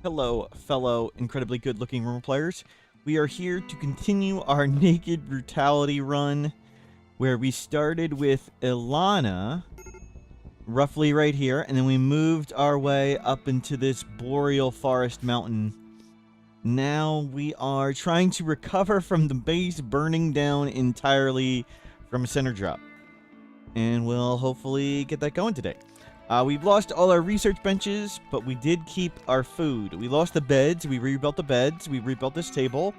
Hello, fellow incredibly good-looking Rimworld players. We are here to continue our Naked Brutality run, where we started with Ilana, roughly right here, and then we moved our way up into this boreal forest mountain. Now we are trying to recover from the base burning down entirely from a center drop. And we'll hopefully get that going today. We've lost all our research benches, but we did keep our food. We lost the beds. We rebuilt the beds. We rebuilt this table.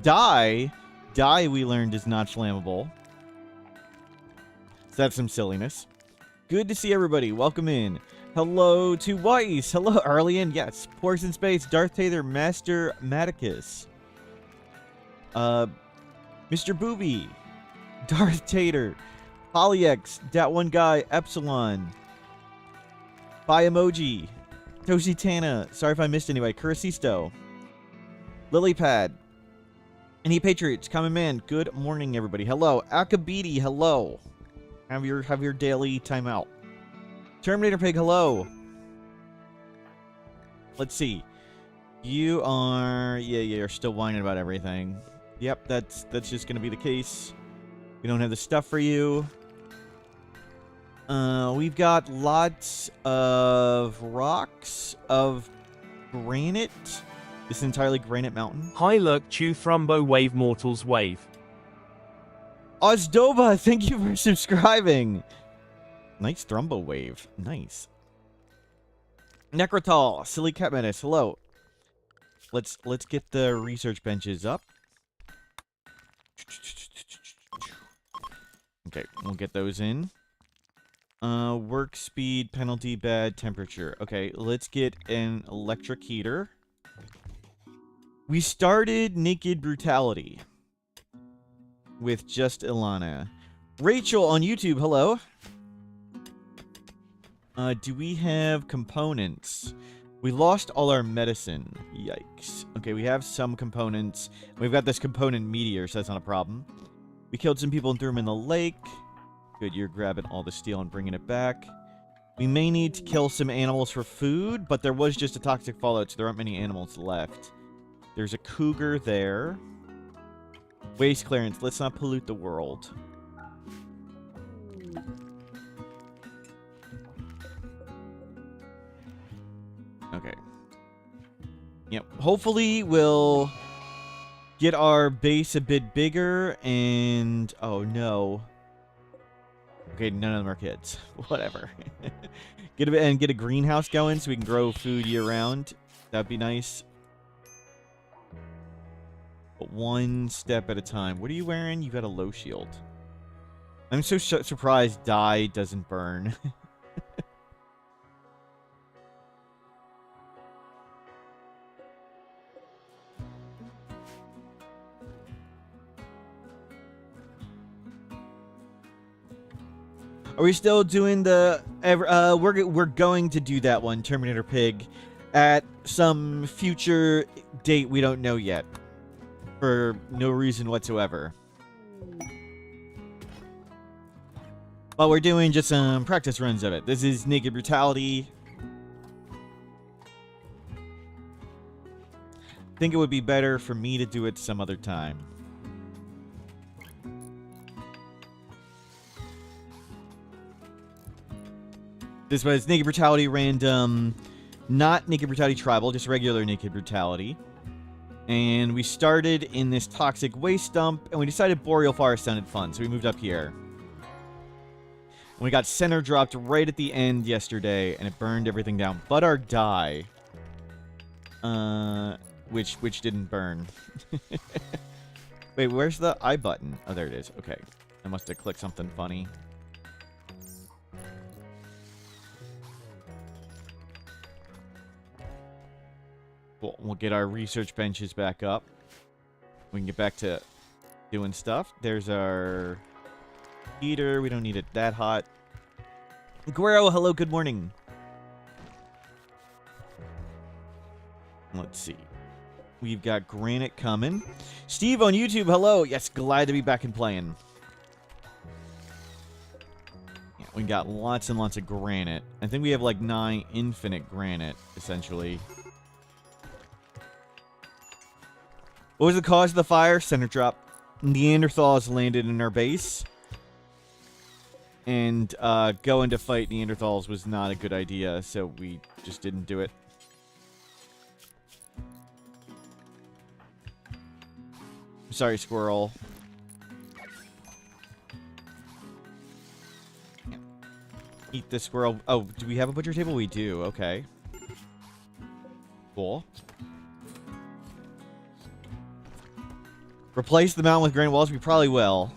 Dye, we learned, is not flammable. So that's some silliness. Good to see everybody. Welcome in. Hello to Weiss. Hello, Arlian. Yes. Porks in Space. Darth Taylor. Master Maticus. Mr. Booby. Darth Tater. Polyex. Dat One Guy. Epsilon. Bye emoji. Toshitana. Sorry if I missed anyway. Curasisto. Lilypad. Any Patriots? Common Man. Good morning, everybody. Hello. Akabidi. Hello. Have your daily timeout. Terminator Pig. Hello. Let's see. You are... Yeah, you're still whining about everything. Yep, that's just gonna be the case. We don't have the stuff for you. We've got lots of rocks of granite. This is entirely granite mountain. Hi Lurk Chew Thrumbo Wave Mortals Wave. Ozdoba, thank you for subscribing. Nice Thrumbo Wave. Nice. Necrotal, Silly Cat Menace, hello. Let's get the research benches up. Okay, we'll get those in. Work speed, penalty, bad temperature. Okay, let's get an electric heater. We started Naked Brutality with just Ilana. Rachel on YouTube, hello. Do we have components? We lost all our medicine. Yikes. Okay, we have some components. We've got this component meteor, so that's not a problem. We killed some people and threw them in the lake. Good, you're grabbing all the steel and bringing it back. We may need to kill some animals for food, but there was just a toxic fallout, so there aren't many animals left. There's a cougar there. Waste clearance. Let's not pollute the world. Okay. Yep. Hopefully we'll get our base a bit bigger and... Oh, no. Okay, none of them are kids. Whatever. Get a greenhouse going so we can grow food year-round. That'd be nice. But one step at a time. What are you wearing? You got a low shield. I'm so surprised dye doesn't burn. Are we still doing the... we're going to do that one, Terminator Pig, at some future date we don't know yet. For no reason whatsoever. But we're doing just some practice runs of it. This is Naked Brutality. I think it would be better for me to do it some other time. This was Naked Brutality Random, not Naked Brutality Tribal, just regular Naked Brutality. And we started in this toxic waste dump, and we decided Boreal Forest sounded fun, so we moved up here. And we got center dropped right at the end yesterday, and it burned everything down, but our dye. Which didn't burn. Wait, where's the I button? Oh, there it is. Okay. I must have clicked something funny. We'll get our research benches back up. We can get back to doing stuff. There's our heater. We don't need it that hot. Guerrero, hello, good morning. Let's see. We've got granite coming. Steve on YouTube, hello. Yes, glad to be back and playing. Yeah, we got lots and lots of granite. I think we have like 9 infinite granite, essentially. What was the cause of the fire? Center drop. Neanderthals landed in our base. And going to fight Neanderthals was not a good idea, so we just didn't do it. Sorry, squirrel. Eat the squirrel. Oh, do we have a butcher table? We do. Okay. Cool. Replace the mountain with granite walls? We probably will.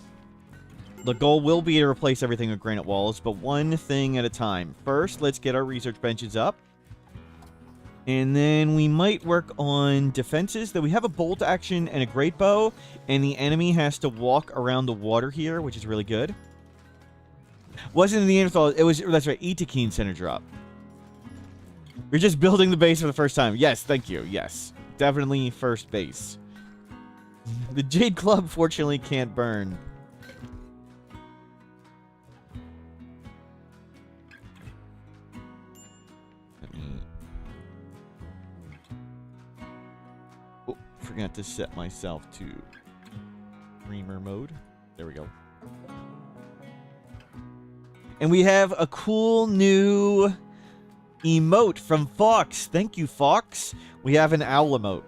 The goal will be to replace everything with granite walls, but one thing at a time. First, let's get our research benches up. And then we might work on defenses. Though we have a bolt action and a great bow, and the enemy has to walk around the water here, which is really good. Wasn't the Neanderthal, it was, that's right, Itakeen center drop. We're just building the base for the first time. Yes, thank you, yes. Definitely first base. The Jade Club, fortunately, can't burn. Oh, forgot to set myself to streamer mode. There we go. And we have a cool new emote from Fox. Thank you, Fox. We have an owl emote.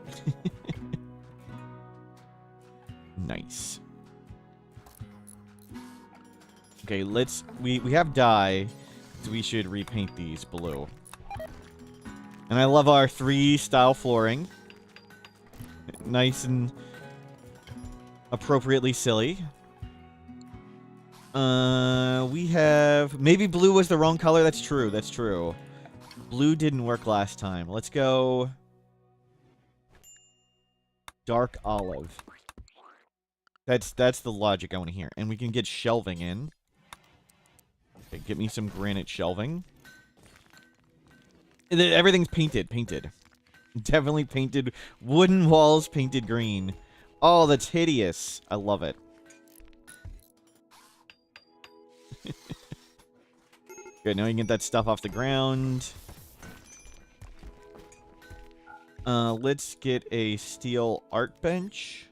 Nice. Okay, let's... We have dye, so we should repaint these blue. And I love our 3 style flooring. Nice and appropriately silly. We have... Maybe blue was the wrong color. That's true. That's true. Blue didn't work last time. Let's go... dark olive. That's the logic I want to hear. And we can get shelving in. Okay, get me some granite shelving. Everything's painted. Painted. Definitely painted. Wooden walls painted green. Oh, that's hideous. I love it. Good, now you can get that stuff off the ground. Let's get a steel art bench.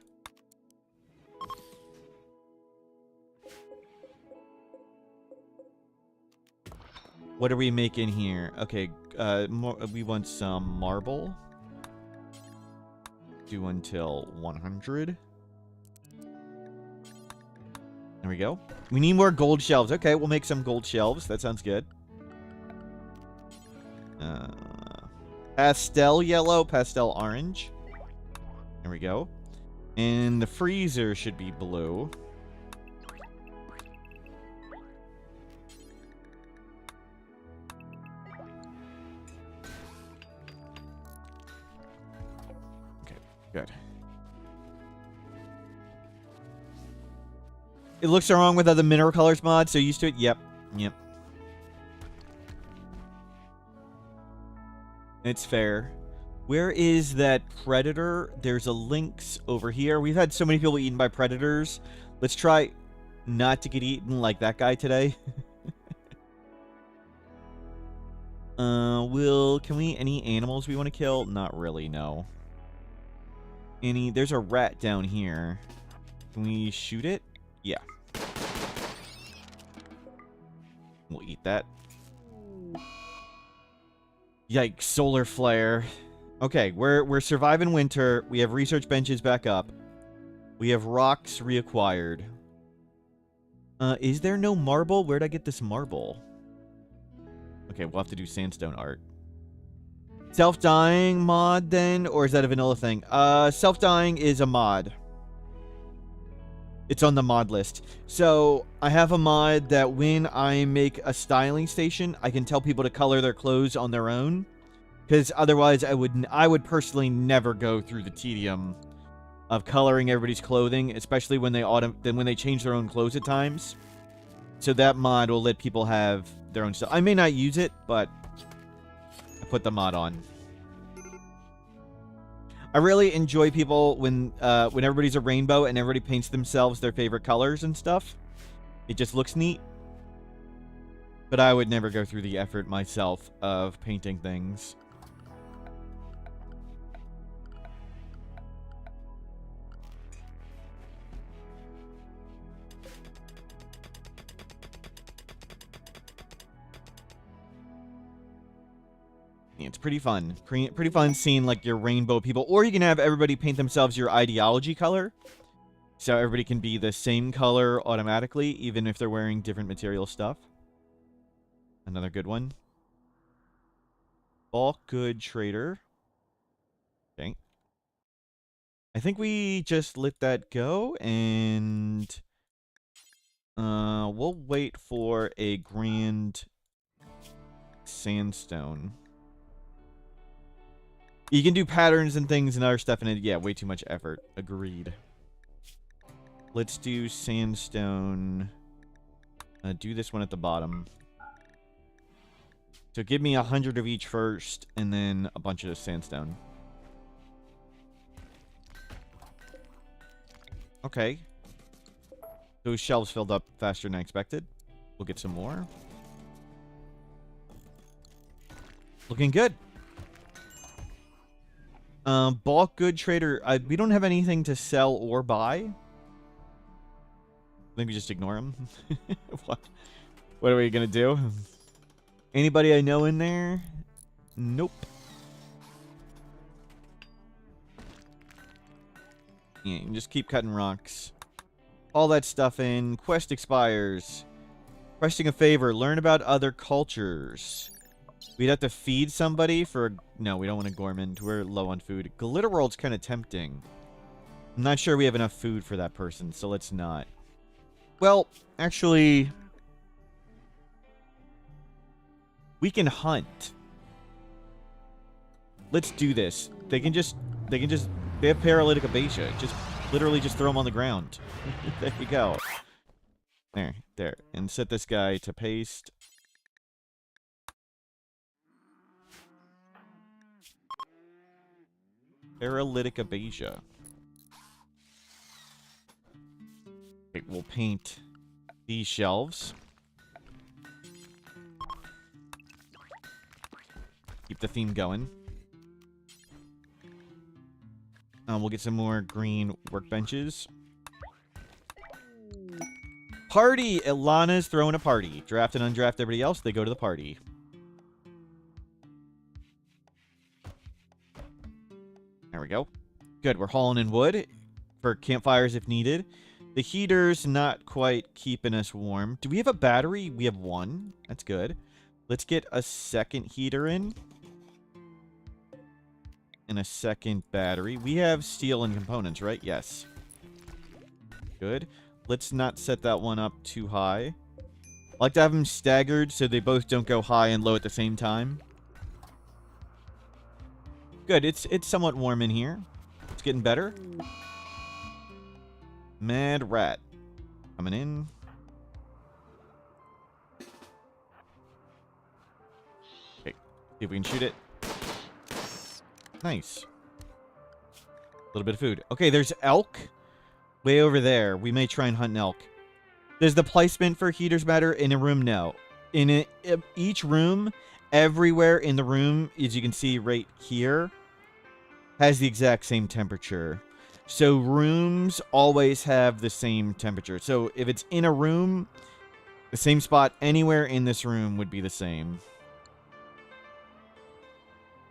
What are we making here? Okay, we want some marble. Do until 100. There we go. We need more gold shelves. Okay, we'll make some gold shelves. That sounds good. Pastel yellow, pastel orange. There we go. And the freezer should be blue. Okay, good. It looks wrong with other mineral colors mods, so used to it? Yep. Yep. It's fair. Where is that predator? There's a lynx over here. We've had so many people eaten by predators. Let's try not to get eaten like that guy today. Can we, any animals we want to kill? Not really, no. There's a rat down here. Can we shoot it? Yeah. We'll eat that. Yikes, solar flare. Okay, we're surviving winter. We have research benches back up. We have rocks reacquired. Is there no marble? Where'd I get this marble? Okay, we'll have to do sandstone art. Self-dying mod then? Or is that a vanilla thing? Self-dying is a mod. It's on the mod list. So, I have a mod that when I make a styling station, I can tell people to color their clothes on their own. Because otherwise, I would personally never go through the tedium of coloring everybody's clothing, especially when they change their own clothes at times. So that mod will let people have their own stuff. I may not use it, but I put the mod on. I really enjoy people when everybody's a rainbow and everybody paints themselves their favorite colors and stuff. It just looks neat. But I would never go through the effort myself of painting things. Yeah, it's pretty fun. Pretty fun seeing like your rainbow people. Or you can have everybody paint themselves your ideology color. So everybody can be the same color automatically, even if they're wearing different material stuff. Another good one. Bulk good trader. Okay. I think we just let that go, and we'll wait for a grand sandstone. You can do patterns and things and other stuff, and it, yeah, way too much effort. Agreed. Let's do sandstone. Do this one at the bottom. So give me 100 of each first, and then a bunch of sandstone. Okay. Those shelves filled up faster than I expected. We'll get some more. Looking good. Bulk good trader. We don't have anything to sell or buy. Maybe just ignore him. What are we gonna do? Anybody I know in there? Nope. Yeah, you can just keep cutting rocks. All that stuff in. Quest expires. Requesting a favor. Learn about other cultures. We'd have to feed somebody for... No, we don't want a gourmand. We're low on food. Glitter World's kind of tempting. I'm not sure we have enough food for that person, so let's not. Well, actually... We can hunt. Let's do this. They have paralytic abasia. Just literally just throw them on the ground. There you go. There. And set this guy to paste. Paralytic abasia. Okay, we'll paint these shelves. Keep the theme going. We'll get some more green workbenches. Party! Ilana's throwing a party. Draft and undraft everybody else. They go to the party. There we go. Good. We're hauling in wood for campfires if needed. The heater's not quite keeping us warm. Do we have a battery? We have one. That's good. Let's get a second heater in. And a second battery. We have steel and components, right? Yes. Good. Let's not set that one up too high. I like to have them staggered so they both don't go high and low at the same time. Good. It's somewhat warm in here. It's getting better. Mad rat. Coming in. Okay. See if we can shoot it. Nice. A little bit of food. Okay, there's elk way over there. We may try and hunt an elk. Does the placement for heaters matter in a room? No. In each room, everywhere in the room, as you can see right here, has the exact same temperature. So rooms always have the same temperature. So if it's in a room, the same spot anywhere in this room would be the same.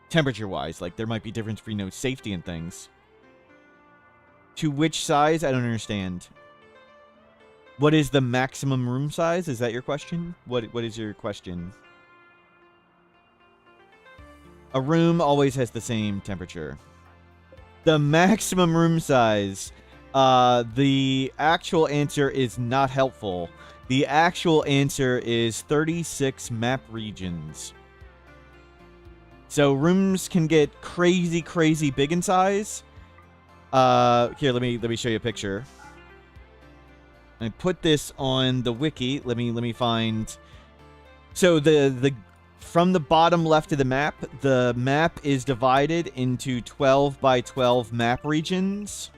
Temperature-wise, like there might be difference for, you know, safety and things. To which size? I don't understand. What is the maximum room size? Is that your question? What is your question? A room always has the same temperature. The maximum room size. The actual answer is not helpful. The actual answer is 36 map regions. So rooms can get crazy, crazy big in size. Here, let me show you a picture. I put this on the wiki. Let me find. So the from the bottom left of the map is divided into 12 by 12 map regions.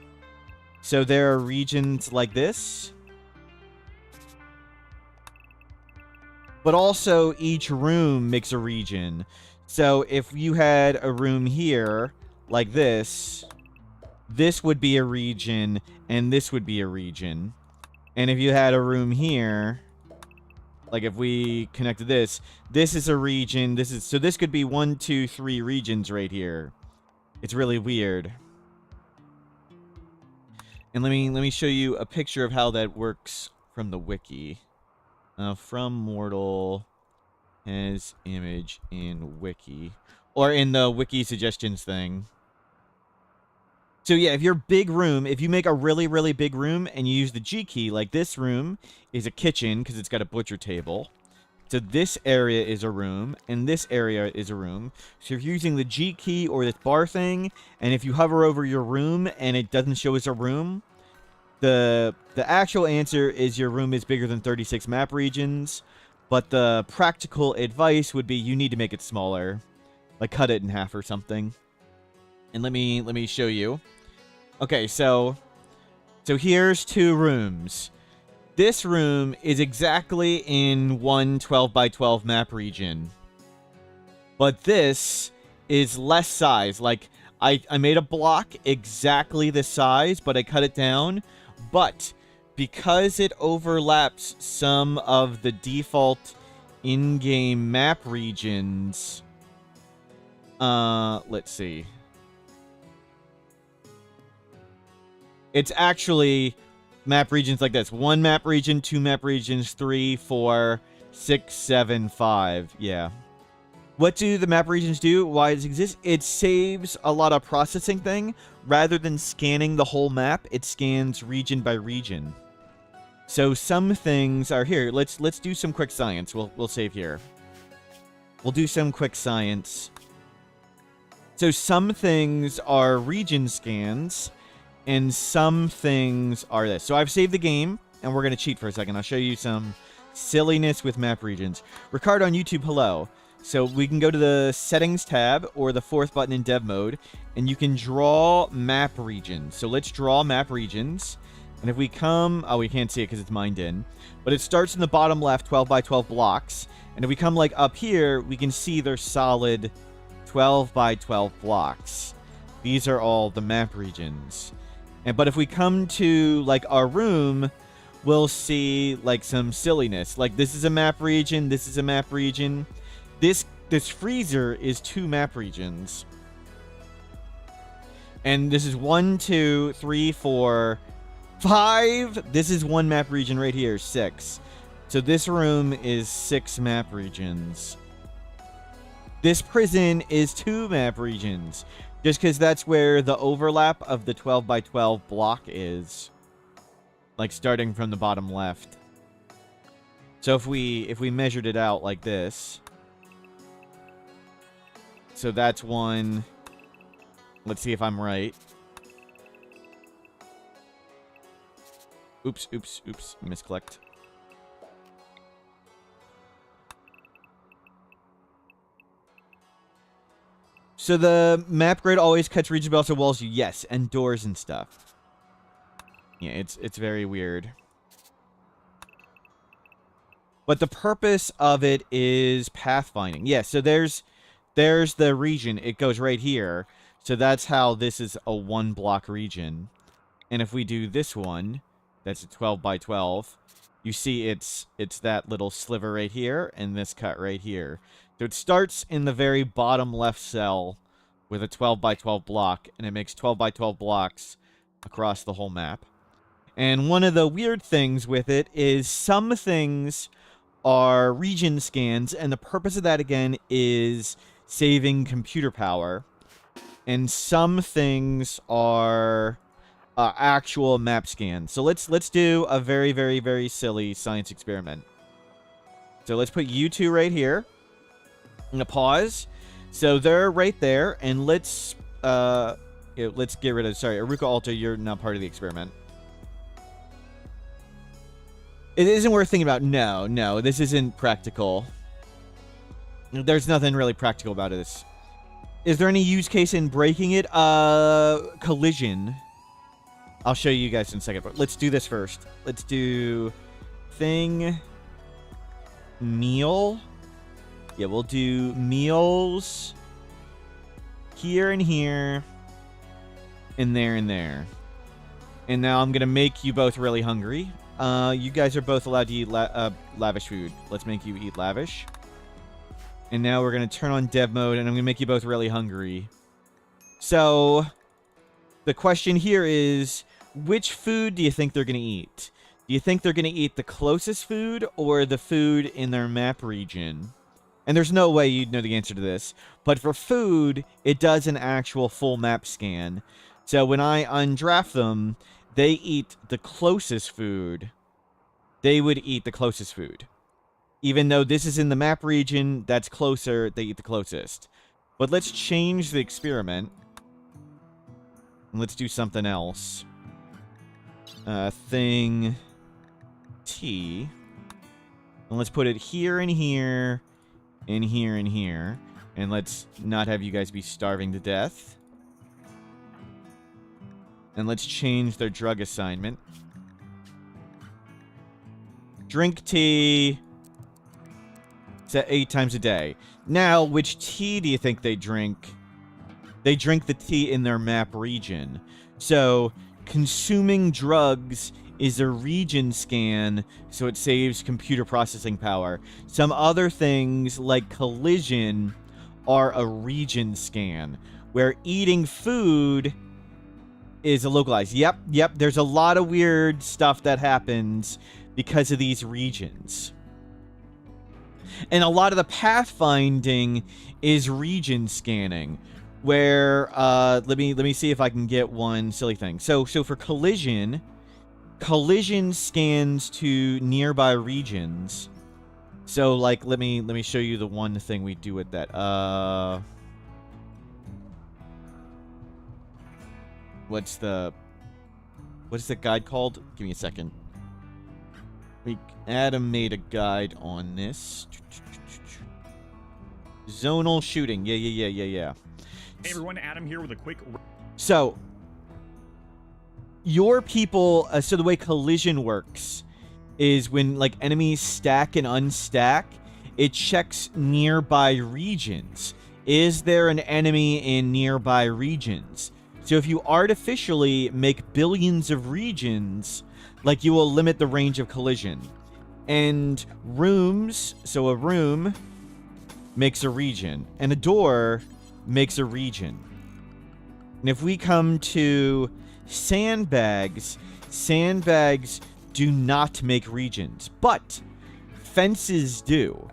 So there are regions like this. But also each room makes a region. So if you had a room here, like this would be a region, and this would be a region. And if you had a room here, like if we connected this is a region. So this could be 1, 2, 3 regions right here. It's really weird. And let me show you a picture of how that works from the wiki. From mortal has image in wiki, or in the wiki suggestions thing. So yeah, if your big room, if you make a really, really big room and you use the G key, like this room is a kitchen because it's got a butcher table. So this area is a room, and this area is a room. So if you're using the G key or this bar thing, and if you hover over your room and it doesn't show as a room, the actual answer is your room is bigger than 36 map regions. But the practical advice would be you need to make it smaller, like cut it in half or something. And let me show you. Okay, so here's 2 rooms. This room is exactly in one 12 by 12 map region. But this is less size. Like, I made a block exactly the size, but I cut it down. But because it overlaps some of the default in-game map regions, let's see. It's actually map regions like this. 1 map region, 2 map regions, 3, 4, 6, 7, 5. Yeah. What do the map regions do? Why does it exist? It saves a lot of processing thing. Rather than scanning the whole map, it scans region by region. So some things are here. Let's do some quick science. We'll save here. We'll do some quick science. So some things are region scans, and some things are this. So I've saved the game, and we're going to cheat for a second. I'll show you some silliness with map regions. Ricardo on YouTube, hello. So we can go to the settings tab or the 4th button in dev mode, and you can draw map regions. So let's draw map regions. And if we come, oh, we can't see it because it's mined in, but it starts in the bottom left, 12 by 12 blocks. And if we come like up here, we can see they're solid 12 by 12 blocks. These are all the map regions. But if we come to, like, our room, we'll see, like, some silliness. Like, this is a map region, this is a map region. This freezer is 2 map regions. And this is 1, 2, 3, 4, 5. This is 1 map region right here, 6. So this room is 6 map regions. This prison is 2 map regions. Just because that's where the overlap of the 12 by 12 block is. Like, starting from the bottom left. So if we measured it out like this. So that's 1. Let's see if I'm right. Oops, misclicked. So the map grid always cuts region, but also walls you. Yes, and doors and stuff. Yeah, it's very weird. But the purpose of it is pathfinding. Yeah, so there's the region. It goes right here. So that's how this is a 1 block region. And if we do this one, that's a 12 by 12. You see it's that little sliver right here and this cut right here. So it starts in the very bottom left cell with a 12 by 12 block, and it makes 12 by 12 blocks across the whole map. And one of the weird things with it is some things are region scans, and the purpose of that, again, is saving computer power. And some things are actual map scans. So let's do a very, very, very silly science experiment. So let's put you 2 right here. I'm gonna pause. So they're right there, and let's get rid of. Sorry, Aruka Alta, you're not part of the experiment. It isn't worth thinking about. No, this isn't practical. There's nothing really practical about this. Is there any use case in breaking it? Collision. I'll show you guys in a second, but let's do this first. Let's do thing meal. Yeah, we'll do meals here and here and there and there. And now I'm going to make you both really hungry. You guys are both allowed to eat lavish food. Let's make you eat lavish. And now we're going to turn on dev mode, and I'm going to make you both really hungry. So, the question here is, which food do you think they're going to eat? Do you think they're going to eat the closest food or the food in their map region? And there's no way you'd know the answer to this. But for food, it does an actual full map scan. So when I undraft them, they eat the closest food. They would eat the closest food. Even though this is in the map region that's closer, they eat the closest. But let's change the experiment. And let's do something else. Thing T. And let's put it here and here, and here and here. And let's not have you guys be starving to death. And let's change their drug assignment. Drink tea. Set 8 times a day. Now, which tea do you think they drink? They drink the tea in their map region. So, consuming drugs is a region scan, so it saves computer processing power. Some other things, like collision, are a region scan, where eating food is a localized. Yep, there's a lot of weird stuff that happens because of these regions. And a lot of the pathfinding is region scanning, where let me see if I can get one silly thing. So for collision scans to nearby regions. So like let me show you the one thing we do with that. What's the guide called? Give me a second. Adam made a guide on this. Zonal shooting. Yeah. Hey everyone, Adam here with a quick... So, your people... so the way collision works is when, like, enemies stack and unstack, it checks nearby regions. Is there an enemy in nearby regions? So if you artificially make billions of regions, like, you will limit the range of collision. And rooms... So a room makes a region. And a door makes a region. And if we come to sandbags do not make regions, but fences do.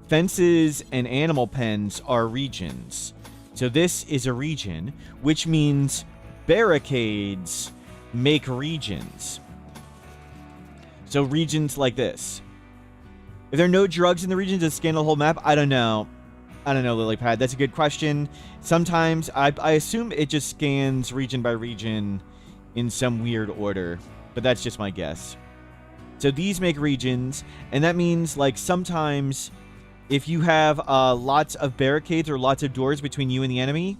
Fences and animal pens are regions. So this is a region, which means barricades make regions. So regions like this. If there are no drugs in the region, does it scan the whole map? I don't know. Lilypad. That's a good question. Sometimes, I assume it just scans region by region in some weird order. But that's just my guess. So these make regions. And that means, like, sometimes if you have lots of barricades or lots of doors between you and the enemy,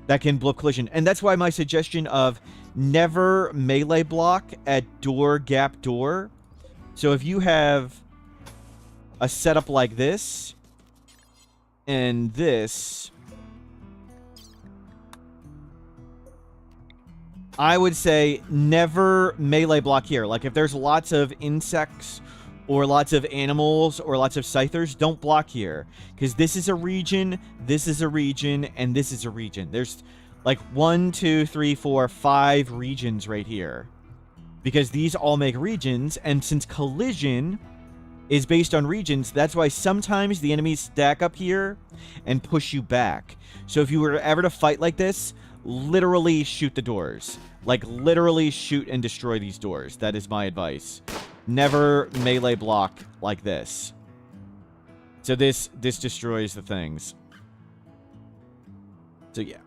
that can blow up collision. And that's why my suggestion of never melee block at door, gap, door. So if you have a setup like this and this, I would say never melee block here. Like if there's lots of insects or lots of animals or lots of scythers, don't block here. Because this is a region, this is a region, and this is a region. There's like 1, 2, 3, 4, 5 regions right here. Because these all make regions, and since collision is based on regions, that's why sometimes the enemies stack up here and push you back. So if you were ever to fight like this, literally shoot the doors. Like, literally shoot and destroy these doors. That is my advice. Never melee block like this. So this destroys the things. So yeah.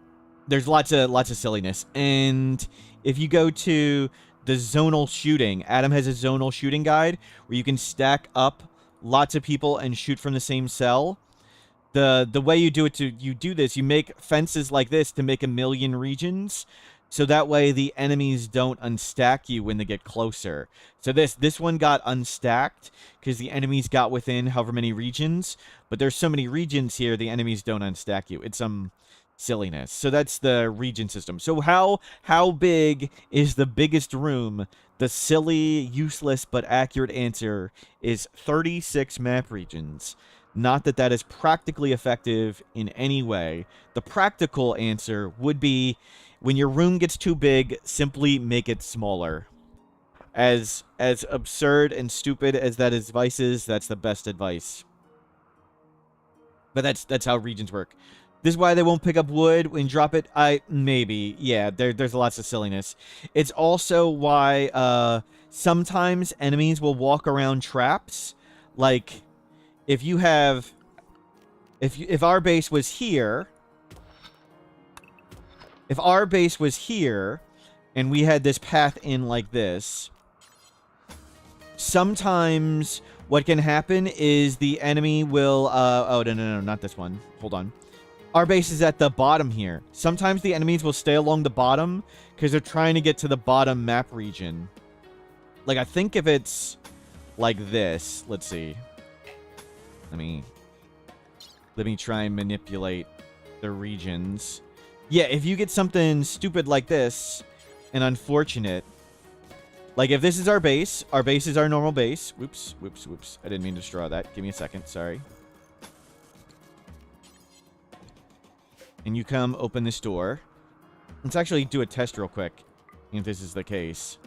There's lots of silliness. And if you go to the zonal shooting, Adam has a zonal shooting guide where you can stack up lots of people and shoot from the same cell. The way you do it, you make fences like this to make 1,000,000 regions. So that way the enemies don't unstack you when they get closer. So this one got unstacked because the enemies got within however many regions. But there's so many regions here, the enemies don't unstack you. It's some silliness. So that's the region system. So how big is the biggest room? The silly, useless, but accurate answer is 36 map regions. Not that that is practically effective in any way. The practical answer would be, when your room gets too big, simply make it smaller. As absurd and stupid as that advice is, that's the best advice. But that's how regions work. This is why they won't pick up wood and drop it. Maybe. Yeah, there's lots of silliness. It's also why sometimes enemies will walk around traps. Like, if you have... If our base was here... If our base was here, and we had this path in like this... Sometimes what can happen is the enemy will... oh, no, not this one. Hold on. Our base is at the bottom here. Sometimes the enemies will stay along the bottom because they're trying to get to the bottom map region. Like, I think if it's like this... Let's see. Let me try and manipulate the regions. Yeah, if you get something stupid like this and unfortunate... Like, if this is our base is our normal base. Whoops. I didn't mean to draw that. Give me a second. Sorry. And you come open this door. Let's actually do a test real quick, if this is the case.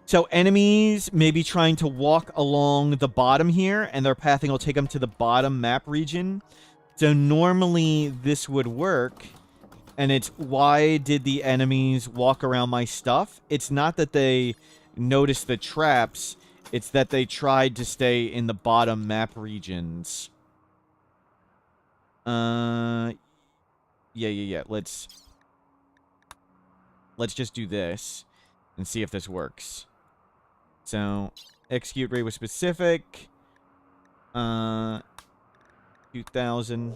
So, enemies may be trying to walk along the bottom here, and their pathing will take them to the bottom map region. So, normally, this would work. And it's, why did the enemies walk around my stuff? It's not that they noticed the traps. It's that they tried to stay in the bottom map regions. Yeah. Let's just do this and see if this works. So, execute rate was specific. 2000.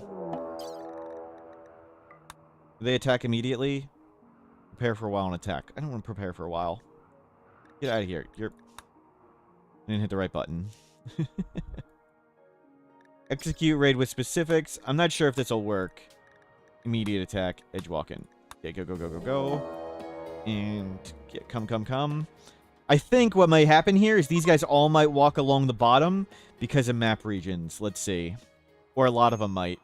Do they attack immediately? Prepare for a while and attack. I don't want to prepare for a while. Get out of here. I didn't hit the right button. Execute raid with specifics. I'm not sure if this will work. Immediate attack. Edge walking. Okay, go. And come. I think what might happen here is these guys all might walk along the bottom because of map regions. Let's see. Or a lot of them might.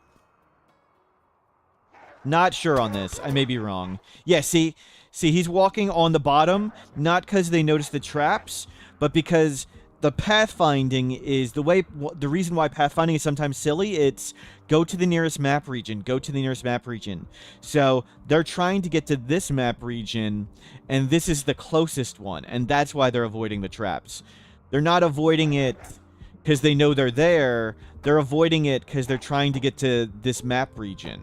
Not sure on this. I may be wrong. Yeah, see, he's walking on the bottom, not because they noticed the traps, but because the pathfinding is the reason why pathfinding is sometimes silly. It's go to the nearest map region. So they're trying to get to this map region, and this is the closest one, and that's why they're avoiding the traps. They're not avoiding it because they know they're there. They're avoiding it because they're trying to get to this map region.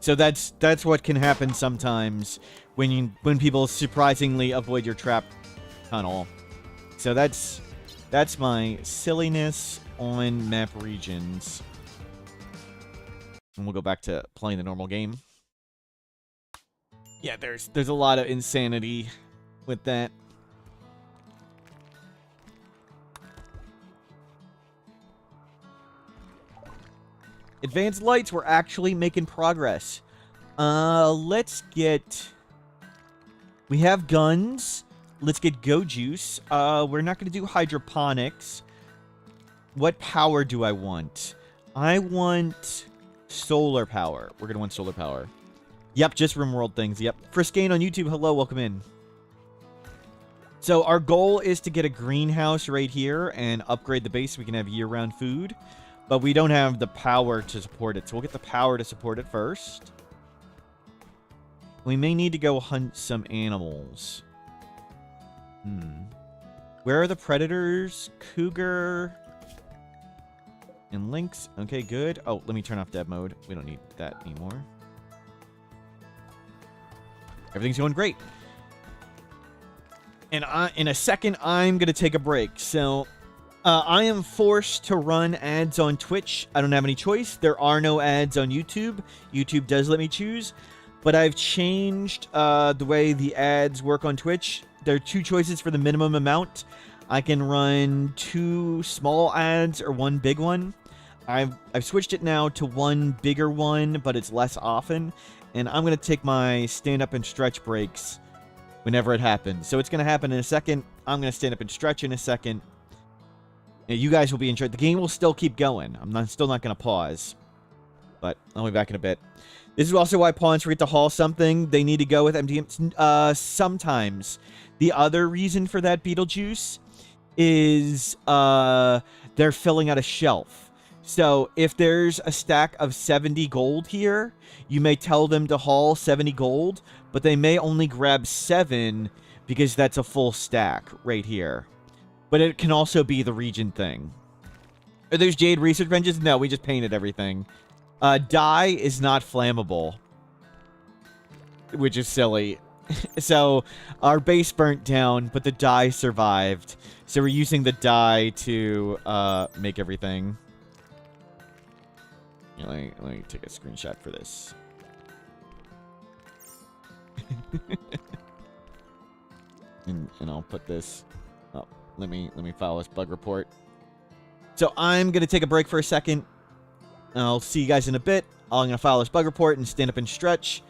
So that's what can happen sometimes when people surprisingly avoid your trap tunnel. So that's my silliness on map regions. And we'll go back to playing the normal game. Yeah, there's a lot of insanity with that. Advanced lights, we're actually making progress. Let's get... We have guns. Let's get Go Juice. We're not going to do hydroponics. What power do I want? I want solar power. We're going to want solar power. Yep, just Rimworld things. Yep. Friskane on YouTube, hello, welcome in. So our goal is to get a greenhouse right here and upgrade the base so we can have year-round food. But we don't have the power to support it. So we'll get the power to support it first. We may need to go hunt some animals. Where are the predators? Cougar. And lynx. Okay, good. Oh, let me turn off dev mode. We don't need that anymore. Everything's going great. And in a second, I'm going to take a break. So... I am forced to run ads on Twitch. I don't have any choice. There are no ads on YouTube. YouTube does let me choose. But I've changed the way the ads work on Twitch. There are two choices for the minimum amount. I can run 2 small ads or 1 big one. I've switched it now to 1 bigger one, but it's less often. And I'm going to take my stand up and stretch breaks whenever it happens. So it's going to happen in a second. I'm going to stand up and stretch in a second. You guys will be enjoyed. The game will still keep going. Still not going to pause. But I'll be back in a bit. This is also why pawns forget to haul something. They need to go with MDM. Sometimes. The other reason for that, Beetlejuice, is they're filling out a shelf. So if there's a stack of 70 gold here, you may tell them to haul 70 gold, but they may only grab 7 because that's a full stack right here. But it can also be the region thing. Are those jade research benches? No, we just painted everything. Dye is not flammable, which is silly. So our base burnt down, but the dye survived. So we're using the dye to make everything. Let me take a screenshot for this. and I'll put this. Oh, let me file this bug report. So I'm gonna take a break for a second. I'll see you guys in a bit. I'm gonna file this bug report and stand up and stretch.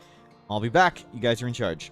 I'll be back. You guys are in charge.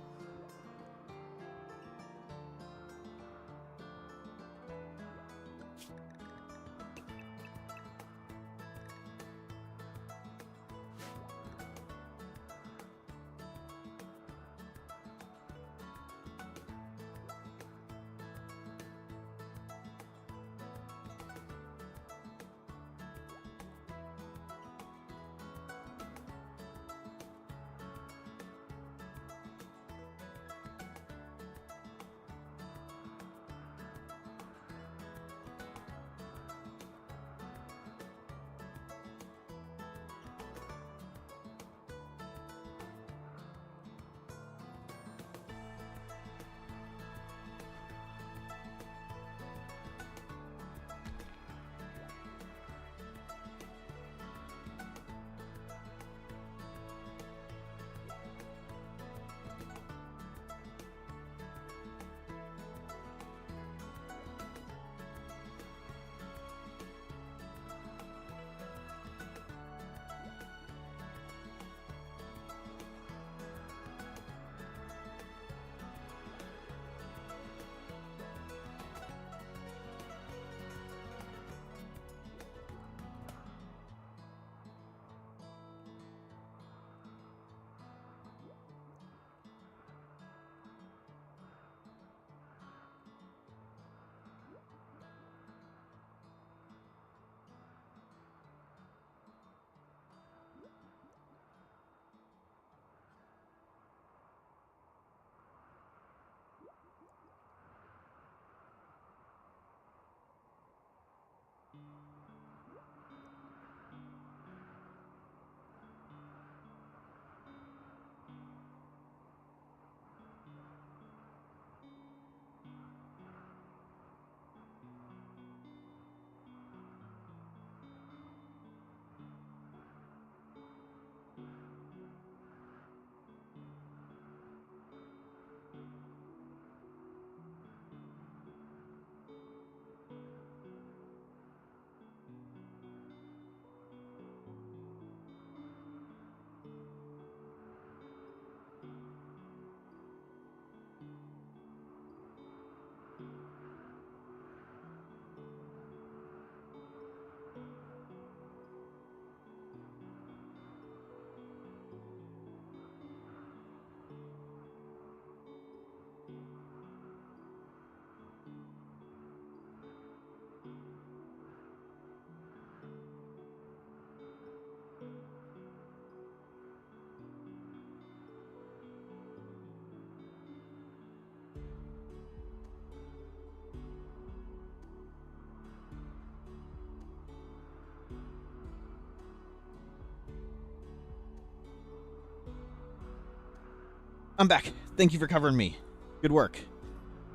I'm back. Thank you for covering me. Good work.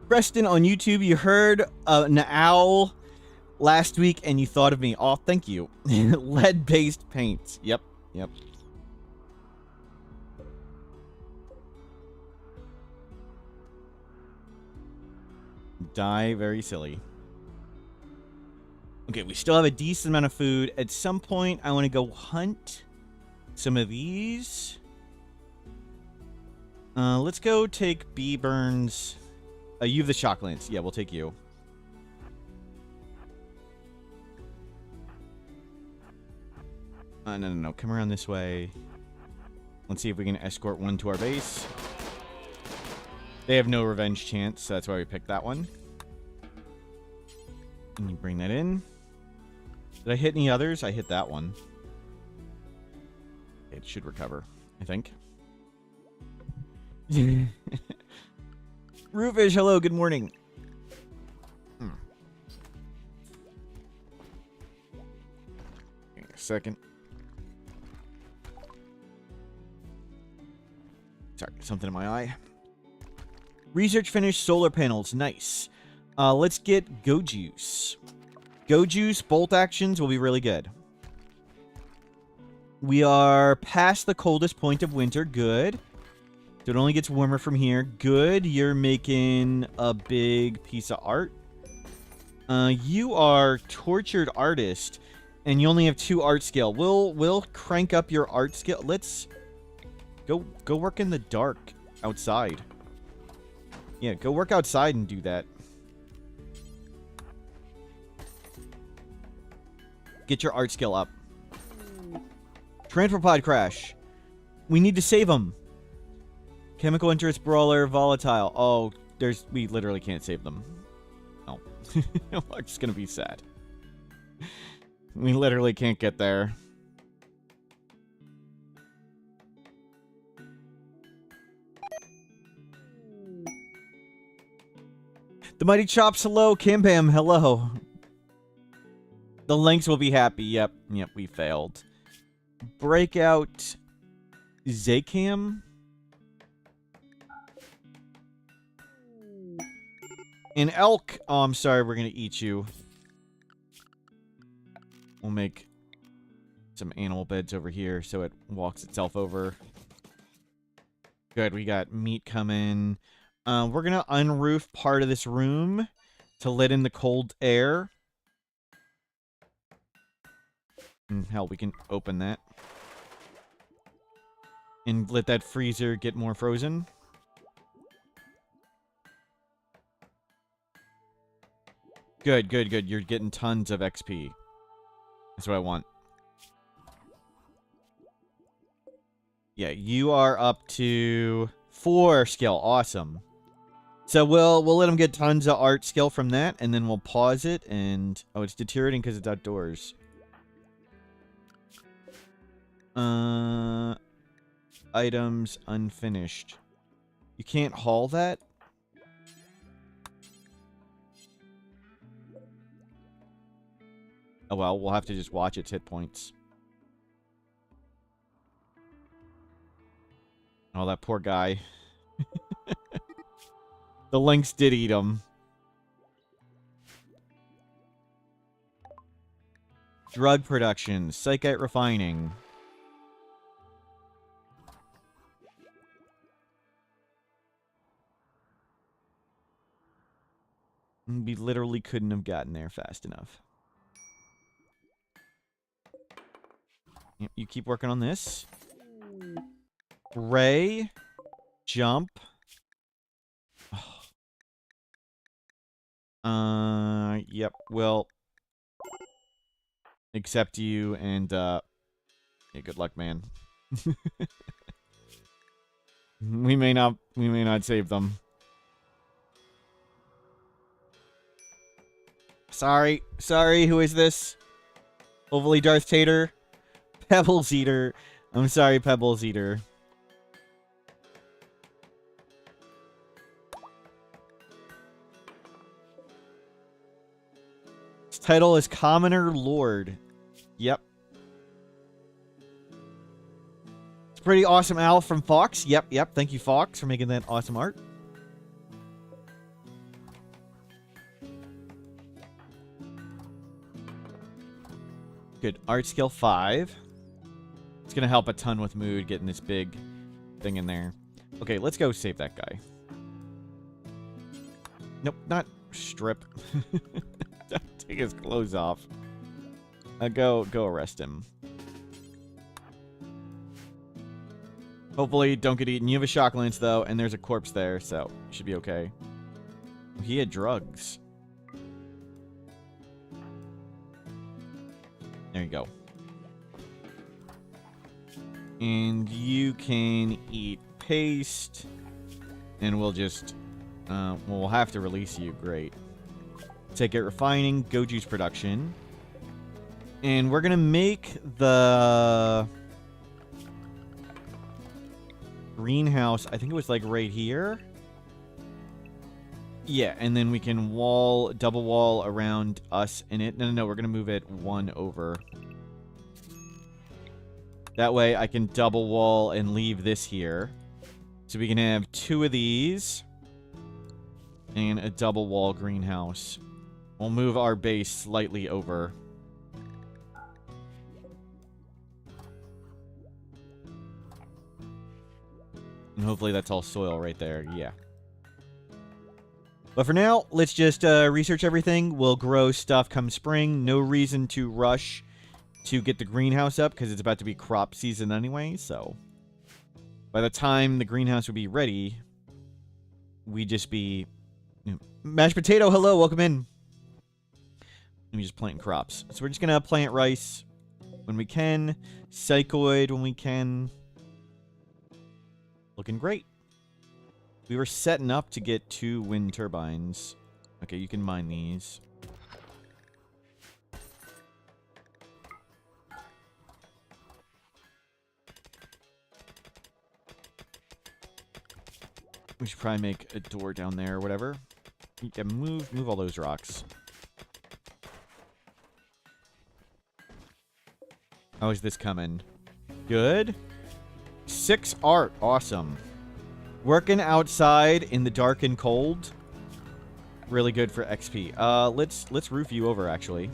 Preston on YouTube, you heard an owl last week and you thought of me. Oh, thank you. Lead-based paints. Yep. Die very silly. Okay, we still have a decent amount of food. At some point, I want to go hunt some of these. Let's go take Bee Burns. You have the shock lance. Yeah, we'll take you. No. Come around this way. Let's see if we can escort one to our base. They have no revenge chance, so that's why we picked that one. And you bring that in. Did I hit any others? I hit that one. It should recover, I think. Roofish, hello, good morning. Give me a second. Sorry, something in my eye. Research finished, solar panels, nice. Let's get Go Juice. Go Juice, bolt actions will be really good. We are past the coldest point of winter, good. So it only gets warmer from here, good. You're making a big piece of art. You are Tortured Artist, and you only have 2 art skill. We'll crank up your art skill. Let's go work in the dark outside. Yeah, go work outside and do that. Get your art skill up. Transfer pod crash. We need to save them. Chemical interest brawler volatile. Oh, we literally can't save them. Oh, I'm just gonna be sad. We literally can't get there. The Mighty Chops, hello. Kimbam, hello. The Lynx will be happy. Yep, we failed. Breakout Zakam. An elk. Oh, I'm sorry, we're going to eat you. We'll make some animal beds over here so it walks itself over. Good, we got meat coming. We're going to unroof part of this room to let in the cold air. And hell, we can open that. And let that freezer get more frozen. Good. You're getting tons of XP. That's what I want. Yeah, you are up to 4 skill. Awesome. So we'll let them get tons of art skill from that, and then we'll pause it, and... Oh, it's deteriorating because it's outdoors. Items unfinished. You can't haul that? Oh well, we'll have to just watch its hit points. Oh, that poor guy. The Lynx did eat him. Drug production. Psychite refining. We literally couldn't have gotten there fast enough. Yep, you keep working on this. Ray. Jump. Yep, well... Accept you, and, yeah, good luck, man. We may not save them. Sorry, who is this? Overly Darth Tater? Pebbles Eater. I'm sorry, Pebbles Eater. His title is Commoner Lord. Yep. It's pretty awesome, Al, from Fox. Yep. Thank you, Fox, for making that awesome art. Good. Art skill 5. It's going to help a ton with mood, getting this big thing in there. Okay, let's go save that guy. Nope, not... strip. Take his clothes off. Go arrest him. Hopefully don't get eaten. You have a shock lance, though, and there's a corpse there, so you should be okay. He had drugs. There you go. And you can eat paste. And we'll just... we'll have to release you. Great. Take it refining. Go juice production. And we're going to make the... greenhouse, I think it was like right here. Yeah, and then we can double wall around us in it. No, we're going to move it one over. That way I can double wall and leave this here. So we can have 2 of these. And a double wall greenhouse. We'll move our base slightly over. And hopefully that's all soil right there. Yeah. But for now, let's just research everything. We'll grow stuff come spring. No reason to rush to get the greenhouse up because it's about to be crop season anyway. So by the time the greenhouse would be ready, we'd just be... Mashed potato, hello, welcome in. And we just planting crops. So we're just going to plant rice when we can. Psychoid when we can. Looking great. We were setting up to get 2 wind turbines. Okay, you can mine these. We should probably make a door down there or whatever. Yeah, move all those rocks. How is this coming? Good. 6 art. Awesome. Working outside in the dark and cold. Really good for XP. Let's roof you over, actually.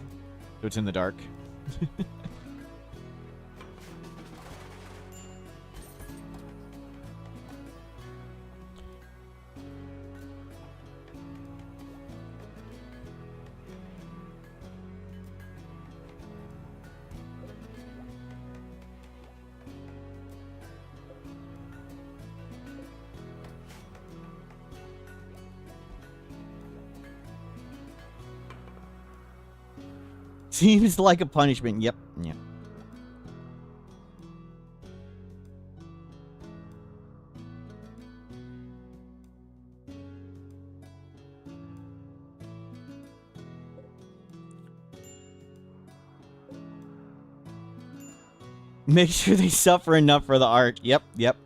So it's in the dark. Seems like a punishment. Yep. Yep. Make sure they suffer enough for the art. Yep, yep.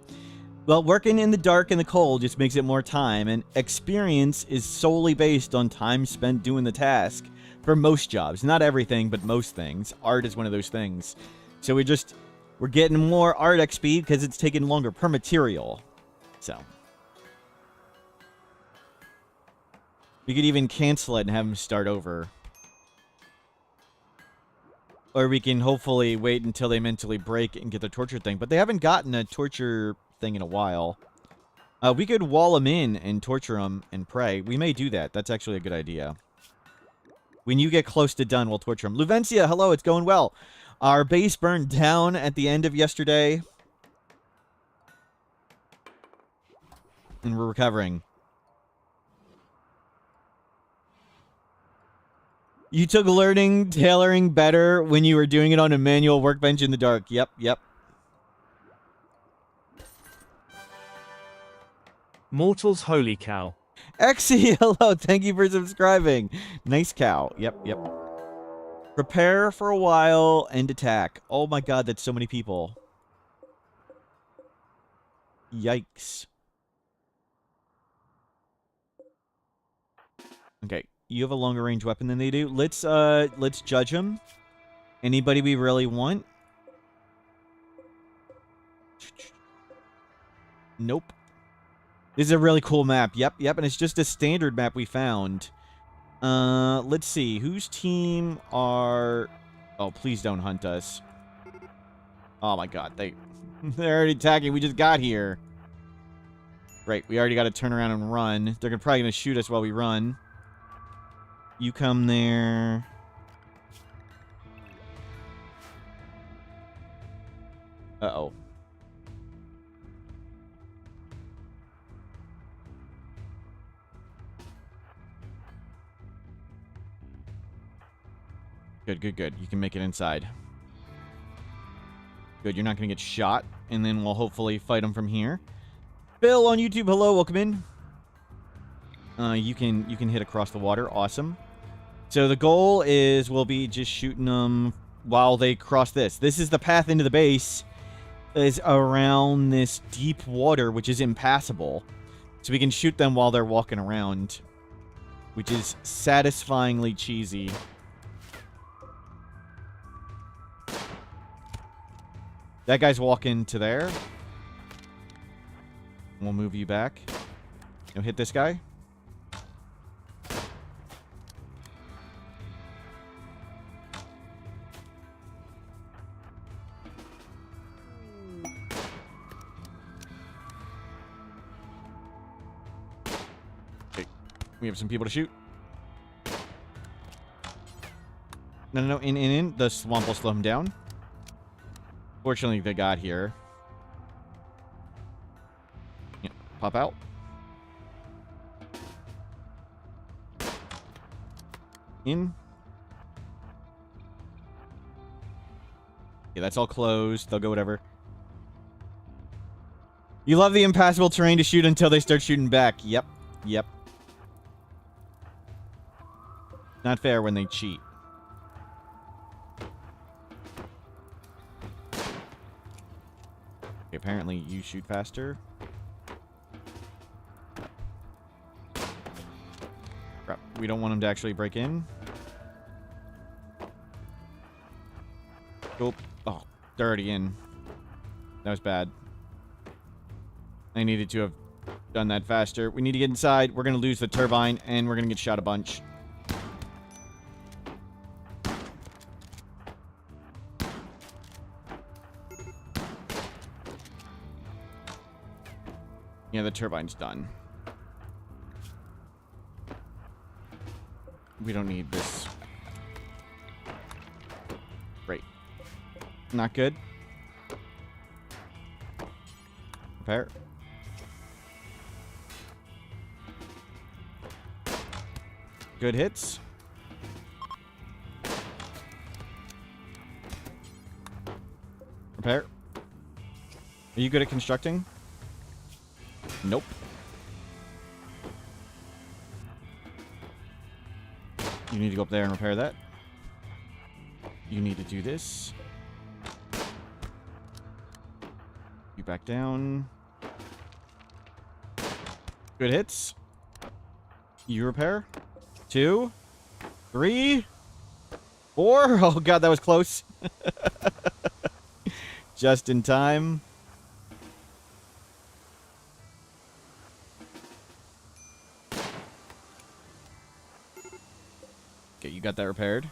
Well, working in the dark and the cold just makes it more time, and experience is solely based on time spent doing the task. For most jobs. Not everything, but most things. Art is one of those things. So we're getting more art XP because it's taking longer per material. So. We could even cancel it and have them start over. Or we can hopefully wait until they mentally break and get the torture thing. But they haven't gotten a torture thing in a while. We could wall them in and torture them and pray. We may do that. That's actually a good idea. When you get close to done, we'll torture him. Luvencia, hello, it's going well. Our base burned down at the end of yesterday. And we're recovering. You took learning tailoring better when you were doing it on a manual workbench in the dark. Yep, yep. Mortals, holy cow. Exy, hello, thank you for subscribing. Nice cow. Yep, yep. Prepare for a while and attack. Oh my god, that's so many people. Yikes. Okay, you have a longer range weapon than they do. Let's judge them. Anybody we really want? Nope. This is a really cool map. Yep, yep, and it's just a standard map we found. Let's see. Whose team are... Oh, please don't hunt us. Oh my god, they're already attacking. We just got here. Right, we already got to turn around and run. They're probably going to shoot us while we run. You come there. Uh-oh. Good, good, good. You can make it inside. Good, you're not going to get shot. And then we'll hopefully fight them from here. Bill on YouTube, hello, welcome in. You can hit across the water. Awesome. So the goal is we'll be just shooting them while they cross this. This is the path into the base. Is around this deep water, which is impassable. So we can shoot them while they're walking around. Which is satisfyingly cheesy. That guy's walking to there. We'll move you back. You'll hit this guy. Okay. We have some people to shoot. No, in. The swamp will slow him down. Fortunately, they got here. Yeah, pop out. In. Yeah, that's all closed. They'll go whatever. You love the impassable terrain to shoot until they start shooting back. Yep. Yep. Not fair when they cheat. Okay, apparently you shoot faster. Crap. We don't want them to actually break in. Oh, they're already in. That was bad. I needed to have done that faster. We need to get inside. We're going to lose the turbine, and we're going to get shot a bunch. Yeah, the turbine's done. We don't need this. Great. Not good. Repair. Good hits. Repair. Are you good at constructing? Nope. You need to go up there and repair that. You need to do this. You back down. Good hits. You repair. 2, 3, 4. Oh god, that was close. Just in time. Okay, you got that repaired.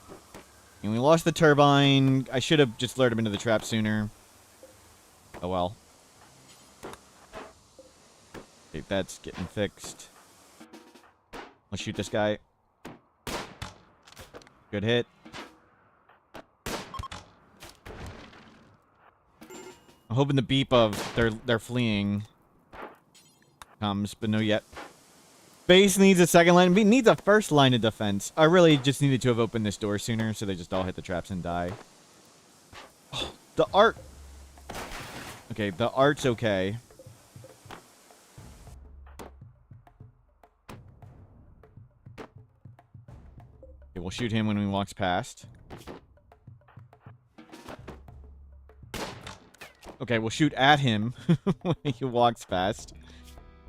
And we lost the turbine. I should have just lured him into the trap sooner. Oh well. Okay, that's getting fixed. Let's shoot this guy. Good hit. I'm hoping the beep of they're fleeing comes, but no yet. Base needs a second line. It needs a first line of defense. I really just needed to have opened this door sooner, so they just all hit the traps and die. Oh, the art. Okay, the art's okay. Okay, we'll shoot him when he walks past. Okay, we'll shoot at him when he walks past.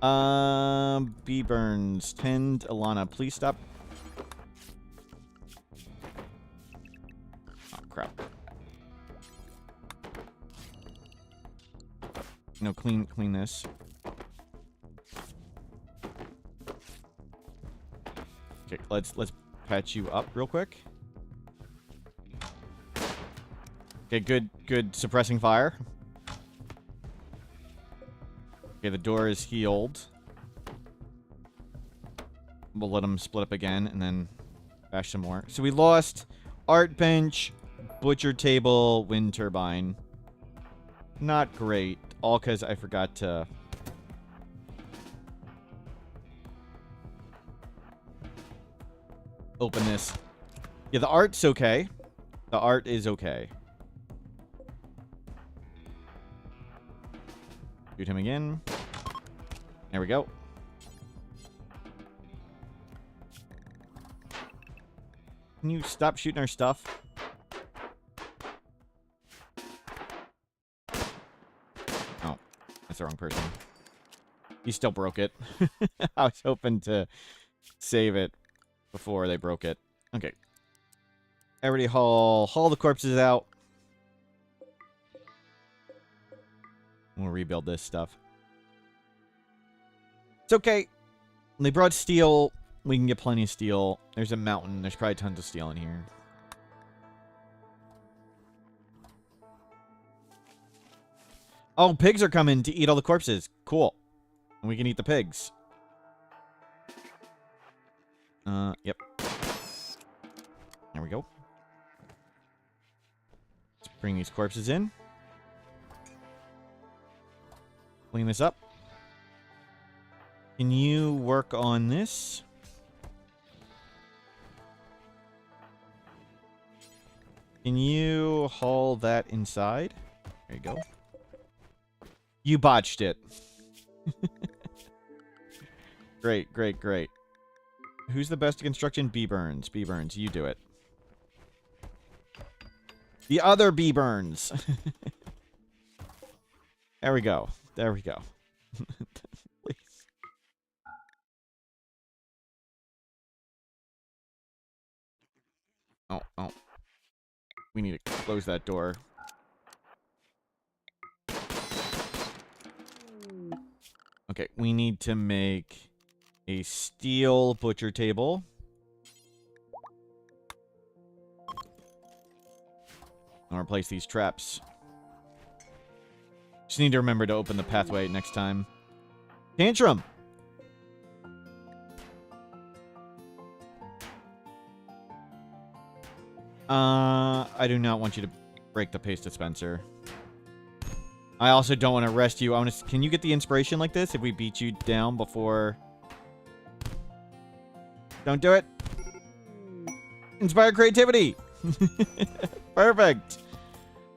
B Burns, 10, Alana, please stop. Oh, crap. No, clean this. Okay, let's patch you up real quick. Okay, good suppressing fire. Okay, the door is healed. We'll let them split up again, and then bash some more. So we lost art bench, butcher table, wind turbine. Not great. All because I forgot to... open this. Yeah, the art's okay. The art is okay. Shoot him again. There we go. Can you stop shooting our stuff? Oh, that's the wrong person. He still broke it. I was hoping to save it before they broke it. Okay. Everybody haul the corpses out. We'll rebuild this stuff. It's okay. They brought steel. We can get plenty of steel. There's a mountain. There's probably tons of steel in here. Oh, pigs are coming to eat all the corpses. Cool. And we can eat the pigs. Yep. There we go. Let's bring these corpses in. Clean this up. Can you work on this? Can you haul that inside? There you go. You botched it. Great, great, great. Who's the best at construction? B Burns. B Burns, you do it. The other B Burns. There we go. There we go. Please. Oh, oh. We need to close that door. Okay, we need to make a steel butcher table. I'll replace these traps. Just need to remember to open the pathway next time. Tantrum! I do not want you to break the paste dispenser. I also don't want to arrest you. Can you get the inspiration like this if we beat you down before... Don't do it. Inspire creativity. Perfect.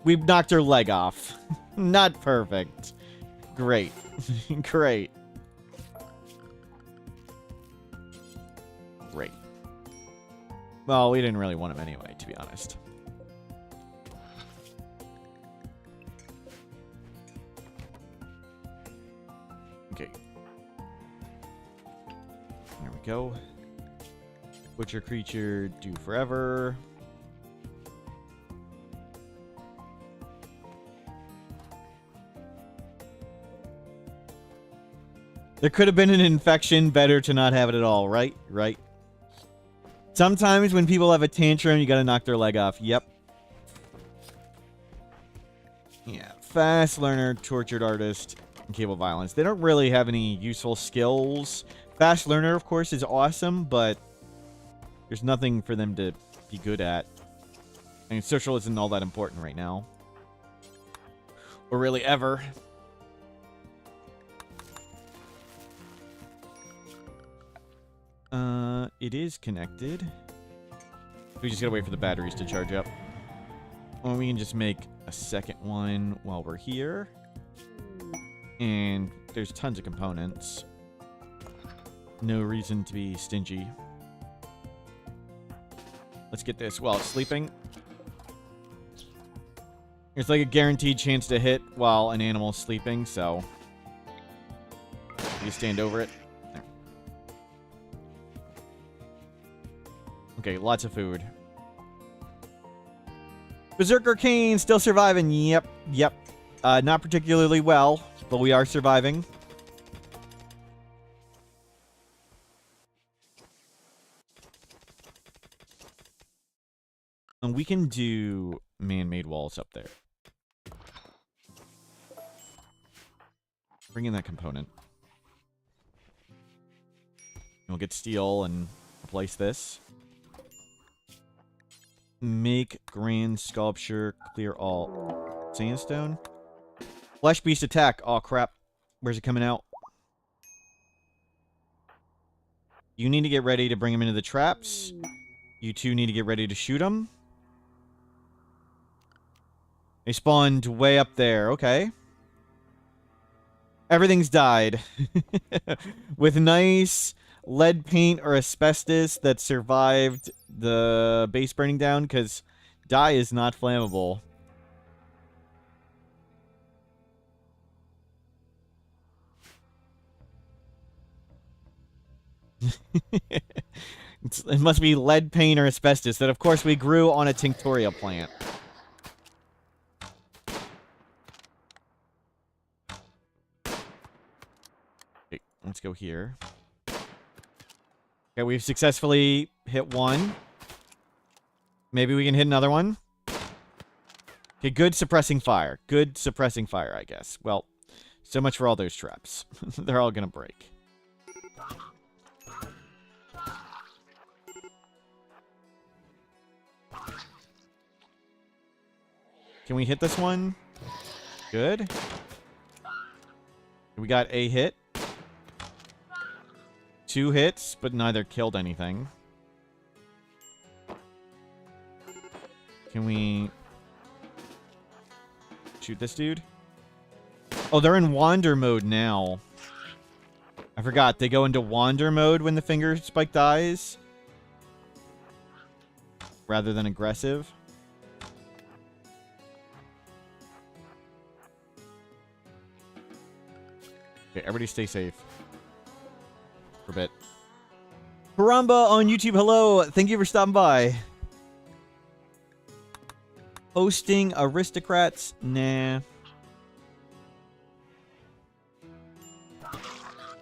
We've knocked her leg off. Not perfect. Great. Great. Great. Well, we didn't really want him anyway, to be honest. Okay. There we go. Butcher creature, do forever. There could have been an infection. Better to not have it at all, right? Right. Sometimes when people have a tantrum, you gotta knock their leg off. Yep. Yeah. Fast learner, tortured artist, and cable violence. They don't really have any useful skills. Fast learner, of course, is awesome, but there's nothing for them to be good at. I mean, social isn't all that important right now. Or really ever. It is connected. We just gotta wait for the batteries to charge up. Or we can just make a second one while we're here. And there's tons of components. No reason to be stingy. Let's get this while it's sleeping. There's like a guaranteed chance to hit while an animal's sleeping, so you stand over it. There. Okay, lots of food. Berserker Kane still surviving. Yep, yep. Not particularly well, but we are surviving. And we can do man-made walls up there. Bring in that component. And we'll get steel and replace this. Make grand sculpture. Clear all. Sandstone. Flesh beast attack. Oh, crap. Where's it coming out? You need to get ready to bring him into the traps. You two need to get ready to shoot him. They spawned way up there. Okay. Everything's died. With nice lead paint or asbestos that survived the base burning down, because dye is not flammable. It must be lead paint or asbestos that, of course, we grew on a tinctoria plant. Okay, let's go here. Okay, we've successfully hit one. Maybe we can hit another one. Okay, good suppressing fire. Good suppressing fire, I guess. Well, so much for all those traps. They're all gonna break. Can we hit this one? Good. We got a hit. 2 hits, but neither killed anything. Can we shoot this dude? Oh, they're in wander mode now. I forgot. They go into wander mode when the finger spike dies. Rather than aggressive. Okay, everybody stay safe. For a bit. Karamba on YouTube, hello. Thank you for stopping by. Hosting aristocrats? Nah.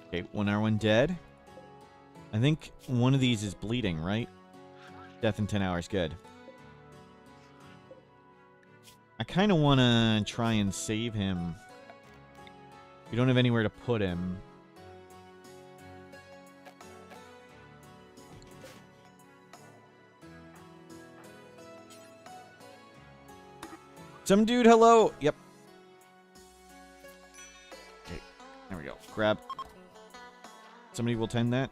Okay, 1 hour, 1 dead. I think one of these is bleeding, right? Death in 10 hours, good. I kind of want to try and save him. We don't have anywhere to put him. Some dude, hello. Yep. Okay, there we go. Grab. Somebody will tend that.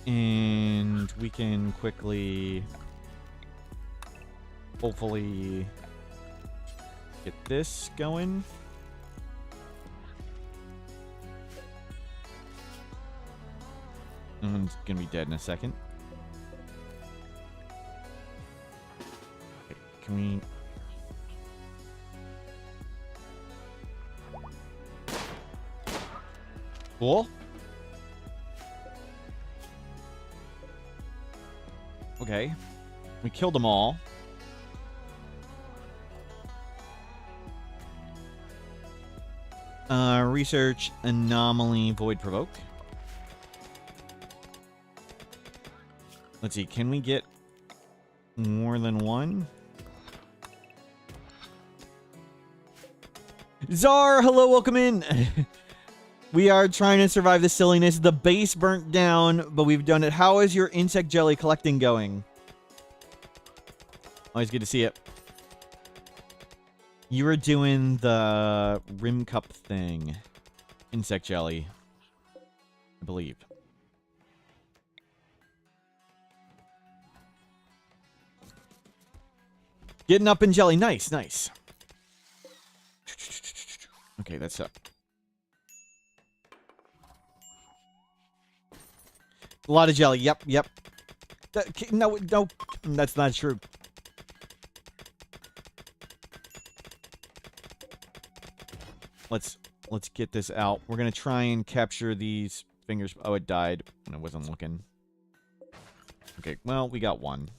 And we can quickly, hopefully, get this going. Someone's gonna be dead in a second. Okay, can we... Cool. Okay. We killed them all. Research anomaly void provoke. Let's see, can we get more than one? Czar, hello, welcome in. We are trying to survive the silliness. The base burnt down, but we've done it. How is your insect jelly collecting going? Always good to see it. You were doing the rim cup thing. Insect jelly. I believe. Getting up in jelly. Nice, nice. Okay, that's up. A lot of jelly. Yep, yep. No, no, that's not true. Let's get this out. We're gonna try and capture these fingers. Oh, it died when I wasn't looking. Okay, well, we got one.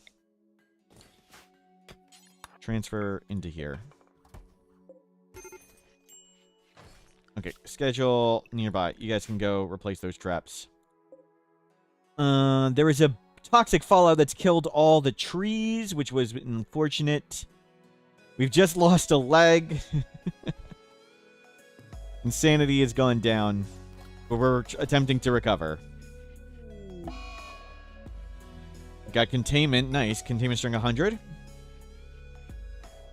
Transfer into here. Okay, schedule nearby. You guys can go replace those traps. There was a toxic fallout that's killed all the trees, which was unfortunate. We've just lost a leg. Insanity has gone down, but we're attempting to recover. got containment. Nice. Containment string 100.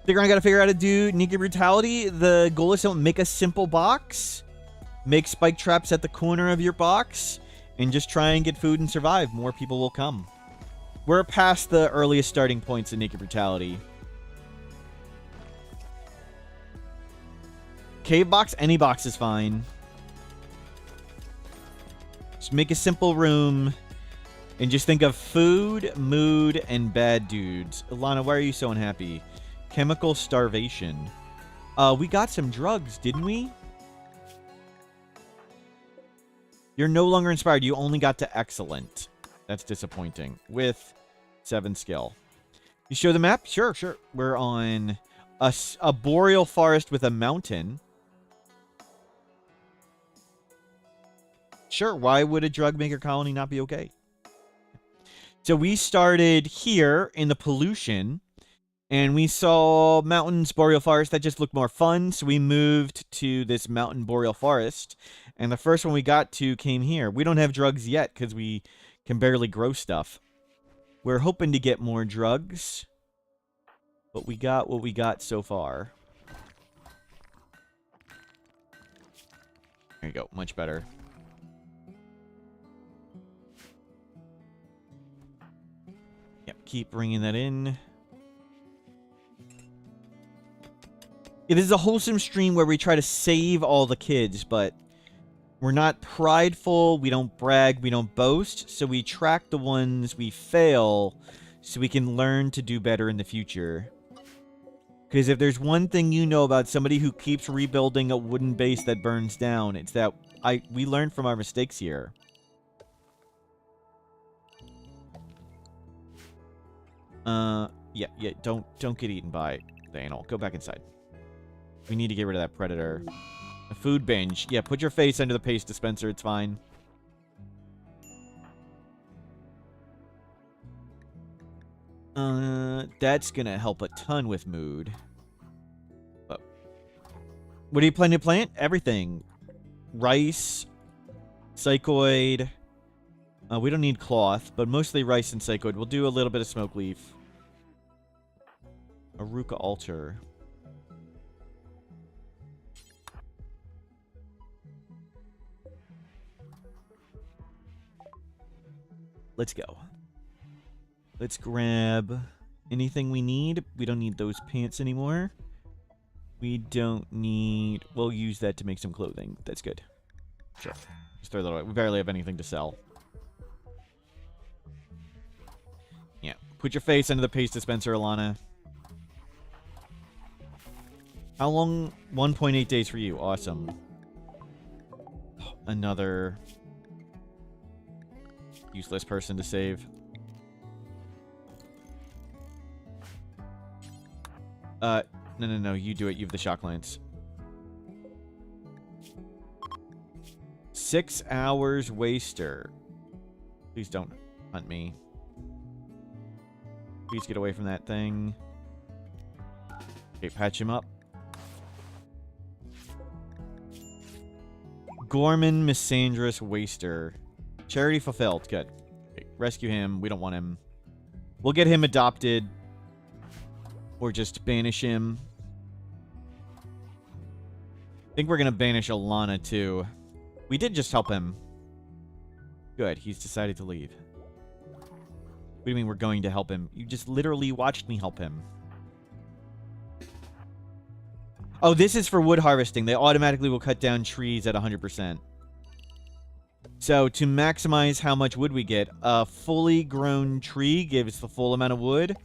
I gotta figure out how to do Naked Brutality. The goal is to make a simple box, make spike traps at the corner of your box, and just try and get food and survive. More people will come. We're past the earliest starting points in Naked Brutality. Cave box? Any box is fine. Just make a simple room and just think of food, mood, and bad dudes. Ilana, why are you so unhappy? Chemical starvation. We got some drugs, didn't we? You're no longer inspired. You only got to excellent. That's disappointing. With 7 skill. You show the map? Sure, sure. We're on a boreal forest with a mountain. Sure, why would a drug maker colony not be okay? So we started here in the pollution, and we saw mountains, boreal forest. That just looked more fun, so we moved to this mountain boreal forest, and the first one we got to came here. We don't have drugs yet because we can barely grow stuff. We're hoping to get more drugs, but we got what we got so far. There you go, much better. Yep, keep bringing that in. It is a wholesome stream where we try to save all the kids, but we're not prideful, we don't brag, we don't boast, so we track the ones we fail so we can learn to do better in the future. Because if there's one thing you know about somebody who keeps rebuilding a wooden base that burns down, it's that we learned from our mistakes here. Yeah, don't get eaten by the anal. Go back inside. We need to get rid of that predator. A food binge. Yeah, put your face under the paste dispenser. It's fine. That's gonna help a ton with mood. But what are you planning to plant? Everything. Rice, psychoid. We don't need cloth, but mostly rice and psychoid. We'll do a little bit of smoke leaf. Aruka altar. Let's go. Let's grab anything we need. We don't need those pants anymore. We don't need... We'll use that to make some clothing. That's good. Sure. Just throw that away. We barely have anything to sell. Yeah. Put your face under the paste dispenser, Alana. How long? 1.8 days for you. Awesome. Another... useless person to save. No. You do it. You have the shock lance. 6 hours waster. Please don't hunt me. Please get away from that thing. Okay, patch him up. Gorman Misandrous Waster. Charity fulfilled. Good. Okay, rescue him. We don't want him. We'll get him adopted. Or just banish him. I think we're going to banish Alana, too. We did just help him. Good. He's decided to leave. What do you mean we're going to help him? You just literally watched me help him. Oh, this is for wood harvesting. They automatically will cut down trees at 100%. So, to maximize how much wood we get, a fully grown tree gives the full amount of wood,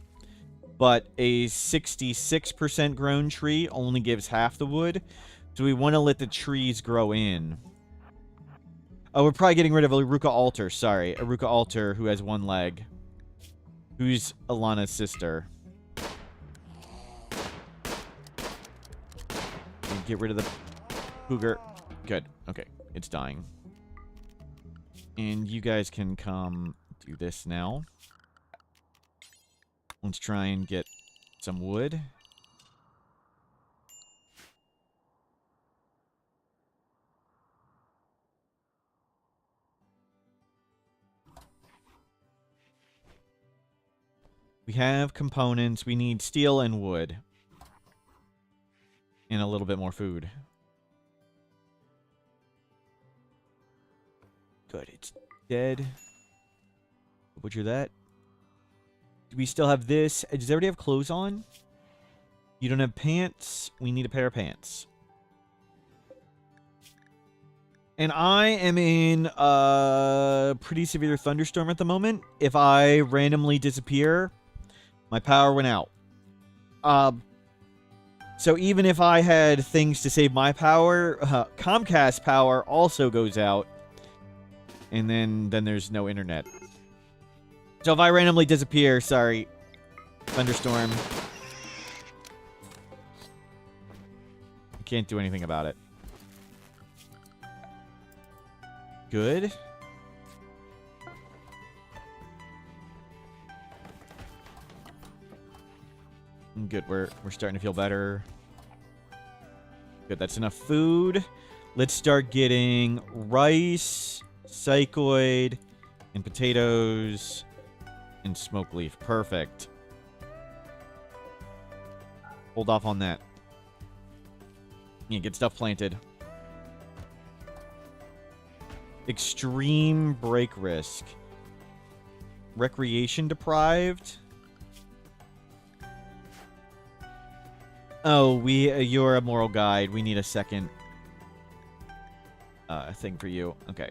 but a 66% grown tree only gives half the wood. So we want to let the trees grow in. Oh, we're probably getting rid of Aruka Altar. Sorry. Aruka Altar, who has 1 leg. Who's Alana's sister. And get rid of the cougar. Good. Okay. It's dying. And you guys can come do this now. Let's try and get some wood. We have components. We need steel and wood. And a little bit more food. Good, it's dead. Butcher that. Do we still have this? Does everybody have clothes on? You don't have pants? We need a pair of pants. And I am in a pretty severe thunderstorm at the moment. If I randomly disappear, my power went out. So even if I had things to save my power, Comcast power also goes out. And then there's no internet. So if I randomly disappear, sorry. Thunderstorm. I can't do anything about it. Good. Good, we're starting to feel better. Good, that's enough food. Let's start getting rice, psychoid, and potatoes, and smoke leaf. Perfect. Hold off on that. Yeah, get stuff planted. Extreme break risk. Recreation deprived. Oh, you're a moral guide. We need a second thing for you. Okay.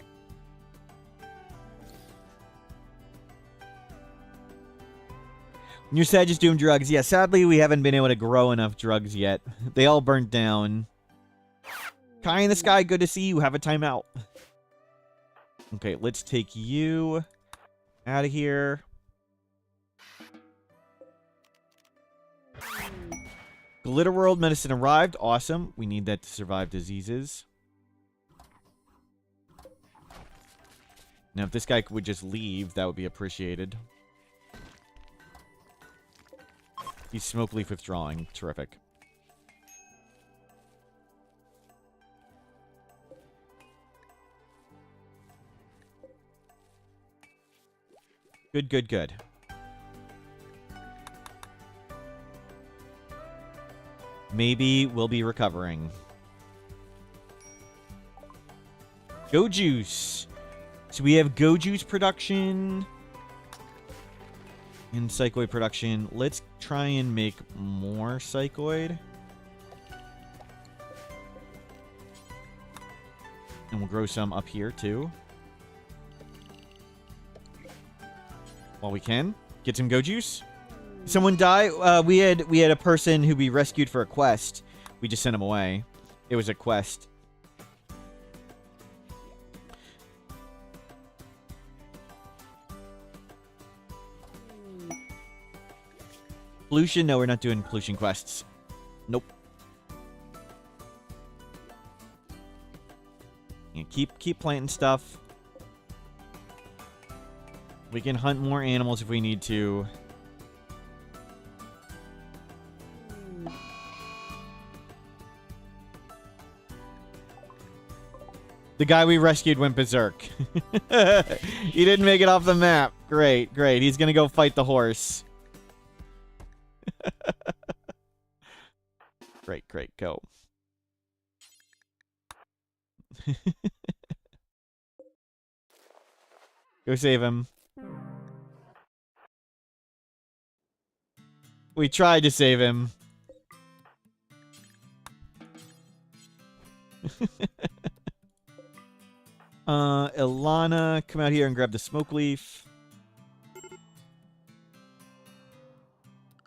You're sad just doing drugs. Yeah, sadly, we haven't been able to grow enough drugs yet. They all burnt down. Kai in the sky, good to see you. Have a timeout. Okay, let's take you out of here. Glitter World medicine arrived. Awesome. We need that to survive diseases. Now, if this guy would just leave, that would be appreciated. He's smoke leaf withdrawing. Terrific. Good, good, good. Maybe we'll be recovering. Go Juice. So we have Go Juice production and Psychoid production. Let's try and make more Psychoid. And we'll grow some up here too. While we can. Get some Go Juice. Someone die? We had a person who we rescued for a quest. We just sent him away. It was a quest. Pollution? No, we're not doing pollution quests. Nope. Yeah, keep planting stuff. We can hunt more animals if we need to. The guy we rescued went berserk. He didn't make it off the map. Great, great. He's gonna go fight the horse. Great, great. Go. Go save him. We tried to save him. Ilana, come out here and grab the smoke leaf.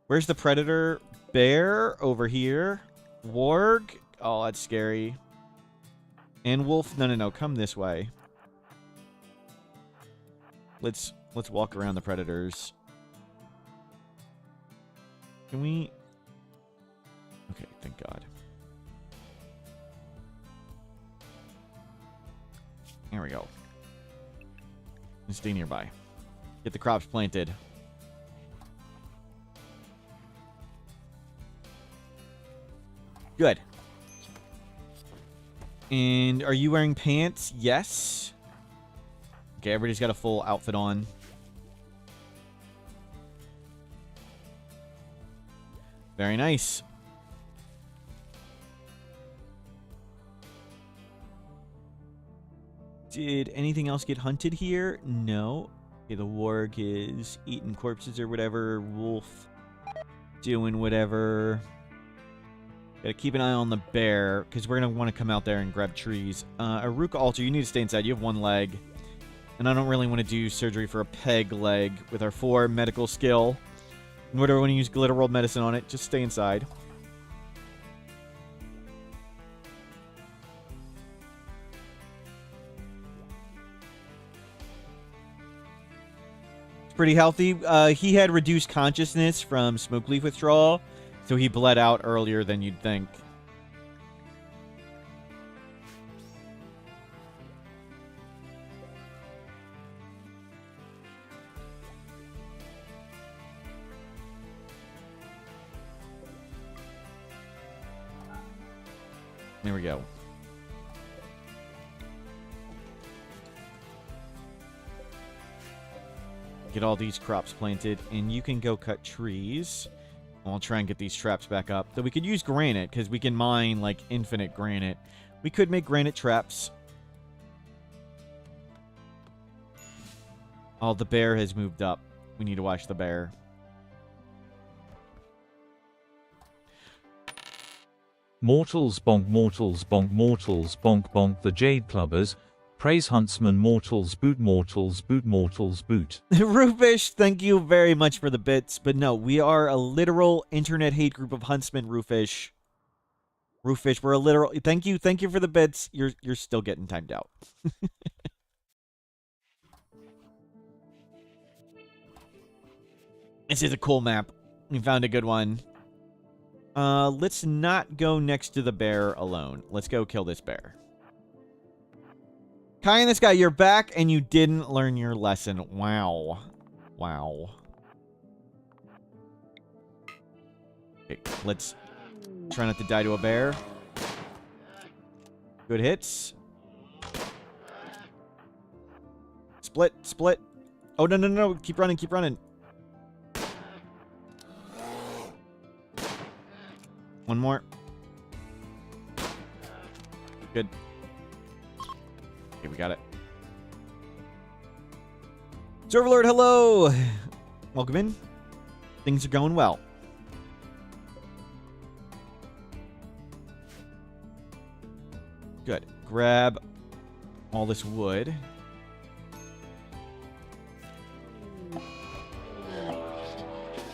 Where's the predator? Bear over here. Warg. Oh, that's scary. And wolf. No, no, no. Come this way. Let's walk around the predators. Can we? Okay, thank God. There we go. And stay nearby. Get the crops planted. Good. And are you wearing pants? Yes. Okay, everybody's got a full outfit on. Very nice. Did anything else get hunted here? No. Okay, the warg is eating corpses or whatever. Wolf doing whatever. Gotta keep an eye on the bear, because we're going to want to come out there and grab trees. Aruka Alter, you need to stay inside. You have one leg. And I don't really want to do surgery for a peg leg with our 4 medical skill. Nor do I want to use glitter world medicine on it. Just stay inside. It's pretty healthy. He had reduced consciousness from smoke leaf withdrawal, so he bled out earlier than you'd think. There we go. Get all these crops planted, and you can go cut trees. I'll try and get these traps back up. So we could use granite, because we can mine, like, infinite granite. We could make granite traps. Oh, the bear has moved up. We need to watch the bear. Mortals bonk, mortals bonk, mortals bonk bonk the Jade Clubbers. Praise Huntsman, mortals boot, mortals boot, mortals boot. Roofish, thank you very much for the bits. But no, we are a literal internet hate group of huntsmen, Roofish. Roofish, we're a literal... Thank you for the bits. You're still getting timed out. This is a cool map. We found a good one. Let's not go next to the bear alone. Let's go kill this bear. Kai and this guy, you're back and you didn't learn your lesson. Wow. Wow. Okay, let's try not to die to a bear. Good hits. Split, split. Oh, no, no, no. Keep running, keep running. One more. Good. Okay, we got it. Serverlord, hello! Welcome in. Things are going well. Good. Grab all this wood.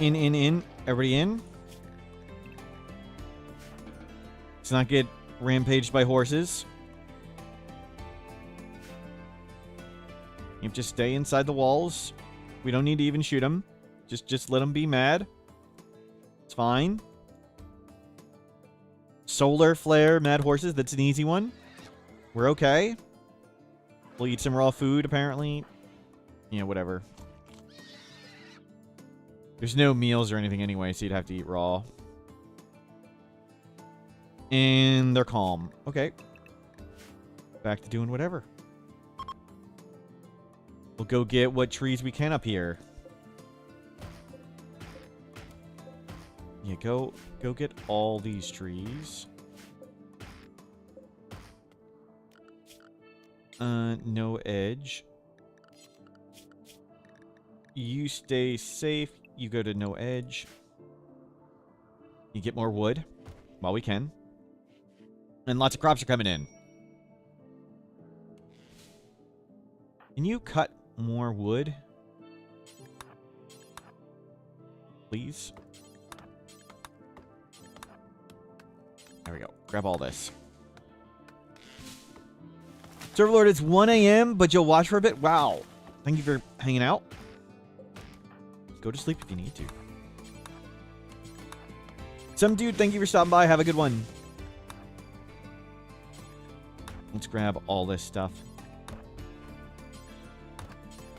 In. Everybody in. Let's not get rampaged by horses. You just stay inside the walls. We don't need to even shoot them. Just let them be mad. It's fine. Solar flare, mad horses. That's an easy one. We're okay. We'll eat some raw food, apparently. Yeah, whatever. There's no meals or anything anyway, so you'd have to eat raw. And they're calm. Okay. Back to doing whatever. We'll go get what trees we can up here. Yeah, go get all these trees. No edge. You stay safe. You go to no edge. You get more wood while we can. And lots of crops are coming in. Can you cut more wood? Please. There we go. Grab all this. Serverlord, it's 1 a.m., but you'll watch for a bit? Wow. Thank you for hanging out. Go to sleep if you need to. Some dude, thank you for stopping by. Have a good one. Let's grab all this stuff.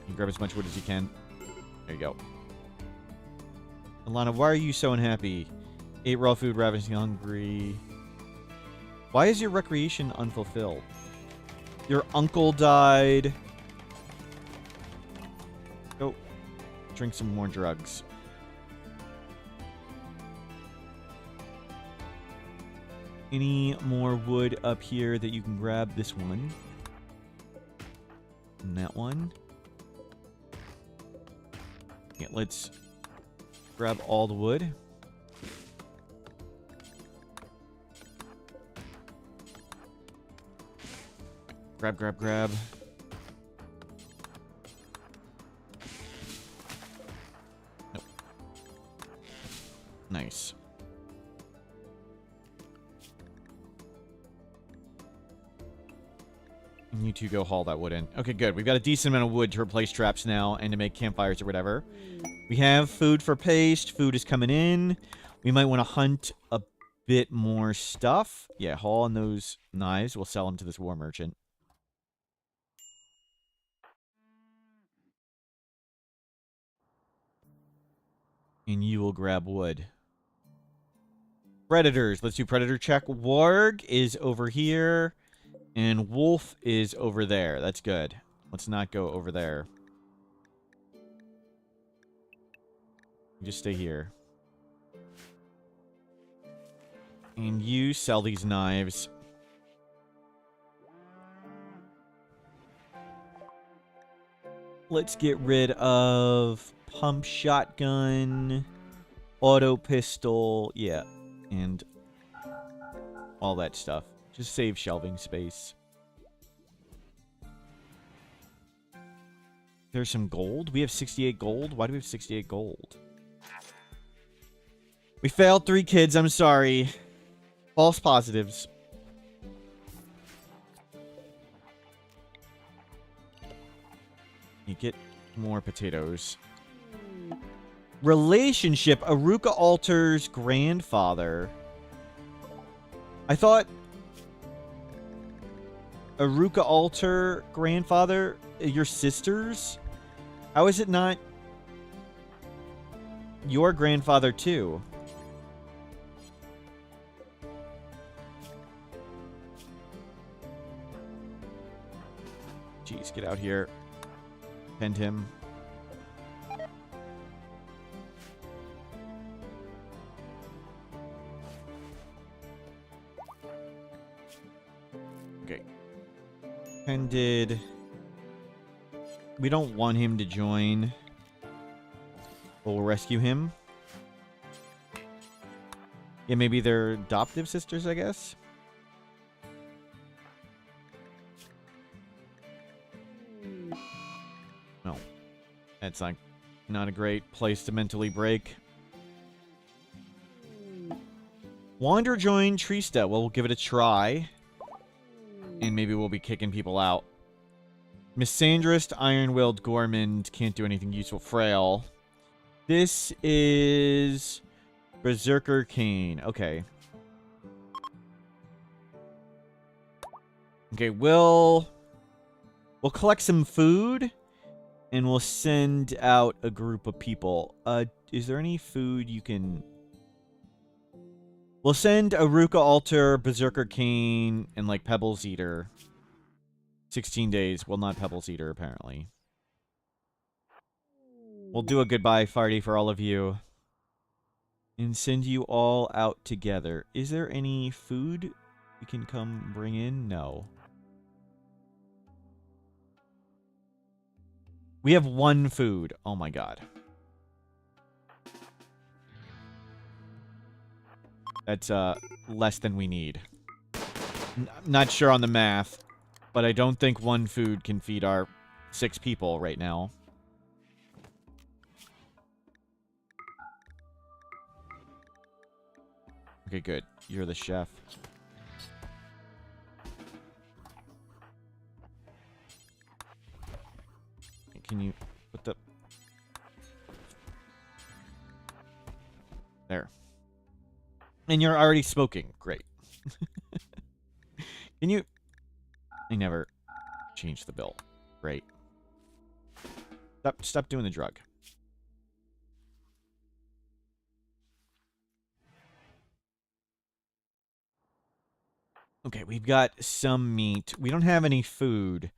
You grab as much wood as you can. There you go. Alana, why are you so unhappy? Ate raw food, ravishing hungry. Why is your recreation unfulfilled? Your uncle died. Go drink some more drugs. Any more wood up here that you can grab? This one. And that one. Yeah, let's grab all the wood. Grab, grab, grab. Nope. Nice. And you two go haul that wood in. Okay, good. We've got a decent amount of wood to replace traps now and to make campfires or whatever. We have food for paste. Food is coming in. We might want to hunt a bit more stuff. Yeah, haul in those knives. We'll sell them to this war merchant. And you will grab wood. Predators. Let's do predator check. Warg is over here. And wolf is over there. That's good. Let's not go over there. Just stay here. And you sell these knives. Let's get rid of pump shotgun, auto pistol, yeah, and all that stuff. Just save shelving space. There's some gold. We have 68 gold. Why do we have 68 gold? We failed 3 kids. I'm sorry. False positives. You get more potatoes. Relationship. Aruka Alter's grandfather. I thought Aruka Alter grandfather, your sisters? How is it not your grandfather too? Jeez, get out here. Pend him. Okay. Pended. We don't want him to join. But we'll rescue him. Yeah, maybe they're adoptive sisters, I guess. No. That's not a great place to mentally break. Wander join Trista. Well, we'll give it a try. And maybe we'll be kicking people out. Misandrist, Iron-Willed, Gormand can't do anything useful. Frail. This is Berserker Kane. Okay. Okay, we'll collect some food. And we'll send out a group of people. Is there any food you can... We'll send Aruka Alter, Berserker Kane, and, like, Pebbles Eater. 16 days. Well, not Pebbles Eater, apparently. We'll do a goodbye party for all of you. And send you all out together. Is there any food we can come bring in? No. We have 1 food. Oh my god. That's less than we need. Not sure on the math, but I don't think 1 food can feed our 6 people right now. Okay, good. You're the chef. Can you put the... There. And you're already smoking. Great. Can you... I never changed the bill. Great. Stop doing the drug. Okay, we've got some meat. We don't have any food.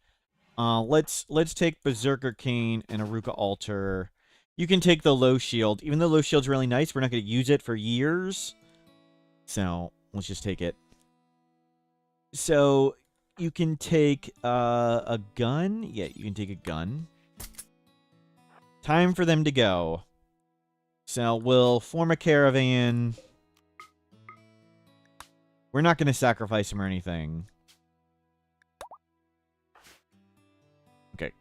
Let's take Berserker Kane and Aruka Alter. You can take the low shield. Even though low shield's really nice, we're not going to use it for years. So, let's just take it. So you can take a gun. Yeah, you can take a gun. Time for them to go. So we'll form a caravan. We're not going to sacrifice him or anything. Okay.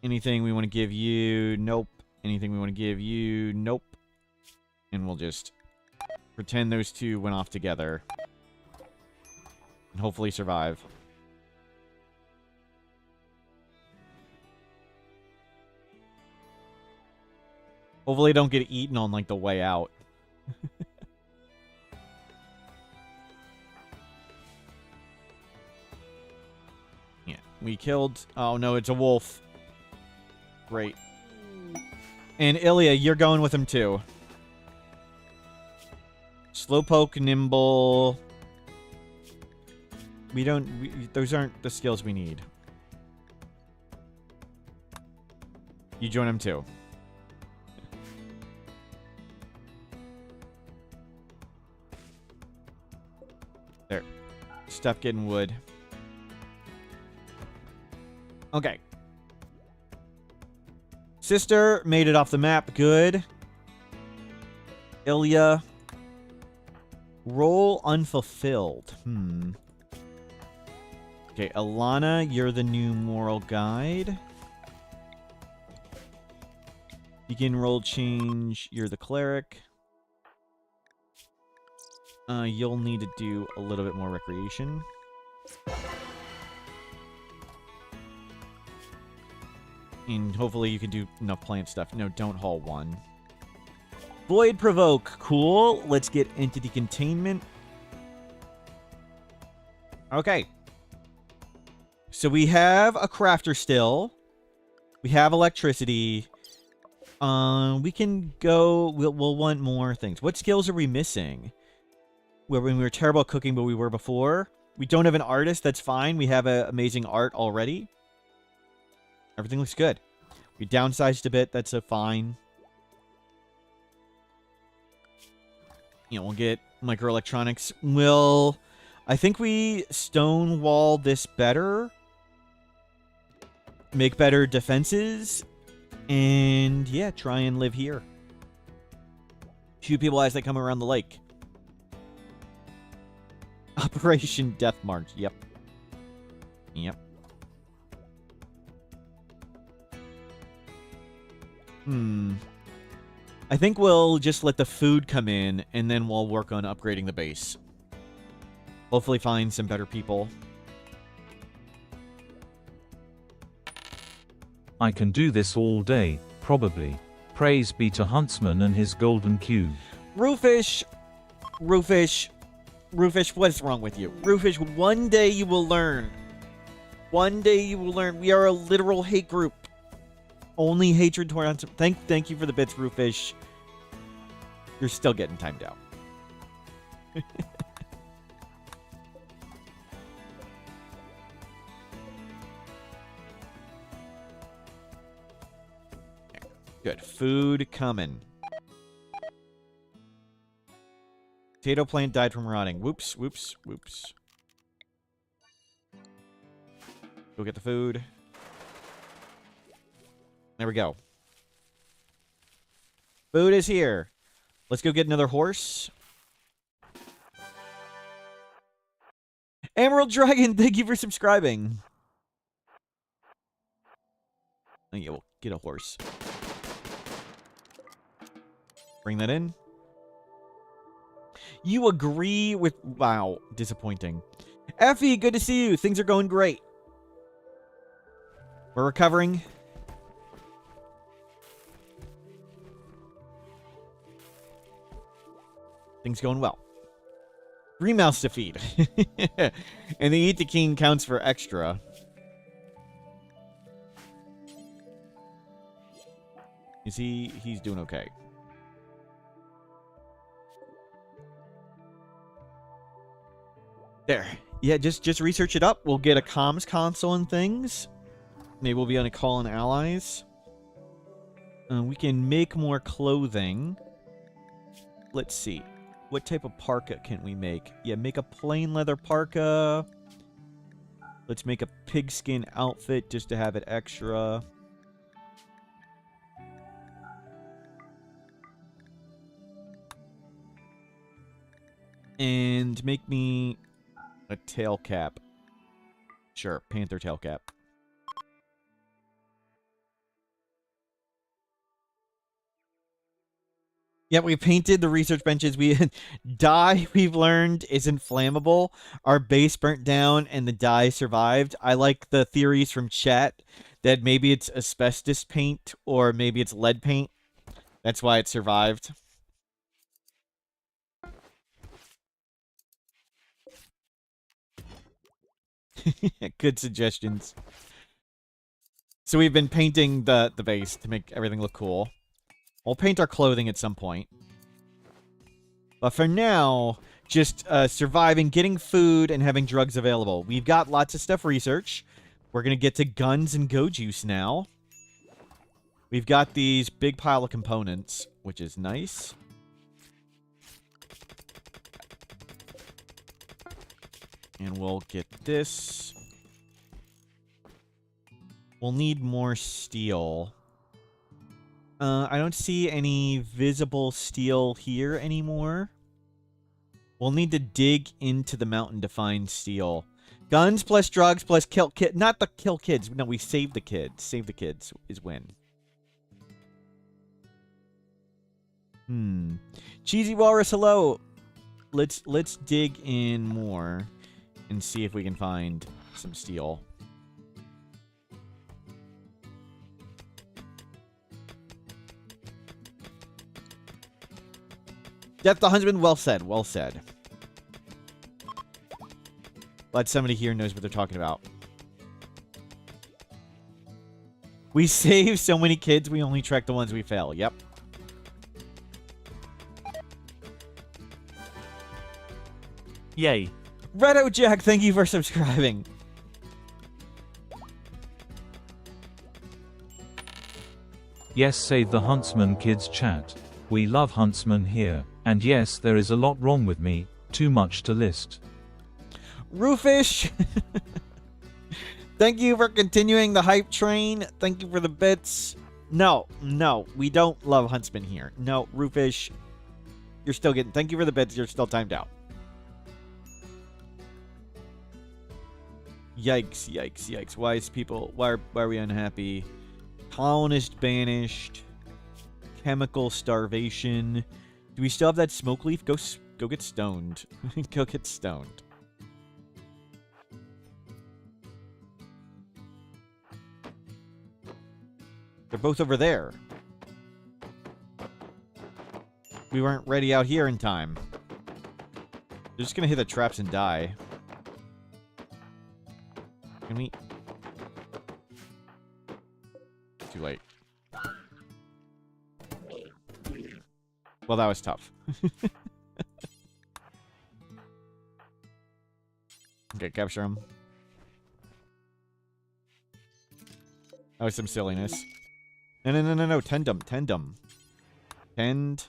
Anything we want to give you? Nope. Anything we want to give you? Nope. And we'll just pretend those two went off together. And hopefully survive. Hopefully don't get eaten on, like, the way out. Yeah, we killed... Oh, no, it's a wolf. Great. And Ilya, you're going with him, too. Slowpoke, nimble... We don't... those aren't the skills we need. You join him, too. There. Stop getting wood. Okay. Sister made it off the map. Good. Ilya. Role unfulfilled. Okay, Alana, you're the new moral guide. Begin role change. You're the cleric. You'll need to do a little bit more recreation. And hopefully you can do enough plant stuff. No, don't haul one. Void Provoke. Cool. Let's get entity containment. Okay. So we have a crafter still. We have electricity. We can go... We'll want more things. What skills are we missing? When we were terrible at cooking, but we were before. We don't have an artist. That's fine. We have amazing art already. Everything looks good. We downsized a bit. That's fine. You know, we'll get microelectronics. I think we stonewall this better. Make better defenses. And, yeah, try and live here. Shoot people as they come around the lake. Operation Death March. Yep. Yep. I think we'll just let the food come in, and then we'll work on upgrading the base. Hopefully find some better people. I can do this all day, probably. Praise be to Huntsman and his golden cube. Roofish! Roofish! Roofish, what's wrong with you? Roofish, one day you will learn. One day you will learn. We are a literal hate group. Only hatred toward Huntsman. Thank you for the bits, Roofish. You're still getting timed out. Good. Food coming. Potato plant died from rotting. Whoops, whoops, whoops. Go get the food. There we go. Food is here. Let's go get another horse. Emerald Dragon, thank you for subscribing. Oh, yeah, we'll get a horse. Bring that in. You agree with... Wow, disappointing. Effie, good to see you. Things are going great. We're recovering. Things going well. 3 mouths to feed. And the Eat the King counts for extra. Is he... He's doing okay. There. Yeah, just research it up. We'll get a comms console and things. Maybe we'll be on a call on allies. We can make more clothing. Let's see. What type of parka can we make? Yeah, make a plain leather parka. Let's make a pigskin outfit just to have it extra. And make me a tail cap. Sure, panther tail cap. Yeah, we painted the research benches. Dye, we've learned, isn't flammable. Our base burnt down and the dye survived. I like the theories from chat that maybe it's asbestos paint or maybe it's lead paint. That's why it survived. Good suggestions. So we've been painting the base to make everything look cool. We'll paint our clothing at some point. But for now, just surviving, getting food, and having drugs available. We've got lots of stuff research. We're going to get to guns and go juice now. We've got these big pile of components, which is nice. And we'll get this. We'll need more steel. I don't see any visible steel here anymore. We'll need to dig into the mountain to find steel. Guns plus drugs plus kill kid. Not the kill kids. No, we save the kids. Save the kids is win. Cheesy Walrus, hello. Let's dig in more and see if we can find some steel. Death the Huntsman, well said, well said. Glad somebody here knows what they're talking about. We save so many kids, we only track the ones we fail. Yep. Yay. Redo Jack, thank you for subscribing. Yes, save the Huntsman kids chat. We love Huntsman here. And yes, there is a lot wrong with me. Too much to list. Roofish! Thank you for continuing the hype train. Thank you for the bits. No, we don't love Huntsman here. No, Roofish, you're still getting... Thank you for the bits. You're still timed out. Yikes, yikes, yikes. Why is people... Why are we unhappy? Colonist banished. Chemical starvation. Do we still have that smoke leaf? Go get stoned. Go get stoned. They're both over there. We weren't ready out here in time. They're just gonna hit the traps and die. Can we... Too late. Well, that was tough. Okay, capture him. That was some silliness. No. Tend.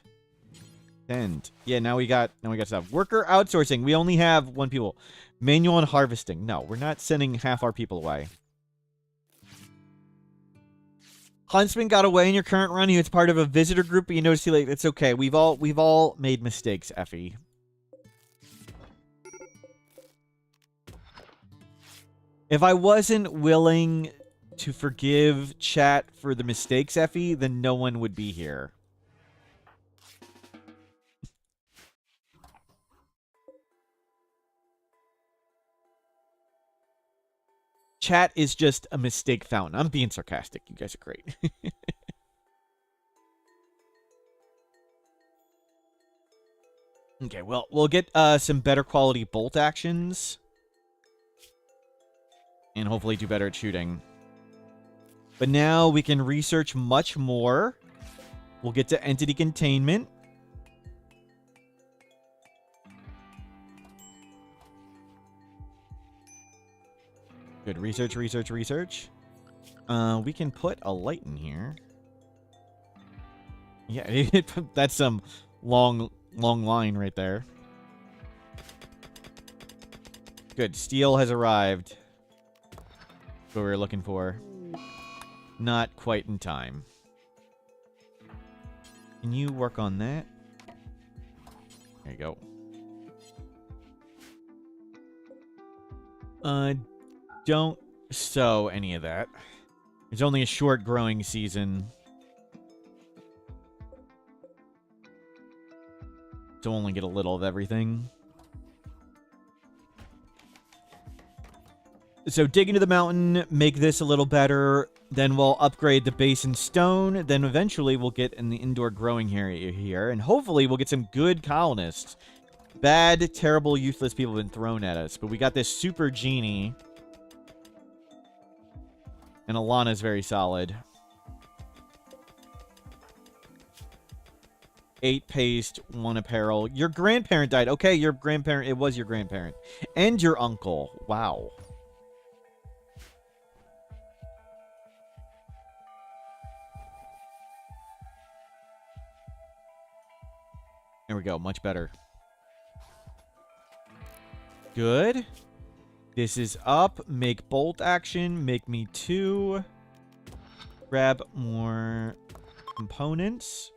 Yeah, now we got stuff. Worker outsourcing. We only have 1 people. Manual and harvesting. No, we're not sending half our people away. Huntsman got away in your current run. He was part of a visitor group, but you noticed he like it's okay. We've all made mistakes, Effie. If I wasn't willing to forgive chat for the mistakes, Effie, then no one would be here. Chat is just a mistake fountain. I'm being sarcastic. You guys are great. Okay, well, we'll get some better quality bolt actions. And hopefully do better at shooting. But now we can research much more. We'll get to entity containment. Good. Research. We can put a light in here. Yeah, that's some long line right there. Good. Steel has arrived. what we were looking for. Not quite in time. Can you work on that? There you go. Don't sow any of that. It's only a short growing season. So only get a little of everything. So dig into the mountain, make this a little better. Then we'll upgrade the base in stone. Then eventually we'll get in the indoor growing area here. And hopefully we'll get some good colonists. Bad, terrible, useless people have been thrown at us. But we got this super genie. And Alana's very solid. 8 paste, 1 apparel. Your grandparent died. Okay, your grandparent. It was your grandparent. And your uncle. Wow. There we go. Much better. Good. This is up. Make bolt action. Make me 2. Grab more components.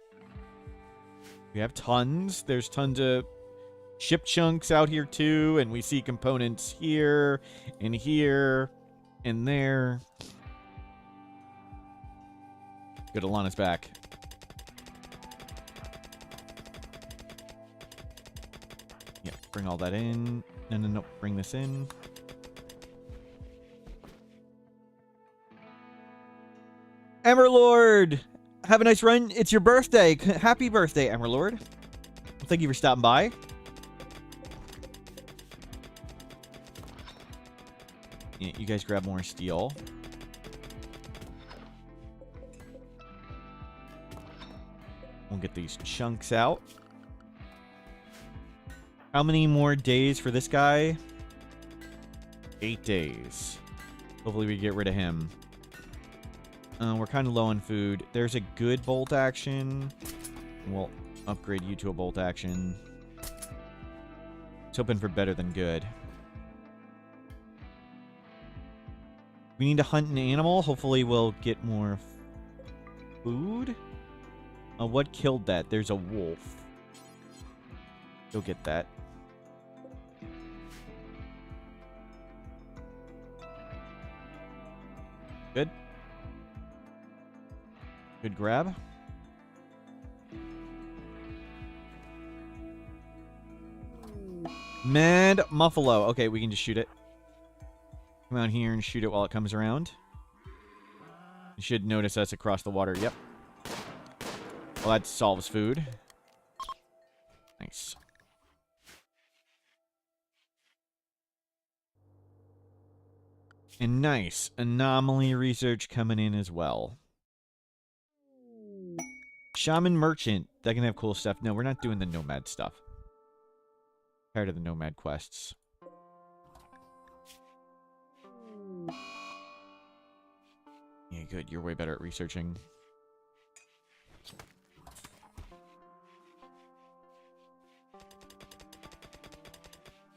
We have tons. There's tons of ship chunks out here too. And we see components here and here and there. Good, Alana's back. Yeah, bring all that in. No. Bring this in. Emerlord! Have a nice run. It's your birthday. Happy birthday, Emerlord. Well, thank you for stopping by. Yeah, you guys grab more steel. We'll get these chunks out. How many more days for this guy? 8 days. Hopefully we get rid of him. We're kind of low on food. There's a good bolt action. We'll upgrade you to a bolt action. It's hoping for better than good. We need to hunt an animal. Hopefully we'll get more food. What killed that? There's a wolf. Go get that. Good. Good grab. Mad Muffalo. Okay, we can just shoot it. Come out here and shoot it while it comes around. You should notice us across the water. Yep. Well, that solves food. Nice. And nice. Anomaly research coming in as well. Shaman Merchant. That can have cool stuff. No, we're not doing the Nomad stuff. Tired of the Nomad quests. Yeah, good. You're way better at researching.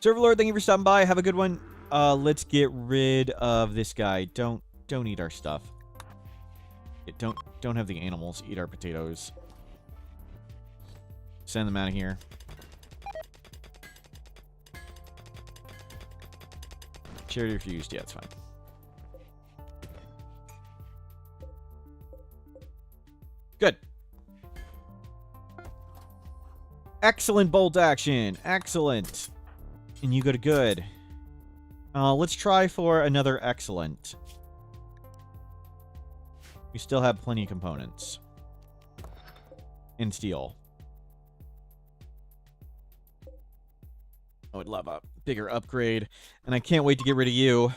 Serverlord, thank you for stopping by. Have a good one. Let's get rid of this guy. Don't eat our stuff. Don't have the animals eat our potatoes. Send them out of here. Charity refused. Yeah, it's fine. Good. Excellent bolt action. Excellent. And you go to good. Let's try for another excellent. We still have plenty of components. And steel. I would love a bigger upgrade. And I can't wait to get rid of you.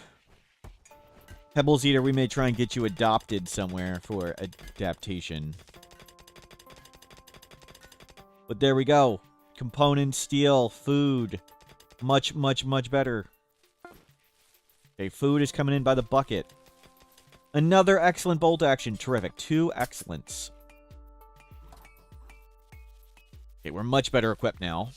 Pebbles Eater, we may try and get you adopted somewhere for adaptation. But there we go. Components, steel, food. Much, much, much better. Okay, food is coming in by the bucket. Another excellent bolt action. Terrific. 2 excellents. Okay, we're much better equipped now.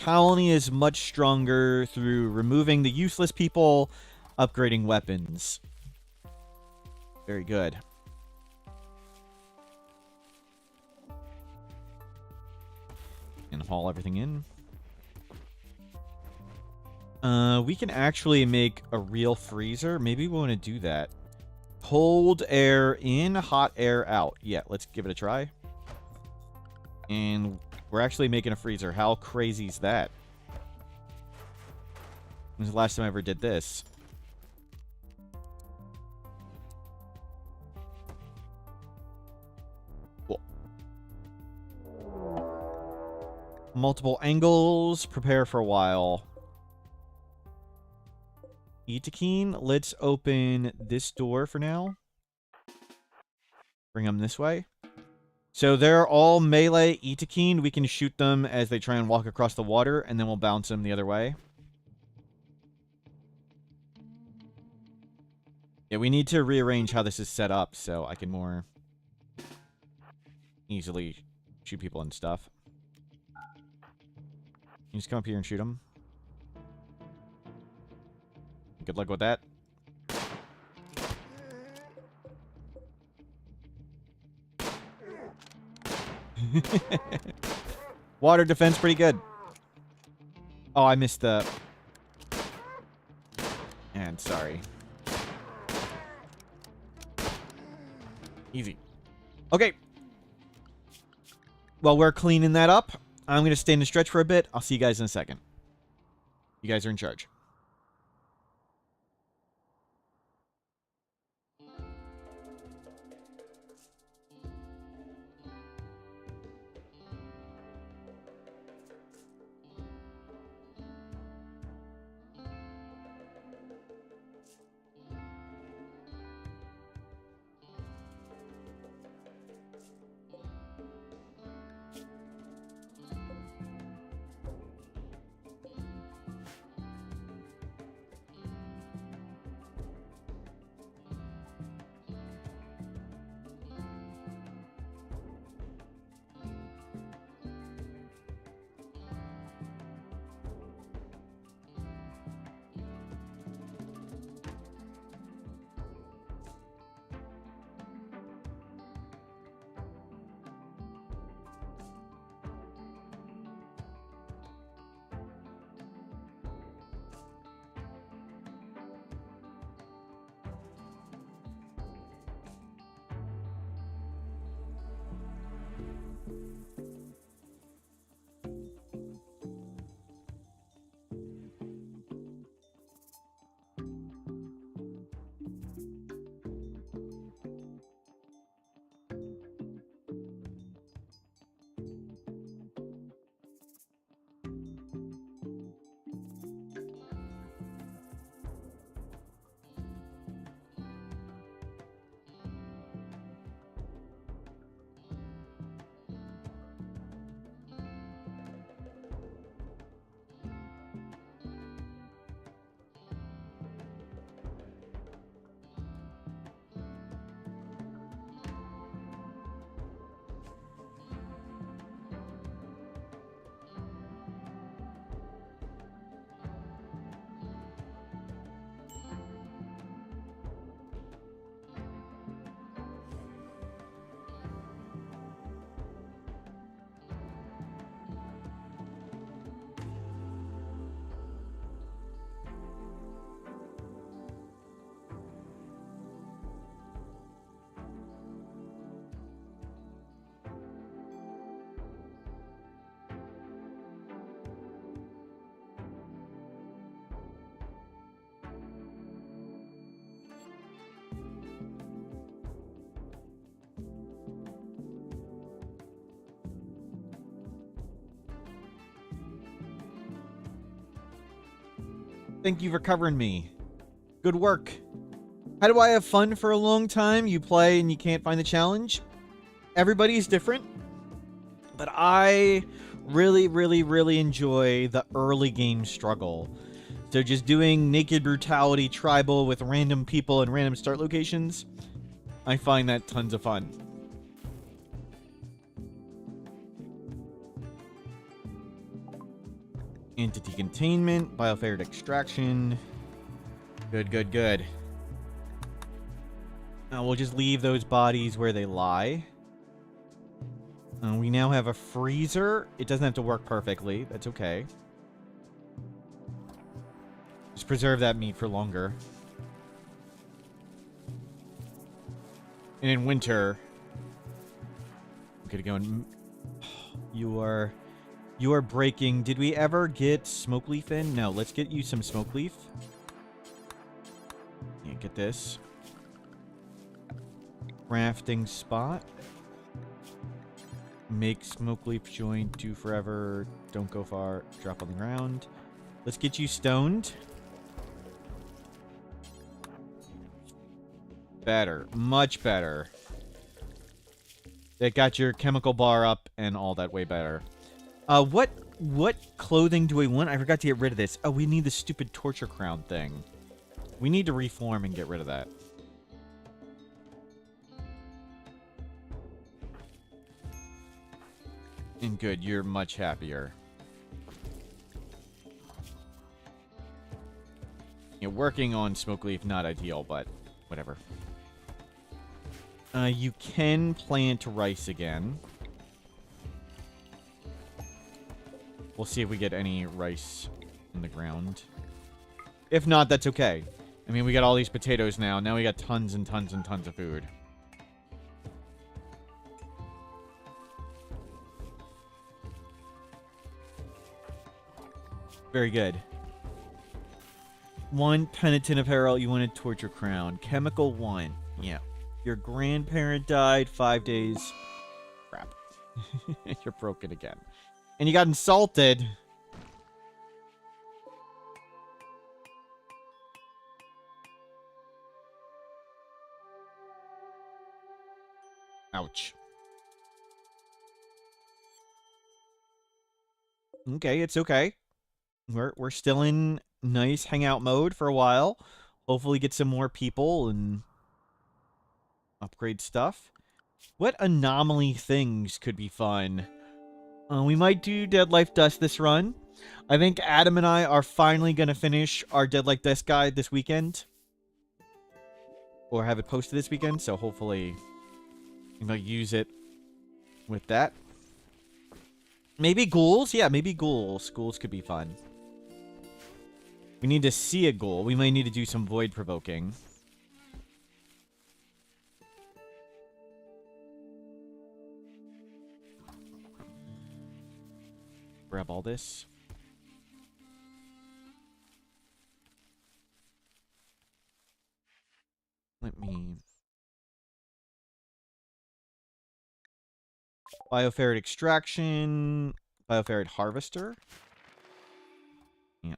colony is much stronger through removing the useless people, upgrading weapons. Very good. And haul everything in. We can actually make a real freezer. Maybe we want to do that. Cold air in, hot air out. Yeah, let's give it a try. And we're actually making a freezer. How crazy is that? When was the last time I ever did this? Cool. Multiple angles. Prepare for a while. Itakeen, let's open this door for now. Bring them this way. So they're all melee Itakeen. We can shoot them as they try and walk across the water, and then we'll bounce them the other way. Yeah, we need to rearrange how this is set up so I can more easily shoot people and stuff. You just come up here and shoot them. Good luck with that. Water defense pretty good. Oh, I missed the... And sorry. Easy. Okay. Well, we're cleaning that up. I'm going to stand and stretch for a bit. I'll see you guys in a second. You guys are in charge. Thank you for covering me. Good work. How do I have fun for a long time? You play and you can't find the challenge? Everybody's different. But I really, really, really enjoy the early game struggle. So just doing Naked Brutality Tribal with random people and random start locations, I find that tons of fun. Entity containment, bioferret extraction. Good, good, good. Now we'll just leave those bodies where they lie. We now have a freezer. It doesn't have to work perfectly. That's okay. Just preserve that meat for longer. And in winter, I'm gonna go and... You are breaking. Did we ever get smoke leaf in? No, let's get you some smoke leaf. Yeah, get this. Crafting spot. Make smoke leaf joint, do forever, don't go far, drop on the ground. Let's get you stoned. Better, much better. That got your chemical bar up and all that way better. What clothing do we want? I forgot to get rid of this. Oh, we need the stupid torture crown thing. We need to reform and get rid of that. And good, you're much happier. Yeah, working on smoke leaf, not ideal, but whatever. You can plant rice again. We'll see if we get any rice in the ground. If not, that's okay. I mean, we got all these potatoes now. Now we got tons and tons and tons of food. Very good. 1 penitent apparel. You wanted torture crown. Chemical 1. Yeah. Your grandparent died 5 days. Crap. You're broken again. And you got insulted. Ouch. Okay, it's okay. We're still in nice hangout mode for a while. Hopefully get some more people and upgrade stuff. What anomaly things could be fun? We might do Dead Life Dust this run. I think Adam and I are finally going to finish our Dead Life Dust guide this weekend. Or have it posted this weekend, so hopefully we might use it with that. Maybe ghouls? Yeah, maybe ghouls. Ghouls could be fun. We need to see a ghoul. We might need to do some void provoking. Grab all this. Let me... Bioferret extraction. Bioferret harvester. Yeah.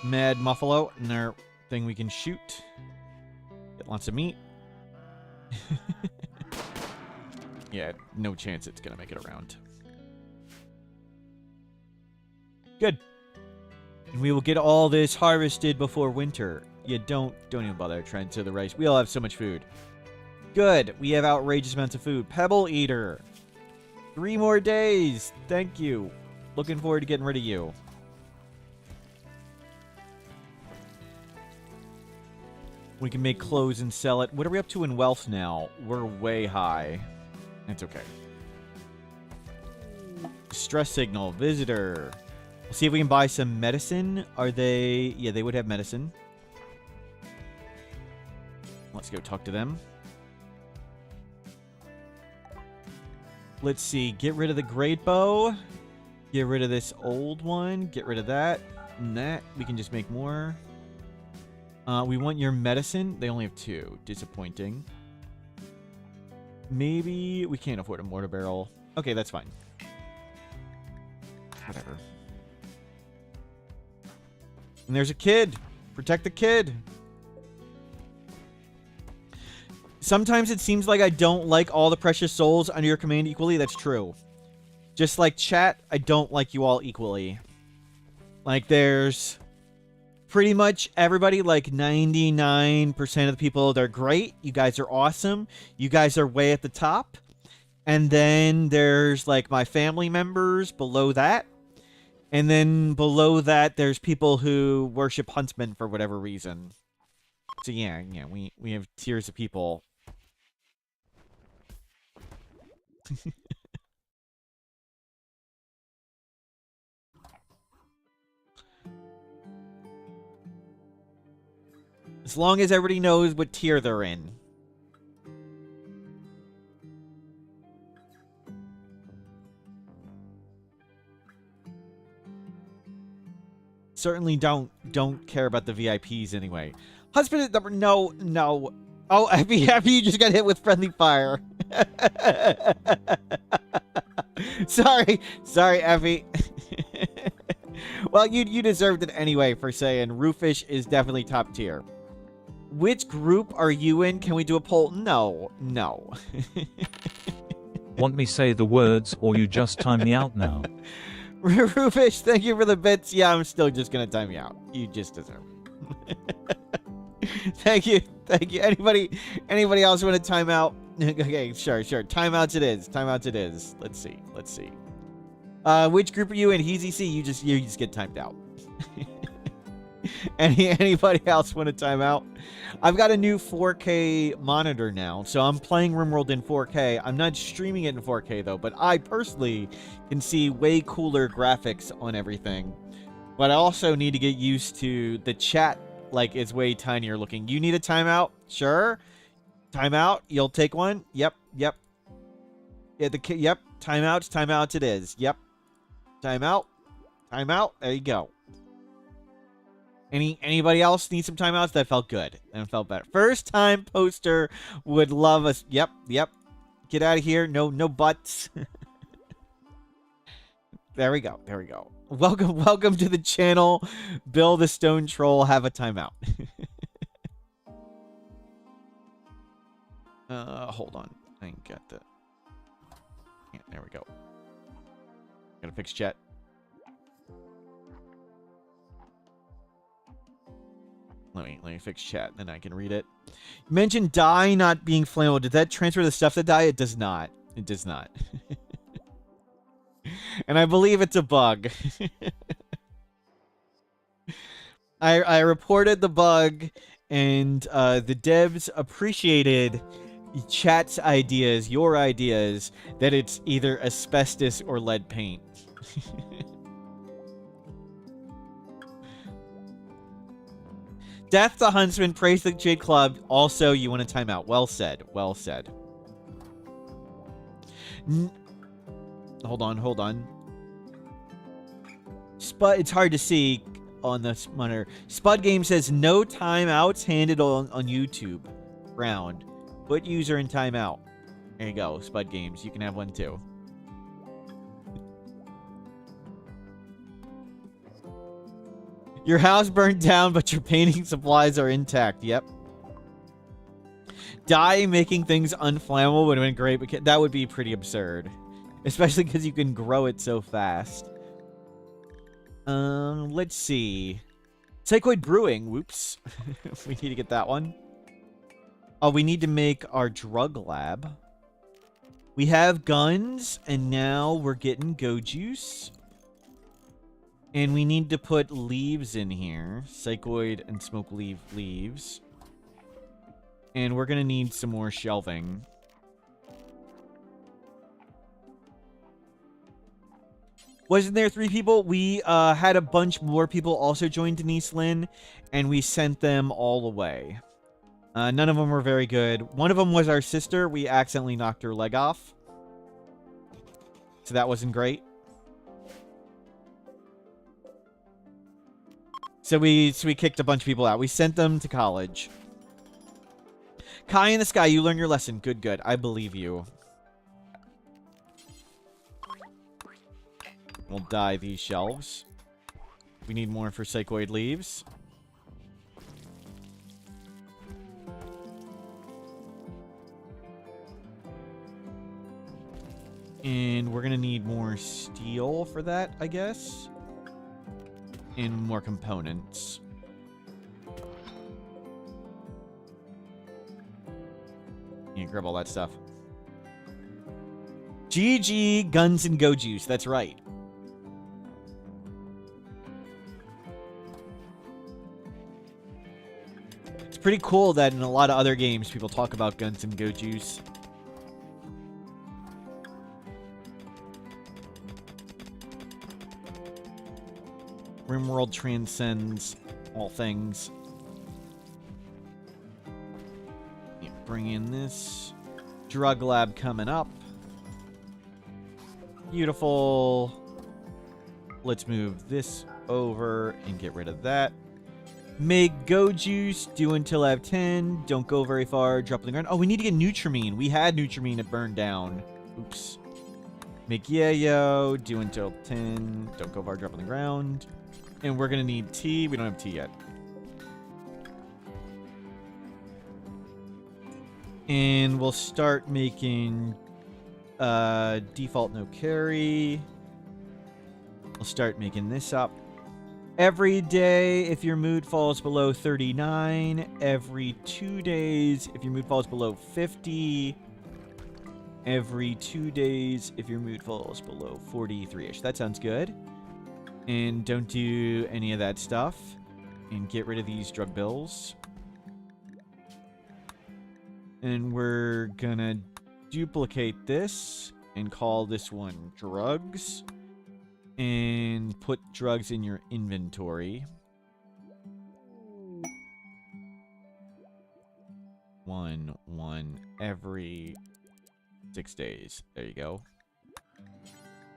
Mad Muffalo. Another thing we can shoot. Get lots of meat. Yeah, no chance it's gonna make it around. Good. And we will get all this harvested before winter. Yeah, don't even bother trying to the rice. We all have so much food. Good. We have outrageous amounts of food. Pebble Eater. 3 more days. Thank you. Looking forward to getting rid of you. We can make clothes and sell it. What are we up to in wealth now? We're way high. That's okay. Stress signal. Visitor. We'll see if we can buy some medicine. Are they... Yeah, they would have medicine. Let's go talk to them. Let's see. Get rid of the great bow. Get rid of this old one. Get rid of that. And that. We can just make more. We want your medicine. They only have 2. Disappointing. Maybe we can't afford a mortar barrel. Okay, that's fine. Whatever. And there's a kid. Protect the kid. Sometimes it seems like I don't like all the precious souls under your command equally. That's true. Just like chat, I don't like you all equally. Like there's pretty much everybody, like 99% of the people, they're great. You guys are awesome. You guys are way at the top. And then there's like my family members below that. And then below that, there's people who worship huntsmen for whatever reason. So yeah, we have tiers of people. As long as everybody knows what tier they're in. Certainly don't care about the VIPs anyway. Husband number no. Oh, happy you just got hit with friendly fire. sorry, Effie. Well, you deserved it anyway for saying Roofish is definitely top tier. Which group are you in? Can we do a poll? No. Want me say the words or you just time me out now? Roofish, thank you for the bits. Yeah, I'm still just gonna time you out. You just deserve it. Thank you. Anybody else want to time out? Okay, sure. Timeouts it is. Let's see. Which group are you in? Heezy C, you just get timed out. Anybody else want to time out? I've got a new 4K monitor now, so I'm playing Rimworld in 4K. I'm not streaming it in 4K though, but I personally can see way cooler graphics on everything. But I also need to get used to the chat, like, is way tinier looking. You need a timeout? Sure. Timeout? You'll take one? Yep. Yeah, yep. Timeouts it is. Yep. Timeout. There you go. Anybody else need some timeouts? That felt good. And felt better. First time poster would love us. Yep. Get out of here. No butts. There we go. Welcome to the channel. Bill the Stone Troll, have a timeout. Hold on. I ain't got the... Yeah, there we go. Gotta fix chat. Let me fix chat, then I can read it. You mentioned dye not being flammable. Did that transfer the stuff to dye? It does not. It does not. And I believe it's a bug. I reported the bug, and the devs appreciated chat's ideas, your ideas, that it's either asbestos or lead paint. Death the Huntsman, praise the Jade Club. Also, you want a timeout. Well said. Hold on. Spud, it's hard to see on the monitor. Spud Game says no timeouts handed on YouTube. Round. Put user in timeout. There you go, Spud Games. You can have one too. Your house burned down, but your painting supplies are intact. Yep. Dye making things unflammable would have been great, but that would be pretty absurd. Especially because you can grow it so fast. Let's see. Psychoid Brewing. Whoops. We need to get that one. Oh, we need to make our drug lab. We have guns, and now we're getting go juice. And we need to put leaves in here. Psychoid and smoke leaves. And we're going to need some more shelving. Wasn't there 3 people? We had a bunch more people also join Denise Lynn, and we sent them all away. None of them were very good. One of them was our sister. We accidentally knocked her leg off. So that wasn't great. So we kicked a bunch of people out. We sent them to college. Kai in the sky, you learned your lesson. Good. I believe you. We'll dye these shelves. We need more for Psychoid leaves. And we're going to need more steel for that, I guess. And more components. You can grab all that stuff. GG Guns and Go Juice. That's right. It's pretty cool that in a lot of other games, people talk about Guns and Go Juice. Rimworld transcends all things. Yeah, bring in this drug lab coming up. Beautiful. Let's move this over and get rid of that. Make Go Juice. Do until I have 10. Don't go very far. Drop on the ground. Oh, we need to get Nutrimine. We had Nutrimine. It burned down. Oops. Make Yayo. Do until 10. Don't go far. Drop on the ground. And we're going to need tea. We don't have tea yet. And we'll start making default no carry. We'll start making this up. Every day, if your mood falls below 39. Every 2 days, if your mood falls below 50. Every 2 days, if your mood falls below 43-ish. That sounds good. And don't do any of that stuff. And get rid of these drug bills. And we're gonna duplicate this and call this one drugs. And put drugs in your inventory. One every 6 days. There you go.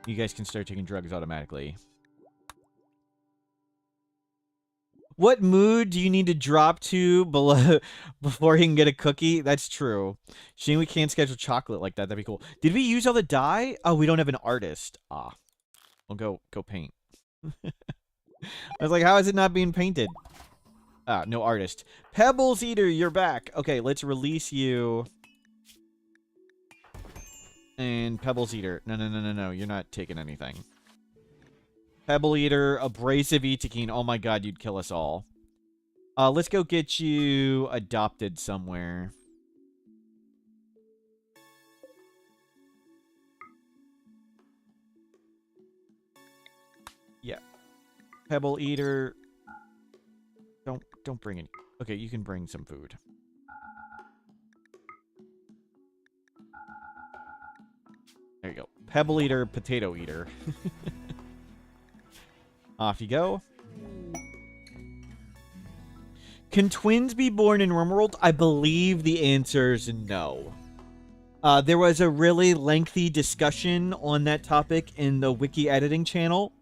You guys can start taking drugs automatically. What mood do you need to drop to below before you can get a cookie? That's true. Shame we can't schedule chocolate like that. That'd be cool. Did we use all the dye? Oh, we don't have an artist. Ah. We'll go paint. I was like, how is it not being painted? Ah, no artist. Pebbles Eater, you're back. Okay, let's release you. And Pebbles Eater. No. You're not taking anything. Pebble Eater, Abrasive Itakine. Oh my god, you'd kill us all. Let's go get you adopted somewhere. Yeah. Pebble Eater. Don't bring any. Okay, you can bring some food. There you go. Pebble Eater, Potato Eater. Off you go. Can twins be born in Rimworld? I believe the answer is no. There was a really lengthy discussion on that topic in the wiki editing channel.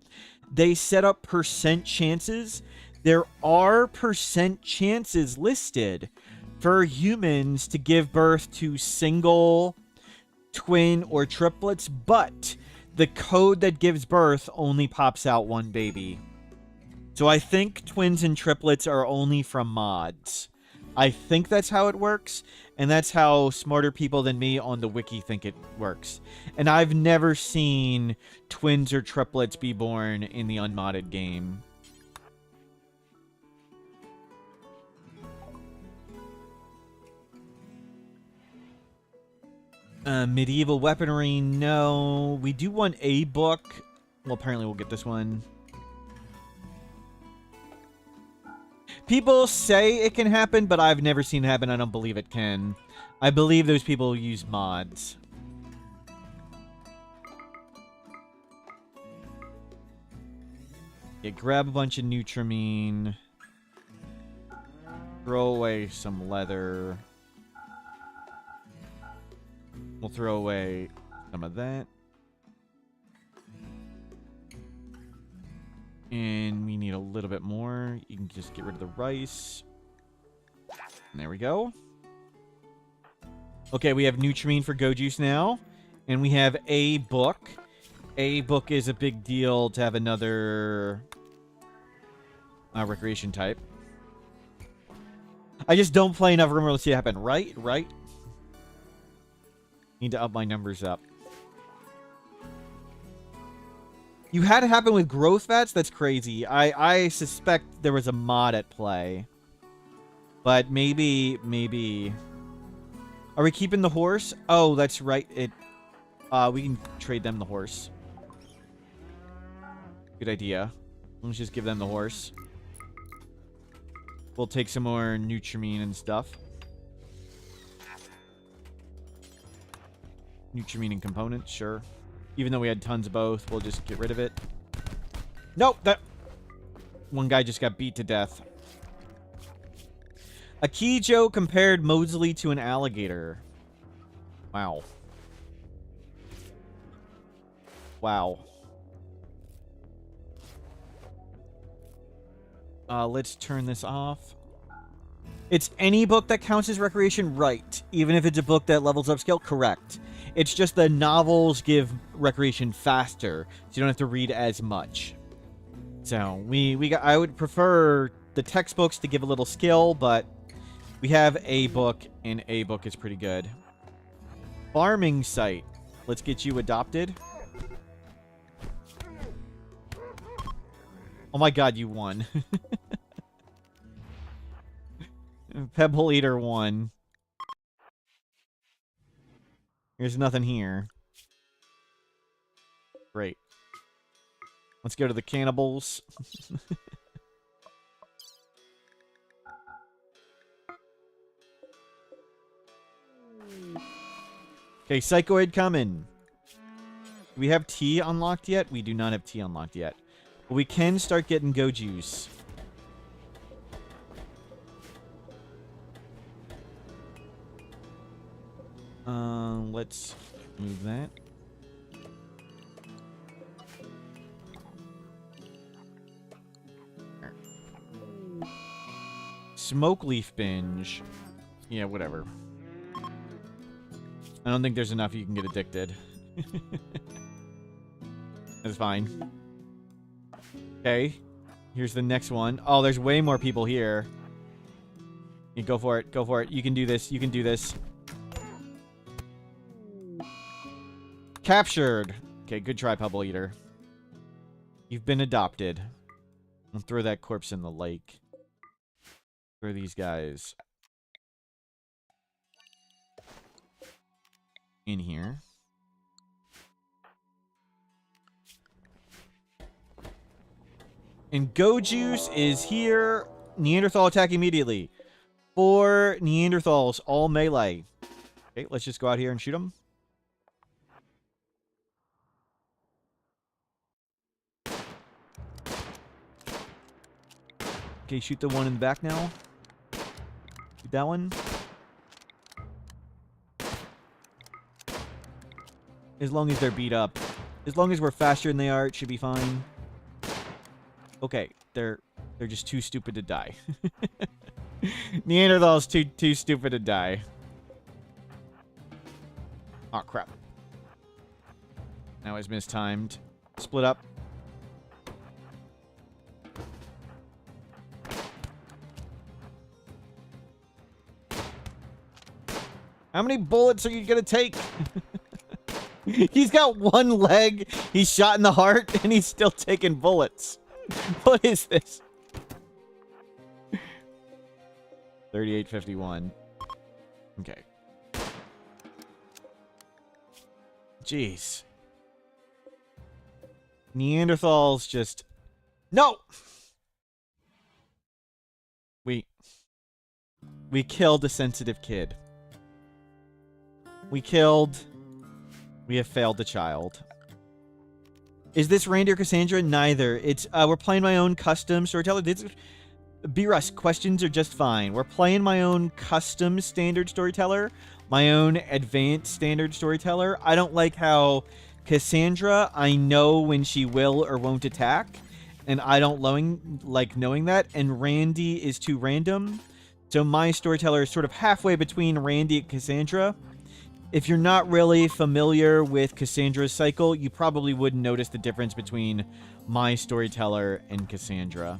They set up percent chances. There are percent chances listed for humans to give birth to single, twin, or triplets, but the code that gives birth only pops out one baby. So I think twins and triplets are only from mods. I think that's how it works, and that's how smarter people than me on the wiki think it works. And I've never seen twins or triplets be born in the unmodded game. Medieval weaponry, no. We do want a book. Well, apparently we'll get this one. People say it can happen, but I've never seen it happen. I don't believe it can. I believe those people use mods. Yeah, grab a bunch of Nutrimine. Throw away some leather. We'll throw away some of that. And we need a little bit more. You can just get rid of the rice. And there we go. Okay, we have Nutrimine for Go Juice now. And we have a book. A book is a big deal to have another recreation type. I just don't play enough Rimworld to see it happen. Right? Need to up my numbers up. You had it happen with growth vats? That's crazy. I suspect there was a mod at play. But maybe Are we keeping the horse? Oh, that's right. We can trade them the horse. Good idea. Let's just give them the horse. We'll take some more Nutrimine and stuff. Nutrimine and components, sure. Even though we had tons of both, we'll just get rid of it. Nope, that... One guy just got beat to death. Akijo compared Mosley to an alligator. Wow. Wow. Let's turn this off. It's any book that counts as recreation, right? Even if it's a book that levels up skill, correct. It's just the novels give recreation faster, so you don't have to read as much. So, I would prefer the textbooks to give a little skill, but we have a book, and a book is pretty good. Farming site. Let's get you adopted. Oh my god, you won. Pebble Eater won. There's nothing here. Great. Let's go to the cannibals. Okay, Psychoid coming. Do we have T unlocked yet? We do not have T unlocked yet. But we can start getting Go Juice. Let's move that. Smoke Leaf Binge. Yeah, whatever. I don't think there's enough you can get addicted. That's fine. Okay. Here's the next one. Oh, there's way more people here. You go for it. Go for it. You can do this. You can do this. Captured. Okay, good try, Pebble Eater. You've been adopted. I'll throw that corpse in the lake. Where are these guys? In here. And Go Juice is here. Neanderthal attack immediately. 4 Neanderthals, all melee. Okay, let's just go out here and shoot them. Okay, shoot the one in the back now. Shoot that one. As long as they're beat up. As long as we're faster than they are, it should be fine. Okay, they're just too stupid to die. Neanderthal's too stupid to die. Oh crap. That was mistimed. Split up. How many bullets are you gonna take? He's got one leg, he's shot in the heart, and he's still taking bullets. What is this? 3851. Okay. Jeez. Neanderthals just... No! We killed a sensitive kid. We have failed the child. Is this Randy or Cassandra? Neither. It's, we're playing my own custom storyteller. B-Russ, questions are just fine. We're playing my own custom standard storyteller. My own advanced standard storyteller. I don't like how Cassandra, I know when she will or won't attack. And I don't like knowing that. And Randy is too random. So my storyteller is sort of halfway between Randy and Cassandra. If you're not really familiar with Cassandra's cycle, you probably wouldn't notice the difference between my storyteller and Cassandra.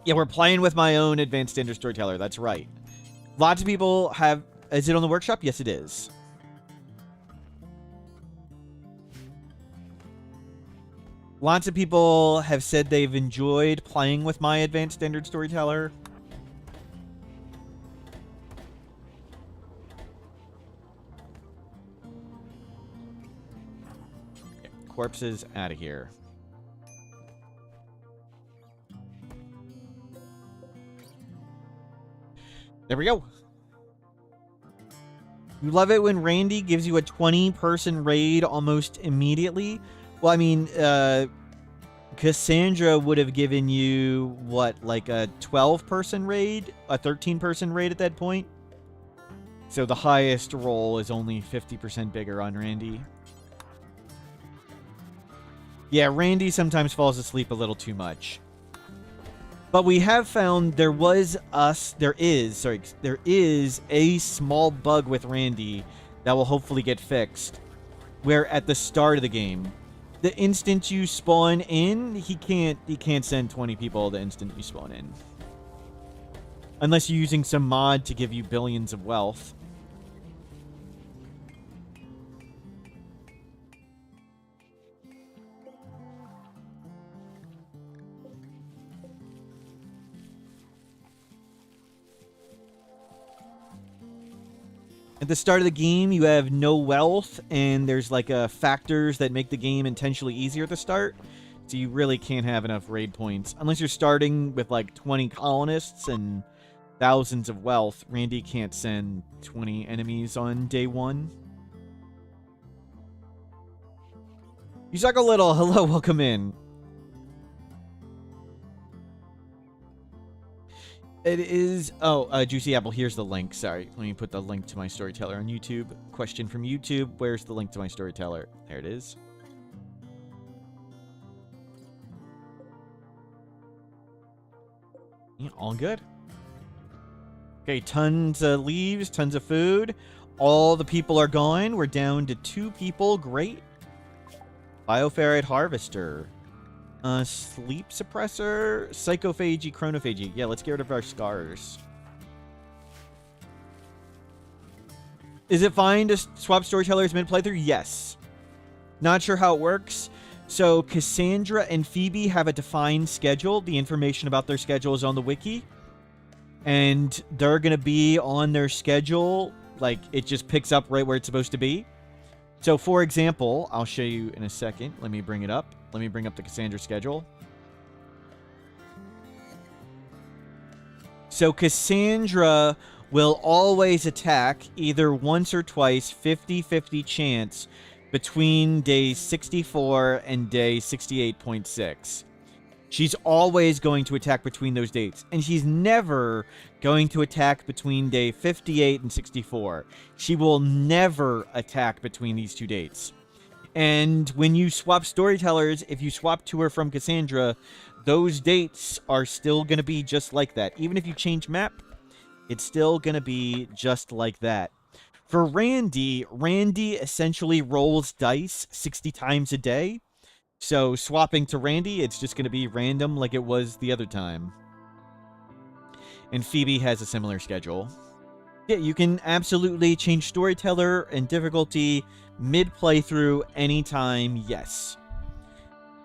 Yeah, we're playing with my own advanced standard storyteller. That's right. Lots of people have... Is it on the workshop? Yes, it is. Lots of people have said they've enjoyed playing with my advanced standard storyteller. corpses out of here. There we go. You love it when Randy gives you a 20-person raid almost immediately. Well, I mean, Cassandra would have given you, what, like a 12-person raid? A 13-person raid at that point? So the highest roll is only 50% bigger on Randy. Yeah, Randy sometimes falls asleep a little too much. But we have found there is a small bug with Randy that will hopefully get fixed. Where at the start of the game, the instant you spawn in, he can't send 20 people the instant you spawn in. Unless you're using some mod to give you billions of wealth. At the start of the game, you have no wealth, and there's like factors that make the game intentionally easier at the start. So you really can't have enough raid points. Unless you're starting with like 20 colonists and thousands of wealth, Randy can't send 20 enemies on day one. You suck a little. Hello, welcome in. It is... Oh, Juicy Apple, here's the link. Sorry, let me put the link to my Storyteller on YouTube. Question from YouTube, where's the link to my Storyteller? There it is. Yeah, all good. Okay, tons of leaves, tons of food. All the people are gone. We're down to 2 people. Great. Bioferrite Harvester. Sleep Suppressor, Psychophagy, Chronophagy. Yeah, let's get rid of our scars. Is it fine to swap Storytellers mid-playthrough? Yes. Not sure how it works. So, Cassandra and Phoebe have a defined schedule. The information about their schedule is on the wiki. And they're going to be on their schedule. Like, it just picks up right where it's supposed to be. So, for example, I'll show you in a second. Let me bring it up. Let me bring up the Cassandra schedule. So Cassandra will always attack either once or twice, 50-50 chance, between day 64 and day 68.6. She's always going to attack between those dates. And she's never going to attack between day 58 and 64. She will never attack between these two dates. And when you swap Storytellers, if you swap to her from Cassandra, those dates are still going to be just like that. Even if you change map, it's still going to be just like that. For Randy essentially rolls dice 60 times a day. So swapping to Randy, it's just going to be random like it was the other time. And Phoebe has a similar schedule. Yeah, you can absolutely change Storyteller and difficulty mid-playthrough anytime, yes.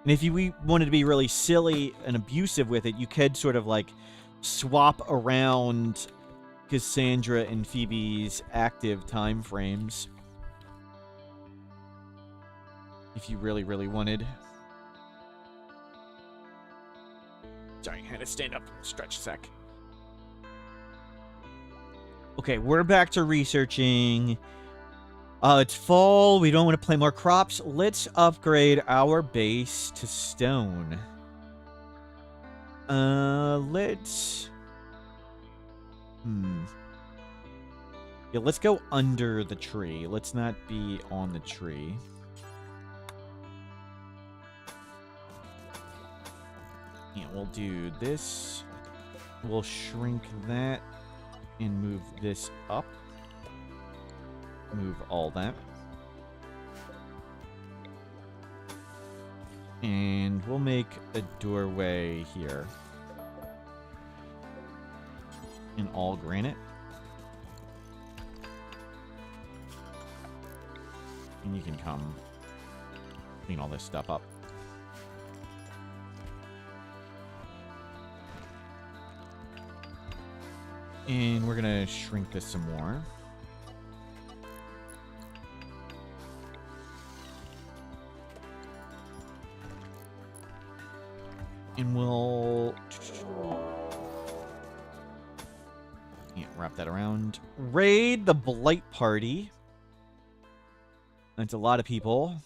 And if you wanted to be really silly and abusive with it, you could sort of like swap around Cassandra and Phoebe's active time frames. If you really, really wanted. Sorry, I had to stand up and stretch a sec. Okay, we're back to researching. It's fall. We don't want to play more crops. Let's upgrade our base to stone. Let's... Yeah, let's go under the tree. Let's not be on the tree. Yeah, we'll do this. We'll shrink that and move this up. Move all that. And we'll make a doorway here. In all granite. And you can come clean all this stuff up. And we're gonna shrink this some more. And we'll... Yeah, wrap that around. Raid the Blight Party. That's a lot of people.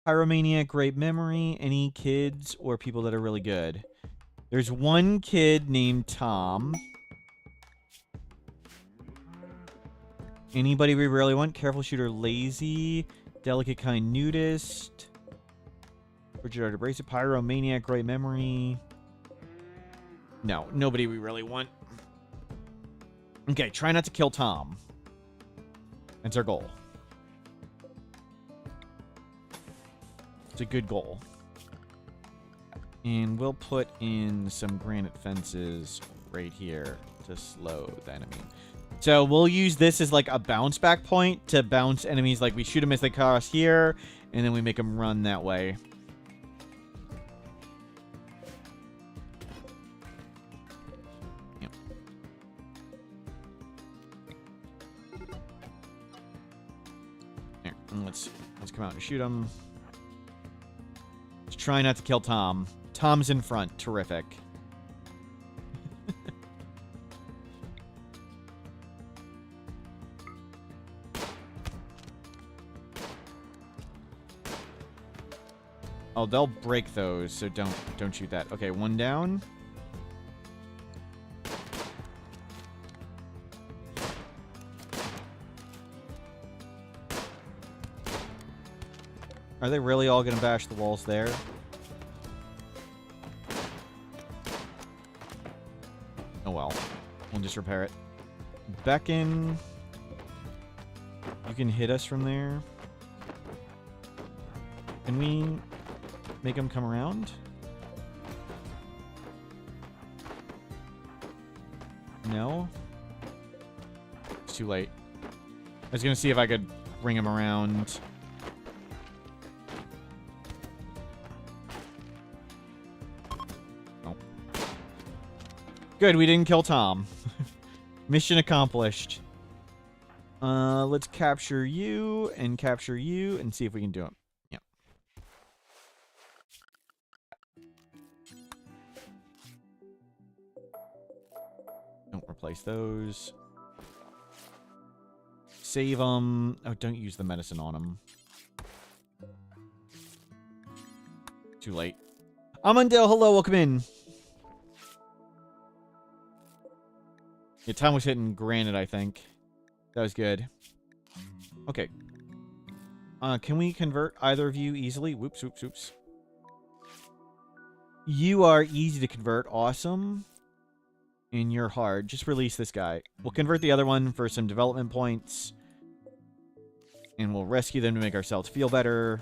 Pyromaniac, great memory. Any kids or people that are really good? There's one kid named Tom. Anybody we really want? Careful shooter, lazy. Delicate kind, nudist. Richard abrasive, pyromaniac, great memory. No, nobody we really want. Okay, try not to kill Tom. That's our goal. It's a good goal. And we'll put in some granite fences right here to slow the enemy. So we'll use this as like a bounce back point to bounce enemies. Like we shoot them as they cross here, and then we make them run that way. Yep. There, and let's come out and shoot them. Let's try not to kill Tom. Tom's in front. Terrific. Oh, they'll break those, so don't shoot that. Okay, one down. Are they really all gonna bash the walls there? Oh well. We'll just repair it. Beckon. You can hit us from there. Can we make them come around? No? It's too late. I was gonna see if I could bring him around. Oh. Good, we didn't kill Tom. Mission accomplished. Let's capture you and see if we can do it. Yeah. Don't replace those. Save them. Oh, don't use the medicine on them. Too late. Amundale, hello, welcome in. Yeah, Tom was hitting granite, I think. That was good. Okay. Can we convert either of you easily? Whoops, whoops, whoops. You are easy to convert. Awesome. And you're hard. Just release this guy. We'll convert the other one for some development points. And we'll rescue them to make ourselves feel better.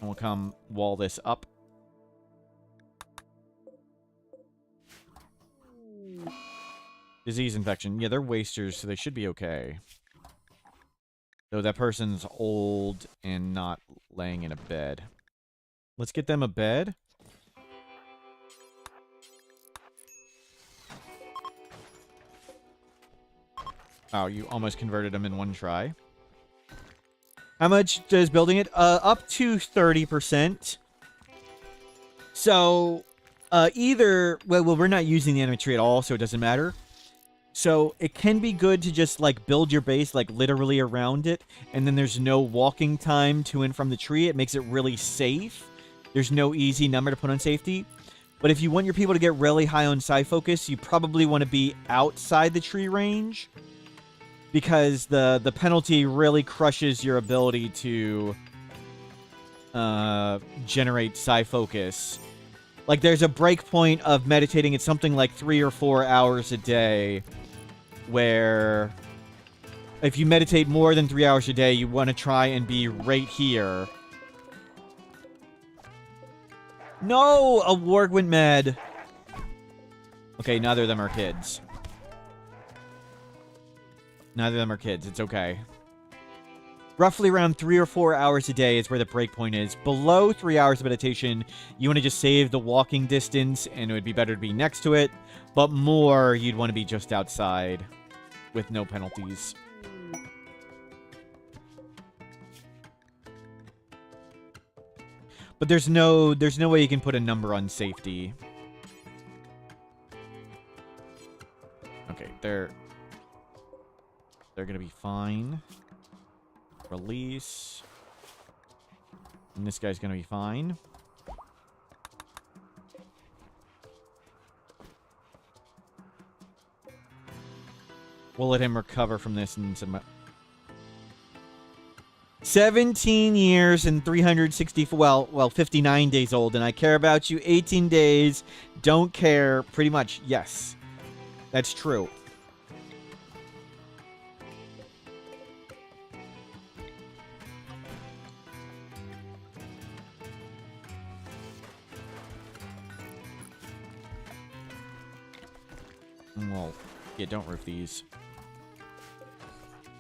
And we'll come wall this up. Disease infection. Yeah, they're wasters, so they should be okay. Though that person's old and not laying in a bed. Let's get them a bed. Oh, you almost converted them in one try. How much does building it? Up to 30%. So, either... Well, we're not using the enemy tree at all, so it doesn't matter. So, it can be good to just, like, build your base, like, literally around it. And then there's no walking time to and from the tree. It makes it really safe. There's no easy number to put on safety. But if you want your people to get really high on psi focus, you probably want to be outside the tree range. Because the penalty really crushes your ability to generate psi focus. Like, there's a break point of meditating at something like 3 or 4 hours a day, where if you meditate more than 3 hours a day, you want to try and be right here. No! A warg went mad. Okay, neither of them are kids. Neither of them are kids. It's okay. Roughly around 3 or 4 hours a day is where the breakpoint is. Below 3 hours of meditation, you want to just save the walking distance, and it would be better to be next to it. But more, you'd want to be just outside with no penalties. But there's no way you can put a number on safety. Okay, they're gonna be fine. Release. And this guy's gonna be fine. We'll let him recover from this in some... 17 years and 364, well, 59 days old, and I care about you 18 days, don't care, pretty much, yes. That's true. Well, yeah, don't roof these.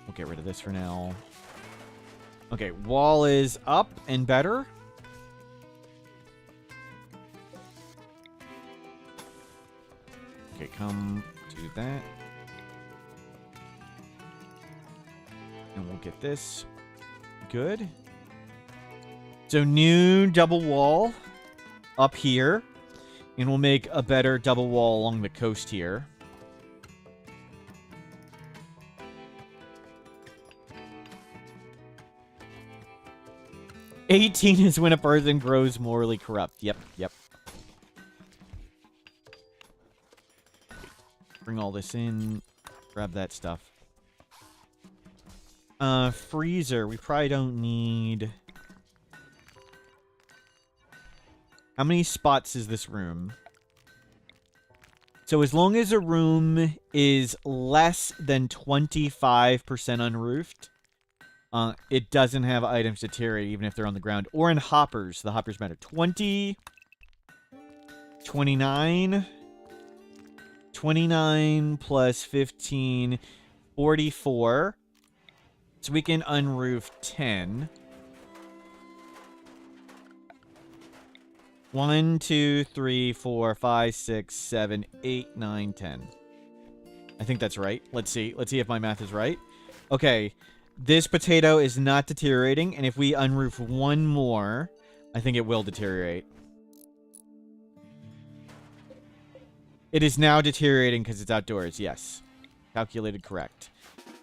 We'll get rid of this for now. Okay, wall is up and better. Okay, come do that. And we'll get this. Good. So new double wall up here. And we'll make a better double wall along the coast here. "18 is when a person grows morally corrupt." Yep, yep. Bring all this in. Grab that stuff. Freezer. We probably don't need... How many spots is this room? So as long as a room is less than 25% unroofed, it doesn't have items deteriorate even if they're on the ground. Or in hoppers. The hoppers matter. 20, 29, 29 plus 15, 44. So we can unroof 10. 1, 2, 3, 4, 5, 6, 7, 8, 9, 10. I think that's right. Let's see. Let's see if my math is right. Okay. This potato is not deteriorating, and if we unroof one more, I think it will deteriorate. It is now deteriorating because it's outdoors, yes. Calculated correct.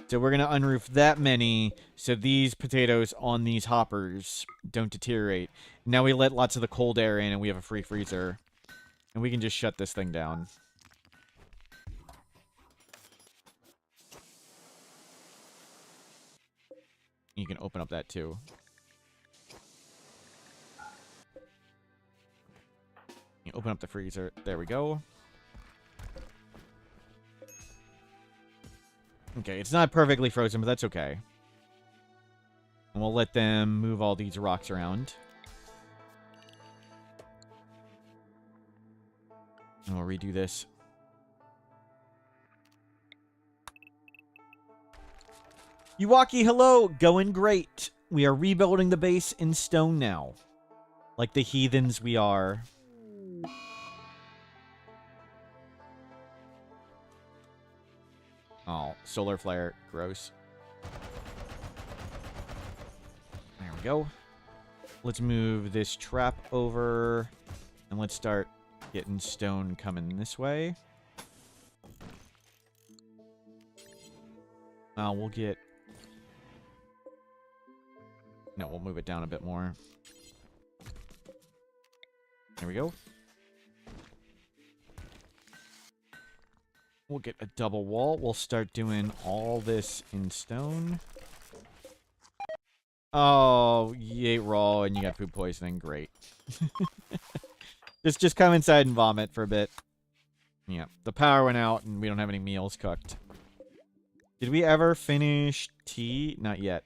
So we're going to unroof that many, so these potatoes on these hoppers don't deteriorate. Now we let lots of the cold air in, and we have a free freezer. And we can just shut this thing down. You can open up that too. You open up the freezer. There we go. Okay, it's not perfectly frozen, but that's okay. And we'll let them move all these rocks around. And we'll redo this. Yuwaki, hello! Going great. We are rebuilding the base in stone now. Like the heathens we are. Oh, solar flare. Gross. There we go. Let's move this trap over. And let's start getting stone coming this way. We'll get... No, we'll move it down a bit more. There we go. We'll get a double wall. We'll start doing all this in stone. Oh, you ate raw and you got food poisoning. Great. Just come inside and vomit for a bit. Yeah, the power went out and we don't have any meals cooked. Did we ever finish tea? Not yet.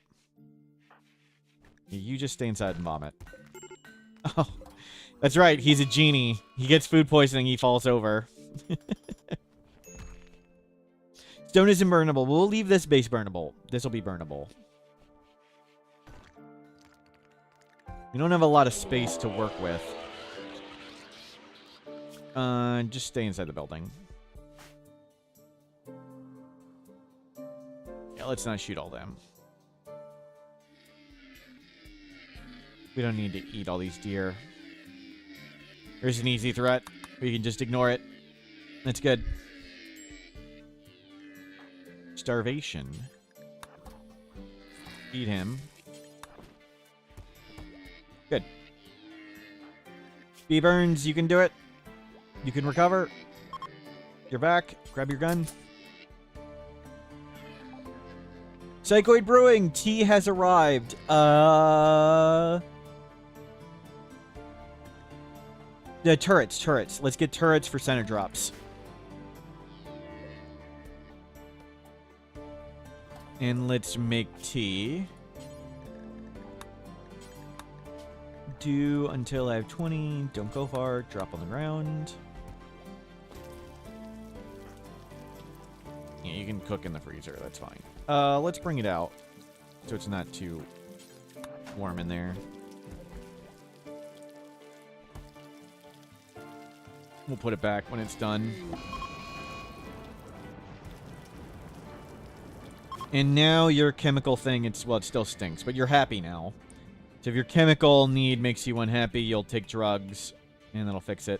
You just stay inside and vomit. Oh, that's right. He's a genie. He gets food poisoning. He falls over. Stone isn't burnable. We'll leave this base burnable. This will be burnable. We don't have a lot of space to work with. Just stay inside the building. Yeah, let's not shoot all them. We don't need to eat all these deer. Here's an easy threat. We can just ignore it. That's good. Starvation. Feed him. Good. B-Burns, you can do it. You can recover. You're back. Grab your gun. Psychoid Brewing, tea has arrived. The turrets. Let's get turrets for center drops. And let's make tea. Do until I have 20. Don't go far. Drop on the ground. Yeah, you can cook in the freezer. That's fine. Let's bring it out so it's not too warm in there. We'll put it back when it's done. And now your chemical thing, it still stinks, but you're happy now. So if your chemical need makes you unhappy, you'll take drugs, and that'll fix it.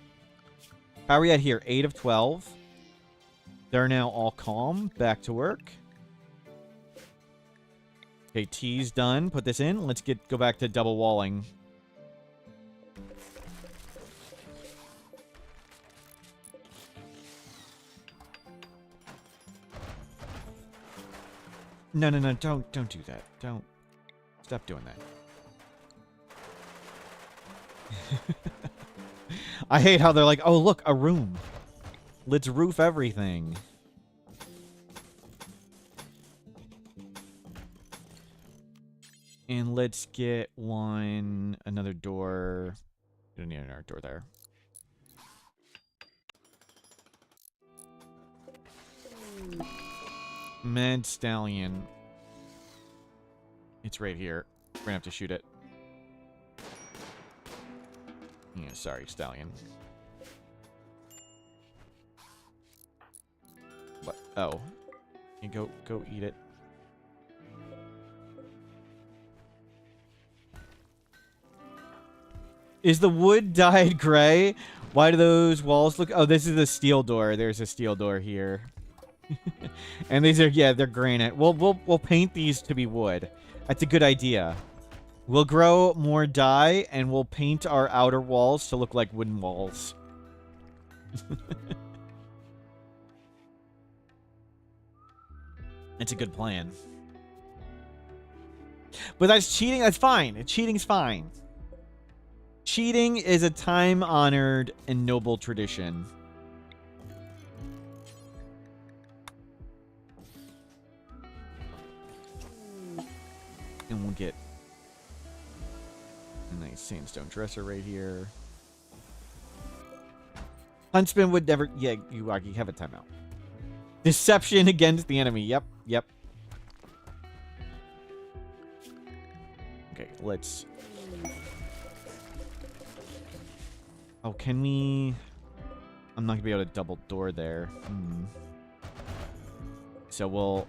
How are we at here? 8 of 12. They're now all calm. Back to work. Okay, tea's done. Put this in. Let's go back to double walling. No, don't do that. Don't. Stop doing that. I hate how they're like, oh, look, a room. Let's roof everything. And let's get another door. We don't need another door there. Mad Stallion. It's right here. We're gonna have to shoot it. Yeah, sorry, Stallion. What? Oh. You go eat it. Is the wood dyed gray? Why do those walls look... Oh, this is a steel door. There's a steel door here. And these are... Yeah, they're granite. We'll paint these to be wood. That's a good idea. We'll grow more dye, and we'll paint our outer walls to look like wooden walls. It's a good plan. But that's cheating. That's fine. Cheating's fine. Cheating is a time-honored and noble tradition. And we'll get a nice sandstone dresser right here. Huntsman would never... Yeah, you have a timeout. Deception against the enemy. Yep. Okay, let's... Oh, can we... I'm not going to be able to double door there. So we'll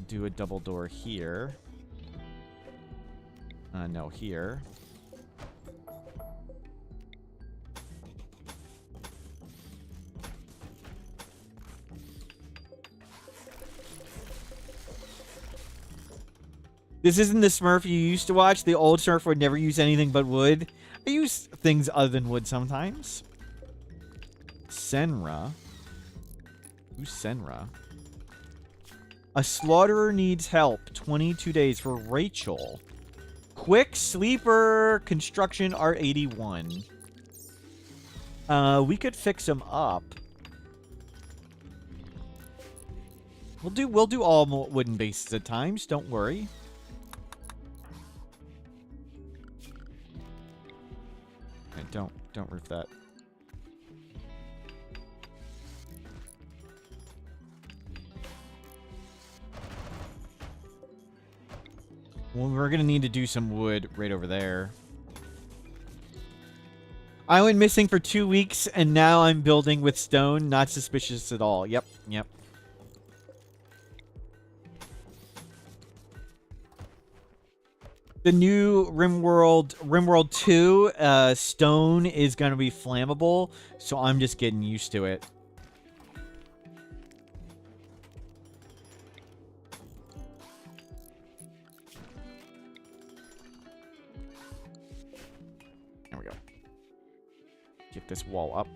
do a double door here. No, here. This isn't the Smurf you used to watch. The old Smurf would never use anything but wood. I use things other than wood sometimes. Senra. Who's Senra? A slaughterer needs help. 22 days for Rachel. Quick sleeper construction R81. We could fix him up. We'll do all wooden bases at times. Don't worry. Don't roof that. Well, we're gonna need to do some wood right over there. I went missing for 2 weeks, and now I'm building with stone. Not suspicious at all. Yep. The new Rimworld 2, stone is going to be flammable, so I'm just getting used to it. There we go. Get this wall up.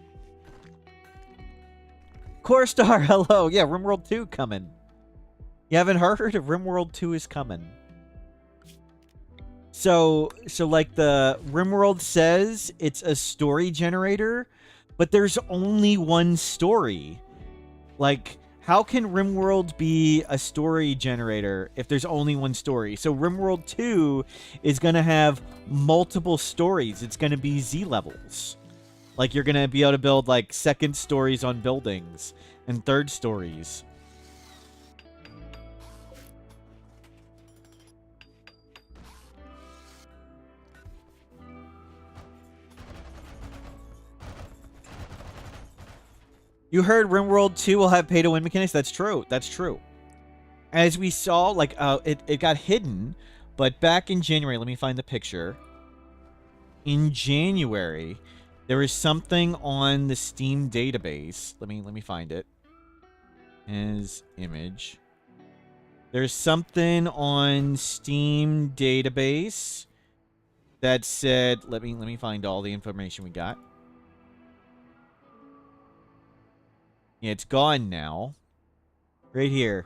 Core Star, hello. Yeah, Rimworld 2 coming. You haven't heard? Rimworld 2 is coming. So like the Rimworld says, it's a story generator, but there's only one story. Like, how can Rimworld be a story generator if there's only one story? So Rimworld 2 is going to have multiple stories. It's going to be Z levels. Like, you're going to be able to build, like, second stories on buildings and third stories. You heard Rimworld 2 will have pay-to-win mechanics? That's true. That's true. As we saw, like, it got hidden, but back in January, let me find the picture. In January, there was something on the Steam database. Let me find it. As image. There's something on Steam database that said, let me find all the information we got. Yeah, it's gone now. Right here.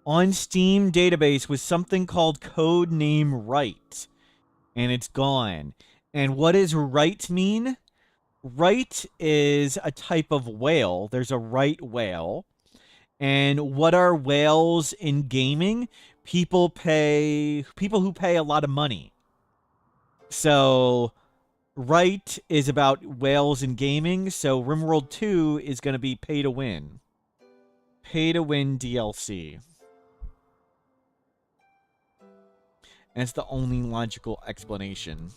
On Steam database was something called Codename Right. And it's gone. And what does right mean? Right is a type of whale. There's a right whale. And what are whales in gaming? People who pay a lot of money. So right is about whales in gaming, so Rimworld 2 is going to be pay to win. Pay to win DLC. And it's the only logical explanation.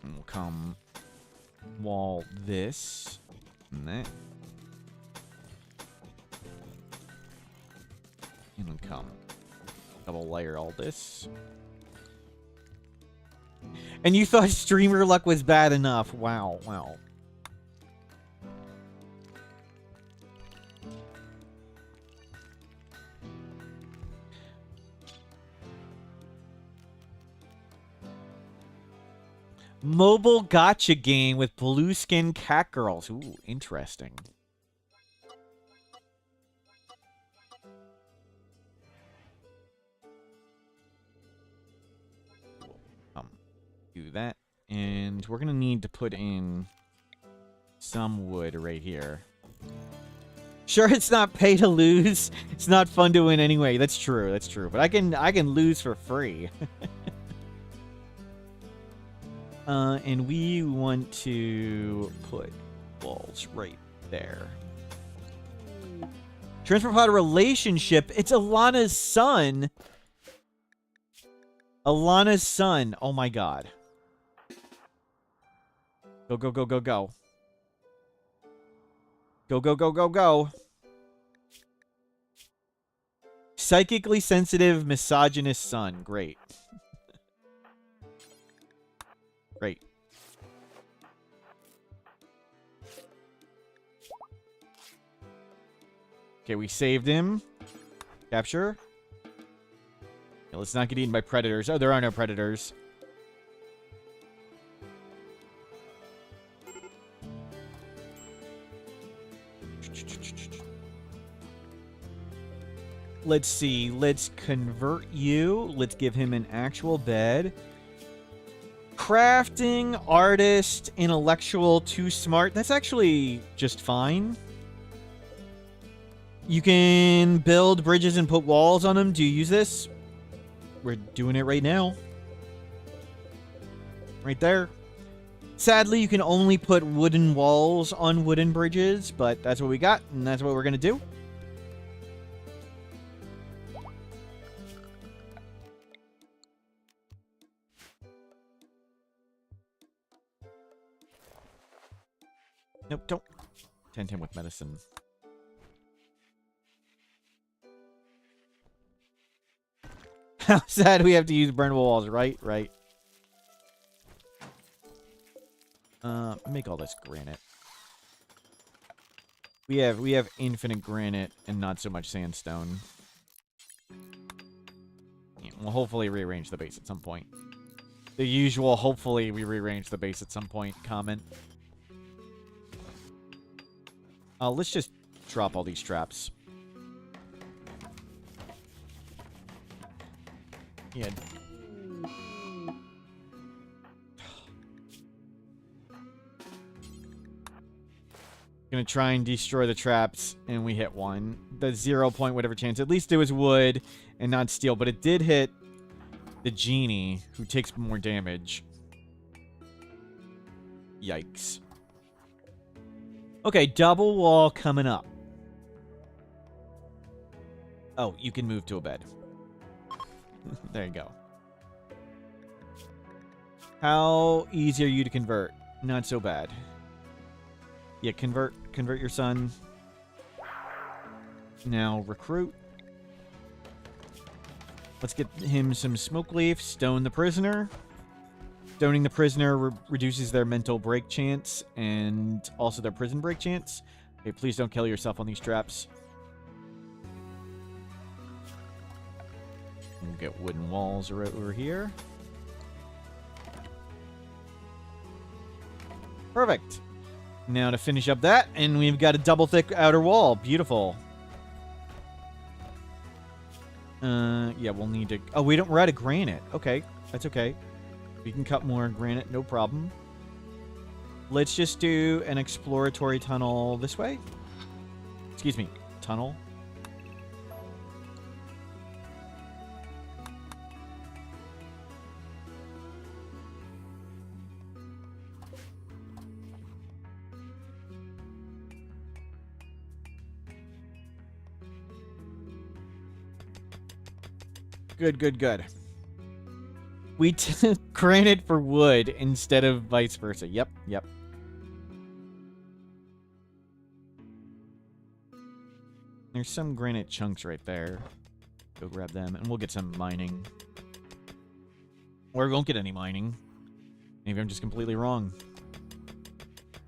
And we'll come wall this and that. And we'll come double layer all this. And you thought streamer luck was bad enough. Wow, wow. Mobile gotcha game with blue skin cat girls. Ooh, interesting. Do that. And we're going to need to put in some wood right here. Sure, it's not pay to lose. It's not fun to win anyway. That's true. That's true. But I can lose for free. And we want to put walls right there. Transfer pod relationship. It's Alana's son. Alana's son. Oh my god. Go, go, go, go, go. Go, go, go, go, go. Psychically sensitive, misogynist son. Great. Great. Okay, we saved him. Capture. Yeah, let's not get eaten by predators. Oh, there are no predators. Let's see. Let's convert you. Let's give him an actual bed. Crafting, artist, intellectual, too smart. That's actually just fine. You can build bridges and put walls on them. Do you use this? We're doing it right now. Right there. Sadly, you can only put wooden walls on wooden bridges, but that's what we got, and that's what we're going to do. Nope, don't tend him with medicine. How sad we have to use burnable walls, right? Right. Make all this granite. We have infinite granite and not so much sandstone. Yeah, we'll hopefully rearrange the base at some point. The usual, hopefully we rearrange the base at some point comment. Let's just drop all these traps. Yeah. Gonna try and destroy the traps, and we hit one. The 0 point whatever chance. At least it was wood and not steel, but it did hit the genie, who takes more damage. Yikes. Okay, double wall coming up. Oh, you can move to a bed. There you go. How easy are you to convert? Not so bad. Yeah, convert your son. Now recruit. Let's get him some smoke leaf. Stone the prisoner. Stoning the prisoner reduces their mental break chance and also their prison break chance. Okay, please don't kill yourself on these traps. We'll get wooden walls right over here. Perfect. Now to finish up that, and we've got a double thick outer wall. Beautiful. Yeah, we'll need to... Oh, we're out of granite. Okay, that's okay. We can cut more granite, no problem. Let's just do an exploratory tunnel this way. Excuse me, tunnel. Good, good, good. We took granite for wood instead of vice versa. Yep, yep. There's some granite chunks right there. Go grab them, and we'll get some mining. Or we won't get any mining. Maybe I'm just completely wrong.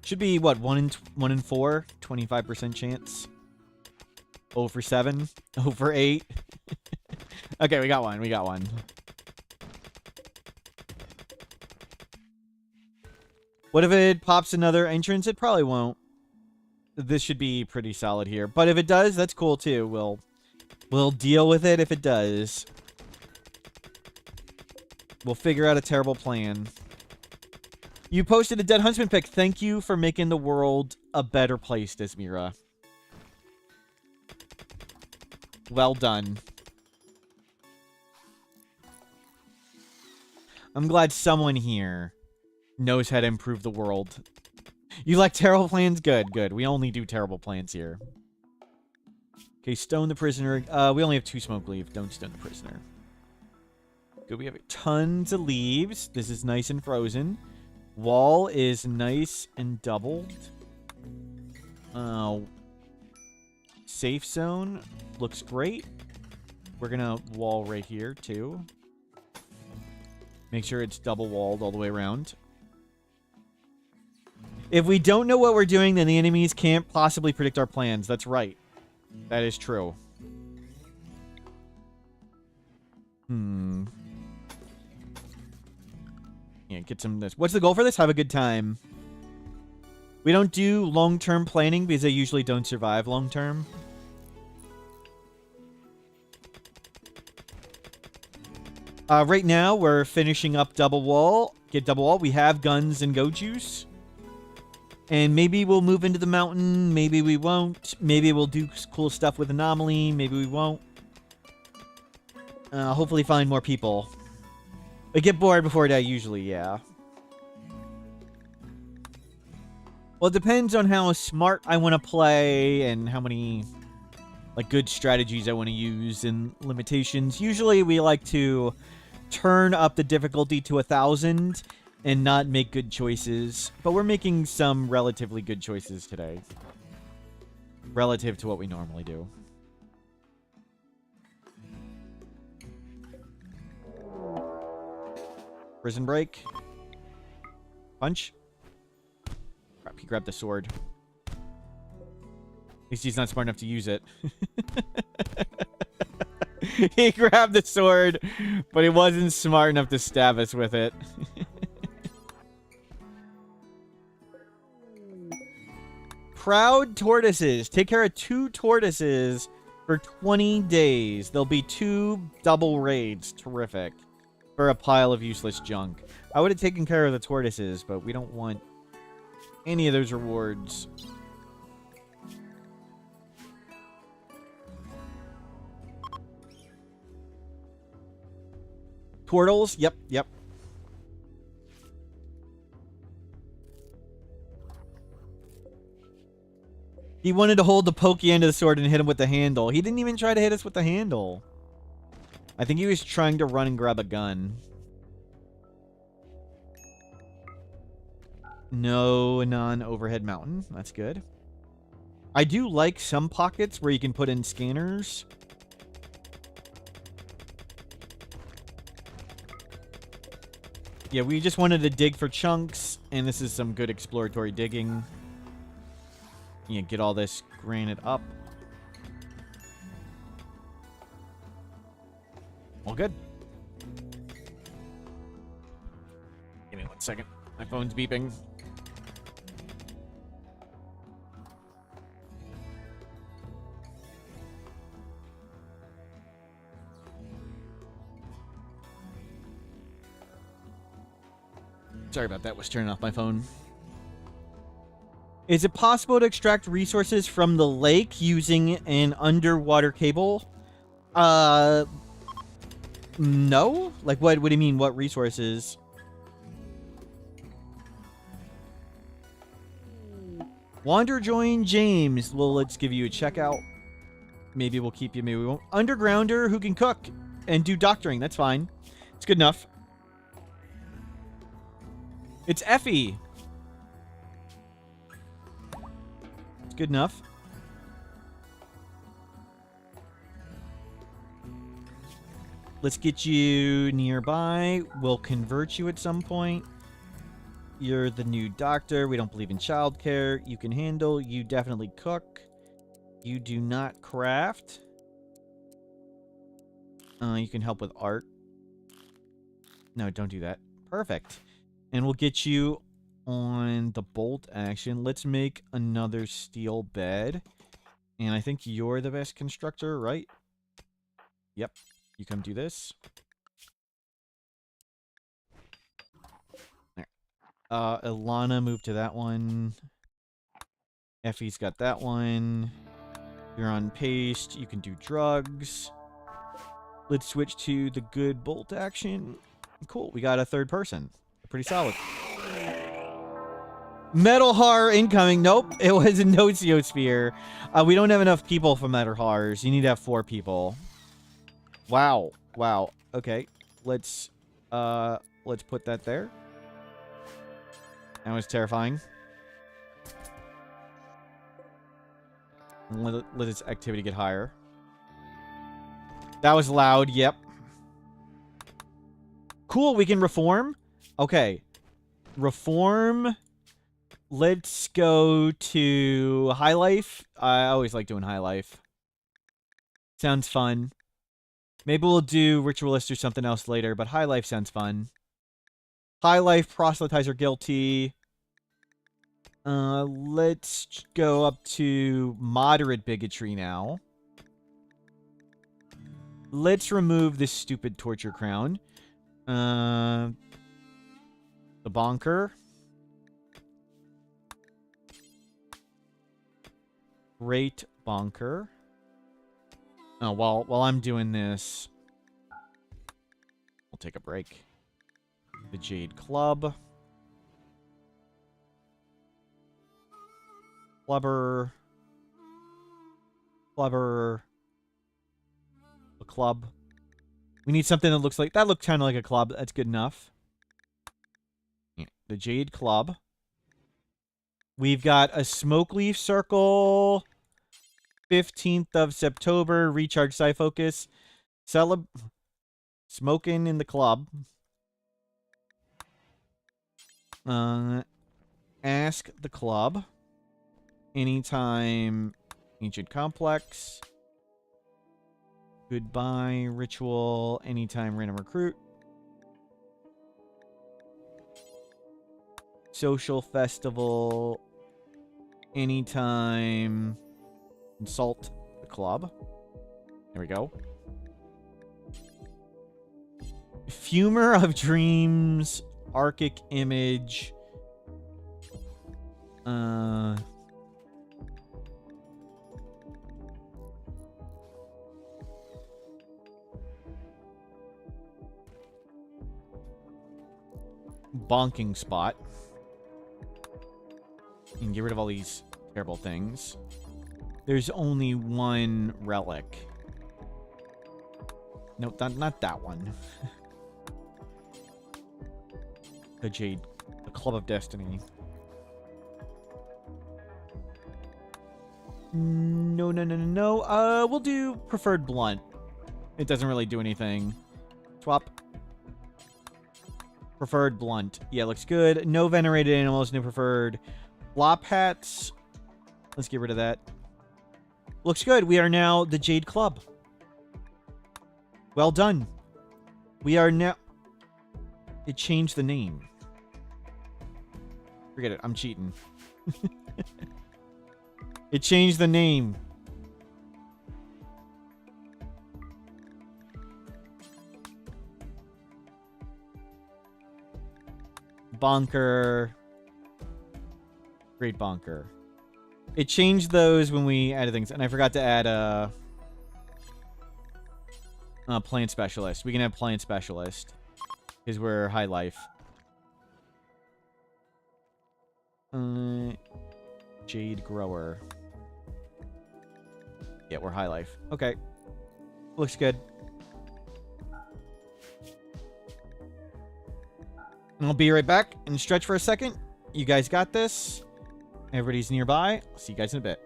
Should be, what, 1 in 4? 25% chance. 0 for 7? 0 for 8? Okay, we got one. We got one. What if it pops another entrance? It probably won't. This should be pretty solid here. But if it does, that's cool too. We'll deal with it if it does. We'll figure out a terrible plan. You posted a Dead Huntsman pic. Thank you for making the world a better place, Desmira. Well done. I'm glad someone here knows how to improve the world. You like terrible plans? Good, good. We only do terrible plans here. Okay, stone the prisoner. We only have 2 smoke leaf. Don't stone the prisoner. Good, we have tons of leaves. This is nice and frozen. Wall is nice and doubled. Safe zone looks great. We're gonna wall right here, too. Make sure it's double walled all the way around. If we don't know what we're doing, then the enemies can't possibly predict our plans. That's right. That is true. Yeah, get some of this. What's the goal for this? Have a good time. We don't do long-term planning because they usually don't survive long-term. Right now, we're finishing up double wall. Get double wall. We have guns and go juice. And maybe we'll move into the mountain. Maybe we won't. Maybe we'll do cool stuff with Anomaly. Maybe we won't. Hopefully find more people. I get bored before I die, usually, yeah. Well, it depends on how smart I want to play and how many, like, good strategies I want to use and limitations. Usually, we like to turn up the difficulty to 1,000 and not make good choices. But we're making some relatively good choices today. Relative to what we normally do. Prison break. Punch. Crap, he grabbed the sword. At least he's not smart enough to use it. He grabbed the sword, but he wasn't smart enough to stab us with it. Proud tortoises. Take care of 2 tortoises for 20 days. There'll be 2 double raids. Terrific. For a pile of useless junk. I would have taken care of the tortoises, but we don't want any of those rewards. Turtles? Yep, yep. He wanted to hold the pokey end of the sword and hit him with the handle. He didn't even try to hit us with the handle. I think he was trying to run and grab a gun. No non-overhead mountain. That's good. I do like some pockets where you can put in scanners. Yeah, we just wanted to dig for chunks, and this is some good exploratory digging. Yeah, get all this granite up. All good. Give me 1 second. My phone's beeping. Sorry about that. Was turning off my phone. Is it possible to extract resources from the lake using an underwater cable? No. Like, what do you mean? What resources? Wander join James. Well, let's give you a checkout. Maybe we'll keep you. Maybe we won't. Undergrounder who can cook and do doctoring. That's fine. It's good enough. It's Effie. It's good enough. Let's get you nearby. We'll convert you at some point. You're the new doctor. We don't believe in childcare. You can handle. You definitely cook. You do not craft. You can help with art. No, don't do that. Perfect. And we'll get you on the bolt action. Let's make another steel bed. And I think you're the best constructor, right? Yep. You come do this. There. Ilana, move to that one. Effie's got that one. You're on paste. You can do drugs. Let's switch to the good bolt action. Cool. We got a 3rd person. Pretty solid. Metal horror incoming. Nope. It was a Nociosphere. We don't have enough people for metal horrors. You need to have 4 people. Wow. Wow. Okay. Let's put that there. That was terrifying. Let its activity get higher. That was loud. Yep. Cool. We can reform. Okay. Reform. Let's go to High Life. I always like doing High Life. Sounds fun. Maybe we'll do Ritualist or something else later, but High Life sounds fun. High Life, Proselytizer Guilty. Let's go up to Moderate Bigotry now. Let's remove this stupid Torture Crown. The Bonker. Great Bonker. Oh, while I'm doing this, we'll take a break. The Jade Club. Clubber. Clubber. A club. We need something that looks like... That looks kind of like a club. That's good enough. Yeah, the Jade Club. We've got a Smoke Leaf Circle. 15th of September. Recharge Psi Focus. Smoking in the club. Ask the club. Anytime Ancient Complex. Goodbye Ritual. Anytime Random Recruit. Social Festival. Anytime Consult the club. There we go. Fumer of Dreams. Archic Image. Bonking Spot. And get rid of all these terrible things. There's only one relic. Nope, not that one. The Jade. The Club of Destiny. No. We'll do Preferred Blunt. It doesn't really do anything. Swap. Preferred Blunt. Yeah, looks good. No venerated animals, no preferred. Flop hats. Let's get rid of that. Looks good. We are now the Jade Club. Well done. We are now... It changed the name. Forget it. I'm cheating. It changed the name. Bonker. Great Bonker. It changed those when we added things. And I forgot to add a Plant Specialist. We can have Plant Specialist. Because we're high life. Jade Grower. Yeah, we're high life. Okay. Looks good. I'll be right back and stretch for a second. You guys got this. Everybody's nearby. I'll see you guys in a bit.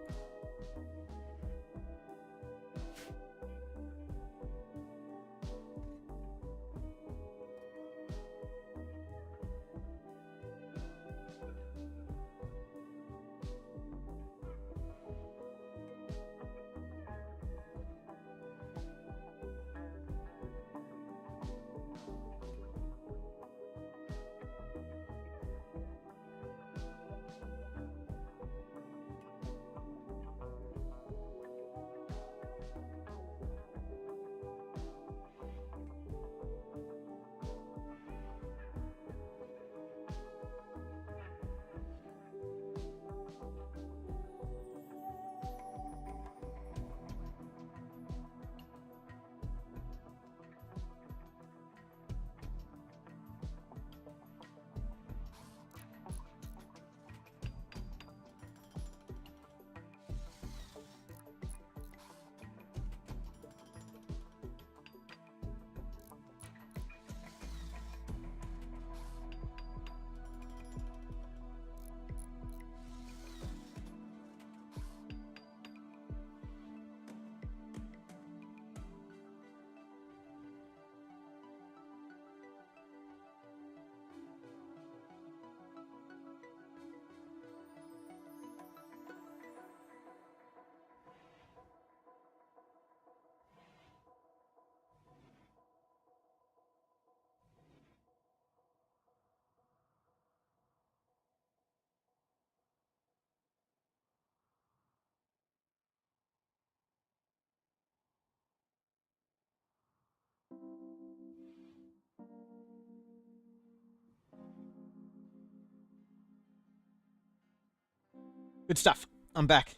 Good stuff. I'm back.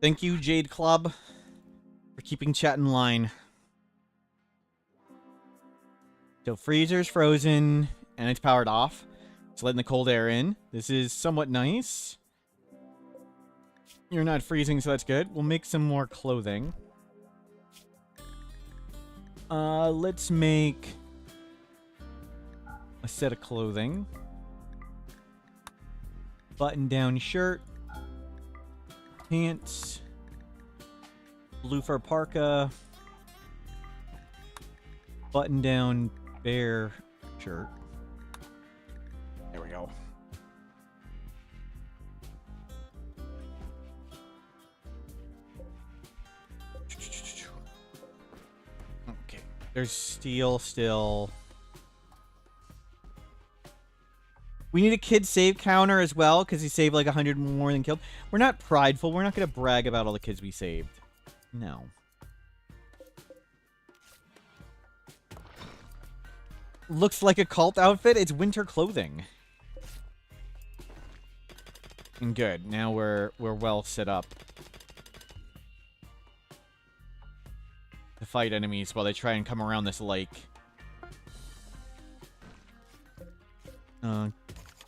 Thank you, Jade Club, for keeping chat in line. So freezer's frozen, and it's powered off. It's letting the cold air in. This is somewhat nice. You're not freezing, so that's good. We'll make some more clothing. Let's make a set of clothing. Button-down shirt. Pants. Blue fur parka. Button-down bear shirt. There we go. There's steel still. We need a kid save counter as well, because he saved like 100 more than killed. We're not prideful. We're not going to brag about all the kids we saved. No. Looks like a cult outfit. It's winter clothing. And good. Now we're well set up to fight enemies while they try and come around this lake.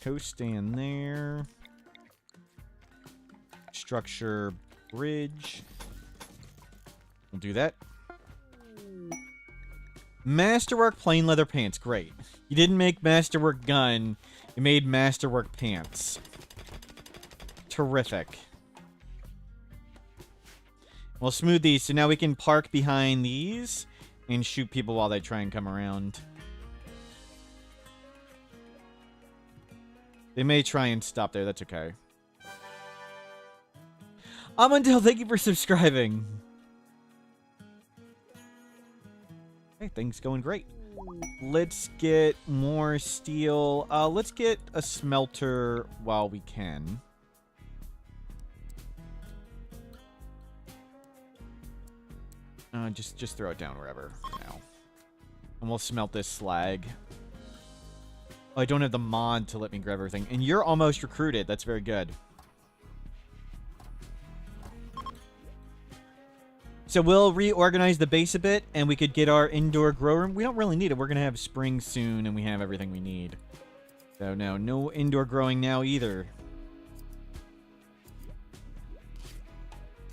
Coast stand there. Structure bridge. We'll do that. Masterwork plain leather pants. Great. You didn't make Masterwork gun. You made Masterwork pants. Terrific. We'll smooth these, so now we can park behind these and shoot people while they try and come around. They may try and stop there. That's okay. Amundil, thank you for subscribing. Hey, things going great. Let's get more steel. Let's get a smelter while we can. Just throw it down wherever for now. And we'll smelt this slag. Oh, I don't have the mod to let me grab everything. And you're almost recruited. That's very good. So we'll reorganize the base a bit, and we could get our indoor grow room. We don't really need it. We're going to have spring soon, and we have everything we need. So no indoor growing now either.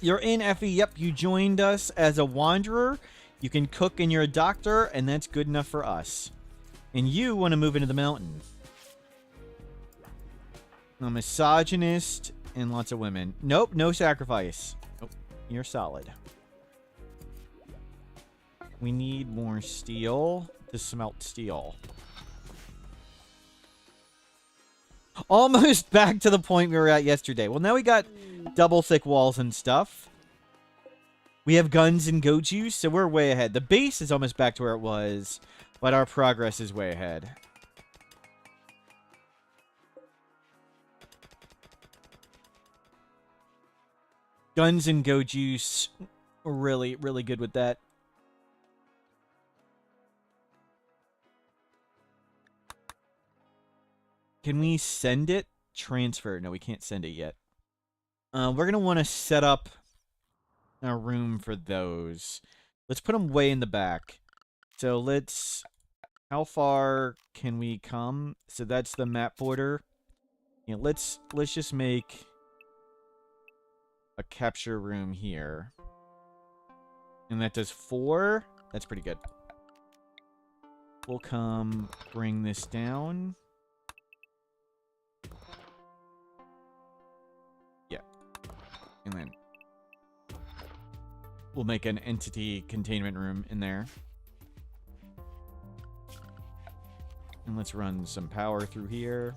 You're in, Effie. Yep, you joined us as a wanderer. You can cook and you're a doctor, and that's good enough for us. And you want to move into the mountain. A misogynist and lots of women. Nope, no sacrifice. Nope, you're solid. We need more steel to smelt steel. Almost back to the point we were at yesterday. Well, now we got double thick walls and stuff. We have guns and go juice, so we're way ahead. The base is almost back to where it was, but our progress is way ahead. Guns and go juice, really, really good with that. Can we send it? Transfer. No, we can't send it yet. We're going to want to set up a room for those. Let's put them way in the back. So let's... How far can we come? So that's the map border. Yeah, let's just make a capture room here. And that does 4. That's pretty good. We'll come bring this down. And then we'll make an entity containment room in there. And let's run some power through here.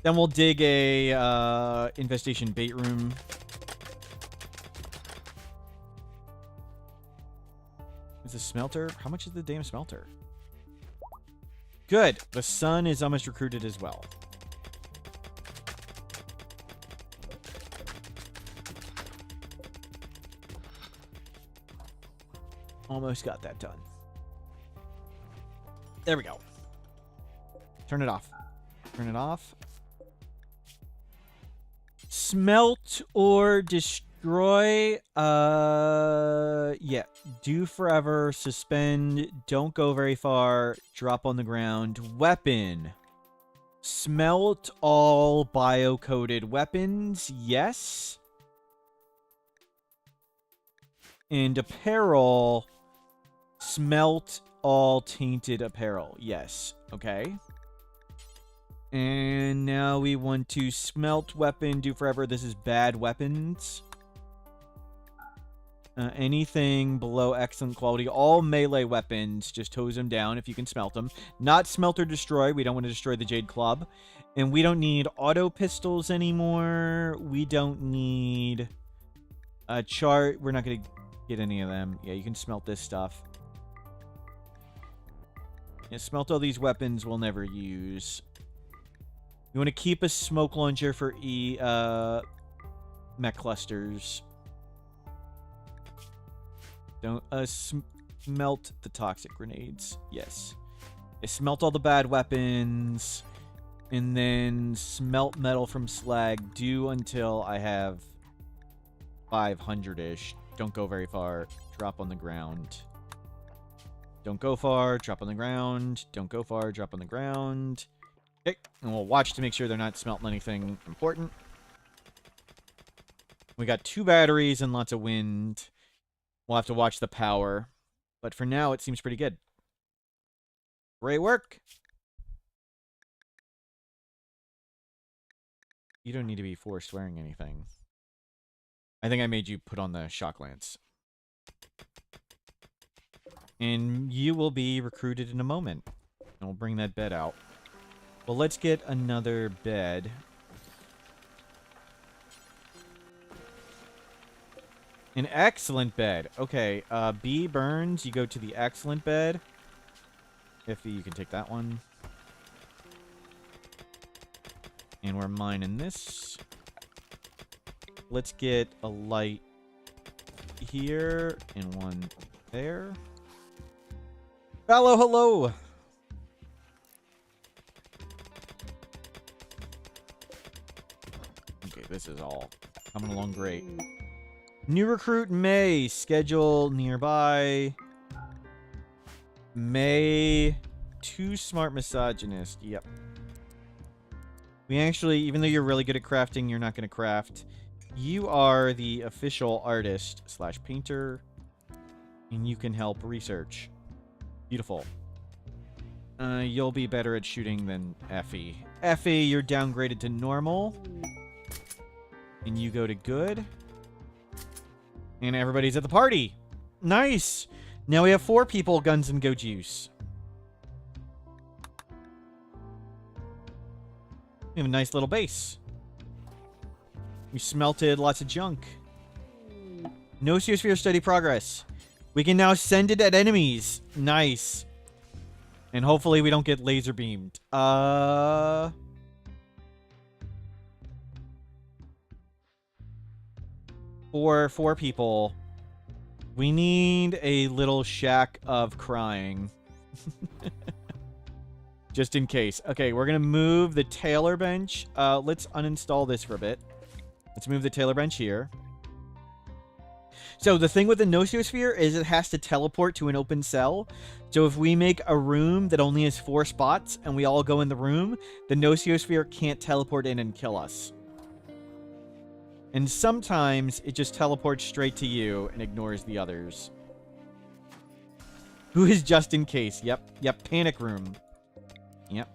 Then we'll dig a infestation bait room. Is the smelter? How much is the damn smelter? Good. The sun is almost recruited as well. Almost got that done. There we go. Turn it off. Turn it off. Smelt or destroy. Yeah. Do forever. Suspend. Don't go very far. Drop on the ground. Weapon. Smelt all bio-coded weapons. Yes. And apparel. Smelt all tainted apparel. Yes. Okay. And now we want to smelt weapon, do forever. This is bad weapons. Anything below excellent quality. All melee weapons, just hose them down if you can smelt them. Not smelt or destroy. We don't want to destroy the Jade Club. And we don't need auto pistols anymore. We don't need a chart. We're not going to get any of them. Yeah, you can smelt this stuff. Yeah, smelt all these weapons we'll never use. You want to keep a smoke launcher for mech clusters. Don't smelt the toxic grenades. Yes. I smelt all the bad weapons. And then smelt metal from slag. Do until I have 500-ish. Don't go very far. Drop on the ground. Don't go far. Drop on the ground. Don't go far. Drop on the ground. Okay. And we'll watch to make sure they're not smelting anything important. We got 2 batteries and lots of wind. We'll have to watch the power. But for now, it seems pretty good. Great work. You don't need to be forced wearing anything. I think I made you put on the shock lance. And you will be recruited in a moment. And we'll bring that bed out. Well, let's get another bed. An excellent bed. Okay, B Burns, you go to the excellent bed. Iffy, you can take that one. And we're mining this. Let's get a light here and one there. Hello, hello! Okay, this is all coming along great. New recruit May. Schedule nearby. May. Too smart misogynist. Yep. We actually, even though you're really good at crafting, you're not going to craft. You are the official artist / painter. And you can help research. Beautiful. You'll be better at shooting than Effie. Effie, you're downgraded to normal. And you go to good. And everybody's at the party. Nice. Now we have 4 people, guns and go juice. We have a nice little base. We smelted lots of junk. Noosphere study progress. We can now send it at enemies. Nice. And hopefully we don't get laser beamed. For 4 people, we need a little shack of crying. Just in case. Okay, we're going to move the Taylor bench. Let's uninstall this for a bit. Let's move the Taylor bench here. So the thing with the Noosphere is it has to teleport to an open cell. So if we make a room that only has 4 spots and we all go in the room, the Noosphere can't teleport in and kill us. And sometimes it just teleports straight to you and ignores the others. Who is just in case? Yep, panic room. Yep.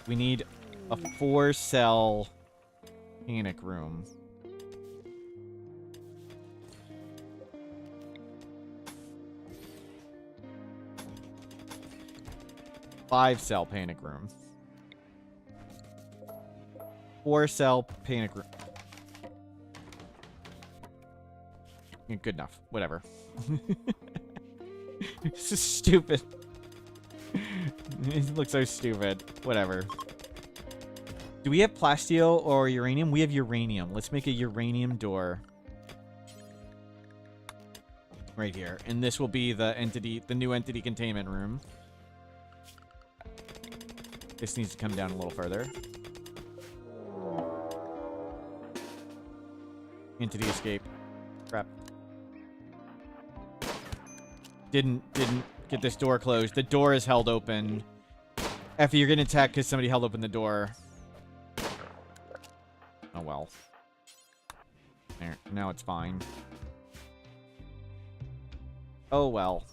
We need a 4-cell panic room. Five-cell panic room. 4-cell panic room. Yeah, good enough. Whatever. This is stupid. It looks so stupid. Whatever. Do we have plasteel or uranium? We have uranium. Let's make a uranium door. Right here. And this will be the new entity containment room. This needs to come down a little further. Entity escape. Crap. Didn't get this door closed. The door is held open. Effie, you're getting attacked because somebody held open the door. Oh well. There. Now it's fine. Oh well.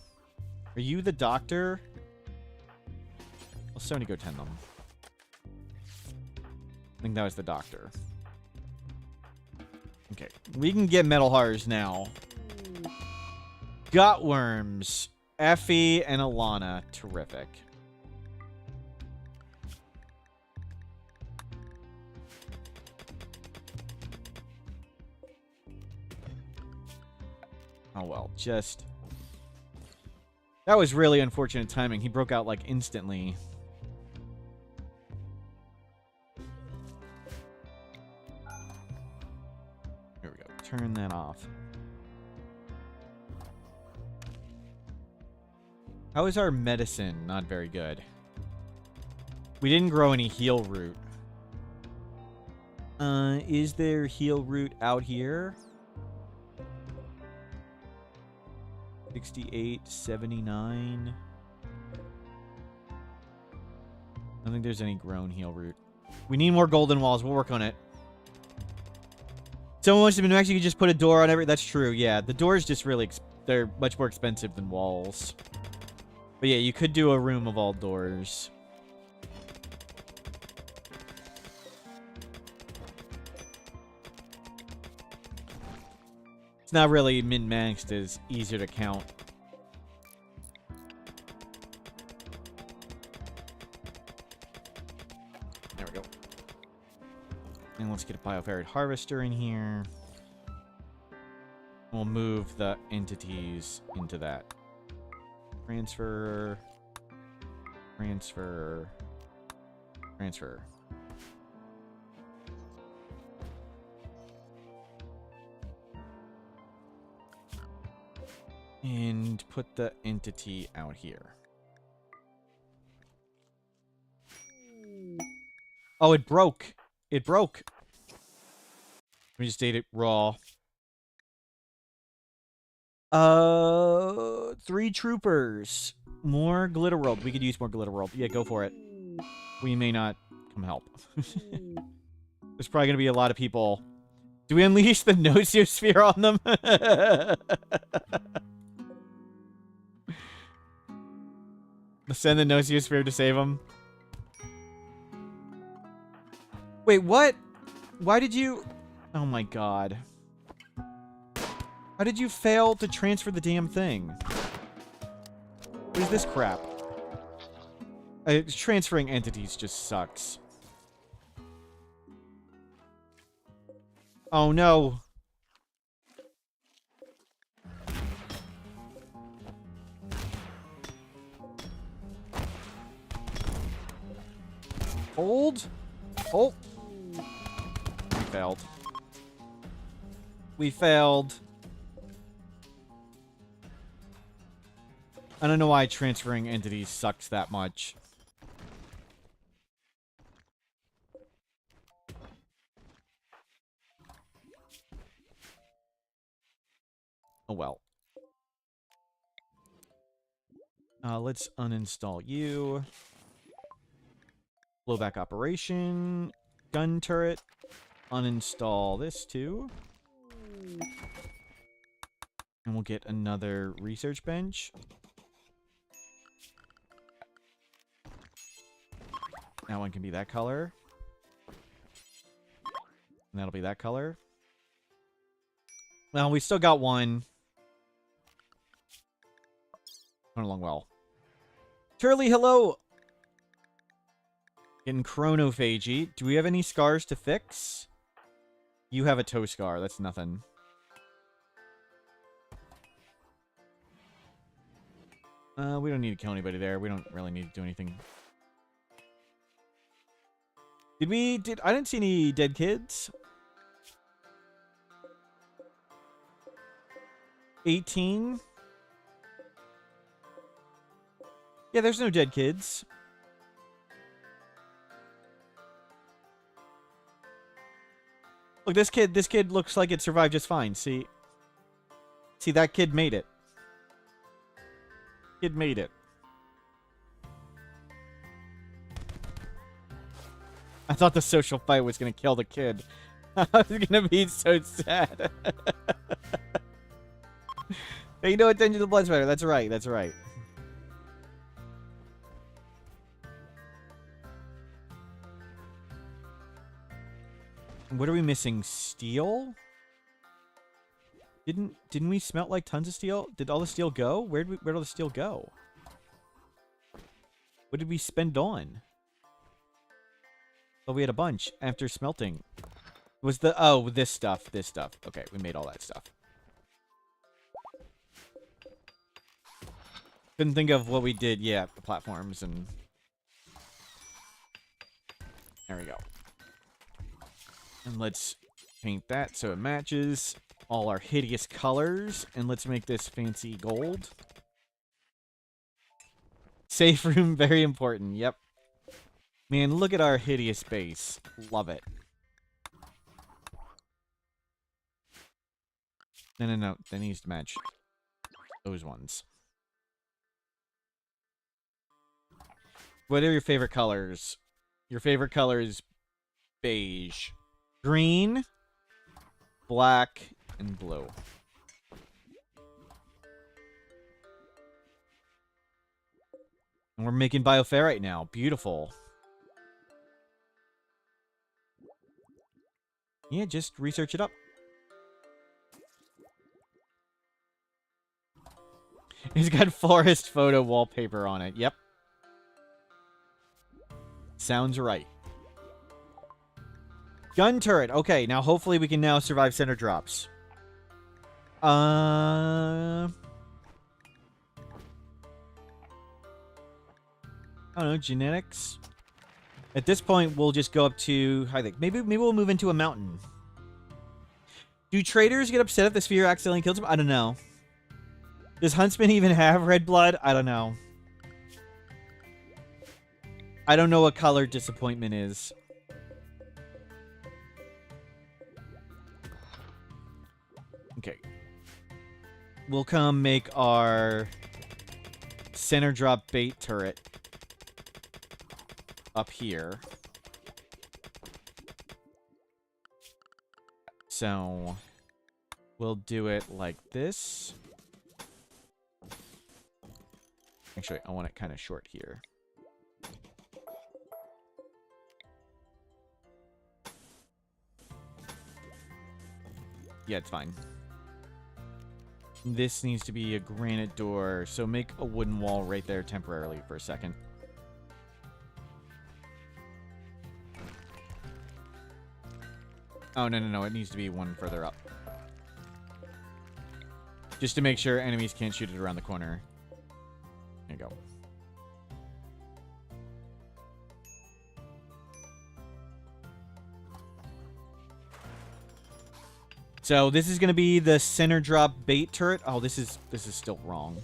Are you the doctor? Well, Sony go 10 them. I think that was the doctor. Okay. We can get metal horrors now. Gutworms. Effie and Alana. Terrific. Oh, well. Just... That was really unfortunate timing. He broke out, like, instantly. Here we go. Turn that off. How is our medicine? Not very good. We didn't grow any heal root. Is there heal root out here? 68, 79. I don't think there's any grown heal root. We need more golden walls. We'll work on it. Someone wants to be actually just put a door on every... That's true, yeah. The doors just really... They're much more expensive than walls. But yeah, you could do a room of all doors. It's not really min-maxed, it's easier to count. There we go. And let's get a Bioferret Harvester in here. We'll move the entities into that. Transfer. Transfer. Transfer. And put the entity out here. Oh, it broke. It broke. Let me just state it raw. 3 troopers. More Glitter World. We could use more Glitter World. Yeah, go for it. We may not come help. There's probably going to be a lot of people. Do we unleash the Nosiosphere on them? Send the Nosiosphere to save them. Wait, what? Why did you... Oh my god. How did you fail to transfer the damn thing? What is this crap? Transferring entities just sucks. Oh no. Hold. Oh. We failed. We failed. I don't know why transferring entities sucks that much. Oh well. Let's uninstall you. Blowback operation. Gun turret. Uninstall this too. And we'll get another research bench. That one can be that color. And that'll be that color. Well, we still got one. Went along well. Turley, hello! Getting chronophagy. Do we have any scars to fix? You have a toe scar. That's nothing. We don't need to kill anybody there. We don't really need to do anything. I didn't see any dead kids. 18. Yeah, there's no dead kids. Look, this kid looks like it survived just fine. See, that kid made it. Kid made it. I thought the social fight was gonna kill the kid. I was gonna be so sad. Pay no attention to the blood spider. That's right. That's right. What are we missing? Steel? Didn't we smelt like tons of steel? Did all the steel go? Where'd all the steel go? What did we spend on? Oh, we had a bunch after smelting. Was the... Oh, this stuff. This stuff. Okay, we made all that stuff. Couldn't think of what we did yet, the platforms, and... There we go. And let's paint that so it matches all our hideous colors. And let's make this fancy gold. Safe room, very important. Yep. Man, look at our hideous base. Love it. No. That needs to match those ones. What are your favorite colors? Your favorite color is beige. Green, black, and blue. And we're making bioferrite now. Beautiful. Yeah, just research it up. It's got forest photo wallpaper on it. Yep. Sounds right. Gun turret. Okay, now hopefully we can now survive center drops. I don't know, genetics. At this point, we'll just go up to, I think, maybe we'll move into a mountain. Do traders get upset if the sphere accidentally kills them? I don't know. Does Huntsman even have red blood? I don't know. I don't know what color disappointment is. Okay. We'll come make our center drop bait turret up here. So we'll do it like this. Actually, I want it kind of short here. Yeah, it's fine. This needs to be a granite door, so make a wooden wall right there temporarily for a second. Oh, no. It needs to be one further up. Just to make sure enemies can't shoot it around the corner. There you go. So this is going to be the center drop bait turret. Oh, this is still wrong.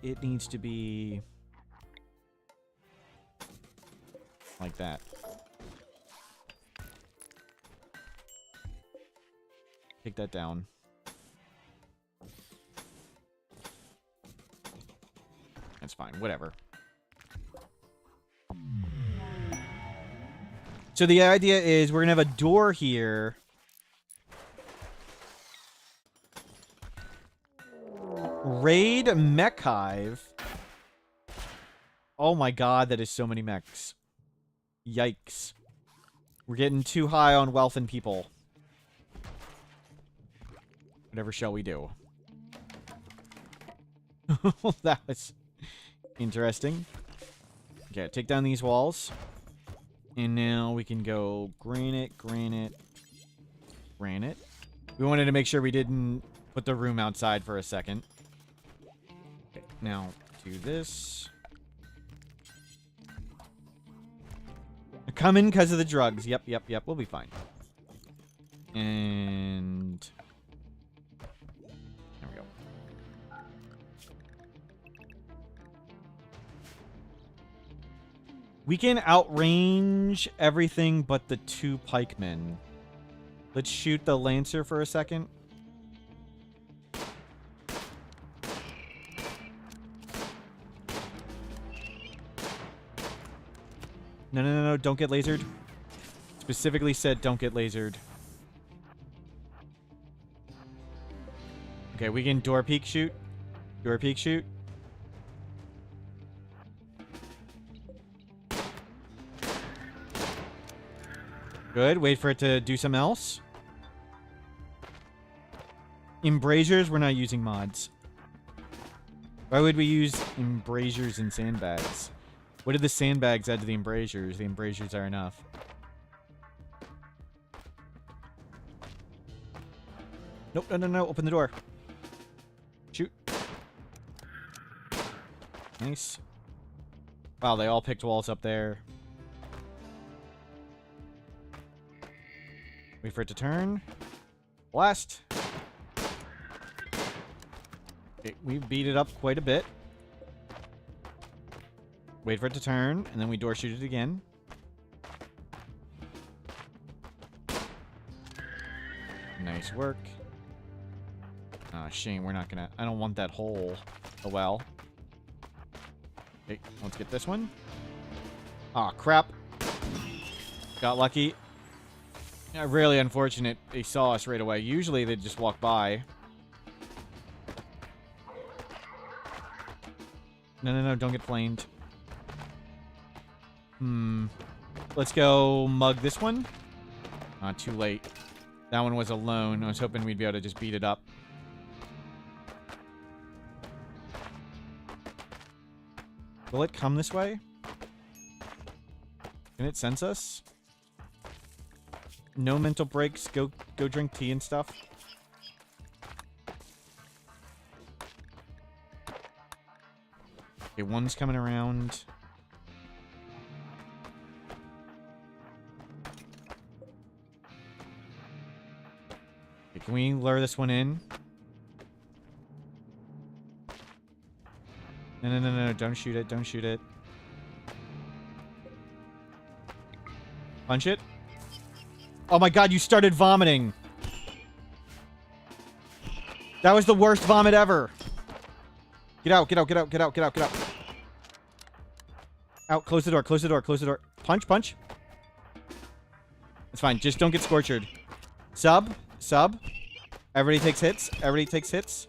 It needs to be like that. Take that down. That's fine, whatever. So the idea is we're going to have a door here. Raid Mech Hive. Oh my god, that is so many mechs. Yikes. We're getting too high on wealth and people. Whatever shall we do? That was interesting. Okay, take down these walls. And now we can go granite. We wanted to make sure we didn't put the room outside for a second. Okay, now do this. Come in because of the drugs. Yep. We'll be fine. And there we go. We can outrange everything but the two pikemen. Let's shoot the lancer for a second. No. Don't get lasered. Specifically said don't get lasered. Okay, we can door peek shoot. Door peek shoot. Good. Wait for it to do something else. Embrasures, we're not using mods. Why would we use embrasures and sandbags? What did the sandbags add to the embrasures? The embrasures are enough. Nope, no, no, no. Open the door. Shoot. Nice. Wow, they all picked walls up there. Wait for it to turn. Blast. Okay, we beat it up quite a bit. Wait for it to turn, and then we door shoot it again. Nice work. Ah, shame, we're not gonna... I don't want that hole. Oh well. Okay, let's get this one. Aw, crap. Got lucky. Yeah, really unfortunate they saw us right away. Usually they'd just walk by. No, no, no, don't get flamed. Let's go mug this one. Too late. That one was alone. I was hoping we'd be able to just beat it up. Will it come this way? Can it sense us? No mental breaks. Go drink tea and stuff. Okay, one's coming around. Okay, can we lure this one in? No, no, no, no, don't shoot it, don't shoot it. Punch it. Oh my god, you started vomiting. That was the worst vomit ever. Get out, get out, get out, get out, get out, get out. Out, close the door, close the door, close the door. Punch, punch. It's fine, just don't get scorchered. Sub, sub. Everybody takes hits, everybody takes hits.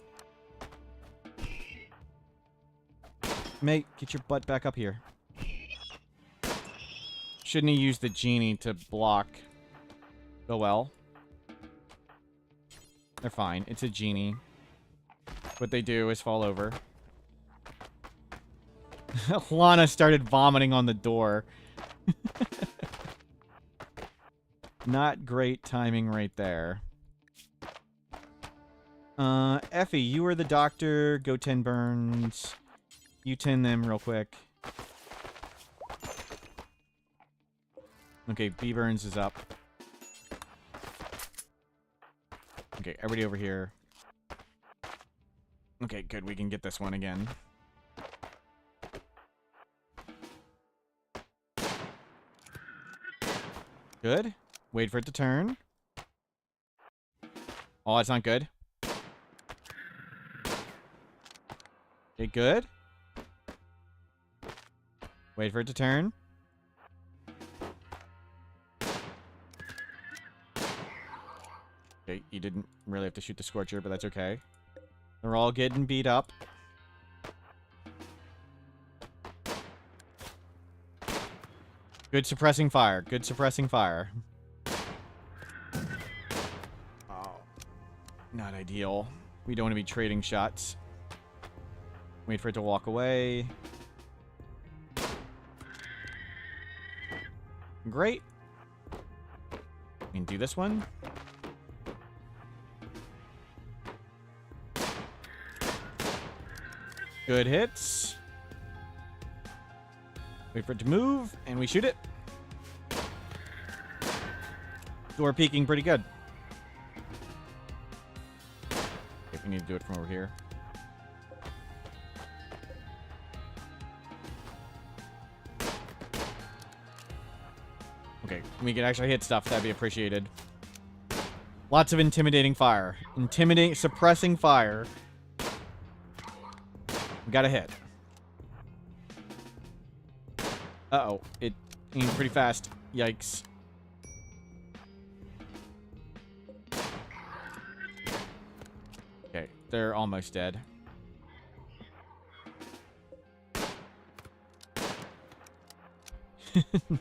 Mate, get your butt back up here. Shouldn't he use the genie to block? Oh well. They're fine. It's a genie. What they do is fall over. Lana started vomiting on the door. Not great timing right there. Effie, you are the doctor. Go 10 burns. You 10 them real quick. Okay, B burns is up. Okay, everybody over here. Okay, good. We can get this one again. Good. Wait for it to turn. Oh, that's not good. Okay, good. Wait for it to turn. Okay, you didn't really have to shoot the Scorcher, but that's okay. They're all getting beat up. Good suppressing fire. Good suppressing fire. Oh. Not ideal. We don't want to be trading shots. Wait for it to walk away. Great. We can do this one. Good hits. Wait for it to move, and we shoot it. So we're peeking pretty good. Okay, we need to do it from over here. Okay, we can actually hit stuff. That'd be appreciated. Lots of intimidating fire. Suppressing fire. We got a hit. Uh-oh. It aimed pretty fast. Yikes. Okay, they're almost dead.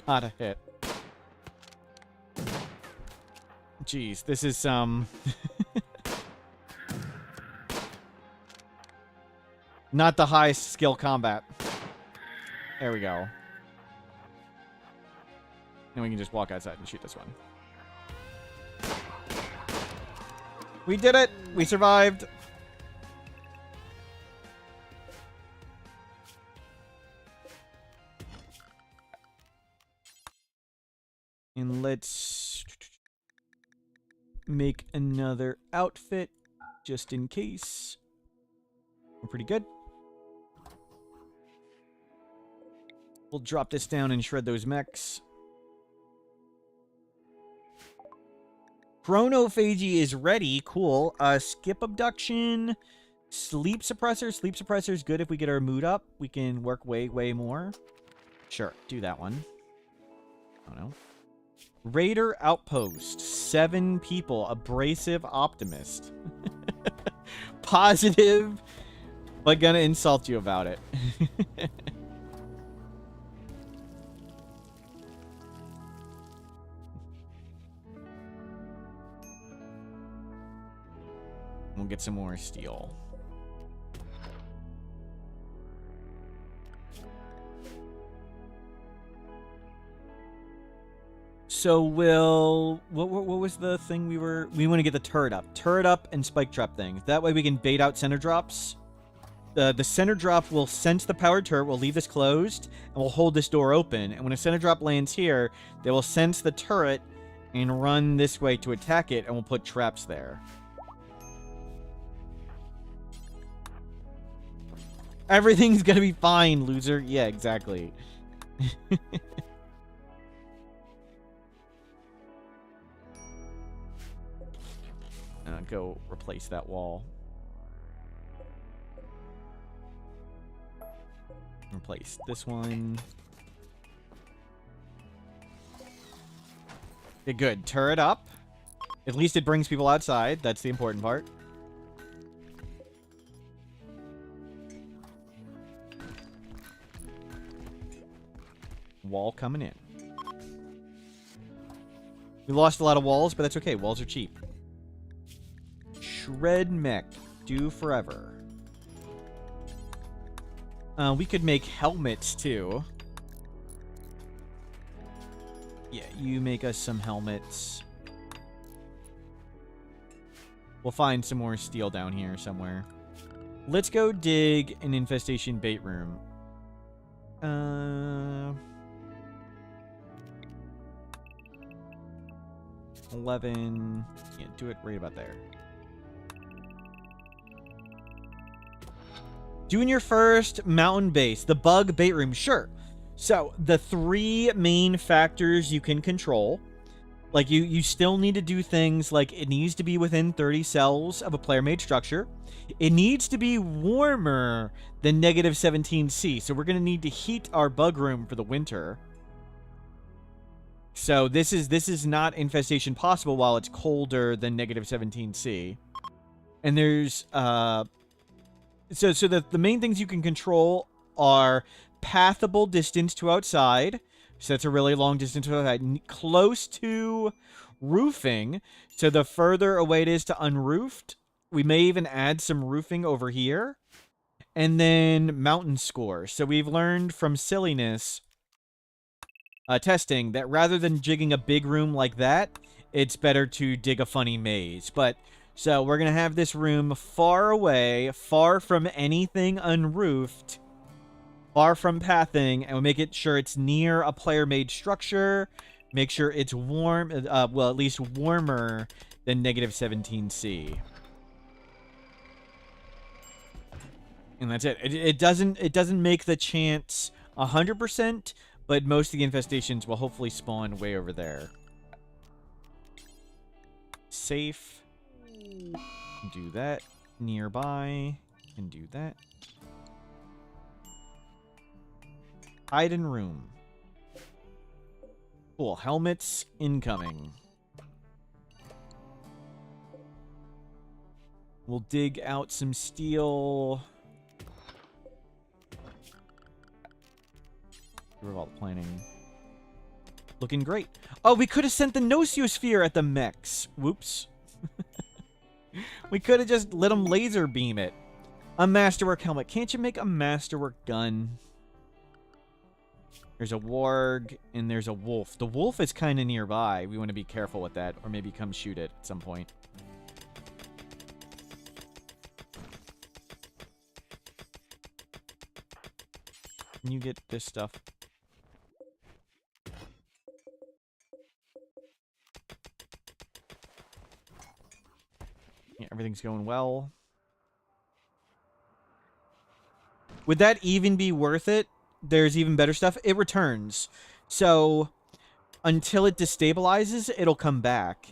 Not a hit. Jeez, this is not the highest skill combat. There we go. And we can just walk outside and shoot this one. We did it! We survived! And let's make another outfit just in case. We're pretty good. We'll drop this down and shred those mechs. Chronophagy is ready. Cool. Skip abduction. Sleep suppressor. Sleep suppressor is good if we get our mood up. We can work way, way more. Sure. Do that one. Oh, no. Raider outpost. 7 people. Abrasive optimist. Positive, but gonna insult you about it. We'll get some more steel. So we'll... What was the thing we want to get the turret up. Turret up and spike trap thing. That way we can bait out center drops. The center drop will sense the powered turret, will leave this closed, and will hold this door open. And when a center drop lands here, they will sense the turret and run this way to attack it, and we'll put traps there. Everything's gonna be fine, loser. Yeah, exactly. Go replace that wall. Replace this one. Okay, good. Turret up. At least it brings people outside. That's the important part. Wall coming in. We lost a lot of walls, but that's okay. Walls are cheap. Shred mech. Do forever. We could make helmets, too. Yeah, you make us some helmets. We'll find some more steel down here somewhere. Let's go dig an infestation bait room. 11. Yeah, do it right about there. Doing your first mountain base, the bug bait room, sure. So the 3 main factors you can control, like you still need to do things like it needs to be within 30 cells of a player-made structure. It needs to be warmer than -17C. So we're going to need to heat our bug room for the winter. So this is not infestation possible while it's colder than -17C. And there's So the main things you can control are pathable distance to outside. So that's a really long distance to outside. Close to roofing. So the further away it is to unroofed. We may even add some roofing over here. And then mountain score. So we've learned from silliness testing that rather than jigging a big room like that, it's better to dig a funny maze. But... So we're going to have this room far away, far from anything unroofed, far from pathing, and we'll make it sure it's near a player-made structure. Make sure it's warm, well, at least warmer than -17C. And that's it. It doesn't make the chance 100%, but most of the infestations will hopefully spawn way over there. Safe. Do that. Nearby. Can do that. Hide in room. Cool. Helmets incoming. We'll dig out some steel. Revolve planning. Looking great. Oh, we could have sent the Nosiosphere at the mechs. Whoops. We could have just let them laser beam it. A masterwork helmet. Can't you make a masterwork gun? There's a warg and there's a wolf. The wolf is kind of nearby. We want to be careful with that, or maybe come shoot it at some point. Can you get this stuff? Yeah, everything's going well. Would that even be worth it? There's even better stuff. It returns. So, until it destabilizes, it'll come back.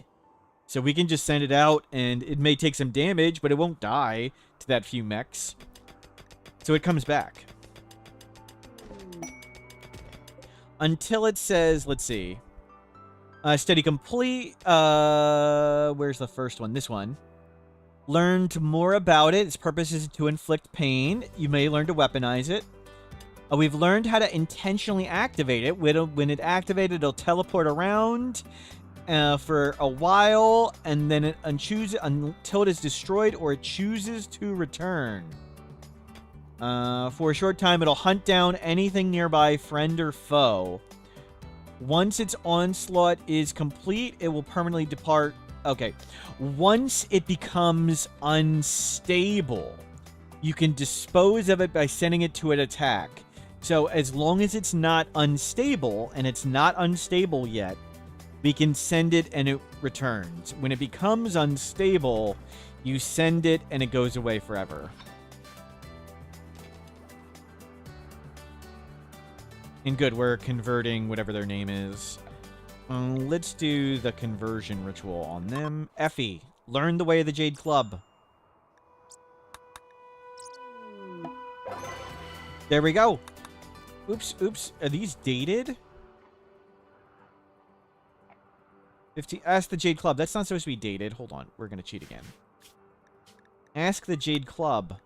So we can just send it out, and it may take some damage, but it won't die to that few mechs. So it comes back. Until it says, let's see. Steady complete. Where's the first one? This one. Learned more about it. Its purpose is to inflict pain. You may learn to weaponize it. We've learned how to intentionally activate it. When it activated, it'll teleport around for a while, and then it until it is destroyed or it chooses to return. For a short time, it'll hunt down anything nearby, friend or foe. Once its onslaught is complete, it will permanently depart. Okay. Once it becomes unstable, you can dispose of it by sending it to an attack. So as long as it's not unstable, and it's not unstable yet, we can send it and it returns. When it becomes unstable, you send it and it goes away forever. And good, we're converting whatever their name is. Let's do the conversion ritual on them. Effie, learn the way of the Jade Club. There we go. Oops, oops. Are these dated? 50. Ask the Jade Club. That's not supposed to be dated. Hold on. We're going to cheat again. Ask the Jade Club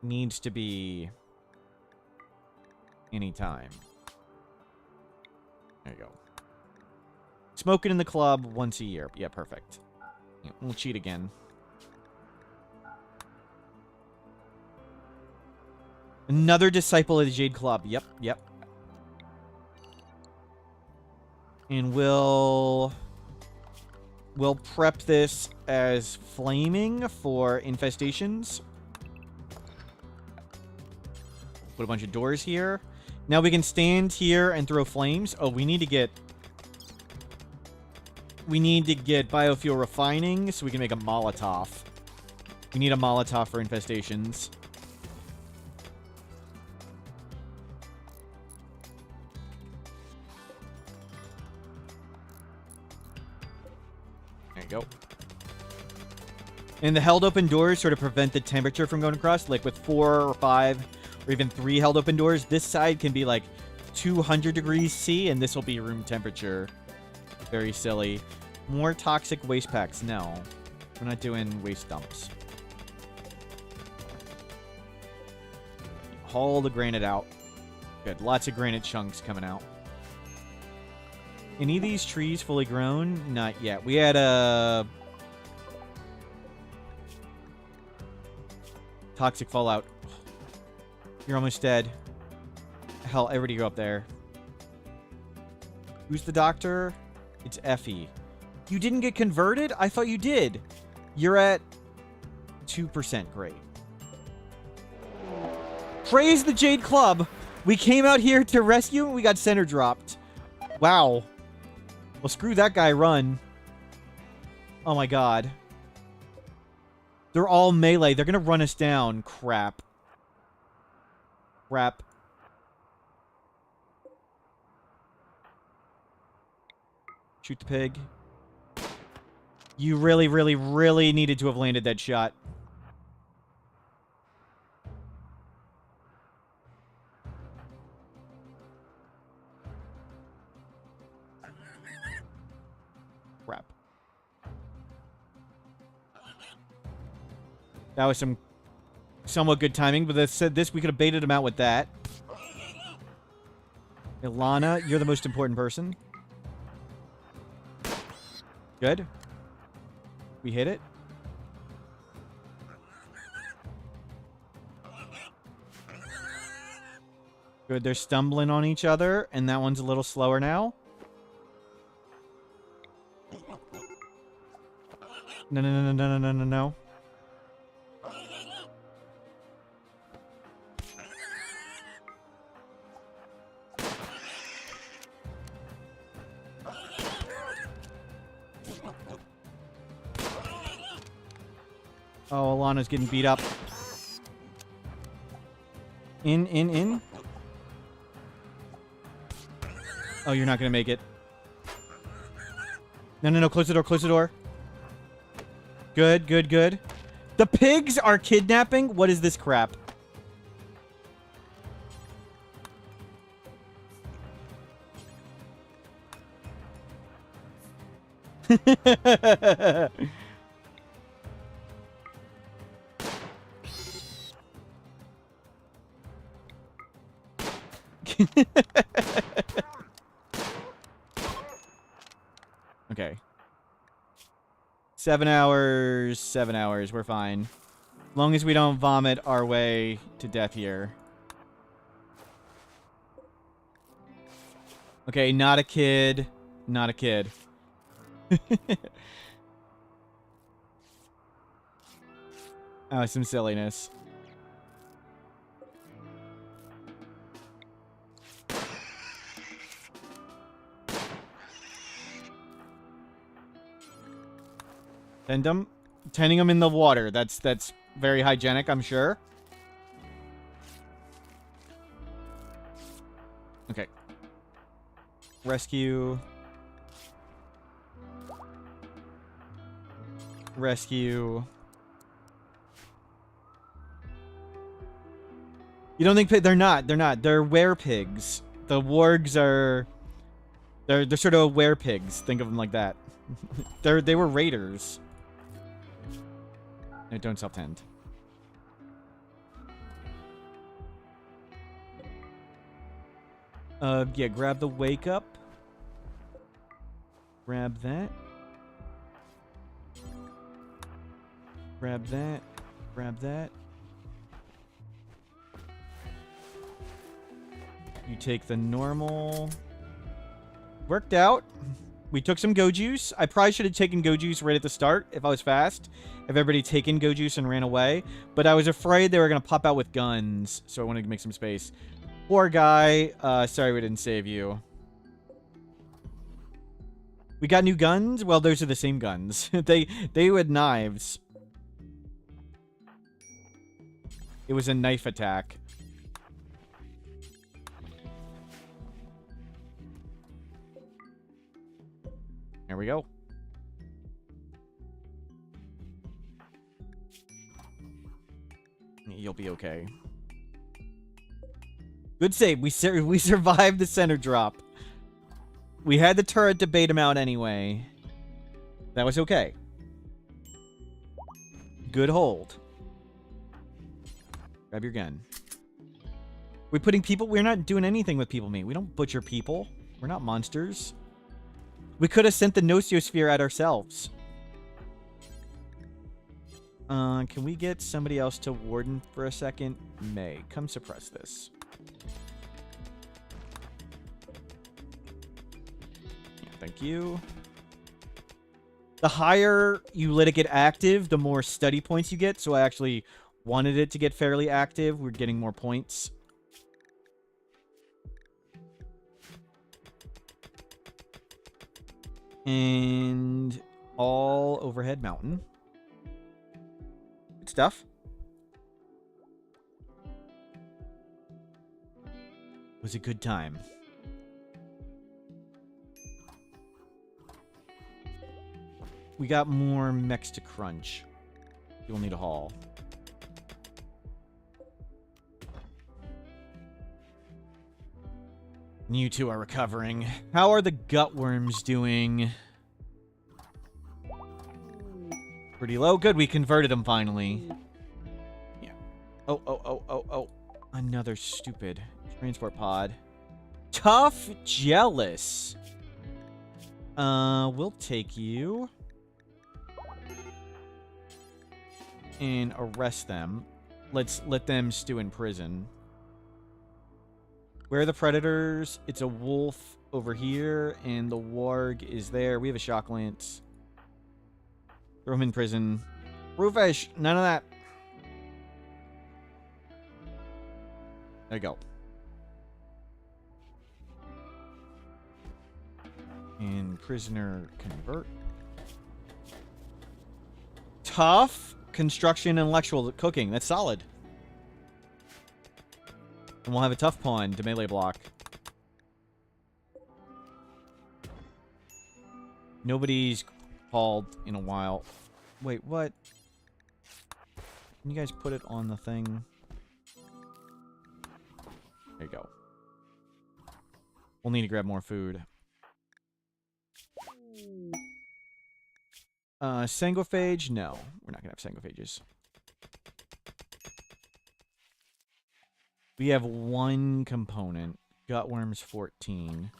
needs to be anytime. There you go. Smoking in the club once a year. Yeah, perfect. Yeah, we'll cheat again. Another disciple of the Jade Club. Yep, yep. And we'll prep this as flaming for infestations. Put a bunch of doors here. Now we can stand here and throw flames. Oh, we need to get biofuel refining so we can make a Molotov. We need a Molotov for infestations. There you go. And the held open doors sort of prevent the temperature from going across. Like with 4 or 5 or even 3 held open doors, this side can be like 200 degrees C, and this will be room temperature. Very silly. More toxic waste packs. No. We're not doing waste dumps. Haul the granite out. Good. Lots of granite chunks coming out. Any of these trees fully grown? Not yet. We had a toxic fallout. You're almost dead. Hell, everybody go up there. Who's the doctor? It's Effie. You didn't get converted? I thought you did. You're at 2%. Great. Praise the Jade Club. We came out here to rescue and we got center dropped. Wow. Well, screw that guy. Run. Oh my god. They're all melee. They're gonna run us down. Crap. Crap. Shoot the pig. You really, really, really needed to have landed that shot. Crap. That was some somewhat good timing, but that said this, we could have baited him out with that. Ilana, you're the most important person. Good. We hit it. Good, they're stumbling on each other, and that one's a little slower now. No, no, no, no, no, no, no, no. Oh, Alana's getting beat up. In. Oh, you're not gonna make it. No. Close the door. Close the door. Good. The pigs are kidnapping? What is this crap? Okay. 7 hours. 7 hours. We're fine. As long as we don't vomit our way to death here. Okay, not a kid. Not a kid. Oh, some silliness. Tending them in the water. That's very hygienic, I'm sure. Okay. Rescue. You don't think they're not? They're werepigs. The wargs are. They're sort of werepigs. Think of them like that. They were raiders. No, don't self-tend. Yeah, grab the wake up. Grab that. Grab that. Grab that. You take the normal. Worked out. We took some go juice. I probably should have taken go juice right at the start if I was fast. If everybody taken go juice and ran away. But I was afraid they were going to pop out with guns. So I wanted to make some space. Poor guy. Sorry we didn't save you. We got new guns? Well, those are the same guns. They had knives. It was a knife attack. There we go. You'll be okay. Good save. We survived the center drop. We had the turret to bait him out anyway. That was okay. Good hold. Grab your gun. We're putting people... We're not doing anything with people meat. We don't butcher people. We're not monsters. We could have sent the Nosiosphere at ourselves. Can we get somebody else to Warden for a second? May, come suppress this. Yeah, thank you. The higher you let it get active, the more study points you get. So I actually wanted it to get fairly active. We're getting more points. And all overhead mountain. Good stuff. It was a good time. We got more mechs to crunch. You'll need a haul. You two are recovering. How are the gutworms doing? Pretty low. Good, we converted them finally. Yeah. Oh. Another stupid transport pod. Tough jealous. We'll take you. And arrest them. Let's let them stew in prison. Where are the predators? It's a wolf over here, and the warg is there. We have a shock lance. Throw him in prison. Brewfish, none of that. There you go. And prisoner convert. Tough construction and electrical cooking. That's solid. And we'll have a tough pawn to melee block. Nobody's called in a while. Wait, what? Can you guys put it on the thing? There you go. We'll need to grab more food. Sangophage? No. We're not going to have sangophages. We have one component. Gutworms 14.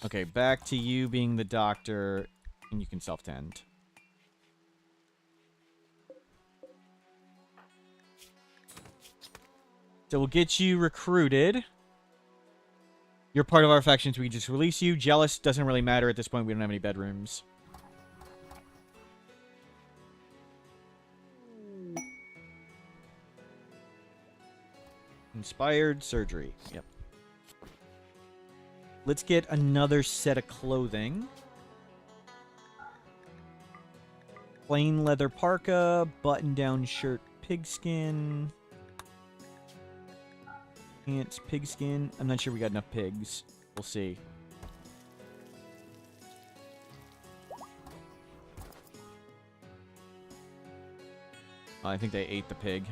Okay, back to you being the doctor, and you can self-tend. So we'll get you recruited. You're part of our factions. We just release you. Jealous doesn't really matter at this point. We don't have any bedrooms. Inspired surgery. Yep. Let's get another set of clothing. Plain leather parka, button-down shirt, pigskin. Pants, pigskin. I'm not sure we got enough pigs. We'll see. Oh, I think they ate the pig.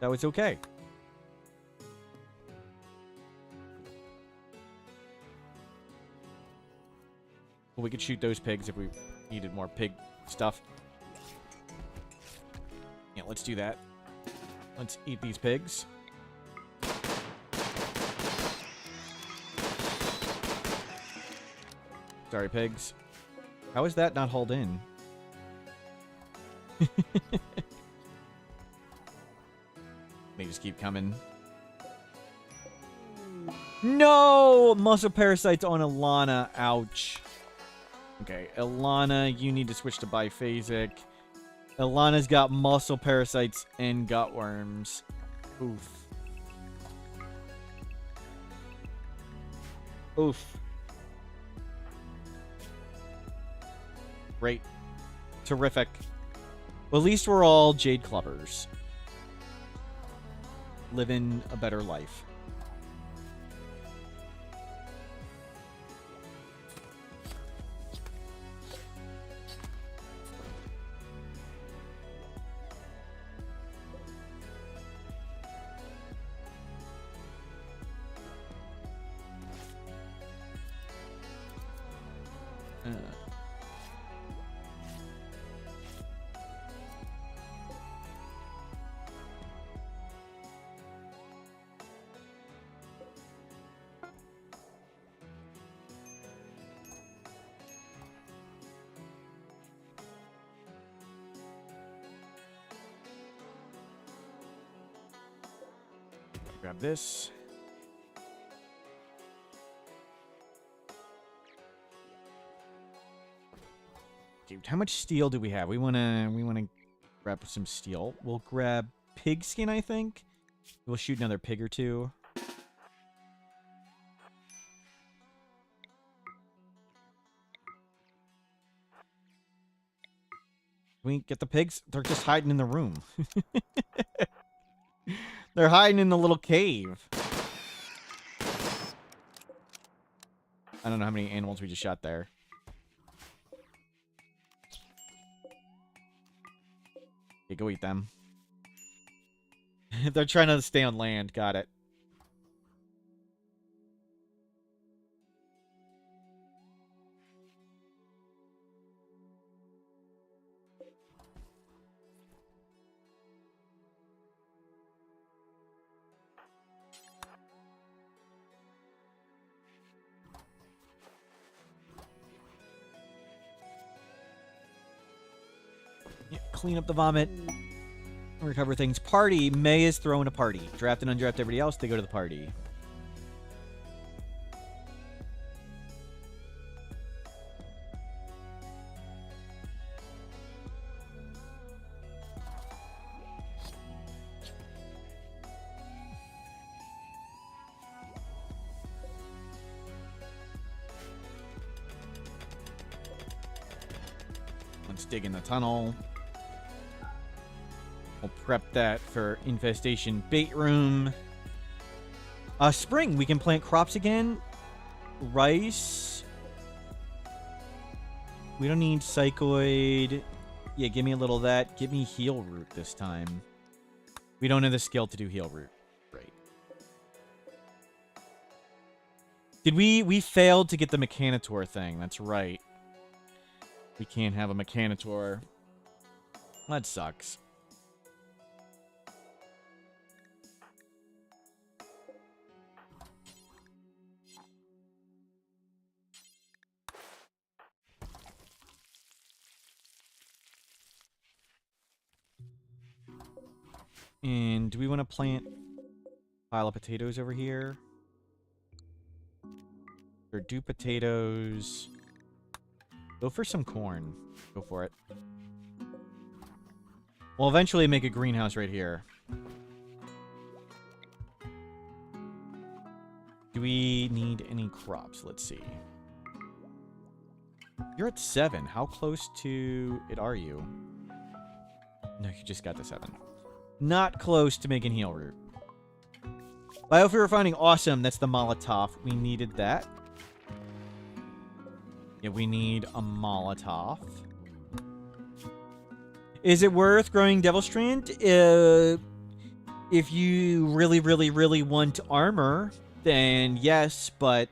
That was okay. Well, we could shoot those pigs if we needed more pig stuff. Yeah, let's do that. Let's eat these pigs. Sorry, pigs. How is that not hauled in? They just keep coming. No! Muscle parasites on Ilana. Ouch. Okay, Ilana, you need to switch to biphasic. Ilana's got muscle parasites and gutworms. Oof. Oof. Great. Terrific. Well, at least we're all Jade Clubbers. Living a better life. Grab this. Dude, how much steel do we have? We wanna grab some steel. We'll grab pigskin, I think. We'll shoot another pig or two. Can we get the pigs? They're just hiding in the room. They're hiding in the little cave. I don't know how many animals we just shot there. Okay, go eat them. They're trying to stay on land. Got it. Yeah, clean up the vomit. Recover things. Party. May is throwing a party. Draft and undraft everybody else. They go to the party. Let's dig in the tunnel. We'll prep that for infestation bait room. Spring, we can plant crops again. Rice. We don't need psychoid. Yeah, give me a little of that. Give me heal root this time. We don't have the skill to do heal root. Great. Did we failed to get the Mechanitor thing. That's right. We can't have a Mechanitor. That sucks. And do we want to plant a pile of potatoes over here? Or do potatoes... Go for some corn. Go for it. We'll eventually make a greenhouse right here. Do we need any crops? Let's see. You're at 7. How close to it are you? No, you just got to 7. Not close to making heal root. Biofuel refining, awesome. That's the Molotov. We needed that. Yeah, we need a Molotov. Is it worth growing Devil Strand? If you really, really, really want armor, then yes, but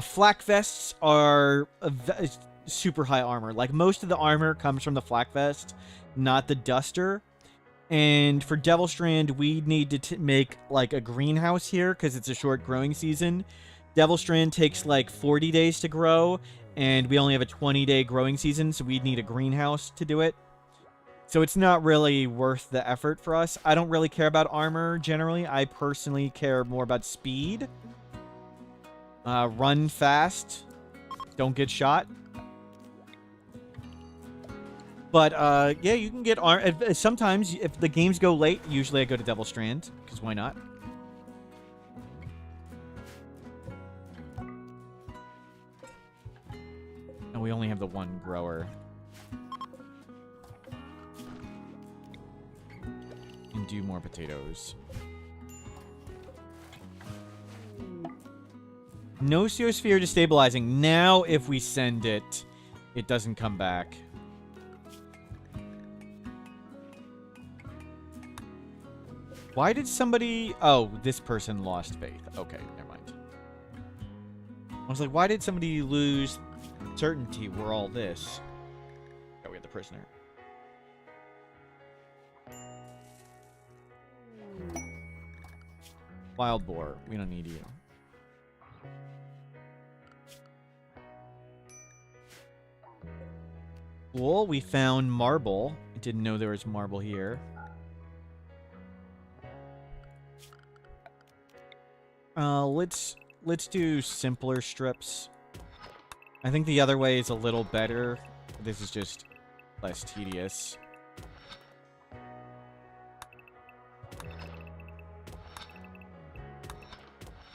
flak vests are super high armor. Like, most of the armor comes from the flak vest, not the duster. And for Devil Strand, we need to make, like, a greenhouse here, because it's a short growing season. Devil Strand takes, like, 40 days to grow, and we only have a 20-day growing season, so we'd need a greenhouse to do it. So it's not really worth the effort for us. I don't really care about armor, generally. I personally care more about speed. Run fast. Don't get shot. But, yeah, you can get armor. Sometimes, if the games go late, usually I go to Devil Strand, because why not? And we only have the one grower. And do more potatoes. No Geosphere destabilizing. Now, if we send it, it doesn't come back. Why did somebody... Oh, this person lost faith. Okay, never mind. I was like, why did somebody lose certainty? We're all this. Oh, we had the prisoner. Wild boar. We don't need you. Cool. We found marble. I didn't know there was marble here. Let's do simpler strips. I think the other way is a little better. This is just less tedious.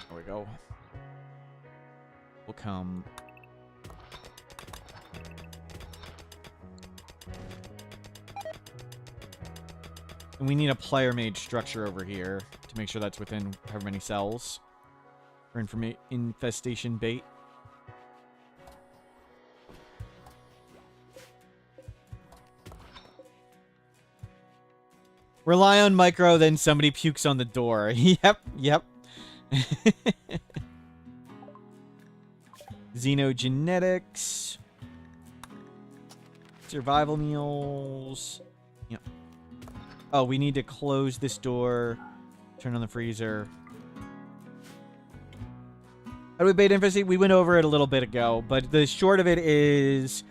There we go. We'll come. And we need a player-made structure over here to make sure that's within however many cells for infestation bait. Rely on micro, then somebody pukes on the door. Yep. Xenogenetics. Survival meals. Yep. Oh, we need to close this door. Turn on the freezer. How do we bait infestation? We went over it a little bit ago, but the short of it is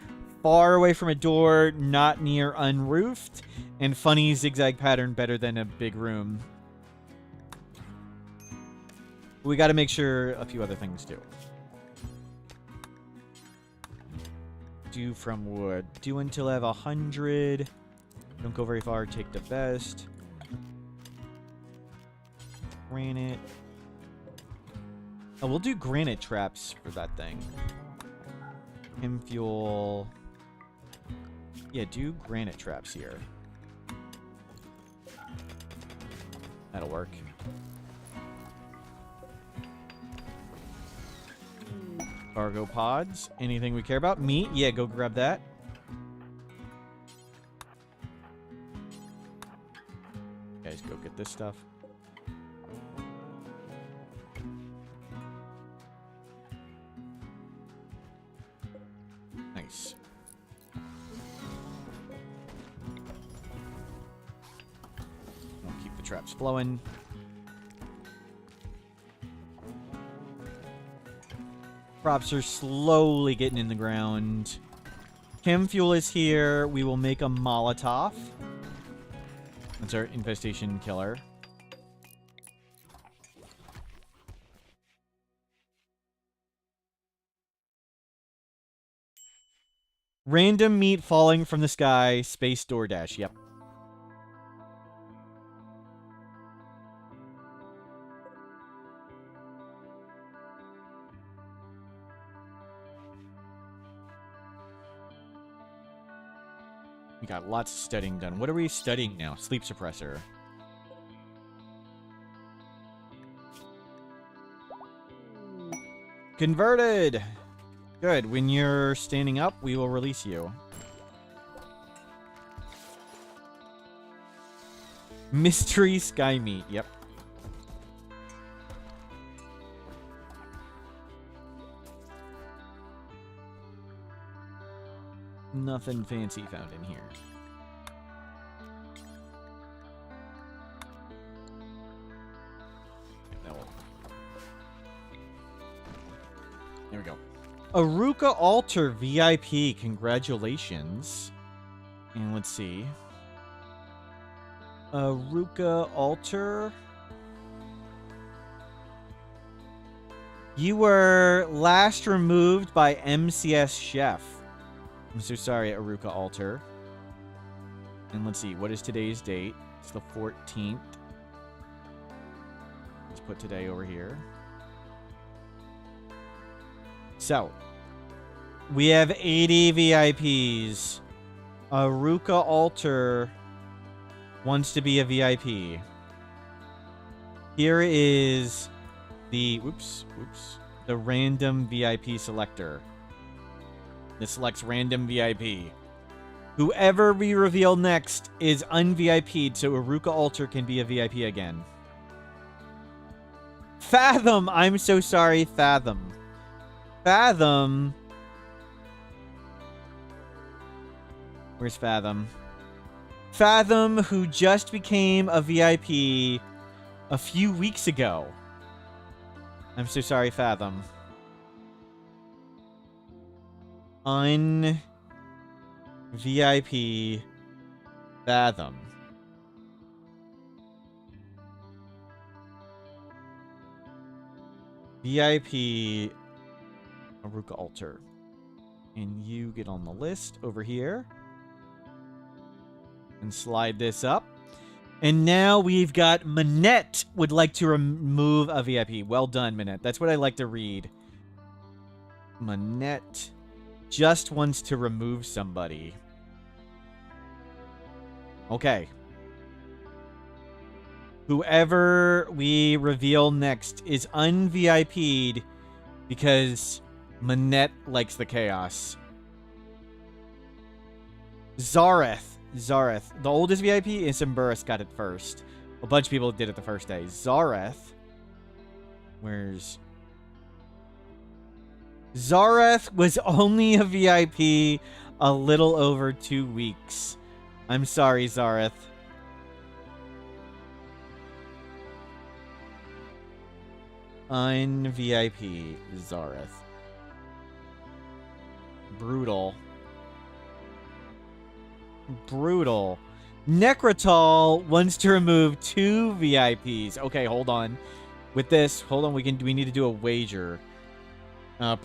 far away from a door, not near unroofed, and funny zigzag pattern better than a big room. We got to make sure a few other things too. Do from wood. Do until I have 100. Don't go very far. Take the best. Granite. Oh, we'll do granite traps for that thing. Him fuel. Yeah, do granite traps here. That'll work. Cargo pods. Anything we care about? Meat? Yeah, go grab that. Guys, go get this stuff. Nice. We'll keep the traps flowing. Props are slowly getting in the ground. Chem fuel is here. We will make a Molotov. That's our infestation killer. Random meat falling from the sky. Space DoorDash. Yep. We got lots of studying done. What are we studying now? Sleep suppressor. Converted! Good. When you're standing up, we will release you. Mystery sky meat. Yep. Nothing fancy found in here. There we go. Aruka Altar VIP. Congratulations. And let's see. Aruka Altar. You were last removed by MCS Chef. I'm so sorry, Aruka Altar. And let's see, what is today's date? It's the 14th. Let's put today over here. So, we have 80 VIPs. Aruka Altar wants to be a VIP. Here is the, the random VIP selector. This selects random VIP. Whoever we reveal next is un-VIP'd, so Aruka Altar can be a VIP again. Fathom! I'm so sorry, Fathom. Fathom. Where's Fathom? Fathom, who just became a VIP a few weeks ago. I'm so sorry, Fathom. Un-VIP Fathom. VIP Aruka Altar. And you get on the list over here. And slide this up. And now we've got Manette would like to remove a VIP. Well done, Manette. That's what I like to read. Manette just wants to remove somebody. Okay. Whoever we reveal next is un-VIP'd because Manette likes the chaos. Zareth. Zareth. The oldest VIP is Simburus got it first. A bunch of people did it the first day. Zareth. Where's... Zareth was only a VIP a little over 2 weeks. I'm sorry, Zareth. Un-VIP Zareth. Brutal. Brutal. Necrotol wants to remove 2 VIPs. Okay, hold on. With this, hold on, we need to do a wager.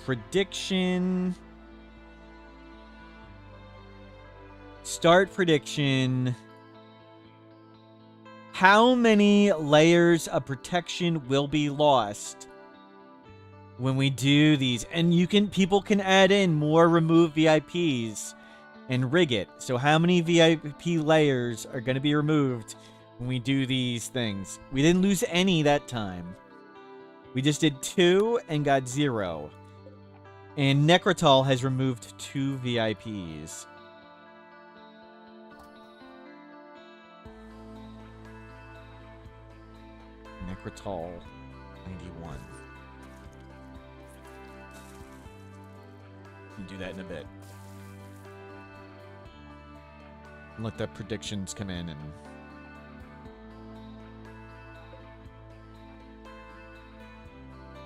Prediction. Start prediction. How many layers of protection will be lost when we do these? And people can add in more remove VIPs and rig it. So how many VIP layers are going to be removed when we do these things? We didn't lose any that time. We just did 2 and got 0. And Necrotal has removed 2 VIPs. Necrotal 91. We'll do that in a bit. Let the predictions come in and...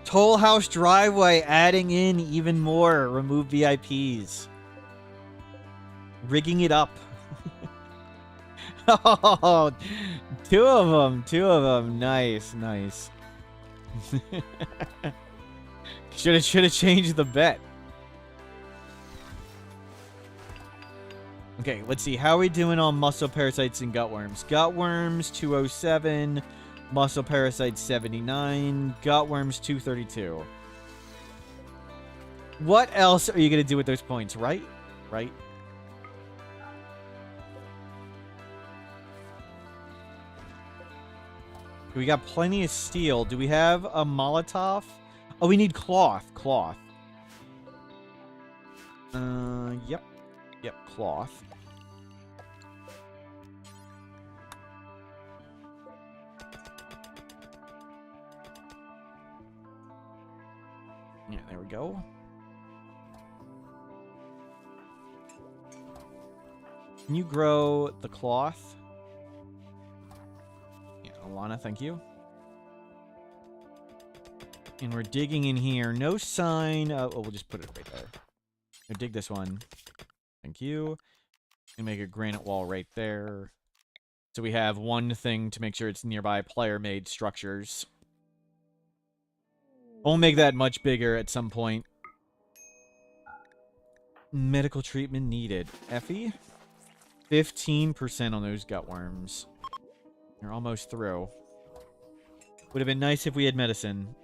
Toll House Driveway adding in even more. Remove VIPs. Rigging it up. Oh, 2 of them. 2 of them. Nice, nice. Should have changed the bet. Okay, let's see. How are we doing on muscle parasites and gutworms? Gutworms 207, muscle parasites 79, gutworms 232. What else are you gonna do with those points? Right? Right? We got plenty of steel. Do we have a Molotov? Oh, we need cloth. Cloth. Yep. Yep, cloth. Yeah, there we go. Can you grow the cloth? Yeah, Alana, thank you. And we're digging in here. No sign. Oh, we'll just put it right there. Now dig this one. Thank you. And make a granite wall right there. So we have one thing to make sure it's nearby player-made structures. We'll make that much bigger at some point. Medical treatment needed. Effie? 15% on those gutworms. You're almost through. Would have been nice if we had medicine.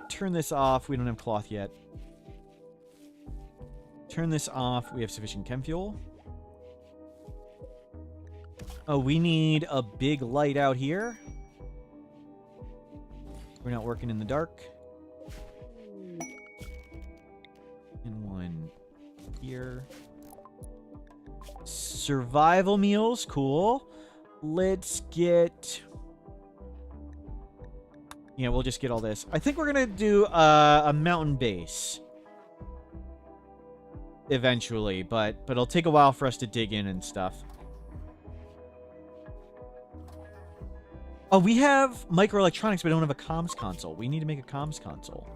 Turn this off. We don't have cloth yet. Turn this off. We have sufficient chem fuel. Oh, we need a big light out here. We're not working in the dark. And one here. Survival meals. Cool. Let's get... Yeah, we'll just get all this. I think we're going to do a mountain base. Eventually, but it'll take a while for us to dig in and stuff. Oh, we have microelectronics, but we don't have a comms console. We need to make a comms console.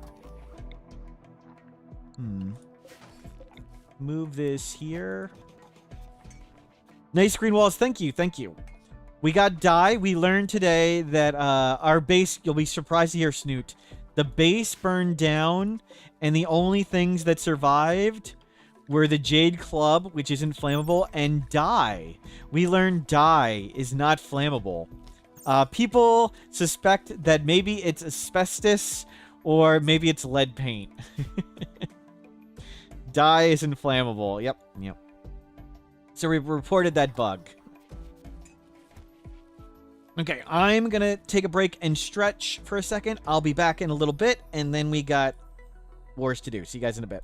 Move this here. Nice green walls. Thank you. Thank you. We got dye. We learned today that our base... You'll be surprised to hear, Snoot. The base burned down, and the only things that survived were the Jade Club, which isn't flammable, and dye. We learned dye is not flammable. People suspect that maybe it's asbestos or maybe it's lead paint. Dye is inflammable. Yep, yep. So we reported that bug. Okay, I'm going to take a break and stretch for a second. I'll be back in a little bit, and then we got wars to do. See you guys in a bit.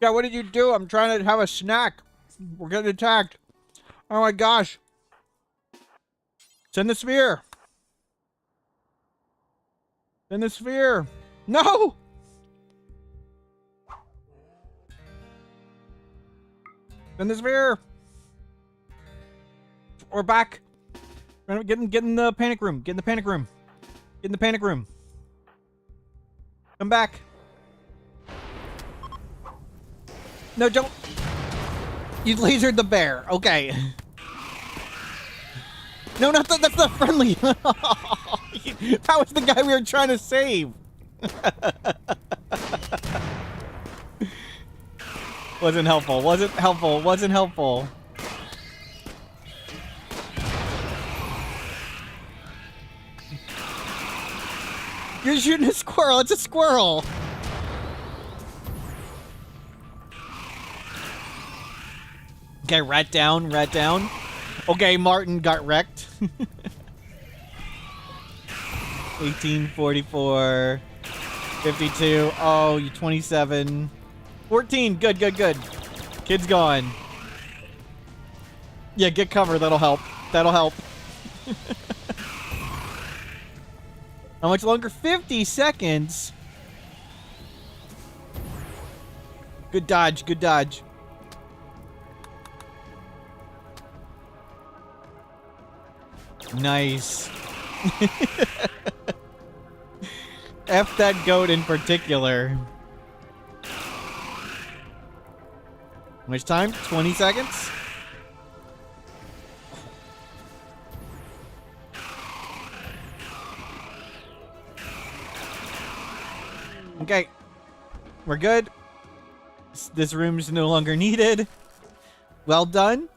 Yeah, what did you do? I'm trying to have a snack. We're getting attacked. Oh my gosh. Send the sphere. Send the sphere. No! Send the sphere. We're back. Get in the panic room. Get in the panic room. Get in the panic room. Come back. No, don't. You lasered the bear. Okay. No, not that's not friendly. That was the guy we were trying to save. Wasn't helpful. Wasn't helpful. Wasn't helpful. You're shooting a squirrel. It's a squirrel. Okay, rat down, rat down. Okay, Martin got wrecked. 1844, 52. Oh, you 27. 14. Good, good, good. Kid's gone. Yeah, get cover. That'll help. That'll help. How much longer? 50 seconds. Good dodge. Good dodge. Nice. F that goat in particular. How much time? 20 seconds? Okay. We're good. This room's no longer needed. Well done.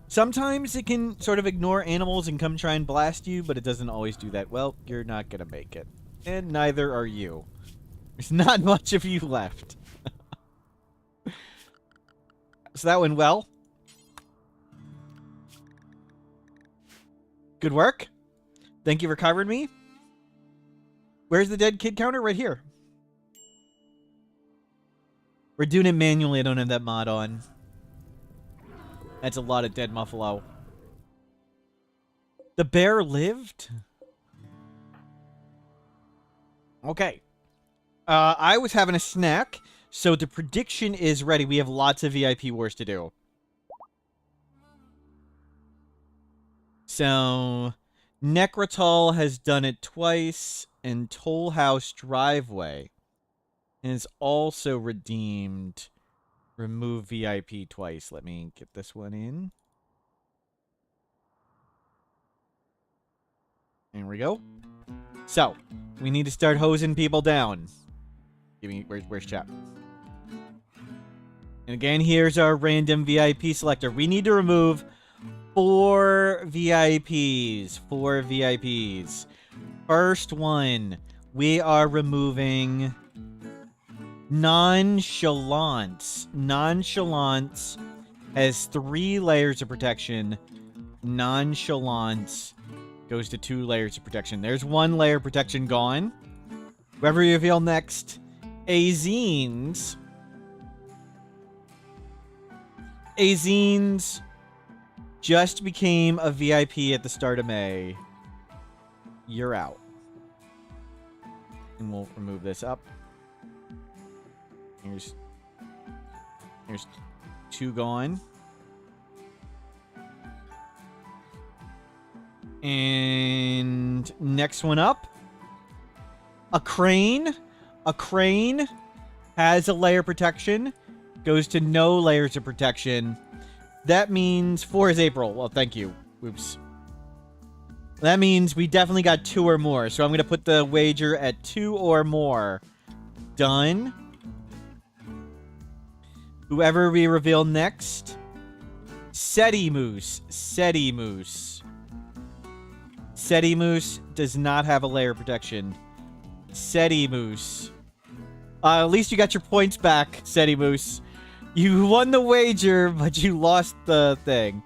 Sometimes it can sort of ignore animals and come try and blast you, but it doesn't always do that. Well, you're not gonna make it. And neither are you. There's not much of you left. So that went well. Good work. Thank you for covering me. Where's the dead kid counter? Right here. We're doing it manually. I don't have that mod on. That's a lot of dead buffalo. The bear lived? Okay. I was having a snack, so the prediction is ready. We have lots of VIP wars to do. So, Necrotal has done it twice, and Toll House Driveway is also redeemed. Remove VIP twice. Let me get this one in. There we go. So, we need to start hosing people down. Give me, where's chat? And again, here's our random VIP selector. We need to remove 4 VIPs. 4 VIPs. First one, we are removing Nonchalance. Nonchalance has 3 layers of protection. Nonchalance goes to 2 layers of protection. There's 1 layer of protection gone. Whoever you reveal next, Azines. Azines just became a VIP at the start of May. You're out. And we'll remove this up. Here's 2 gone. And next one up. A crane. A crane has a layer protection. Goes to no layers of protection. That means 4 is April. Well, thank you. Oops. That means we definitely got 2 or more. So I'm going to put the wager at 2 or more. Done. Whoever we reveal next. Seti Moose. Seti Moose. Seti Moose does not have a layer protection. Seti Moose. At least you got your points back, Seti Moose. You won the wager, but you lost the thing.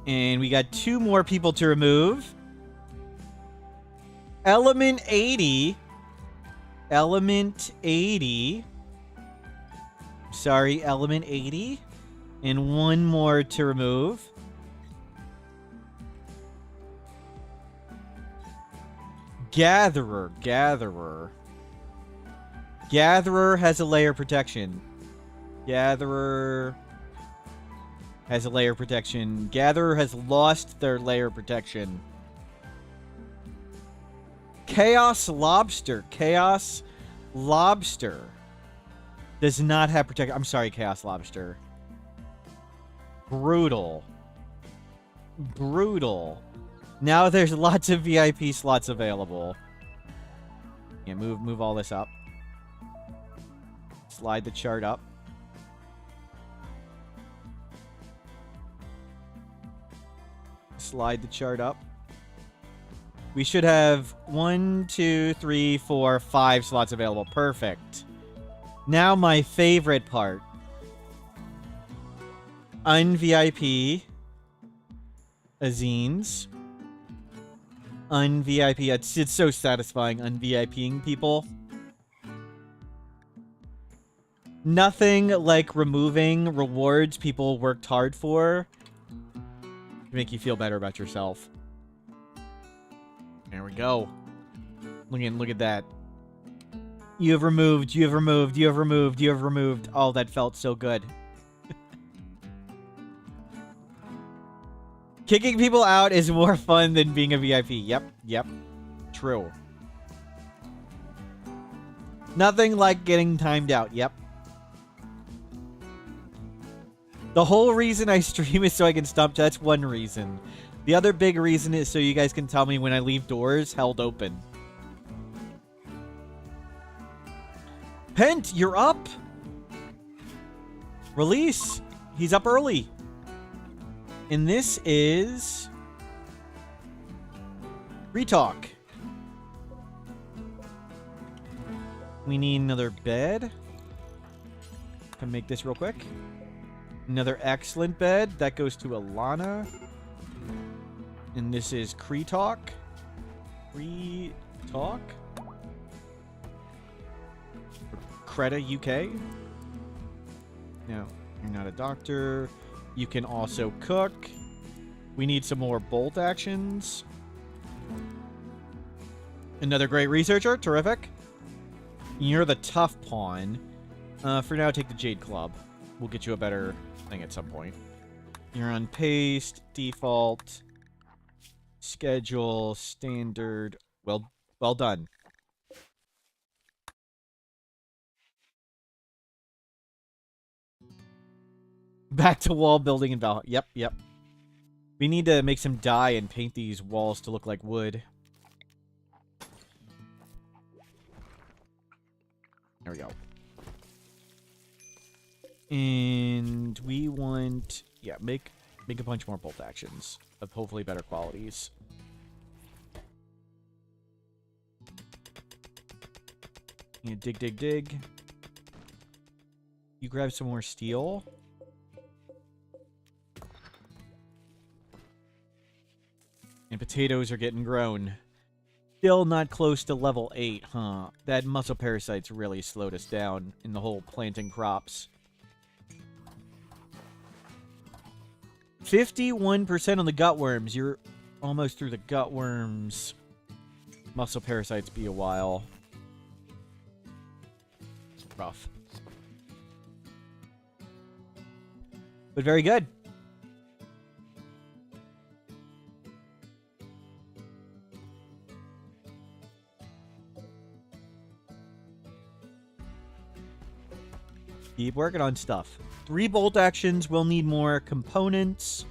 And we got 2 more people to remove. Element 80. Element 80. Sorry, element 80. And one more to remove. Gatherer. Gatherer has a layer protection. Gatherer has a layer protection. Gatherer has lost their layer protection. Chaos Lobster. Chaos Lobster does not have protection. I'm sorry, Chaos Lobster. Brutal. Now there's lots of VIP slots available. Yeah, move all this up. Slide the chart up. Slide the chart up. We should have 1, 2, 3, 4, 5 slots available. Perfect. Now my favorite part. Un-VIP Azines. Un-VIP. It's so satisfying un-VIPing people. Nothing like removing rewards people worked hard for to make you feel better about yourself. There we go. Look at that. You have removed. Oh, that felt so good. Kicking people out is more fun than being a VIP. Yep. True. Nothing like getting timed out. Yep. The whole reason I stream is so I can stomp. That's one reason. The other big reason is so you guys can tell me when I leave doors held open. Pent, you're up. Release. He's up early. And this is Retalk. We need another bed. Can make this real quick. Another excellent bed. That goes to Alana. And this is Kretalk. Kretalk? Creta UK? No, you're not a doctor. You can also cook. We need some more bolt actions. Another great researcher. Terrific. You're the tough pawn. For now, take the Jade Club. We'll get you a better thing at some point. You're on paste, default, schedule, standard. Well done. Back to wall building and Valhalla. Yep. We need to make some dye and paint these walls to look like wood. There we go. And we want, yeah, make a bunch more bolt actions of hopefully better qualities. Yeah, dig. You grab some more steel. And potatoes are getting grown. Still not close to level 8, huh? That muscle parasite's really slowed us down in the whole planting crops. 51% on the gutworms. You're almost through the gutworms. Muscle parasites be a while. Rough. But very good. Keep working on stuff. 3 bolt actions. We'll need more components.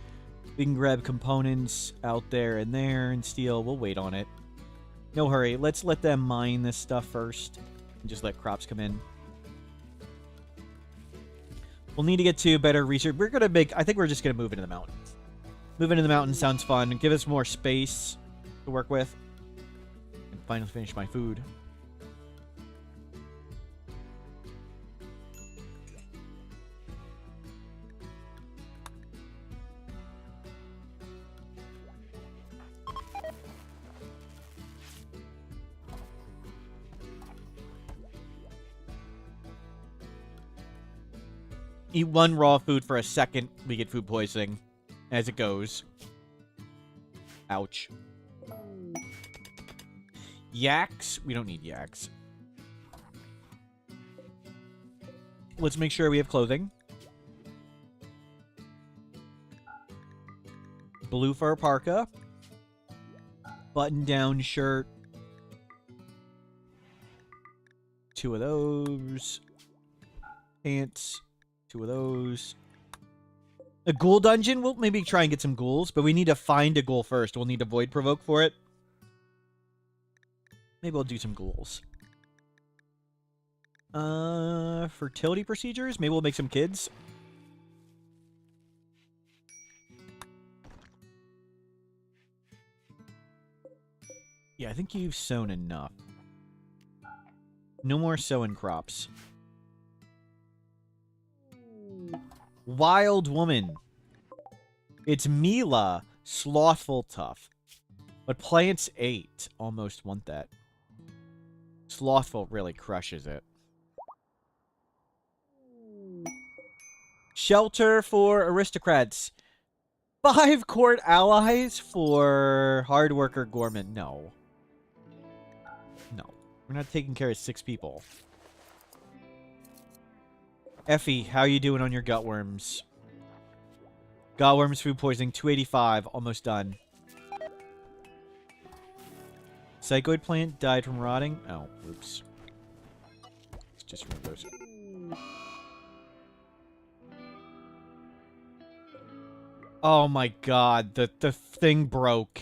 We can grab components out there and steel. We'll wait on it. No hurry. Let's let them mine this stuff first. And just let crops come in. We'll need to get to better research. We're going to make... I think we're just going to move into the mountains. Move into the mountains sounds fun. Give us more space to work with. And finally finish my food. Eat one raw food for a second, we get food poisoning as it goes. Ouch. Yaks? We don't need yaks. Let's make sure we have clothing. Blue fur parka. Button-down shirt. 2 of those. Pants. 2 of those. A ghoul dungeon? We'll maybe try and get some ghouls, but we need to find a ghoul first. We'll need to void provoke for it. Maybe we'll do some ghouls. Fertility procedures? Maybe we'll make some kids. Yeah, I think you've sown enough. No more sowing crops. Wild woman. It's Mila. Slothful tough. But plants 8. Almost want that. Slothful really crushes it. Shelter for aristocrats. 5 court allies for hard worker Gorman. No. No. We're not taking care of 6 people. Effie, how you doing on your gutworms? Gutworms food poisoning, 285, almost done. Psychoid plant died from rotting. Oh, oops. Let's just remove those. Oh my god, the thing broke.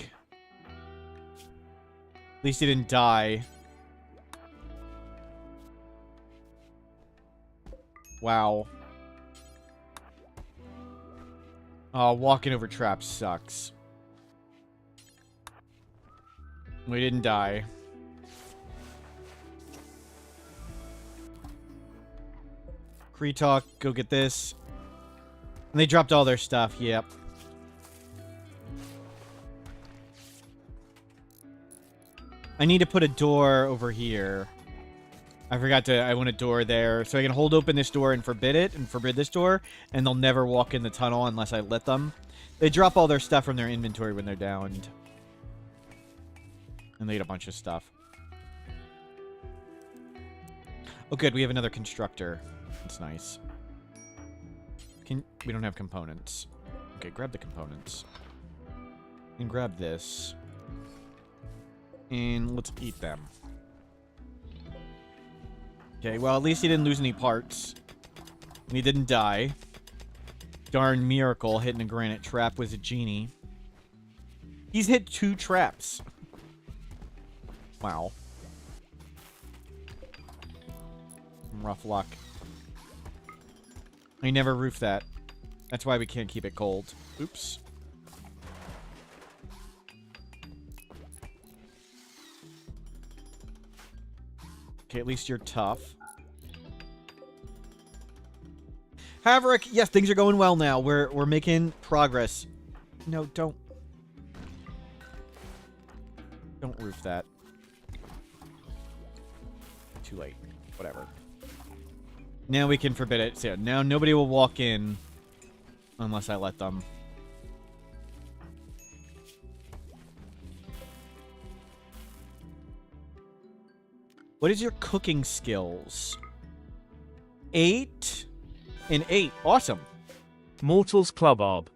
At least he didn't die. Wow. Oh, walking over traps sucks. We didn't die. Kree-Talk, go get this. And they dropped all their stuff, yep. I need to put a door over here. I forgot to, I want a door there. So I can hold open this door and forbid it, and forbid this door, and they'll never walk in the tunnel unless I let them. They drop all their stuff from their inventory when they're downed. And they get a bunch of stuff. Oh good, we have another constructor. That's nice. We don't have components. Okay, grab the components. And grab this. And let's eat them. Okay, well, at least he didn't lose any parts. And he didn't die. Darn miracle, hitting a granite trap was a genie. He's hit 2 traps. Wow. Rough luck. I never roofed that. That's why we can't keep it cold. Oops. Okay, at least you're tough. Haverick, yes, things are going well now. We're making progress. No, don't roof that. Too late. Whatever. Now we can forbid it. So now nobody will walk in unless I let them. What is your cooking skills? 8 and 8. Awesome. Mortals Club Arb.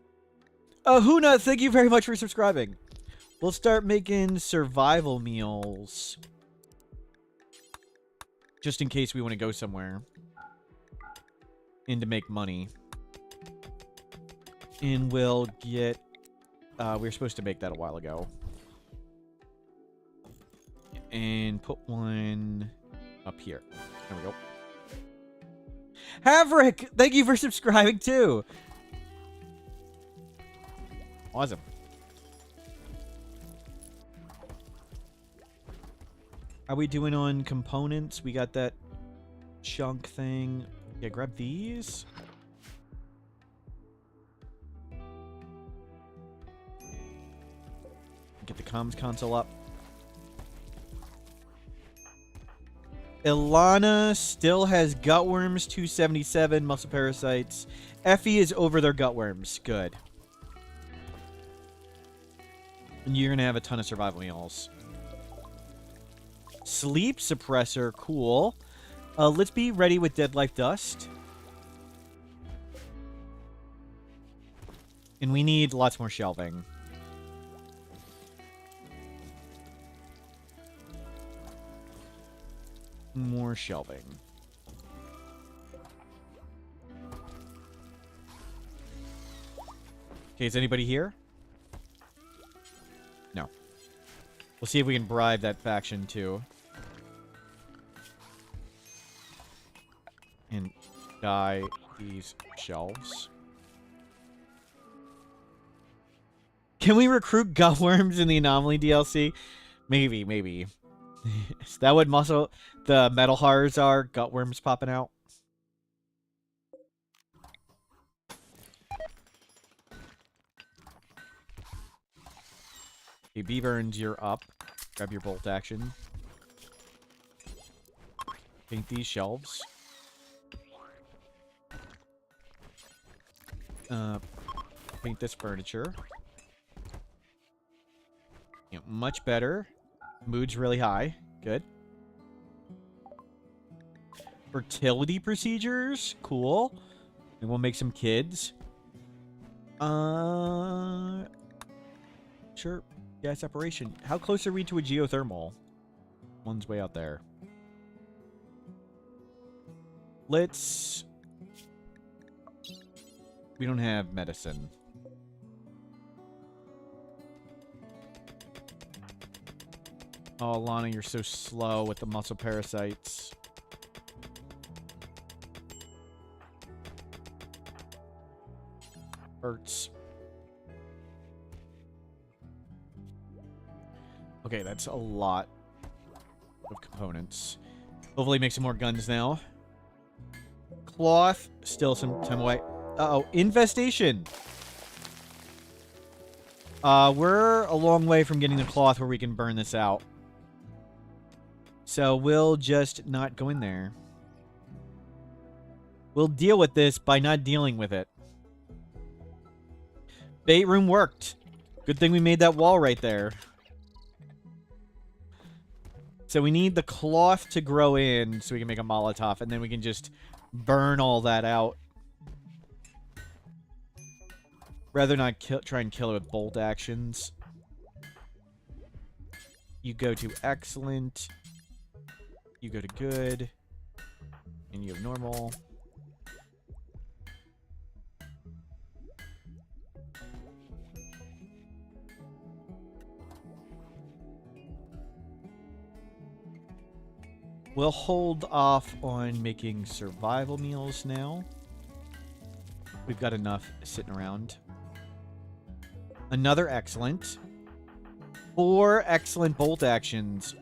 Ahuna, thank you very much for subscribing. We'll start making survival meals. Just in case we want to go somewhere. And to make money. And we'll get... we were supposed to make that a while ago. And put one up here. There we go. Haverick, thank you for subscribing too. Awesome. How are we doing on components? We got that chunk thing. Yeah, grab these. Get the comms console up. Ilana still has gutworms, 277 muscle parasites. Effie is over their gutworms. Good. And you're gonna have a ton of survival meals. Sleep suppressor, cool. Let's be ready with Dead Life Dust. And we need lots more shelving. More shelving. Okay, is anybody here? No. We'll see if we can bribe that faction too. And dye these shelves. Can we recruit gutworms in the Anomaly DLC? Maybe, maybe. Is that what the metal horrors are? Gutworms popping out? Okay, B-Burns, you're up. Grab your bolt action. Paint these shelves. Paint this furniture. Yeah, much better. Mood's really high. Good. Fertility procedures. Cool. And we'll make some kids. Sure. Yeah, separation. How close are we to a geothermal? One's way out there. Let's... We don't have medicine. Oh, Lana, you're so slow with the muscle parasites. Hurts. Okay, that's a lot of components. Hopefully make some more guns now. Cloth, still some time away. Uh-oh, infestation! We're a long way from getting the cloth where we can burn this out. So we'll just not go in there. We'll deal with this by not dealing with it. Bait room worked. Good thing we made that wall right there. So we need the cloth to grow in so we can make a Molotov, and then we can just burn all that out. Rather not try and kill it with bolt actions. You go to excellent. You go to good. And you have normal. We'll hold off on making survival meals now. We've got enough sitting around. Another excellent. 4 excellent bolt actions.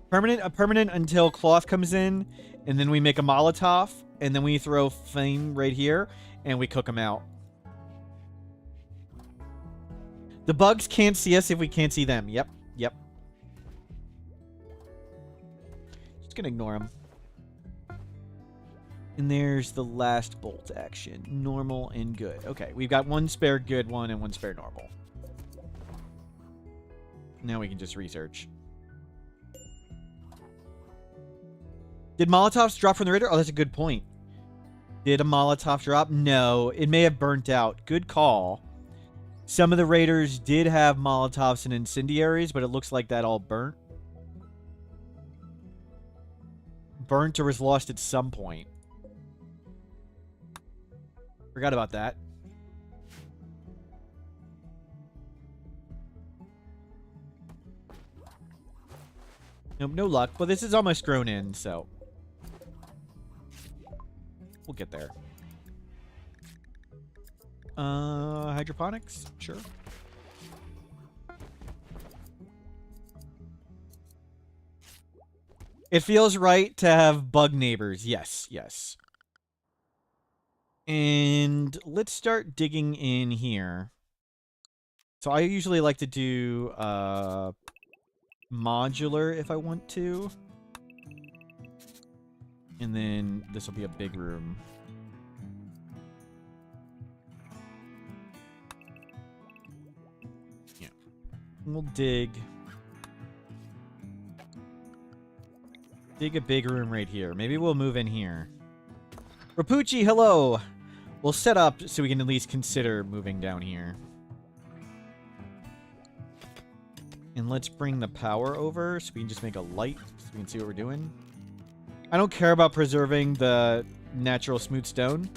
Permanent until cloth comes in, and then we make a Molotov, and then we throw flame right here, and we cook them out. The bugs can't see us if we can't see them. Yep, yep. Just gonna ignore them. And there's the last bolt action. Normal and good. Okay, we've got one spare good one and one spare normal. Now we can just research. Did Molotovs drop from the radar? Oh, that's a good point. Did a Molotov drop? No, it may have burnt out. Good call. Some of the raiders did have Molotovs and incendiaries, but it looks like that all burnt. Burnt or was lost at some point. Forgot about that. Nope, no luck. Well, this is almost grown in, so... We'll get there. Hydroponics? Sure. It feels right to have bug neighbors. Yes, yes. And let's start digging in here. So I usually like to do, modular if I want to. And then this will be a big room. Yeah. We'll dig a big room right here. Maybe we'll move in here. Rapucci, hello! We'll set up so we can at least consider moving down here. And let's bring the power over so we can just make a light so we can see what we're doing. I don't care about preserving the natural smooth stone.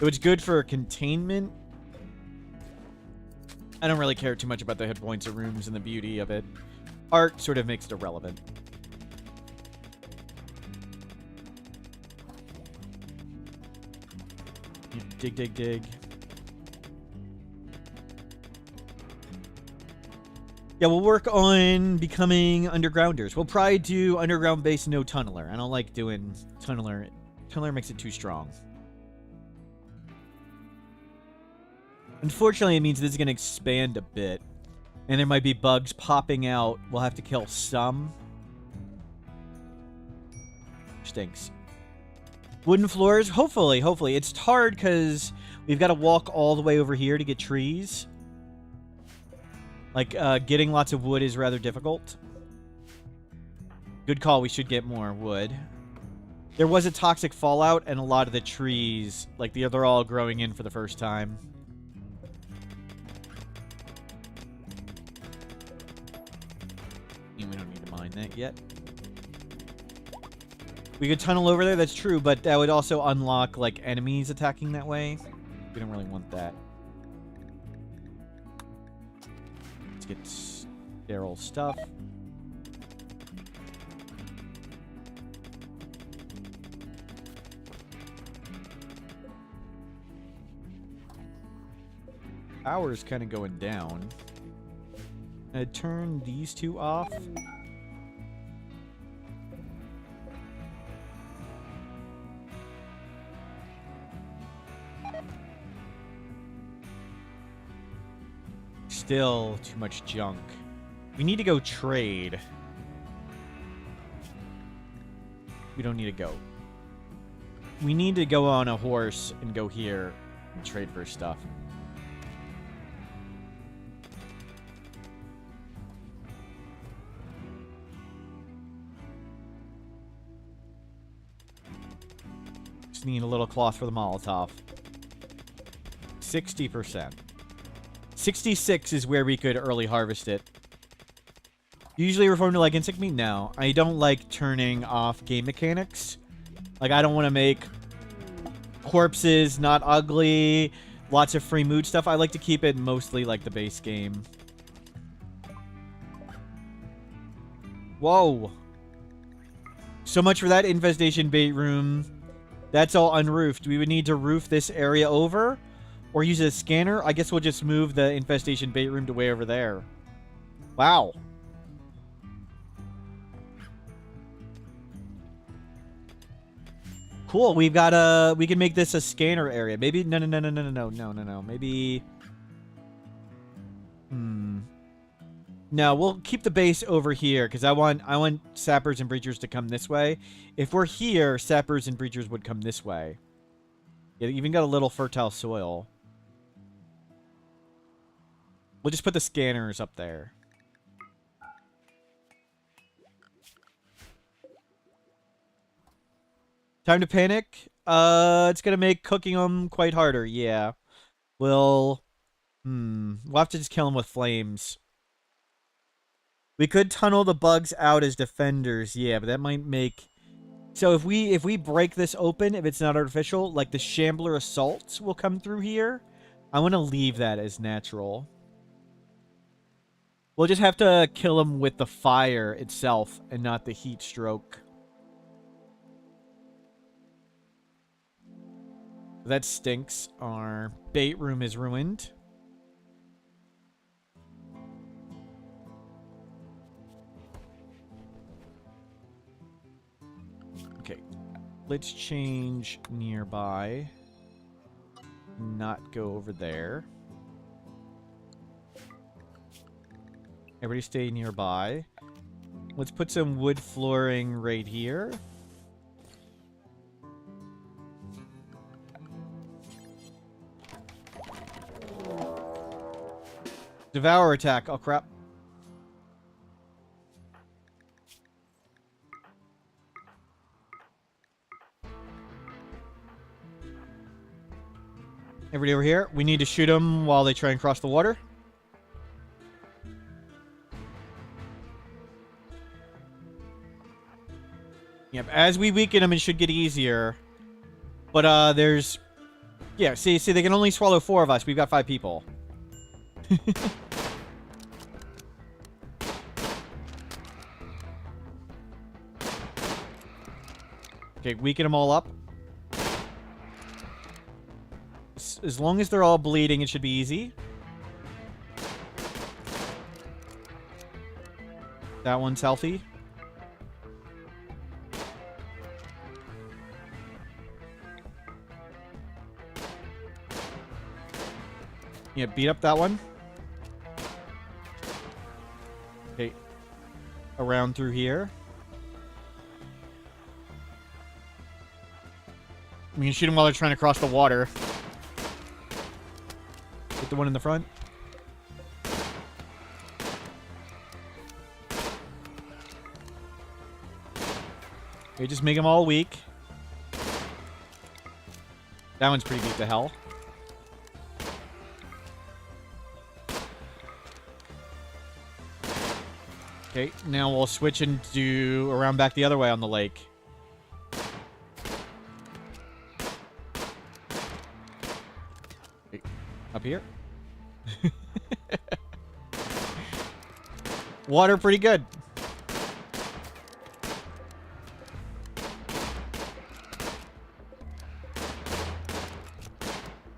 It's good for containment. I don't really care too much about the hit points of rooms and the beauty of it. Art sort of makes it irrelevant. You dig, dig, dig. Yeah, we'll work on becoming undergrounders. We'll probably do underground base, no tunneler. I don't like doing tunneler. Tunneler makes it too strong. Unfortunately, it means this is going to expand a bit. And there might be bugs popping out. We'll have to kill some. Stinks. Wooden floors? Hopefully, hopefully. It's hard because we've got to walk all the way over here to get trees. Like, getting lots of wood is rather difficult. Good call, we should get more wood. There was a toxic fallout, and a lot of the trees, like, they're all growing in for the first time. And we don't need to mine that yet. We could tunnel over there, that's true, but that would also unlock, like, enemies attacking that way. We don't really want that. Get sterile stuff. Power's kind of going down. I turn these two off. Still too much junk. We need to go trade. We don't need to go. We need to go on a horse and go here and trade for stuff. Just need a little cloth for the Molotov. 60%. 66 is where we could early harvest it. Usually reformed to like insect meat? No. I don't like turning off game mechanics. Like, I don't want to make corpses not ugly, lots of free mood stuff. I like to keep it mostly like the base game. Whoa. So much for that infestation bait room. That's all unroofed. We would need to roof this area over. Or use a scanner. I guess we'll just move the infestation bait room to way over there. Wow. Cool. We've got a... We can make this a scanner area. Maybe... No. Maybe... No, we'll keep the base over here because I want sappers and breachers to come this way. If we're here, sappers and breachers would come this way. Yeah, even got a little fertile soil. We'll just put the scanners up there. Time to panic? It's gonna make cooking them quite harder, yeah. We'll have to just kill them with flames. We could tunnel the bugs out as defenders, yeah, but that might make... So if we break this open, if it's not artificial, like the Shambler Assaults will come through here. I want to leave that as natural. We'll just have to kill him with the fire itself and not the heat stroke. That stinks. Our bait room is ruined. Okay. Let's change nearby. Not go over there. Everybody stay nearby. Let's put some wood flooring right here. Devour attack. Oh, crap. Everybody over here. We need to shoot them while they try and cross the water. Yep, as we weaken them, it should get easier. But, there's... Yeah, see, they can only swallow 4 of us. We've got 5 people. Okay, weaken them all up. As long as they're all bleeding, it should be easy. That one's healthy. Yeah, beat up that one. Okay. Around through here. We can shoot them while they're trying to cross the water. Get the one in the front. Okay, just make them all weak. That one's pretty beat to hell. Okay, now we'll switch and do around back the other way on the lake. Okay, up here. Water pretty good.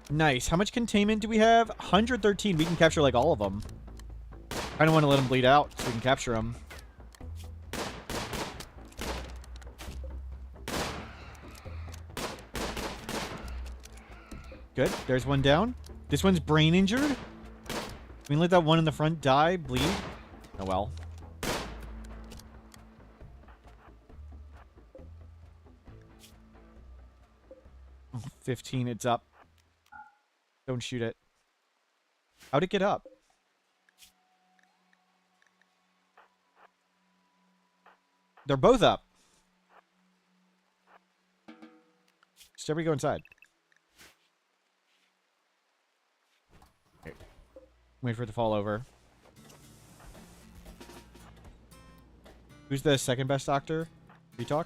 Nice. How much containment do we have? 113. We can capture like all of them. I don't want to let them bleed out so we can capture them. Good. There's one down. This one's brain injured. We can let that one in the front die, bleed. Oh well. Oh, 15, it's up. Don't shoot it. How'd it get up? They're both up. Just everybody go inside. Okay. Wait for it to fall over. Who's the second best doctor? Retalk?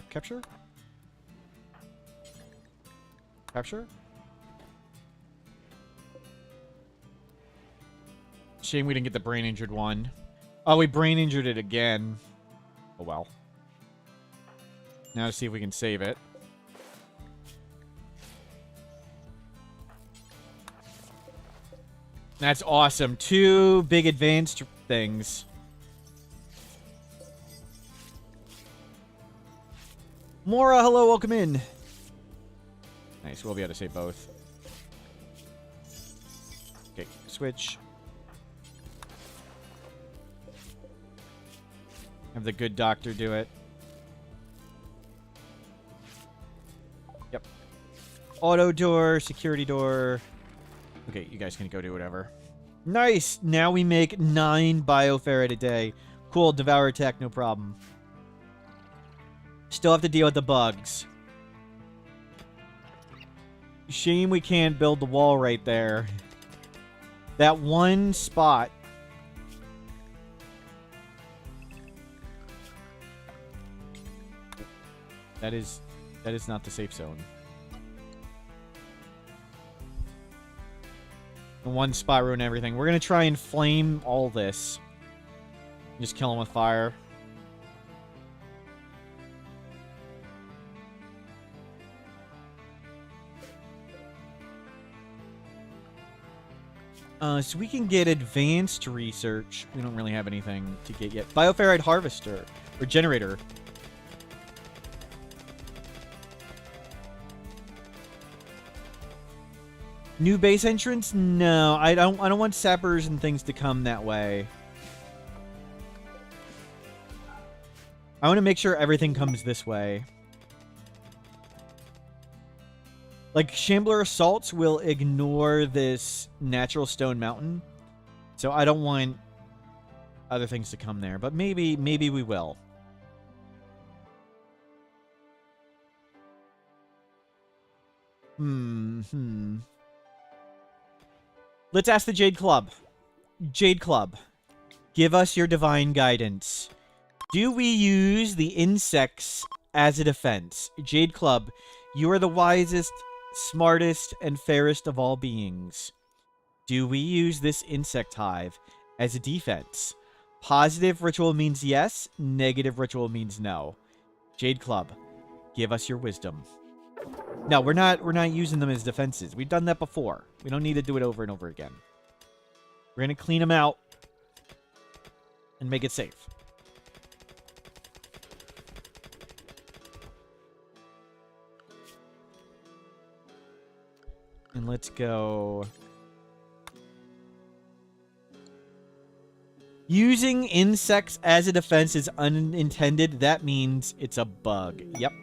Capture? Capture? Shame we didn't get the brain injured one. Oh, we brain injured it again. Oh well. Now to see if we can save it. That's awesome. 2 big advanced things. Mora, hello, welcome in. Nice, we'll be able to save both. Okay, switch. Have the good doctor do it. Yep. Auto door, security door. Okay, you guys can go do whatever. Nice! Now we make 9 bioferret a day. Cool, devour attack, no problem. Still have to deal with the bugs. Shame we can't build the wall right there. That one spot. That is not the safe zone. The one spot ruined everything. We're gonna try and flame all this. Just kill them with fire. So we can get advanced research. We don't really have anything to get yet. Bioferrite harvester. Or generator. New base entrance? No, I don't want sappers and things to come that way. I want to make sure everything comes this way. Like, Shambler Assaults will ignore this natural stone mountain. So I don't want other things to come there. But maybe we will. Let's ask the Jade Club. Jade Club, give us your divine guidance. Do we use the insects as a defense? Jade Club, you are the wisest, smartest, and fairest of all beings. Do we use this insect hive as a defense? Positive ritual means yes, negative ritual means no. Jade Club, give us your wisdom. No, we're not using them as defenses. We've done that before. We don't need to do it over and over again. We're going to clean them out and make it safe. And let's go. Using insects as a defense is unintended. That means it's a bug. Yep.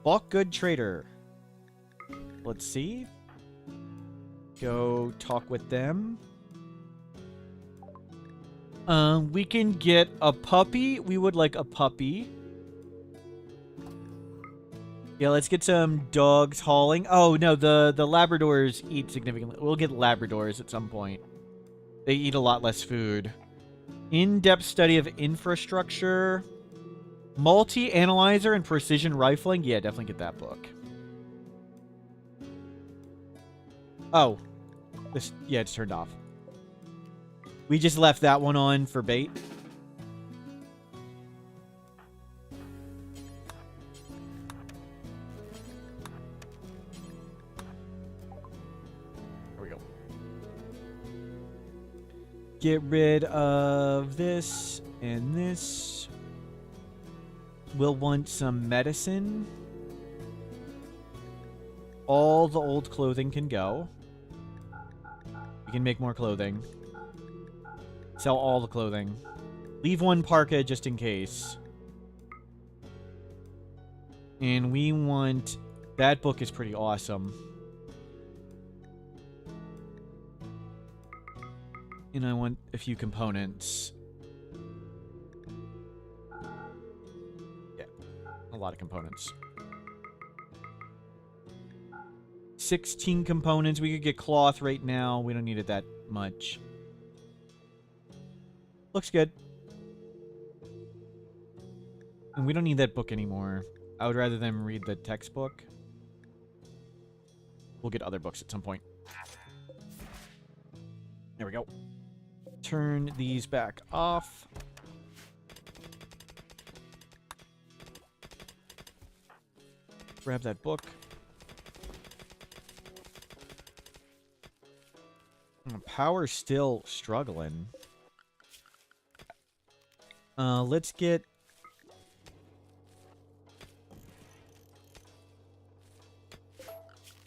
Bulk good trader. Let's see. Go talk with them. We can get a puppy. We would like a puppy. Yeah, let's get some dogs hauling. Oh, no, the Labradors eat significantly. We'll get Labradors at some point. They eat a lot less food. In-depth study of infrastructure. Multi-analyzer and precision rifling. Yeah, definitely get that book. Oh. Yeah, it's turned off. We just left that one on for bait. There we go. Get rid of this and this. We'll want some medicine. All the old clothing can go. We can make more clothing. Sell all the clothing. Leave one parka just in case. And we want... That book is pretty awesome. And I want a few components. Yeah, a lot of components. 16 components. We could get cloth right now. We don't need it that much. Looks good. And we don't need that book anymore. I would rather them read the textbook. We'll get other books at some point. There we go. Turn these back off. Grab that book. Power's still struggling. Let's get...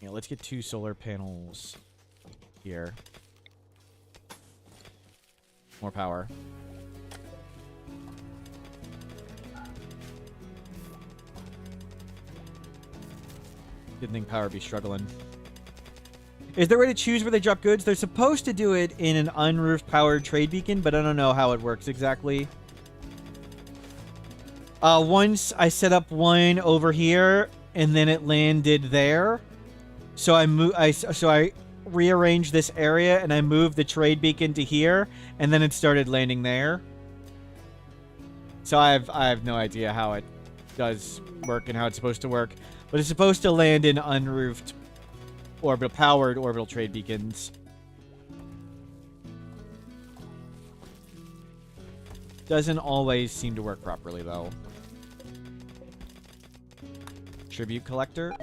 Yeah, let's get 2 solar panels here. More power. Didn't think power would be struggling. Is there a way to choose where they drop goods? They're supposed to do it in an unroofed powered trade beacon, but I don't know how it works exactly. Once I set up one over here, and then it landed there. So I rearranged this area, and I moved the trade beacon to here, and then it started landing there. So I have no idea how it does work and how it's supposed to work, but it's supposed to land in unroofed powered orbital trade beacons. Doesn't always seem to work properly, though. Tribute collector.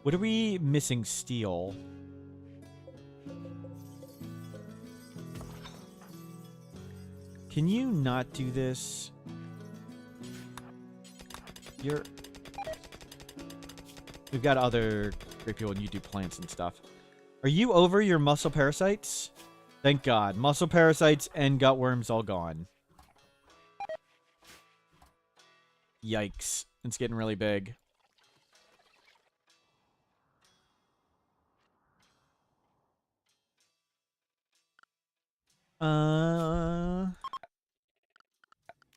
What are we missing? Steel. Can you not do this? you're... We've got other great people, and you do plants and stuff. Are you over your muscle parasites? Thank God. Muscle parasites and gut worms all gone. Yikes. It's getting really big.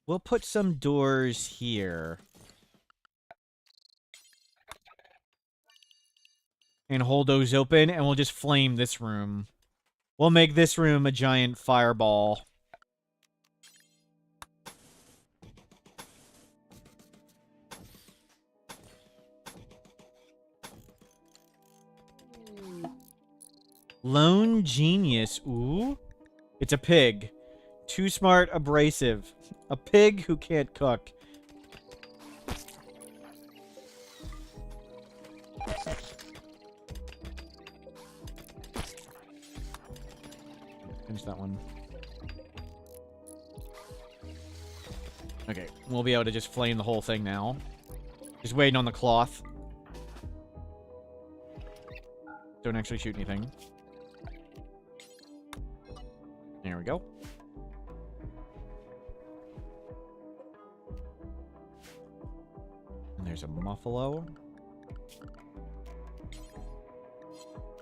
We'll put some doors here. And hold those open, and we'll just flame this room. We'll make this room a giant fireball. Lone genius. Ooh. It's a pig. Too smart, abrasive. A pig who can't cook. Finish that one. Okay, we'll be able to just flame the whole thing now. Just waiting on the cloth. Don't actually shoot anything. There we go. And there's a muffalo.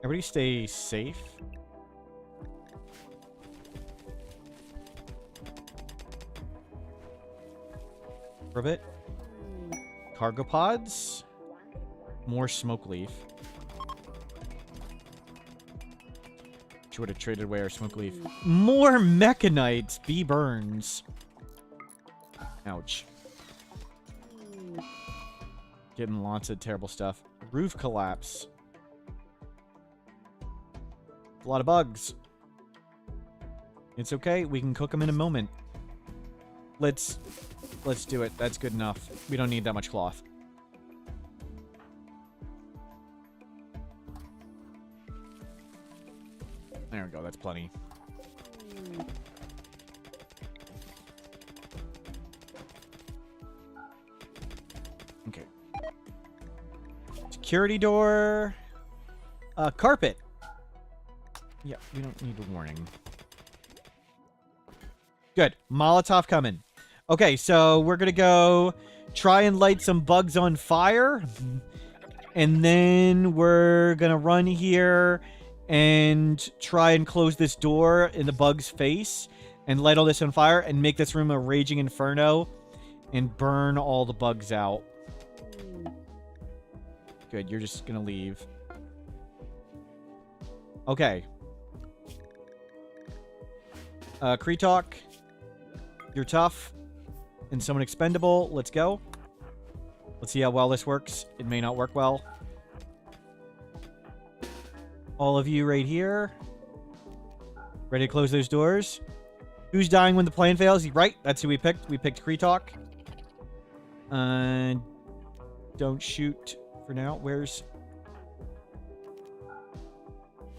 Everybody stay safe. For a bit. Cargo pods. More smoke leaf. She would have traded away our smoke leaf. More mechanites. B burns. Ouch. Getting lots of terrible stuff. Roof collapse. A lot of bugs. It's okay. We can cook them in a moment. Let's do it. That's good enough. We don't need that much cloth. There we go. That's plenty. Okay. Security door. Carpet. Yeah, we don't need a warning. Good. Molotov coming. Okay, so we're gonna go try and light some bugs on fire. And then we're gonna run here and try and close this door in the bug's face and light all this on fire and make this room a raging inferno and burn all the bugs out. Good, you're just gonna leave. Okay. Kreetalk, you're tough and someone expendable. Let's go. Let's see how well this works. It may not work well. All of you right here. Ready to close those doors? Who's dying when the plan fails? Right, that's who we picked. We picked Kreetalk. Don't shoot for now. Where's...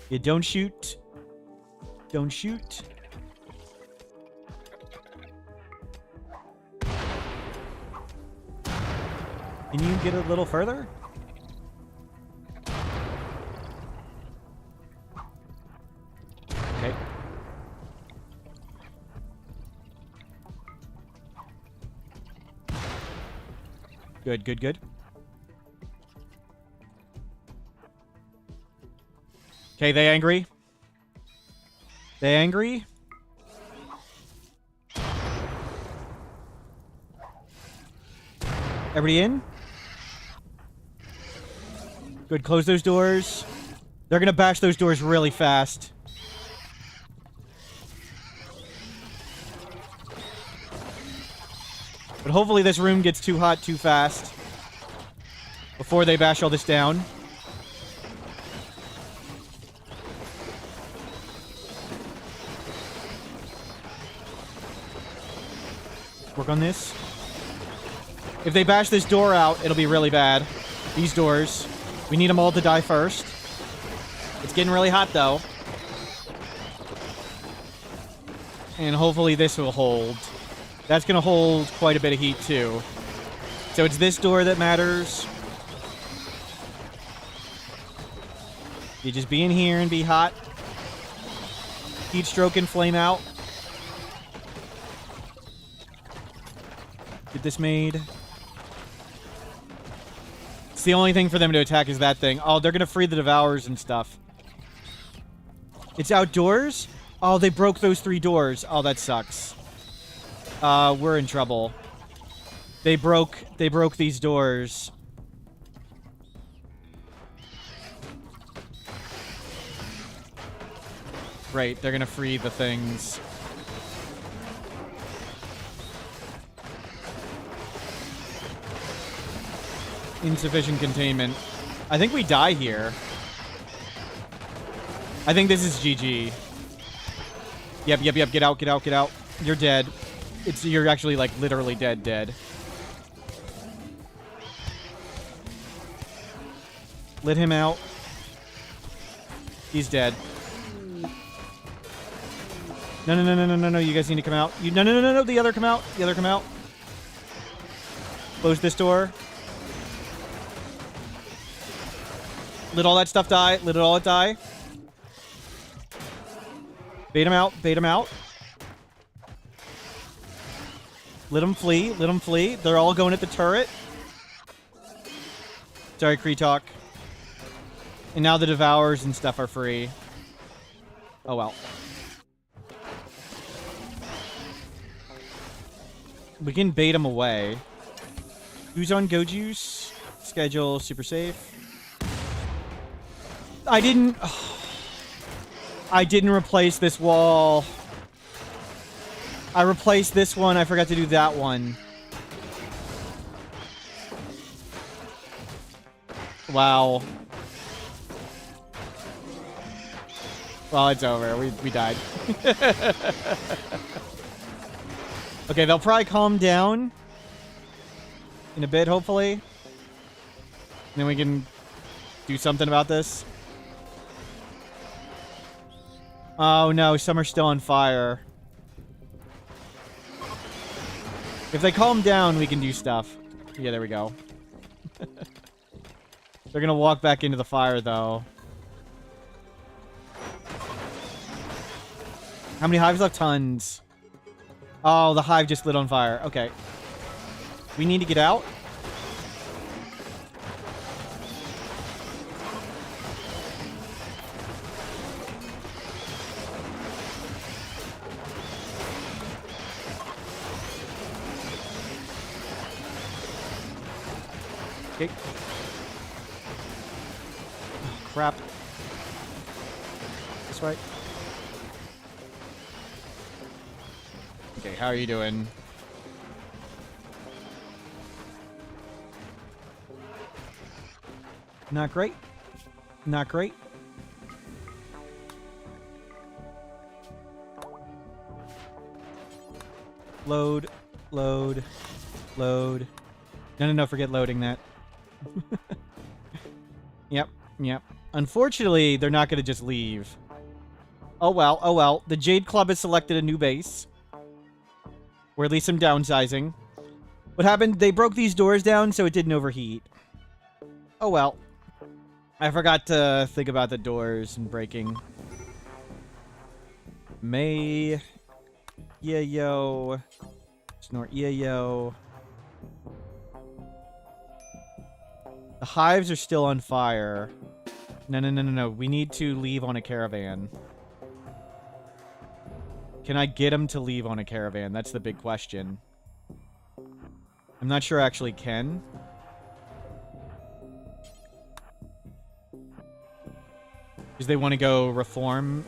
Yeah, don't shoot. Don't shoot. Can you get a little further? Okay. Good, good, good. Okay, they angry? They angry? Everybody in? Good, close those doors. They're gonna bash those doors really fast. But hopefully this room gets too hot too fast before they bash all this down. Work on this. If they bash this door out, it'll be really bad. These doors. We need them all to die first. It's getting really hot, though. And hopefully this will hold. That's going to hold quite a bit of heat, too. It's So it's this door that matters. You just be in here and be hot. Heat stroke and flame out. Get this made. It's the only thing for them to attack is that thing. Oh, they're gonna free the Devourers and stuff. It's outdoors? Oh, they broke those 3 doors. Oh, that sucks. We're in trouble. They broke these doors. Right, they're gonna free the things. Insufficient containment. I think we die here. I think this is GG. Yep. Get out. You're dead. You're actually, like, literally dead. Let him out. He's dead. No. You guys need to come out. No. The other come out. Close this door. Let all that stuff die. Let it all die. Bait him out. Let him flee. They're all going at the turret. Sorry, Kreetalk. And now the Devourers and stuff are free. Oh, well. We can bait him away. Who's on Go Juice? Schedule super safe. I didn't replace this wall. I replaced this one. I forgot to do that one. Wow. Well, it's over. We died. Okay, they'll probably calm down in a bit, hopefully. And then we can do something about this. Oh no, some are still on fire. If they calm down, we can do stuff. Yeah, there we go. They're gonna walk back into the fire, though. How many hives left? Tons. Oh, the hive just lit on fire. Okay. We need to get out. Okay. Oh, crap. This way. Okay, how are you doing? Not great. Not great. Load. No, forget loading that. Yep. Unfortunately, they're not going to just leave. Oh well. The Jade Club has selected a new base. Or at least some downsizing. What happened? They broke these doors down so it didn't overheat. Oh well. I forgot to think about the doors and breaking. May. Yeah, yo. Snort. Yeah, yo. The hives are still on fire. No. We need to leave on a caravan. Can I get him to leave on a caravan? That's the big question. I'm not sure I actually can. Because they want to go reform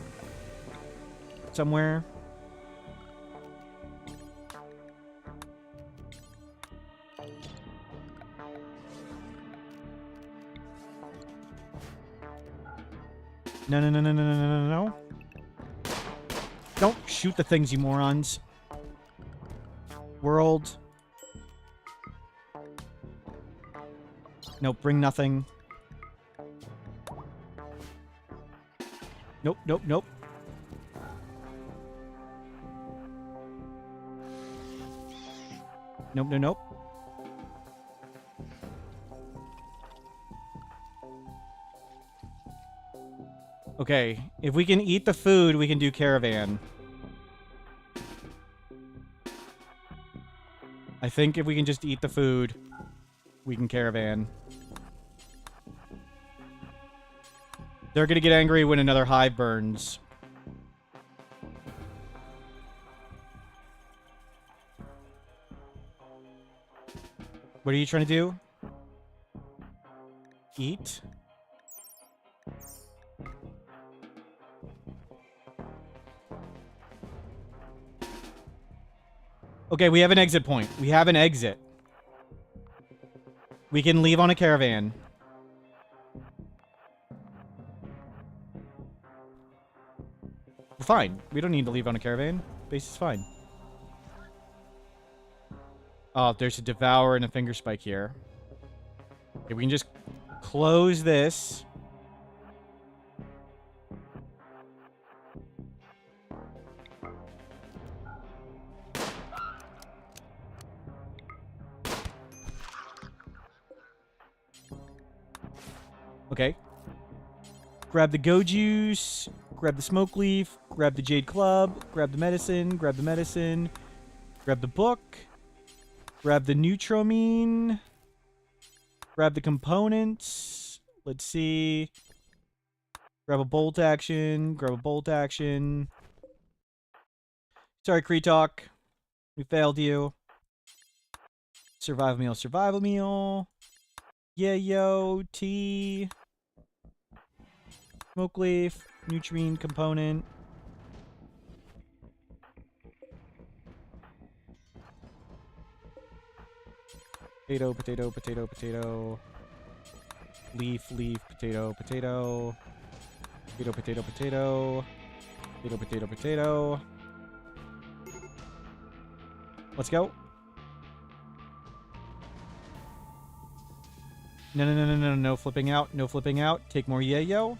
somewhere. No. Don't shoot the things, you morons. World. Nope, bring nothing. Nope. Nope. Okay, if we can eat the food, we can do caravan. I think if we can just eat the food, we can caravan. They're gonna get angry when another hive burns. What are you trying to do? Eat? Okay, we have an exit point. We have an exit. We can leave on a caravan. We're fine. We don't need to leave on a caravan. Base is fine. Oh, there's a devour and a finger spike here. Okay, we can just close this. Okay. Grab the go juice, grab the smoke leaf, grab the jade club, grab the medicine, grab the book, grab the neutramine, grab the components. Let's see. Grab a bolt action, Sorry, Kreetalk. We failed you. Survival meal. Yeah, yo, tea. Smoke leaf, nutrient component. Potato. Leaf, potato. Potato. Let's go. No flipping out. No flipping out. Take more yayo.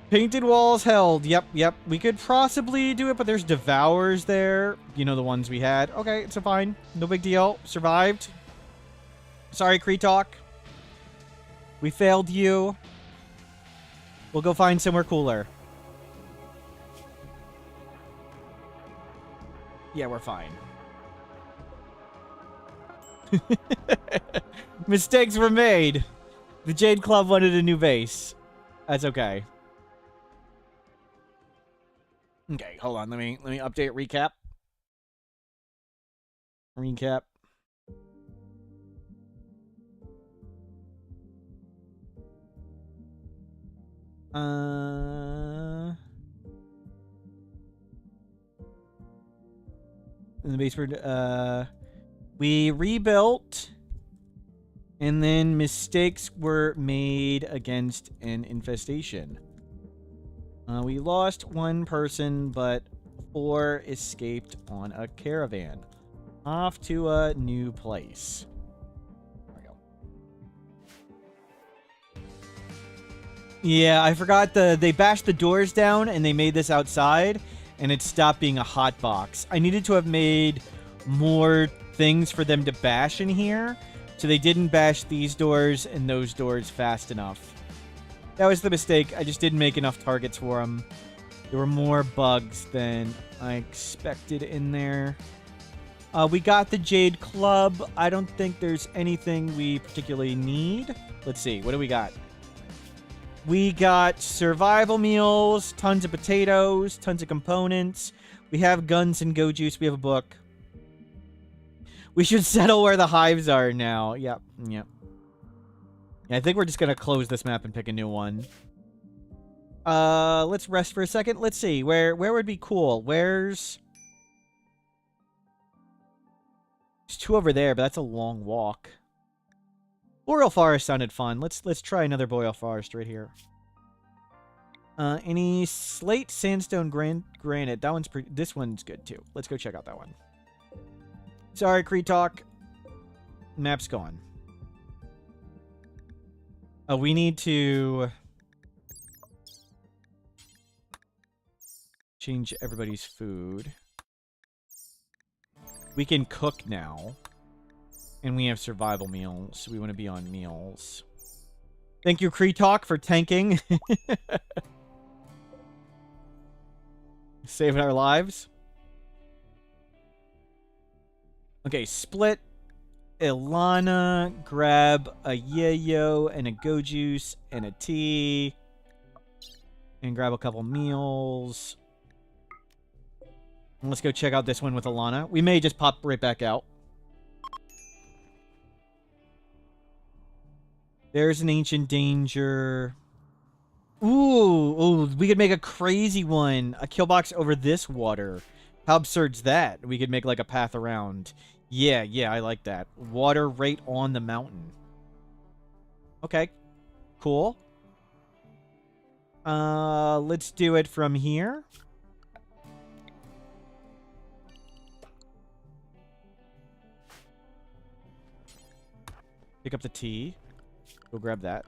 Painted walls held. Yep. We could possibly do it, but there's devours there. You know, the ones we had. Okay, it's fine. No big deal. Survived. Sorry, Kreetalk. We failed you. We'll go find somewhere cooler. Yeah, we're fine. Mistakes were made. The Jade Club wanted a new base. That's okay. Okay, hold on. Let me update recap. In the base we rebuilt, and then mistakes were made against an infestation. We lost one person, but 4 escaped on a caravan. Off to a new place. There we go. Yeah, I forgot they bashed the doors down and they made this outside, and it stopped being a hot box. I needed to have made more things for them to bash in here, so they didn't bash these doors and those doors fast enough. That was the mistake. I just didn't make enough targets for them. There were more bugs than I expected in there. We got the Jade Club. I don't think there's anything we particularly need. Let's see. What do we got? We got survival meals, tons of potatoes, tons of components. We have guns and go juice. We have a book. We should settle where the hives are now. Yep. Yeah, I think we're just going to close this map and pick a new one. Let's rest for a second. Let's see. Where would be cool? There's 2 over there, but that's a long walk. Boreal Forest sounded fun. Let's try another Boreal Forest right here. Any slate, sandstone, granite. This one's good too. Let's go check out that one. Sorry, Kreetalk. Map's gone. Oh, we need to change everybody's food. We can cook now. And we have survival meals. We want to be on meals. Thank you, Kree for tanking. Saving our lives. Okay, split. Ilana, grab a yayo and a go juice and a tea. And grab a couple meals. And let's go check out this one with Ilana. We may just pop right back out. There's an ancient danger. Ooh, we could make a crazy one. A kill box over this water. How absurd's that? We could make like a path around. Yeah, I like that. Water right on the mountain. Okay, cool. Let's do it from here. Pick up the tea. Go grab that.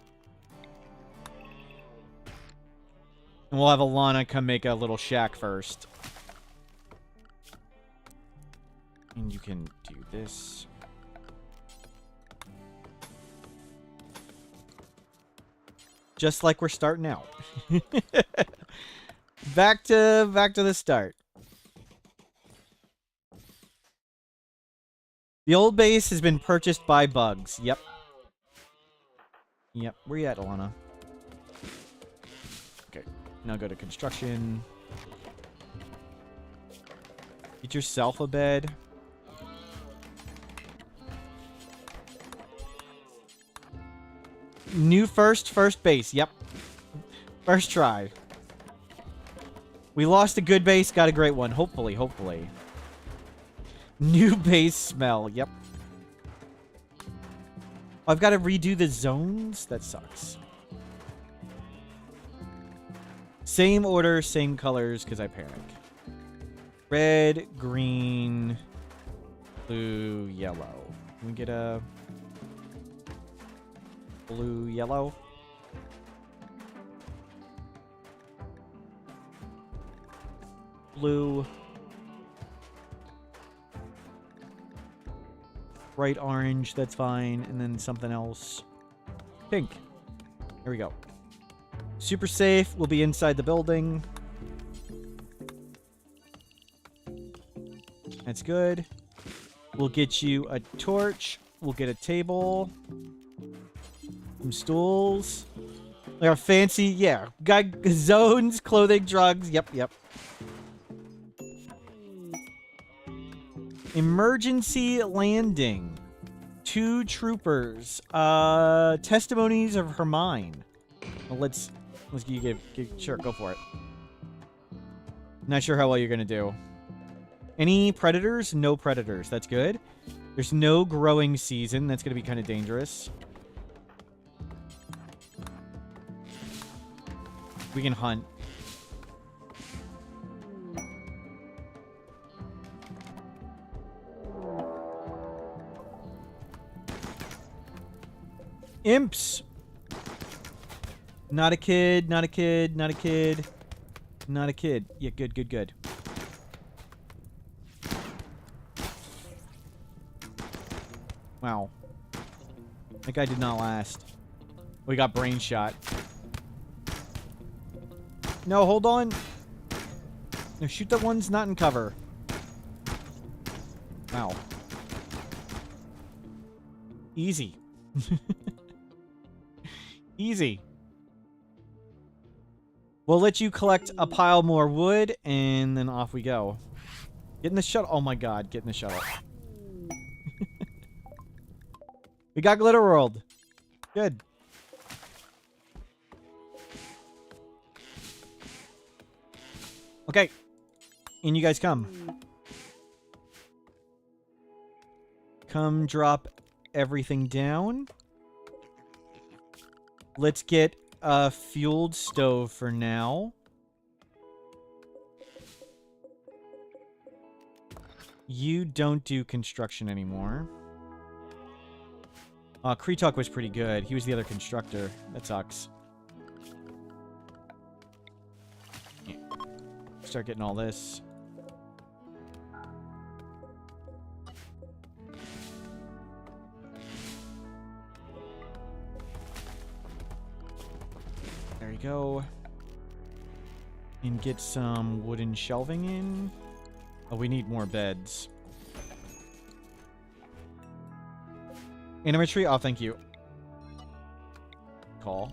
And we'll have Ilana come make a little shack first. And you can do this. Just like we're starting out. back to the start. The old base has been purchased by bugs. Yep. Where you at, Ilana? Okay. Now go to construction. Get yourself a bed. New first base. Yep. First try. We lost a good base, got a great one. Hopefully. New base smell. Yep. I've got to redo the zones? That sucks. Same order, same colors, because I panic. Red, green, blue, yellow. Can we get a blue, yellow? Blue. Bright orange, that's fine. And then something else. Pink. There we go. Super safe. We'll be inside the building. That's good. We'll get you a torch. We'll get a table. Some stools. Like a fancy, yeah. Got zones, clothing, drugs. Yep. Emergency landing. 2 troopers. Testimonies of Hermine. Well, let's sure, go for it. Not sure how well you're gonna do. Any predators? No predators. That's good. There's no growing season. That's gonna be kind of dangerous. We can hunt. Imps. Not a kid. Yeah, good. Wow. That guy did not last. We got brain shot. No, hold on. No, shoot the ones not in cover. Wow. Easy. Easy. We'll let you collect a pile more wood, and then off we go. Get in the shuttle. Oh my god, get in the shuttle. We got Glitter World. Good. Okay. In you guys come. Come drop everything down. Let's get a fueled stove for now. You don't do construction anymore. Kreetalk was pretty good. He was the other constructor. That sucks. Yeah. Start getting all this. go and get some wooden shelving in. Oh, we need more beds. Animatry? Oh, thank you. Call.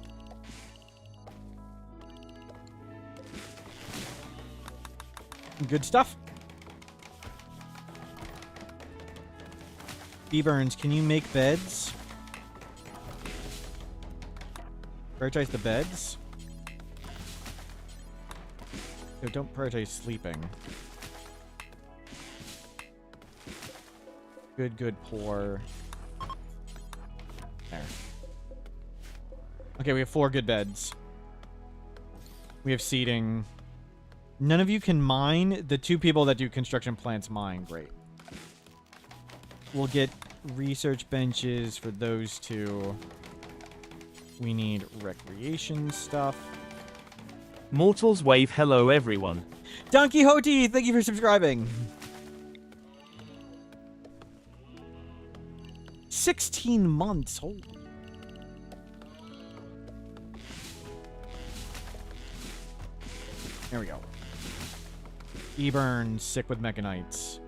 Good stuff. B-Burns, can you make beds? Prioritize the beds. So don't prioritize sleeping. Good, good, poor. There. Okay, we have 4 good beds. We have seating. None of you can mine. The 2 people that do construction plants mine. Great. We'll get research benches for those 2. We need recreation stuff. Mortals wave hello everyone. Don Quixote, thank you for subscribing. 16 months. Holy. There we go. Eburn, sick with mechanites.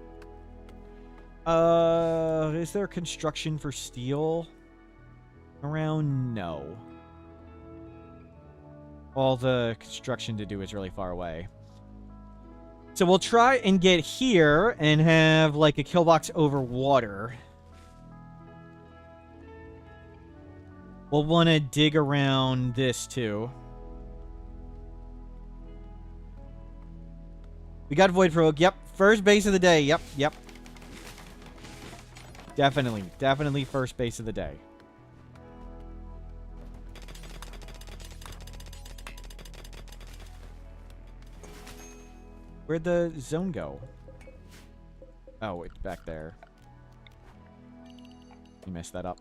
Is there construction for steel around? No. All the construction to do is really far away. So we'll try and get here and have like a kill box over water. We'll want to dig around this too. We got Void Provoke. Yep. First base of the day. Yep. Yep. Definitely. Definitely first base of the day. Where'd the zone go? Oh, it's back there. You messed that up.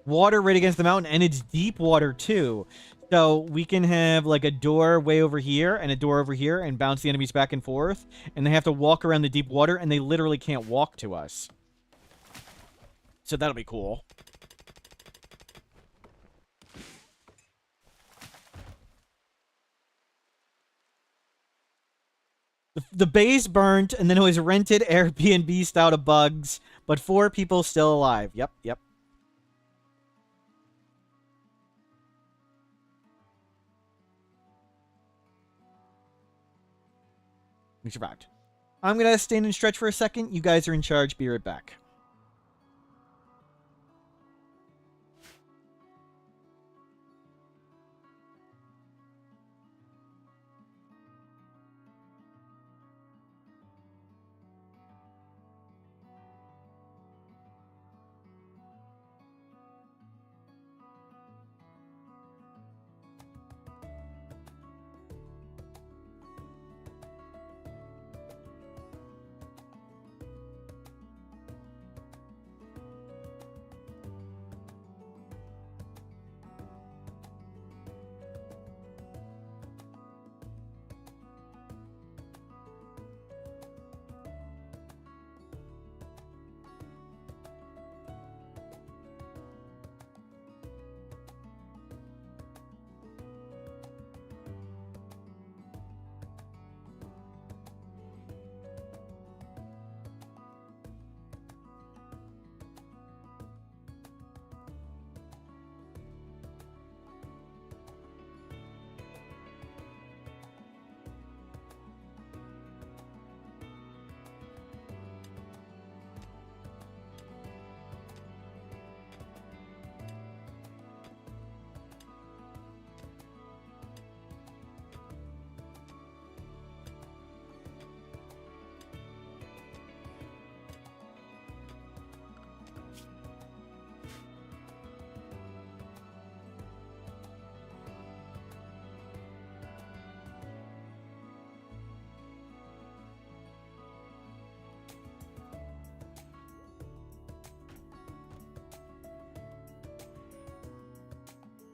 Water right against the mountain, and it's deep water too. So we can have like a door way over here and a door over here and bounce the enemies back and forth. And they have to walk around the deep water and they literally can't walk to us. So that'll be cool. The base burnt and then it was rented Airbnb style to bugs, but 4 people still alive. Yep, yep. We survived. I'm going to stand and stretch for a second. You guys are in charge. Be right back.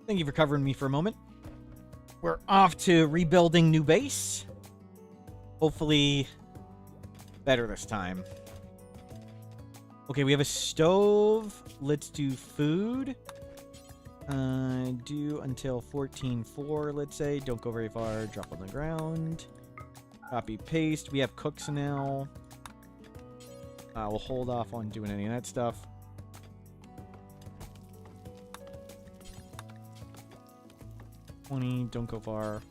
Thank you for covering me for a moment. We're off to rebuilding new base. Hopefully better this time. Okay, we have a stove. Let's do food. Do until 14:4, let's say. Don't go very far. Drop on the ground. Copy, paste. We have cooks now. We'll hold off on doing any of that stuff. Don't go far.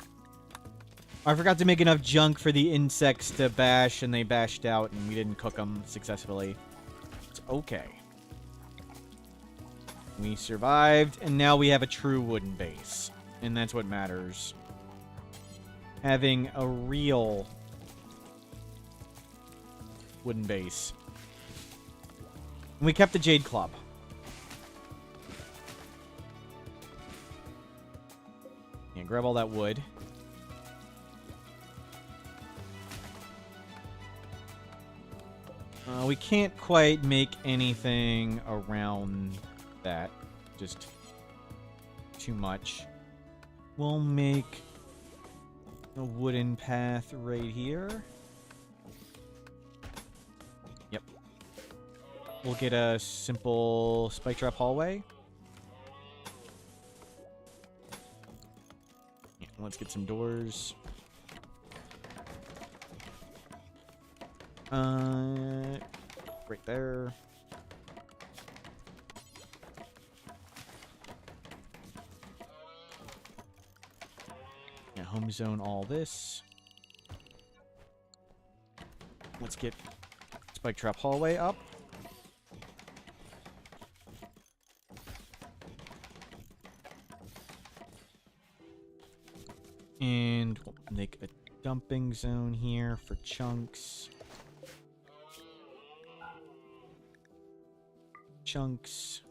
I forgot to make enough junk for the insects to bash, and they bashed out, and we didn't cook them successfully. It's okay. We survived, and now we have a true wooden base. And that's what matters. Having a real wooden base. And we kept the Jade Club. Yeah, grab all that wood. We can't quite make anything around that. Just too much. We'll make a wooden path right here. Yep. We'll get a simple spike trap hallway. Yeah, let's get some doors. Right there. Yeah, home zone all this. Let's get spike trap hallway up. And we'll make a dumping zone here for chunks. Chunks.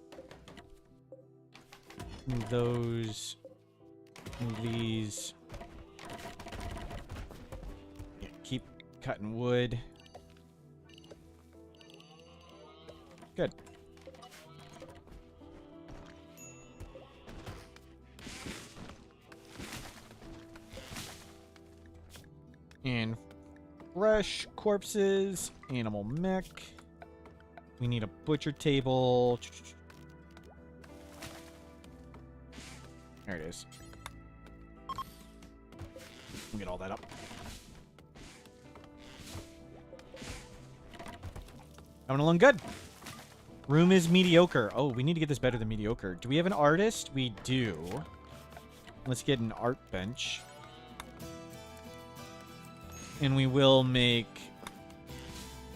Move those. Move these. Yeah, keep cutting wood. Good. And fresh corpses. Animal mech. We need a butcher table. There it is. We'll get all that up. Coming along good. Room is mediocre. Oh, we need to get this better than mediocre. Do we have an artist? We do. Let's get an art bench. And we will make...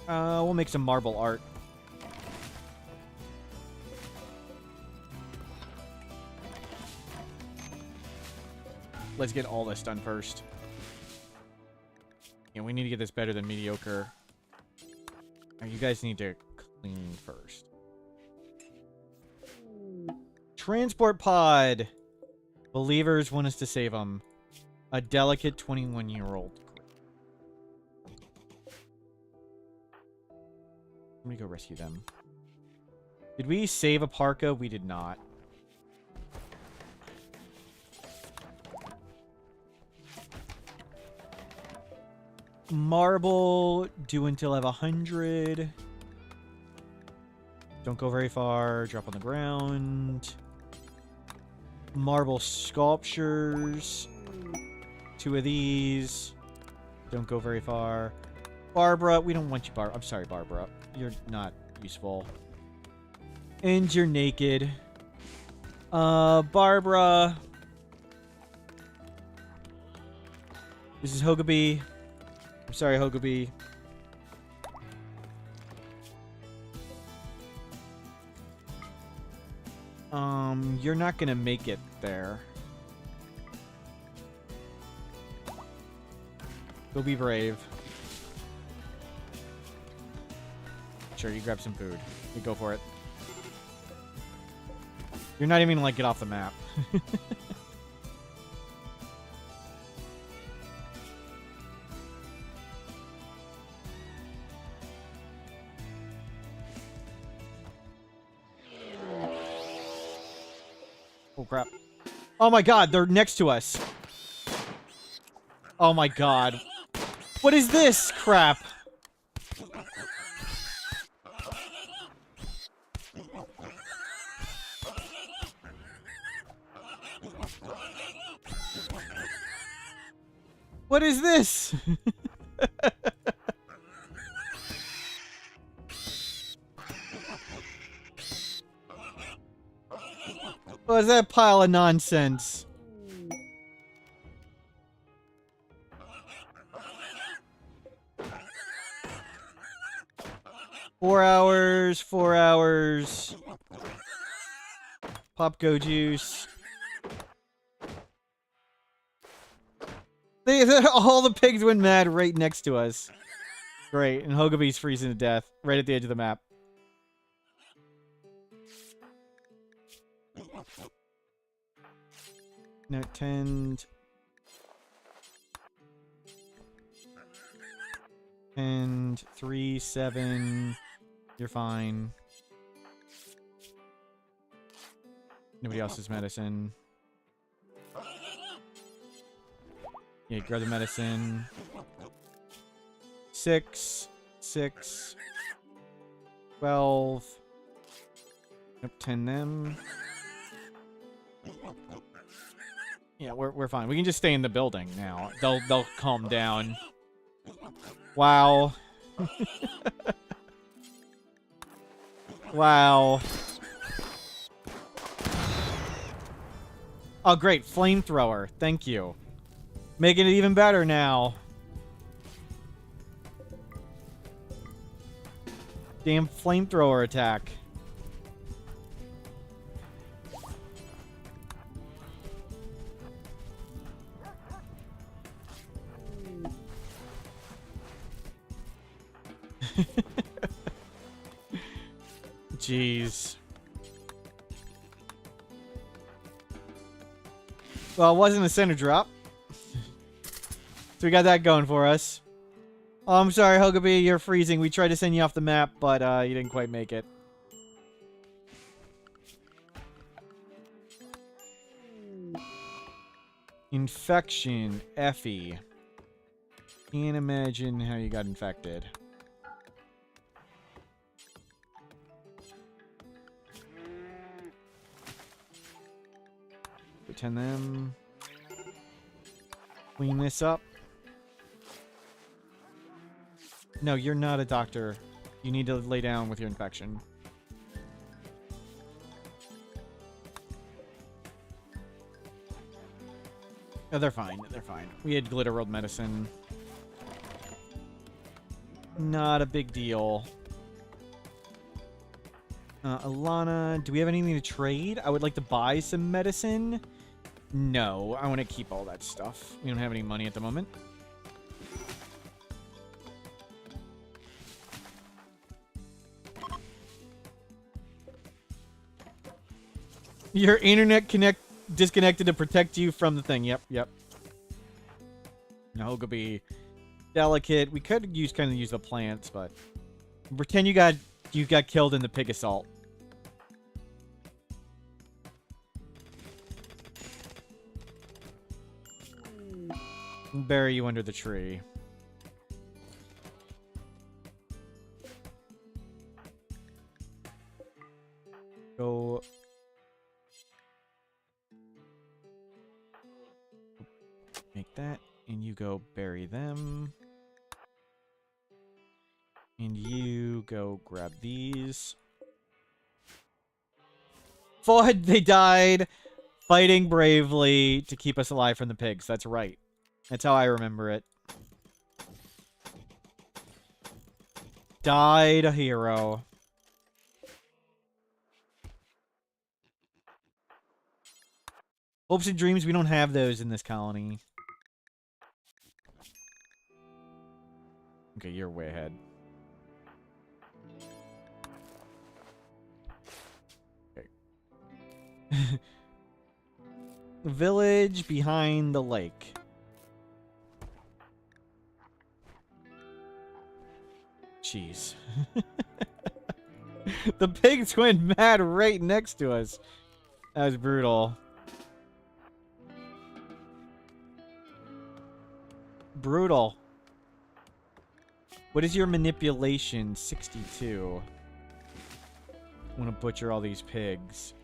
we'll make some marble art. Let's get all this done first. Yeah, we need to get this better than mediocre. You guys need to clean first. Transport pod. Believers want us to save them. A delicate 21-year-old. Let me go rescue them. Did we save a parka? We did not. Marble, do until I have 100. Don't go very far. Drop on the ground. Marble sculptures. 2 of these. Don't go very far. Barbara, we don't want you, Barbara. I'm sorry, Barbara. You're not useful. And you're naked. Barbara. This is Hogabee. I'm sorry, Hogabee. You're not gonna make it there. Go be brave. Sure, you grab some food. You go for it. You're not even gonna, like, get off the map. Oh, crap. Oh, my God. They're next to us. Oh, my God. What is this crap? What is this? What is that pile of nonsense? Four hours. Pop go juice. All the pigs went mad right next to us. Great, and Hogaby's freezing to death right at the edge of the map. No, 10. 3, 7. You're fine. Nobody else's medicine. Yeah, grab the medicine. 6. 12. Nope, 10 them. Yeah, we're fine. We can just stay in the building now. They'll calm down. Wow. Wow. Oh, great. Flamethrower. Thank you. Making it even better now. Damn flamethrower attack. Jeez. Well, it wasn't a center drop. So we got that going for us. Oh, I'm sorry, Hogaby, you're freezing. We tried to send you off the map, but you didn't quite make it. Infection, Effie. Can't imagine how you got infected. Pretend them. Clean this up. No, you're not a doctor. You need to lay down with your infection. Oh, they're fine. They're fine. We had Glitter World medicine. Not a big deal. Alana, do we have anything to trade? I would like to buy some medicine. No, I want to keep all that stuff. We don't have any money at the moment. Your internet disconnected to protect you from the thing. Yep. No, could be delicate. We could use the plants, but pretend you got killed in the pig assault. Bury you under the tree. Go. Make that, and you go bury them. And you go grab these. Fought, they died fighting bravely to keep us alive from the pigs. That's right. That's how I remember it. Died a hero. Hopes and dreams, we don't have those in this colony. Okay, you're way ahead. Okay. Village behind the lake. Jeez. The pigs went mad right next to us. That was brutal. Brutal. What is your manipulation? 62. I want to butcher all these pigs.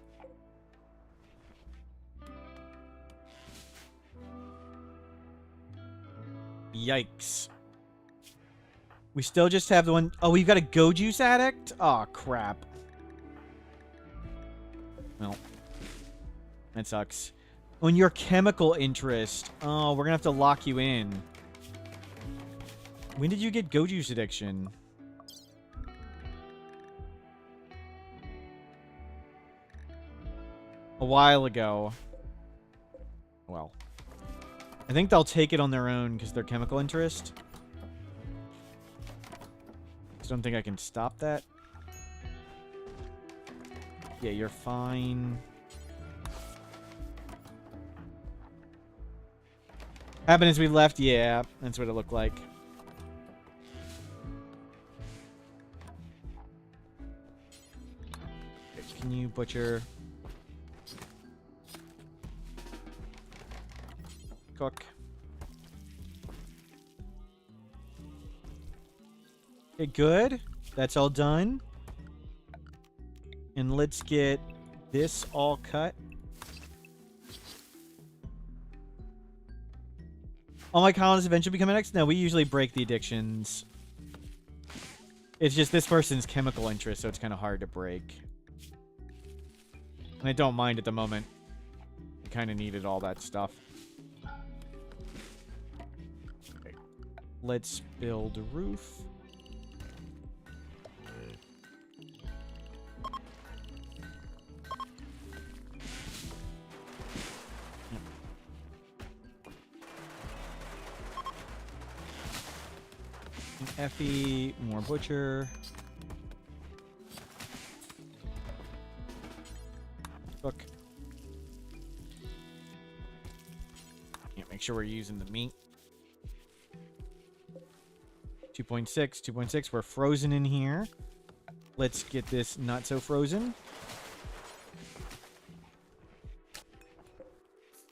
Yikes. We still just have the one... Oh, we've got a Go Juice addict? Oh, crap. Well, that sucks. On your chemical interest. Oh, we're gonna have to lock you in. When did you get Go Juice addiction? A while ago. Well. I think they'll take it on their own because they're chemical interest. I don't think I can stop that. Yeah, you're fine. Happened as we left? Yeah, that's what it looked like. Can you butcher? Cook. Okay, good. That's all done. And let's get this all cut. All my colonists eventually become addicts? No, we usually break the addictions. It's just this person's chemical interest, so it's kind of hard to break. And I don't mind at the moment. I kind of needed all that stuff. Okay. Let's build a roof. Effie, more butcher. Cook. Yeah, make sure we're using the meat. 2.6, 2.6. We're frozen in here. Let's get this not so frozen.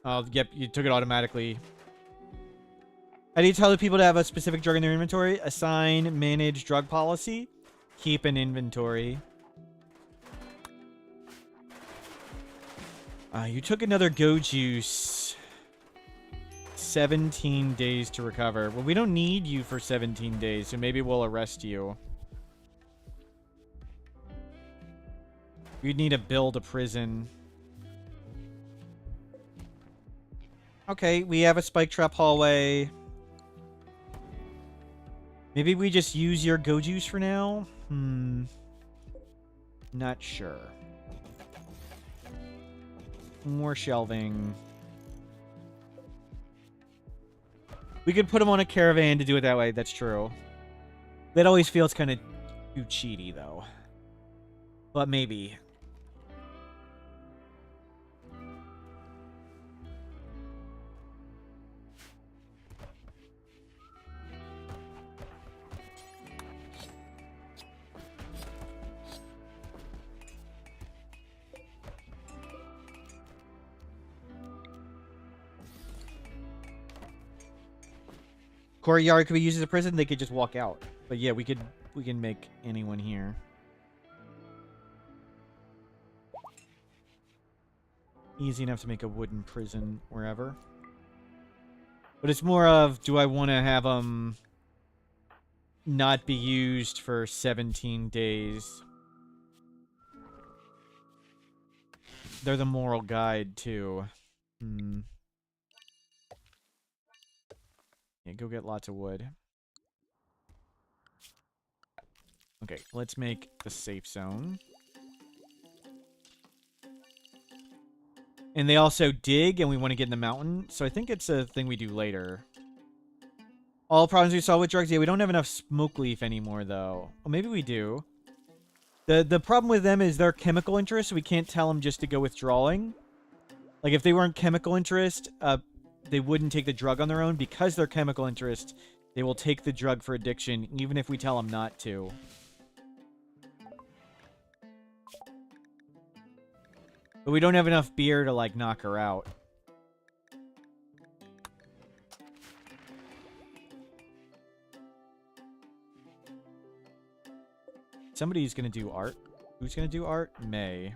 Oh, yep, you took it automatically. How do you tell the people to have a specific drug in their inventory? Assign, manage drug policy. Keep an inventory. You took another Go Juice. 17 days to recover. Well, we don't need you for 17 days, so maybe we'll arrest you. We'd need to build a prison. Okay, we have a spike trap hallway. Maybe we just use your Go Juice for now? Not sure. More shelving. We could put them on a caravan to do it that way. That's true. That always feels kind of too cheaty, though. But maybe. Courtyard could be used as a prison. They could just walk out. But yeah, we can make anyone here. Easy enough to make a wooden prison wherever. But it's more of, do I want to have them not be used for 17 days? They're the moral guide, too. Yeah, go get lots of wood. Okay, let's make the safe zone. And they also dig, and we want to get in the mountain. So I think it's a thing we do later. All problems we solve with drugs. Yeah, we don't have enough smoke leaf anymore, though. Well, maybe we do. The problem with them is their chemical interest. So we can't tell them just to go withdrawing. Like, if they weren't chemical interest, they wouldn't take the drug on their own. Because they're chemical interest, they will take the drug for addiction, even if we tell them not to. But we don't have enough beer to, like, knock her out. Somebody's gonna do art. Who's gonna do art? May.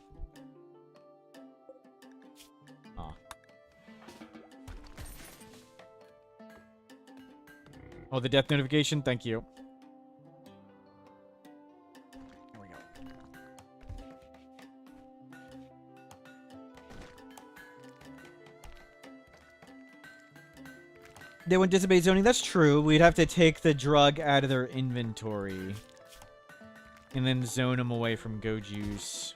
Oh, the death notification? Thank you. There we go. They went disobey zoning. That's true. We'd have to take the drug out of their inventory. And then zone them away from Go Juice.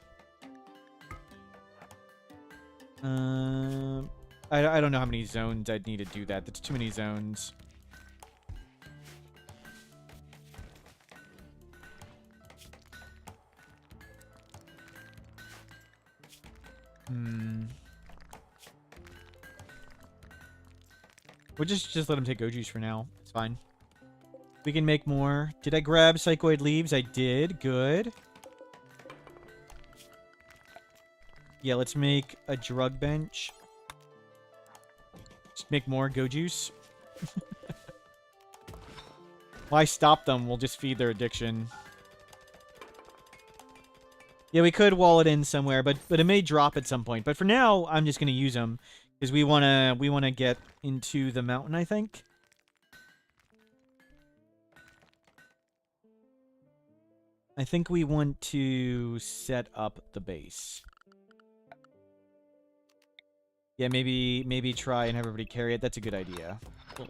I don't know how many zones I'd need to do that. That's too many zones. We'll just let him take Go Juice for now. It's fine. We can make more. Did I grab Psychoid Leaves? I did. Good. Yeah, let's make a drug bench. Just make more Go Juice. Why stop them? We'll just feed their addiction. Yeah, we could wall it in somewhere, but it may drop at some point. But for now, I'm just gonna use them because we wanna get into the mountain, I think. I think we want to set up the base. Yeah, maybe try and have everybody carry it. That's a good idea.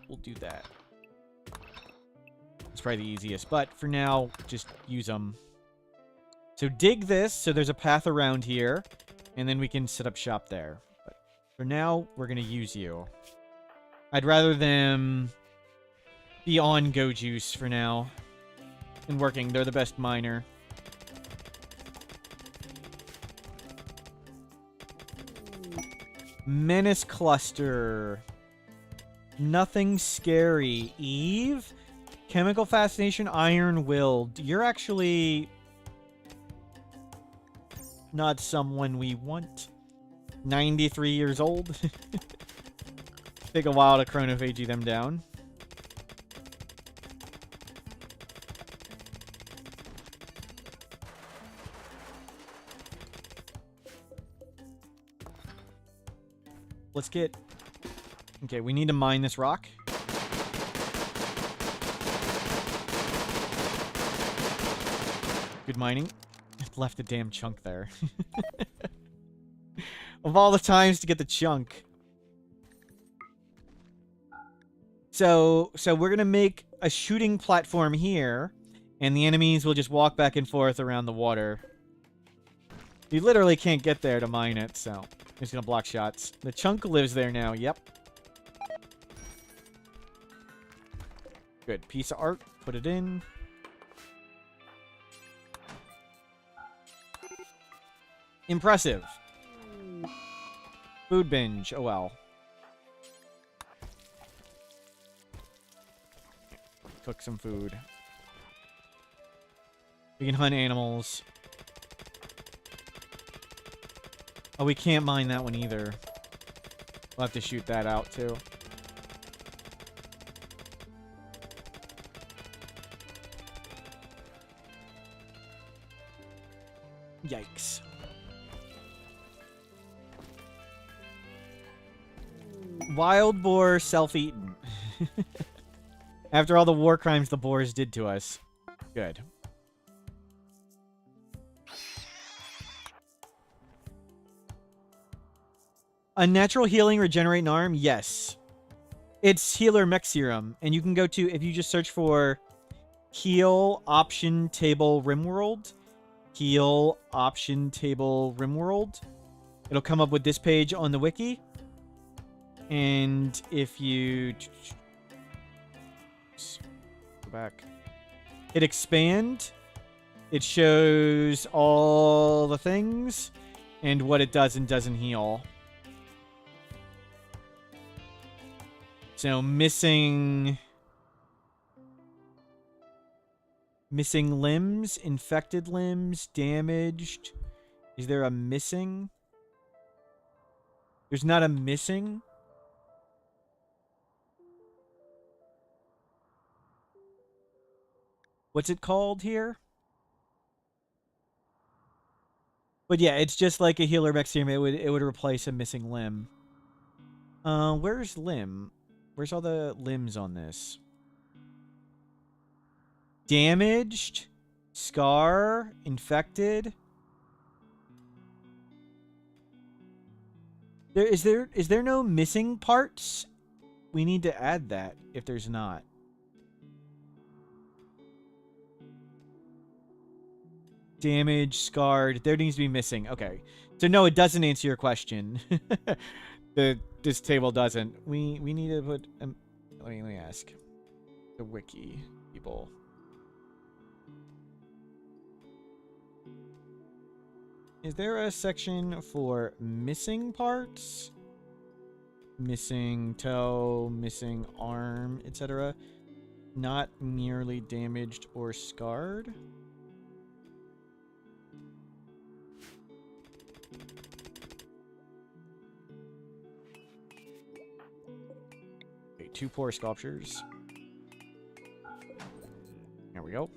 We'll do that. It's probably the easiest, but for now, just use them. So dig this, so there's a path around here, and then we can set up shop there. But for now, we're going to use you. I'd rather them be on Go Juice for now. And working, they're the best miner. Menace Cluster. Nothing scary. Eve? Chemical Fascination, Iron Will. You're actually not someone we want. 93 years old. Take a while to chronophagy them down. Let's get... Okay, we need to mine this rock. Good mining. Left a damn chunk there. Of all the times to get the chunk. So we're gonna make a shooting platform here, and the enemies will just walk back and forth around the water. You literally can't get there to mine it, so I'm just gonna block shots. The chunk lives there now, yep. Good. Piece of art. Put it in. Impressive. Food binge. Oh well. Cook some food. We can hunt animals. Oh, we can't mine that one either. We'll have to shoot that out too. Yikes. Wild boar self-eaten. After all the war crimes the boars did to us. Good. Unnatural healing, regenerate an arm? Yes. It's healer mech serum. And you can go to, if you just search for heal option table Rimworld. Heal option table Rimworld. It'll come up with this page on the wiki. And if you... Go back. Hit expand. It shows all the things and what it does and doesn't heal. So missing limbs, infected limbs, damaged. Is there a missing? There's not a missing. What's it called here? But yeah, it's just like a healer mech serum. It would replace a missing limb. Where's limb? Where's all the limbs on this? Damaged, scar, infected. Is there no missing parts? We need to add that if there's not. Damaged, scarred. There needs to be missing. Okay. So no, it doesn't answer your question. This table doesn't. We need to put let me ask the wiki people. Is there a section for missing parts? Missing toe, missing arm, etc. Not merely damaged or scarred? Okay, 2 poor sculptures. There we go.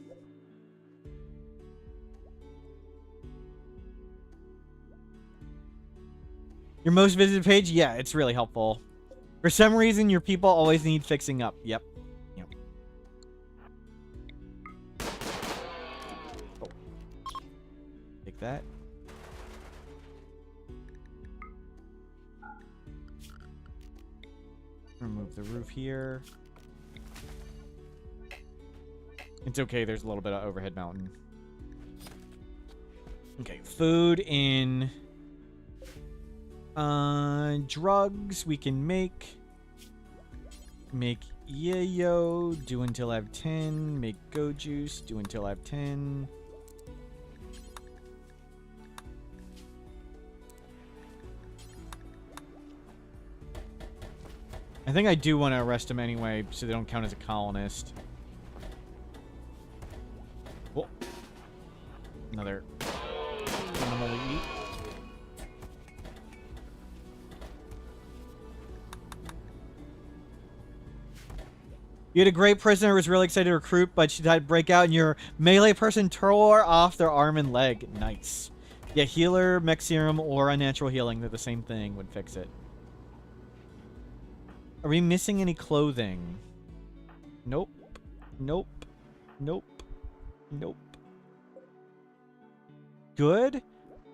Your most visited page? Yeah, it's really helpful. For some reason, your people always need fixing up. Yep. Yep. Oh. Take that. Remove the roof here. It's okay, there's a little bit of overhead mountain. Okay, food in... drugs we can make yayo, do until I have 10, make go juice, do until I have 10. I think I do want to arrest him anyway, so they don't count as a colonist. Oh. Another animal to eat. You had a great prisoner who was really excited to recruit, but she died breakout, and your melee person tore off their arm and leg. Nice. Yeah, healer, mech serum, or unnatural healing. They're the same thing. Would fix it. Are we missing any clothing? Nope. Nope. Nope. Nope. Good.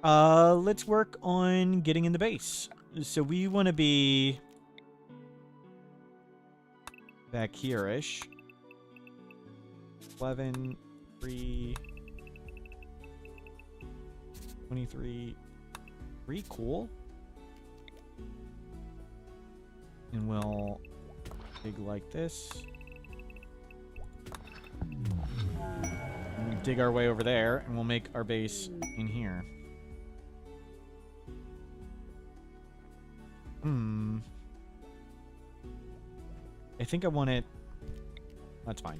Let's work on getting in the base. So we want to be... back here-ish. 11, 3, 23, 3, cool. And we'll dig like this. And dig our way over there, and we'll make our base in here. I think I want it... That's fine.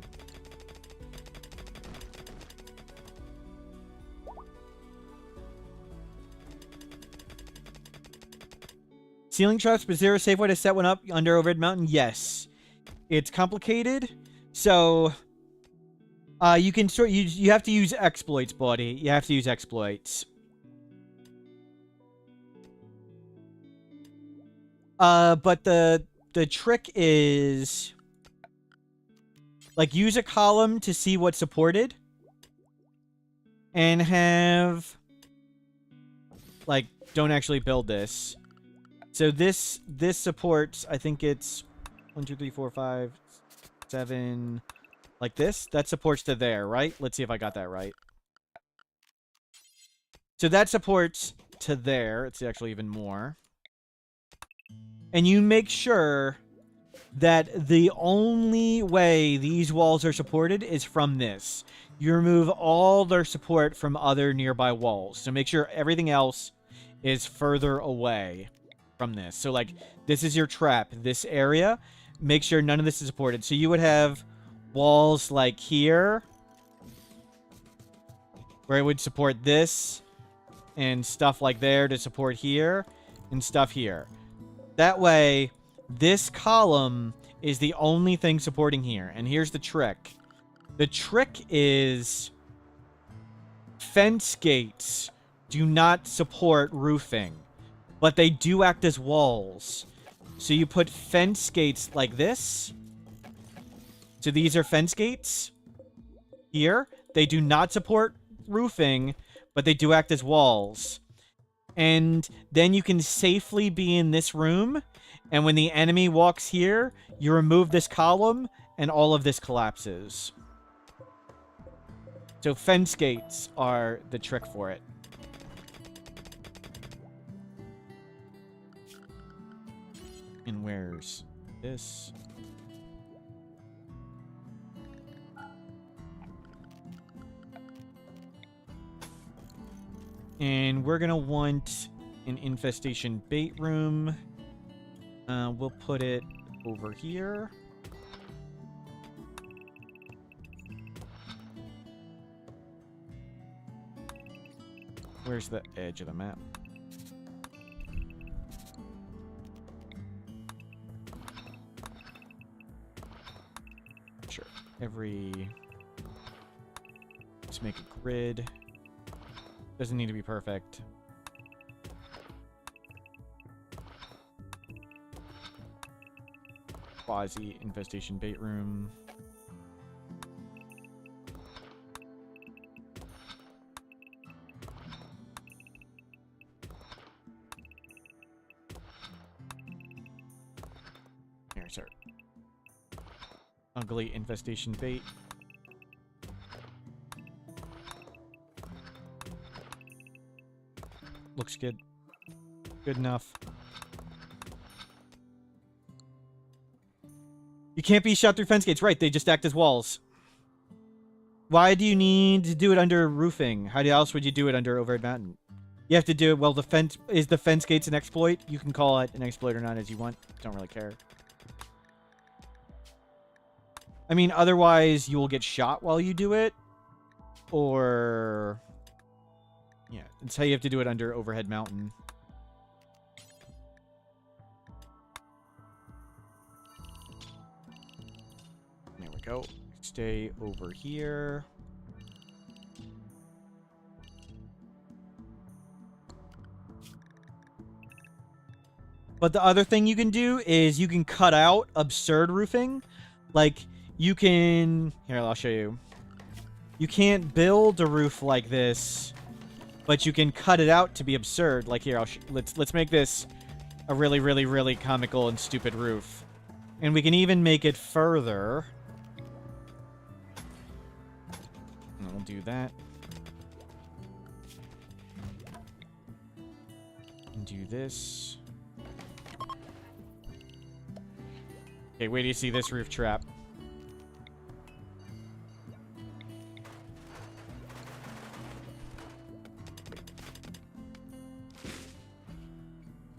Ceiling traps, but is there a safe way to set one up under Overhead Mountain? Yes. It's complicated. So, you can sort... You have to use exploits, buddy. You have to use exploits. But the trick is, like, use a column to see what's supported, and have, like, don't actually build this. So this supports, I think it's 1, 2, 3, 4, 5, 7, like this. That supports to there, right? Let's see if I got that right. So that supports to there. It's actually even more. And you make sure that the only way these walls are supported is from this. You remove all their support from other nearby walls. So make sure everything else is further away from this. So, like, this is your trap. This area, make sure none of this is supported. So you would have walls like here, where it would support this, and stuff like there to support here, and stuff here. That way, this column is the only thing supporting here. And here's the trick. The trick is fence gates do not support roofing, but they do act as walls. So you put fence gates like this. So these are fence gates. here. They do not support roofing, but they do act as walls. And then you can safely be in this room, and when the enemy walks here, you remove this column, and all of this collapses. So fence gates are the trick for it. And where's this? And we're gonna want an infestation bait room. We'll put it over here. Where's the edge of the map? Sure. Let's make a grid. Doesn't need to be perfect. Quasi infestation bait room. Here, sir. Ugly infestation bait. Looks good. Good enough. You can't be shot through fence gates. Right, they just act as walls. Why do you need to do it under roofing? How else would you do it under overhead mountain? You have to do it, well, the fence gates an exploit? You can call it an exploit or not as you want. Don't really care. I mean, otherwise you will get shot while you do it. Or... yeah, it's how you have to do it under overhead mountain. There we go. Stay over here. But the other thing you can do is you can cut out absurd roofing. Like, you can... here, I'll show you. You can't build a roof like this, but you can cut it out to be absurd. Like, here, let's make this a really, really, really comical and stupid roof. And we can even make it further. And we'll do that. And do this. Okay, wait till you see this roof trap.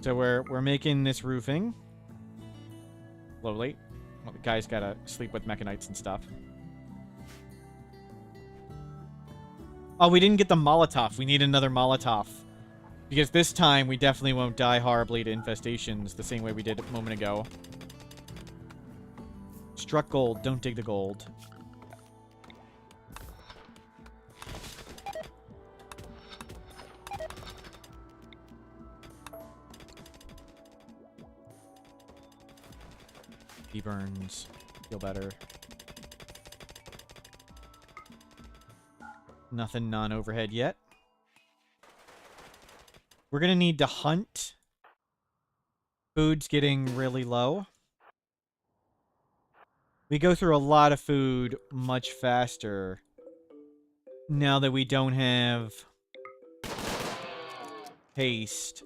So we're making this roofing. Slowly. Well, the guy's gotta sleep with mechanites and stuff. Oh, we didn't get the Molotov. We need another Molotov. Because this time, we definitely won't die horribly to infestations the same way we did a moment ago. Struck gold. Don't dig the gold. He burns. Feel better. Nothing non-overhead yet. We're gonna need to hunt. Food's getting really low. We go through a lot of food much faster now that we don't have haste.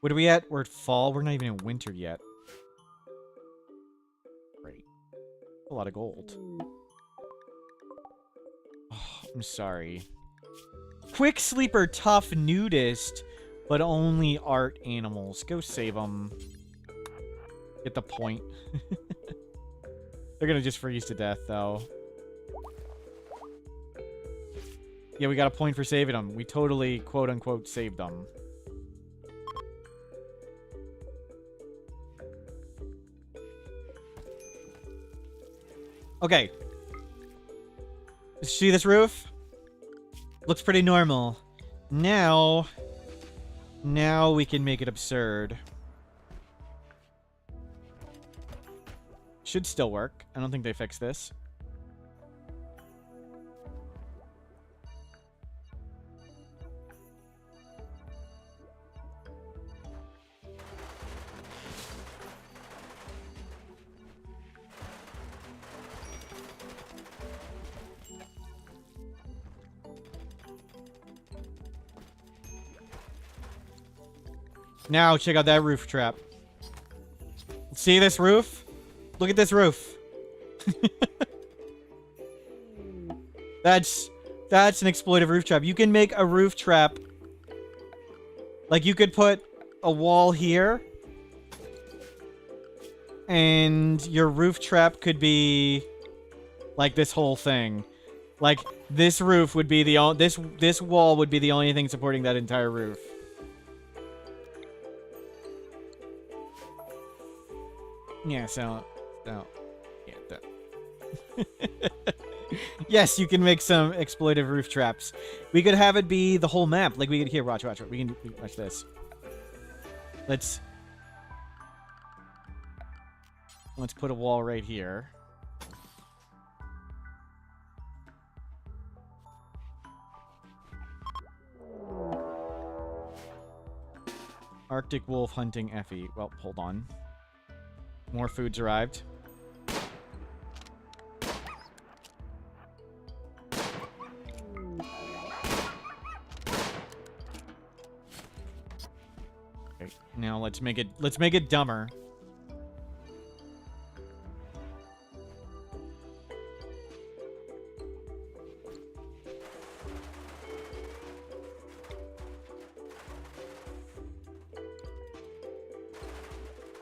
What are we at? We're at fall. We're not even in winter yet. Great. A lot of gold. Oh, I'm sorry. Quick sleeper, tough nudist, but only art animals. Go save them. Get the point. They're gonna just freeze to death, though. Yeah, we got a point for saving them. We totally, quote-unquote, saved them. Okay. See this roof? Looks pretty normal. Now, Now we can make it absurd. Should still work. I don't think they fixed this. Now check out that roof trap. See this roof? Look at this roof. That's an exploitive roof trap. You can make a roof trap. Like you could put a wall here. And your roof trap could be like this whole thing. Like this roof would be the this wall would be the only thing supporting that entire roof. Yeah, so yeah. Yes, you can make some exploitive roof traps. We could have it be the whole map. Like we could here, watch. We can watch this. Let's put a wall right here. Arctic wolf hunting Effie. Well, hold on. More food's arrived. Okay, now let's make it dumber.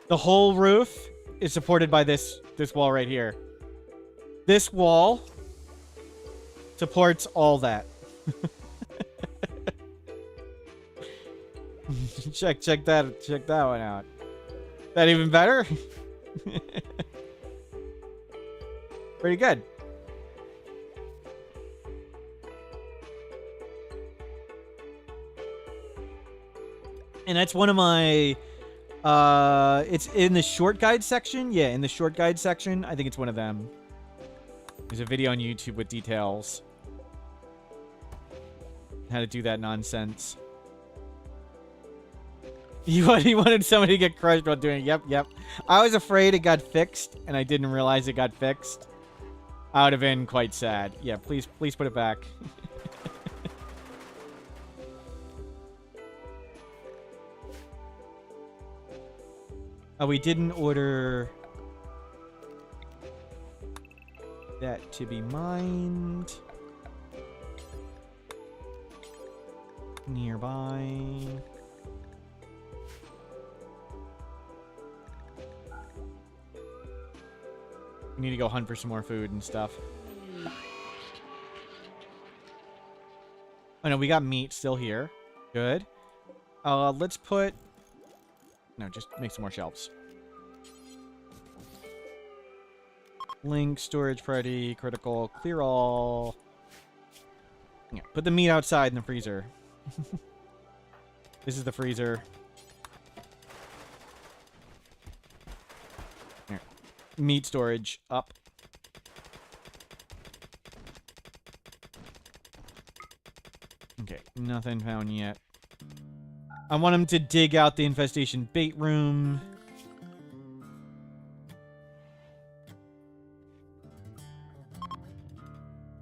The whole roof is supported by this wall right here. This wall supports all that. check that one out. That even better? Pretty good. And that's one of my it's in the short guide section. Yeah, in the short guide section. I think it's one of them. There's a video on YouTube with details. How to do that nonsense. He wanted somebody to get crushed while doing it. Yep. I was afraid it got fixed, and I didn't realize it got fixed. I would have been quite sad. Yeah, please put it back. Oh, we didn't order that to be mined. Nearby. We need to go hunt for some more food and stuff. Oh no, we got meat still here. Good. Let's put... No, just make some more shelves. Link, storage priority, critical, clear all. Yeah, put the meat outside in the freezer. This is the freezer. Here. Meat storage, up. Okay, nothing found yet. I want him to dig out the infestation bait room.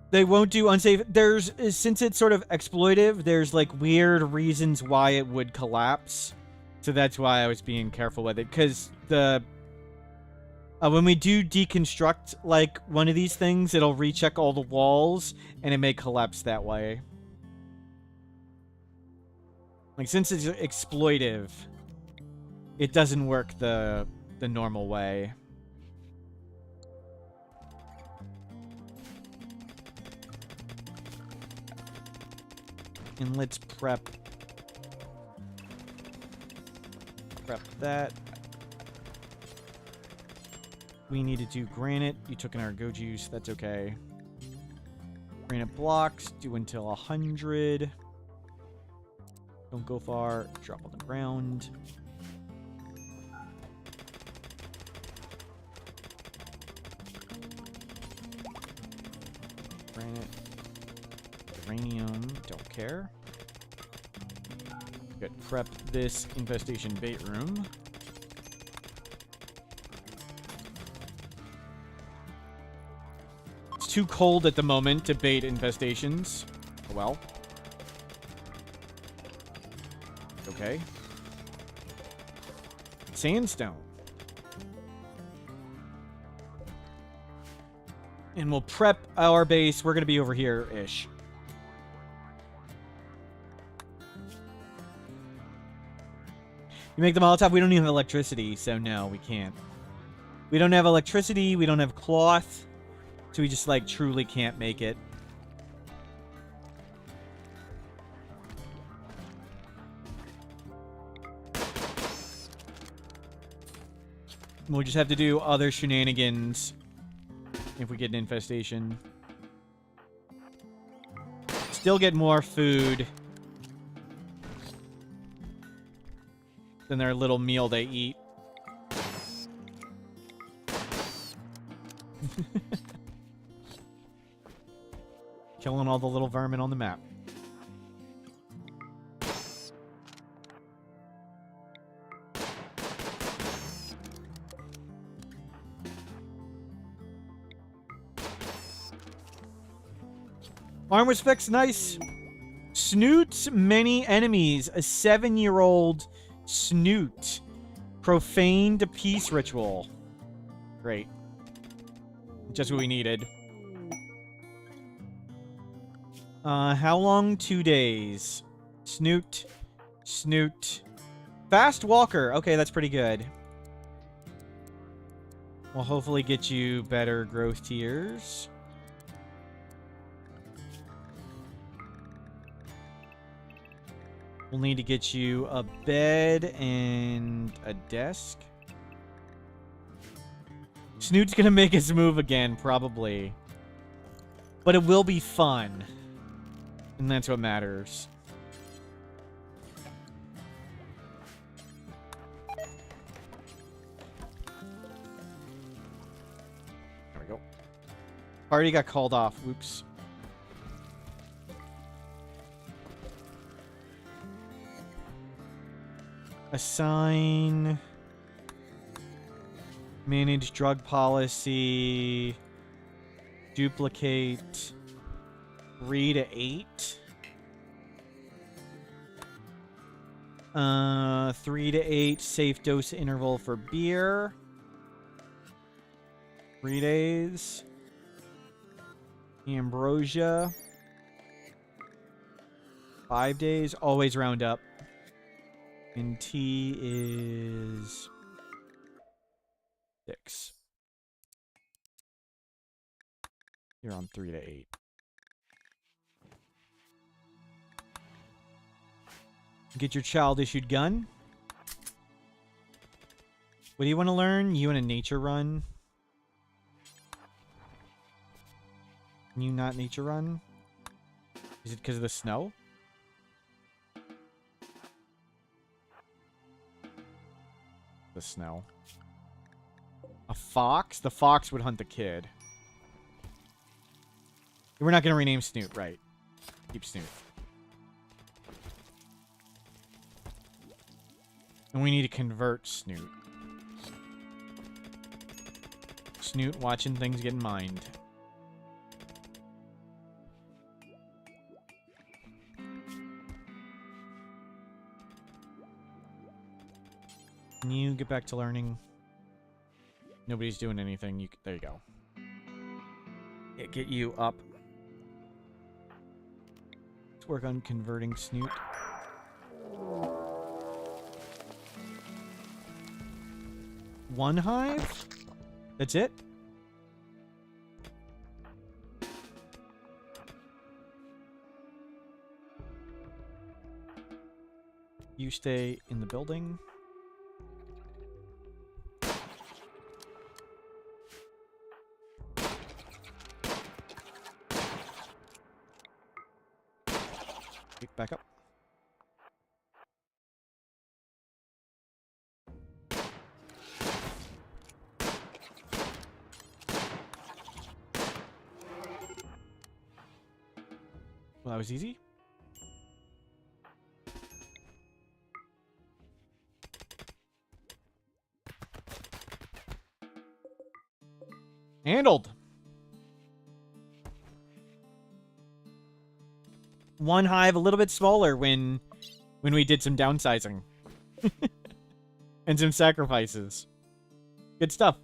They won't do unsafe. Since it's sort of exploitive, there's like weird reasons why it would collapse. So that's why I was being careful with it. Because when we do deconstruct like one of these things, it'll recheck all the walls and it may collapse that way. Like, since it's exploitive, it doesn't work the normal way. And let's prep that. We need to do granite. You took in our go juice. That's okay. Granite blocks. Do until 100. Don't go far. Drop on the ground. Granite. Uranium. Don't care. Good. Prep this infestation bait room. It's too cold at the moment to bait infestations. Oh well. Okay. Sandstone. And we'll prep our base. We're going to be over here-ish. You make the Molotov. We don't even have electricity, so no, we can't. We don't have electricity. We don't have cloth. So we just, like, truly can't make it. We'll just have to do other shenanigans if we get an infestation. Still get more food than their little meal they eat. Killing all the little vermin on the map. Armor specs nice. Snoots many enemies. A 7-year-old snoot. Profaned peace ritual. Great. Just what we needed. How long? 2 days. Snoot. Snoot. Fast walker. Okay, that's pretty good. We'll hopefully get you better growth tiers. We'll need to get you a bed and a desk. Snoot's gonna make us move again, probably. But it will be fun. And that's what matters. There we go. Party got called off. Whoops. Assign. Manage drug policy. Duplicate. 3 to 8. 3 to 8 safe dose interval for beer. 3 days. Ambrosia. 5 days. Always round up. And tea is 6. You're on 3 to 8. Get your child-issued gun. What do you want to learn? You want a nature run? Can you not nature run? Is it because of the snow? The snow. A fox? The fox would hunt the kid. We're not going to rename Snoot, right? Keep Snoot. And we need to convert Snoot. Snoot watching things get mined. Can you get back to learning? Nobody's doing anything. There you go. Get you up. Let's work on converting Snoot. One hive? That's it? You stay in the building. Back up. Well, that was easy. Handled. One hive a little bit smaller when we did some downsizing. And some sacrifices. Good stuff.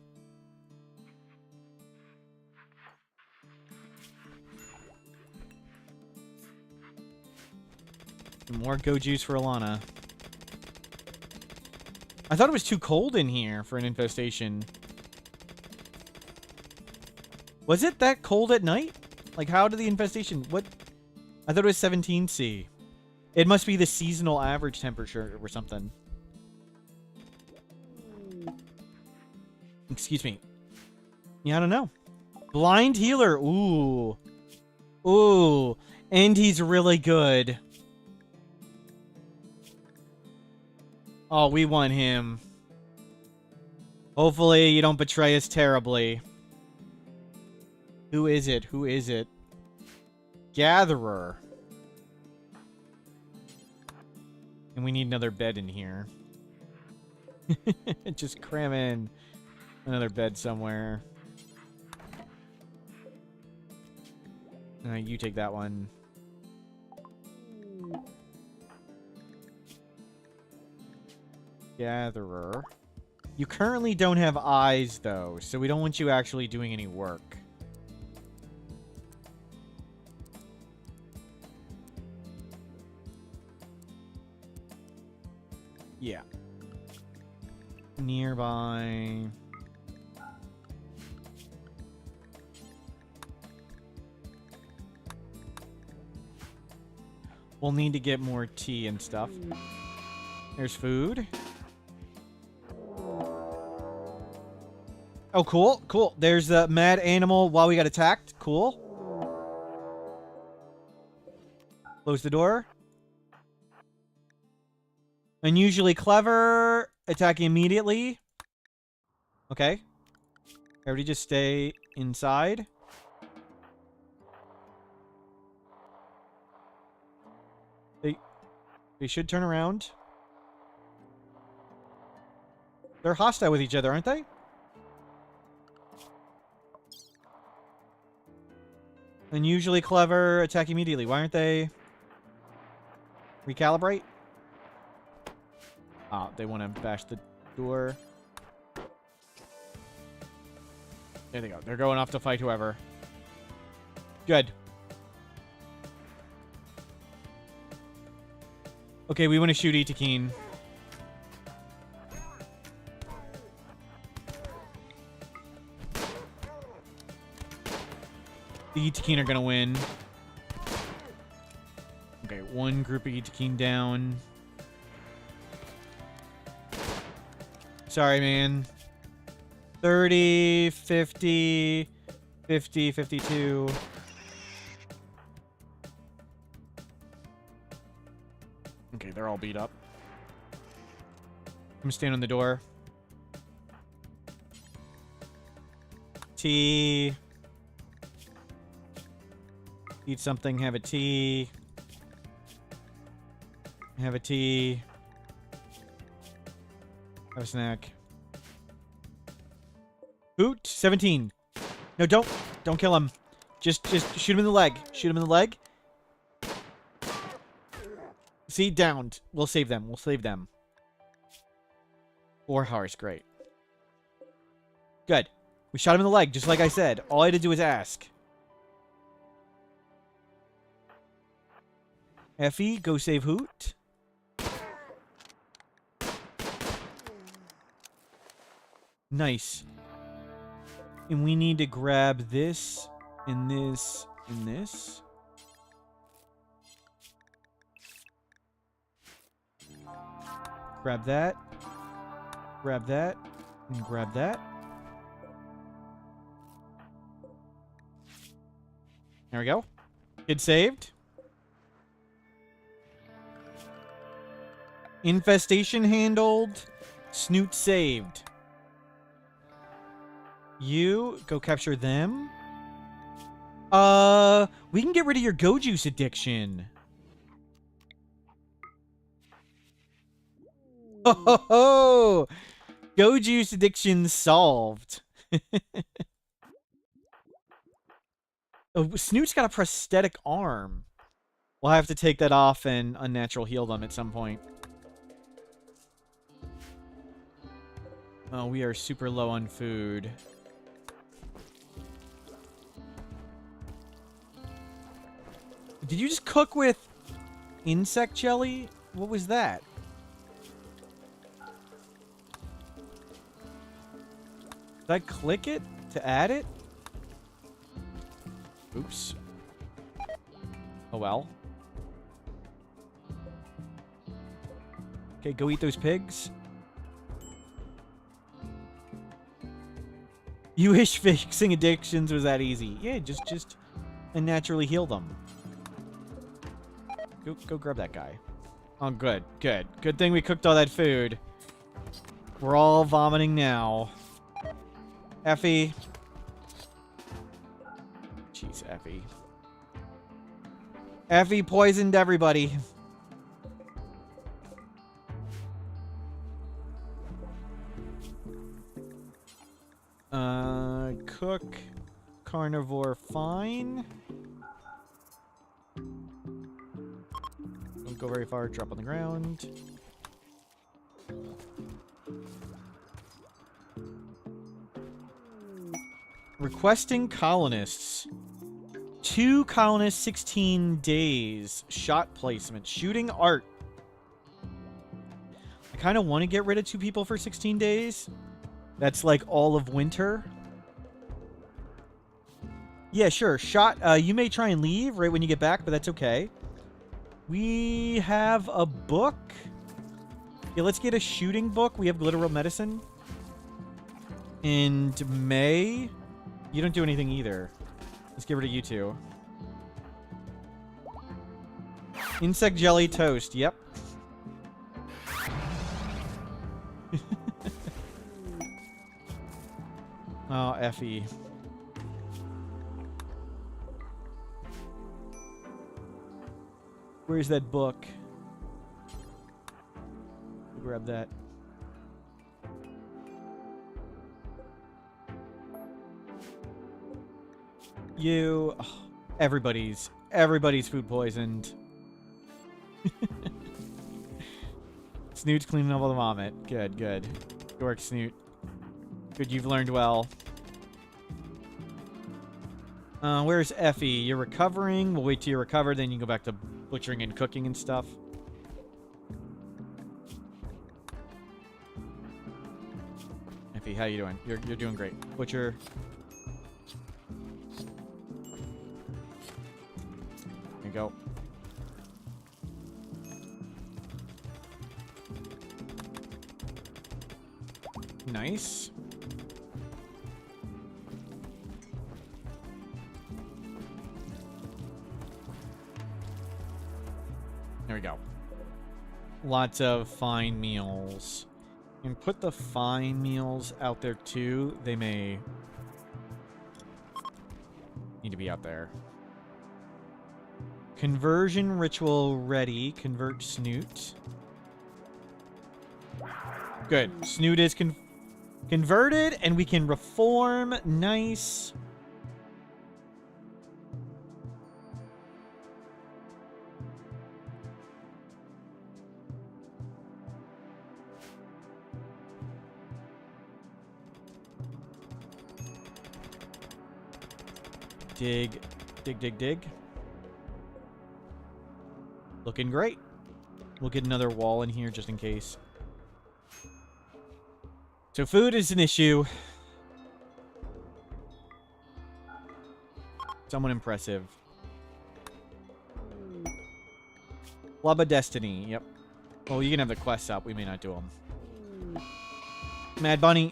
Some more go juice for Alana. I thought it was too cold in here for an infestation. Was it that cold at night? Like, how did the infestation... What? I thought it was 17C. It must be the seasonal average temperature or something. Excuse me. Yeah, I don't know. Blind healer. Ooh. Ooh. And he's really good. Oh, we want him. Hopefully you don't betray us terribly. Who is it? Who is it? Gatherer. And we need another bed in here. Just cram in another bed somewhere. You take that one. Gatherer. You currently don't have eyes, though, so we don't want you actually doing any work. Yeah. Nearby. We'll need to get more tea and stuff. There's food. Oh, cool. Cool. There's the mad animal while we got attacked. Cool. Close the door. Unusually clever. Attacking immediately. Okay. Everybody just stay inside. They should turn around. They're hostile with each other, aren't they? Unusually clever. Attack immediately. Why aren't they... Recalibrate? Ah, they want to bash the door. There they go. They're going off to fight whoever. Good. Okay, we want to shoot Itakeen. The Itakeen are going to win. Okay, one group of Itakeen down. Sorry, man. 30, 50, 50, 52. Okay, they're all beat up. I'm gonna stand on the door. Tea. Eat something, have a tea. Have a tea. Have a snack. Boot 17. No, don't kill him. Just shoot him in the leg. Shoot him in the leg. See, downed. We'll save them. We'll save them. Or Harsh, great. Good. We shot him in the leg, just like I said. All I had to do was ask. Effie, go save Hoot. Nice. And we need to grab this, and this, and this. Grab that. Grab that. And grab that. There we go. Kid saved. Infestation handled. Snoot saved. You go capture them. We can get rid of your Go Juice addiction. Ho ho ho! Go Juice addiction solved. Oh, Snoot's got a prosthetic arm. We'll have to take that off and unnatural heal them at some point. Oh, we are super low on food. Did you just cook with insect jelly? What was that? Did I click it to add it? Oops. Oh well. Okay, go eat those pigs. You wish fixing addictions was that easy. Yeah, just naturally heal them. Go grab that guy. Oh, good. Good thing we cooked all that food. We're all vomiting now. Effie. Jeez, Effie. Effie poisoned everybody. Cook. Carnivore, fine. Don't go very far, drop on the ground. Requesting colonists. 2 colonists, 16 days. Shot placement. Shooting art. I kind of want to get rid of 2 people for 16 days. That's like all of winter. Yeah, sure. Shot. You may try and leave right when you get back, but that's okay. We have a book. Yeah, let's get a shooting book. We have literal medicine. And May. You don't do anything either. Let's get rid of you 2. Insect jelly toast. Yep. Oh, Effie. Where's that book? Grab that. You... Oh, everybody's food poisoned. Snoot's cleaning up all the vomit. Good. Good work, Snoot. Good, you've learned well. Where's Effie? You're recovering. We'll wait till you recover, then you can go back to butchering and cooking and stuff. Effie, how you doing? You're doing great. Butcher. There you go. Nice. There we go. Lots of fine meals. And put the fine meals out there too. They may need to be out there. Conversion ritual ready. Convert Snoot. Good. Snoot is converted, and we can reform. Nice. Dig. Looking great. We'll get another wall in here just in case. So food is an issue. Somewhat impressive. Club of Destiny. Yep. Well, you can have the quests up. We may not do them. Mad Bunny.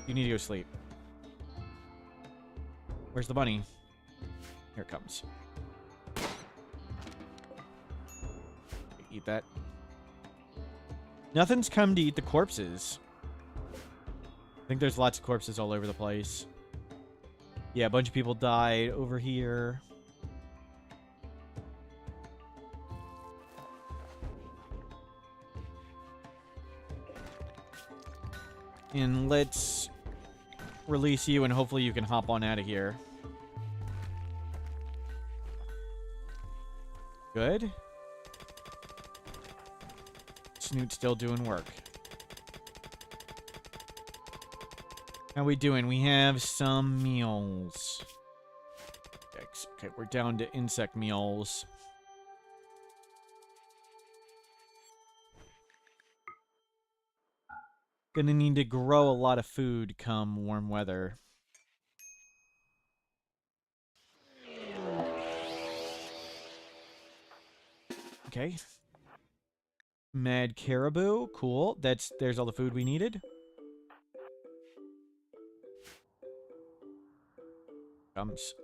You need to go sleep. Where's the bunny? Here it comes. Eat that. Nothing's come to eat the corpses. I think there's lots of corpses all over the place. Yeah, a bunch of people died over here. And let's release you, and hopefully you can hop on out of here. Good. Snoot's still doing work. How we doing? We have some meals. Okay, we're down to insect meals. Gonna need to grow a lot of food come warm weather. Okay. Mad caribou. Cool. There's all the food we needed. Comes.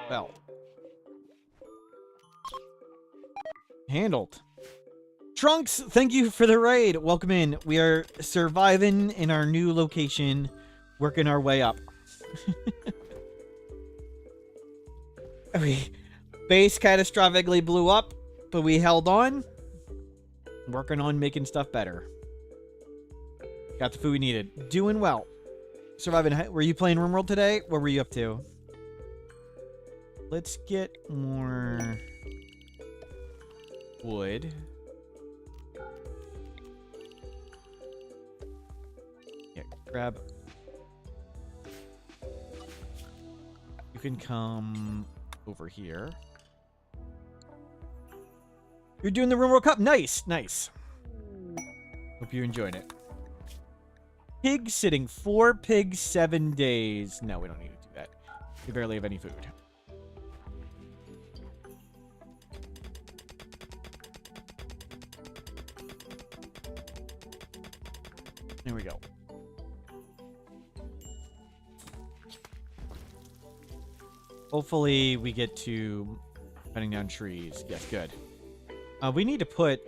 Well. Handled. Trunks, thank you for the raid. Welcome in. We are surviving in our new location, working our way up. Base catastrophically blew up, but we held on. Working on making stuff better. Got the food we needed. Doing well. Surviving. Were you playing Rimworld today? What were you up to? Let's get more wood. Yeah, grab. You can come over here. You're doing the Rimworld Cup. Nice, nice. Hope you're enjoying it. Pig sitting. 4 pigs, 7 days. No, we don't need to do that. We barely have any food. There we go. Hopefully we get to cutting down trees. Yes, good. We need to put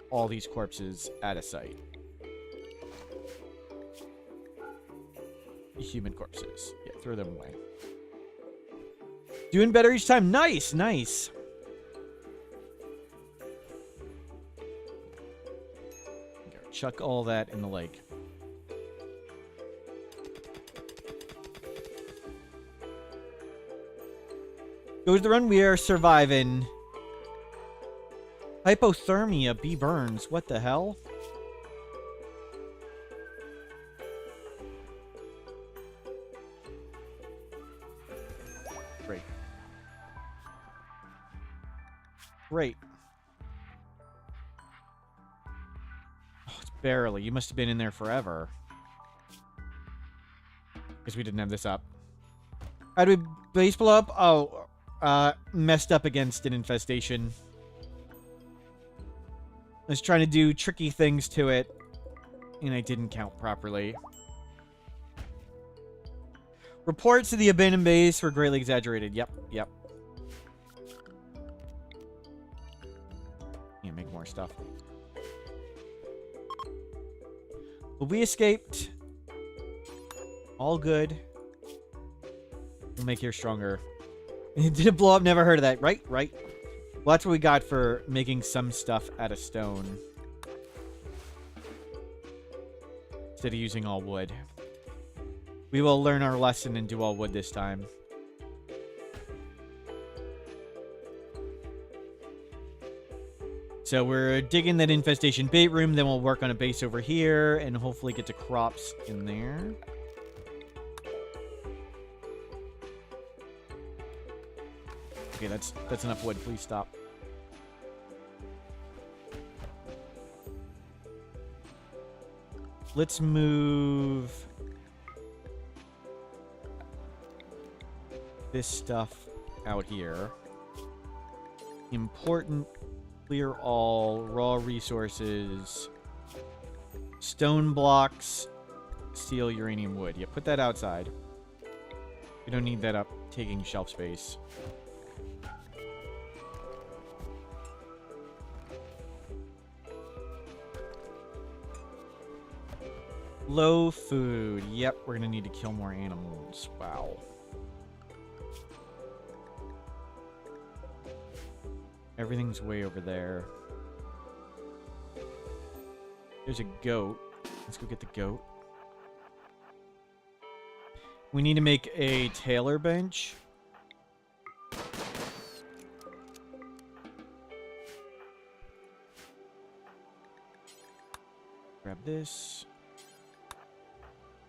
all these corpses out of sight. Human corpses. Yeah, throw them away. Doing better each time. Nice, nice. Chuck all that in the lake. Goes the run. We are surviving. Hypothermia. B burns. What the hell? Great. Great. Oh, it's barely. You must have been in there forever. Because we didn't have this up. How do we base blow up? Oh, messed up against an infestation. I was trying to do tricky things to it, and I didn't count properly. Reports of the abandoned base were greatly exaggerated. Yep, yep. Yeah, make more stuff. But we escaped. All good. We'll make here stronger. It didn't blow up, never heard of that. Right, right. Well, that's what we got for making some stuff out of stone. Instead of using all wood. We will learn our lesson and do all wood this time. So we're digging that infestation bait room, then we'll work on a base over here, and hopefully get to crops in there. Okay, that's enough wood. Please stop. Let's move this stuff out here. Important, clear all, raw resources, stone blocks, steel, uranium, wood. Yeah, put that outside. We don't need that up taking shelf space. Low food. Yep, we're gonna need to kill more animals. Wow. Everything's way over there. There's a goat. Let's go get the goat. We need to make a tailor bench. Grab this.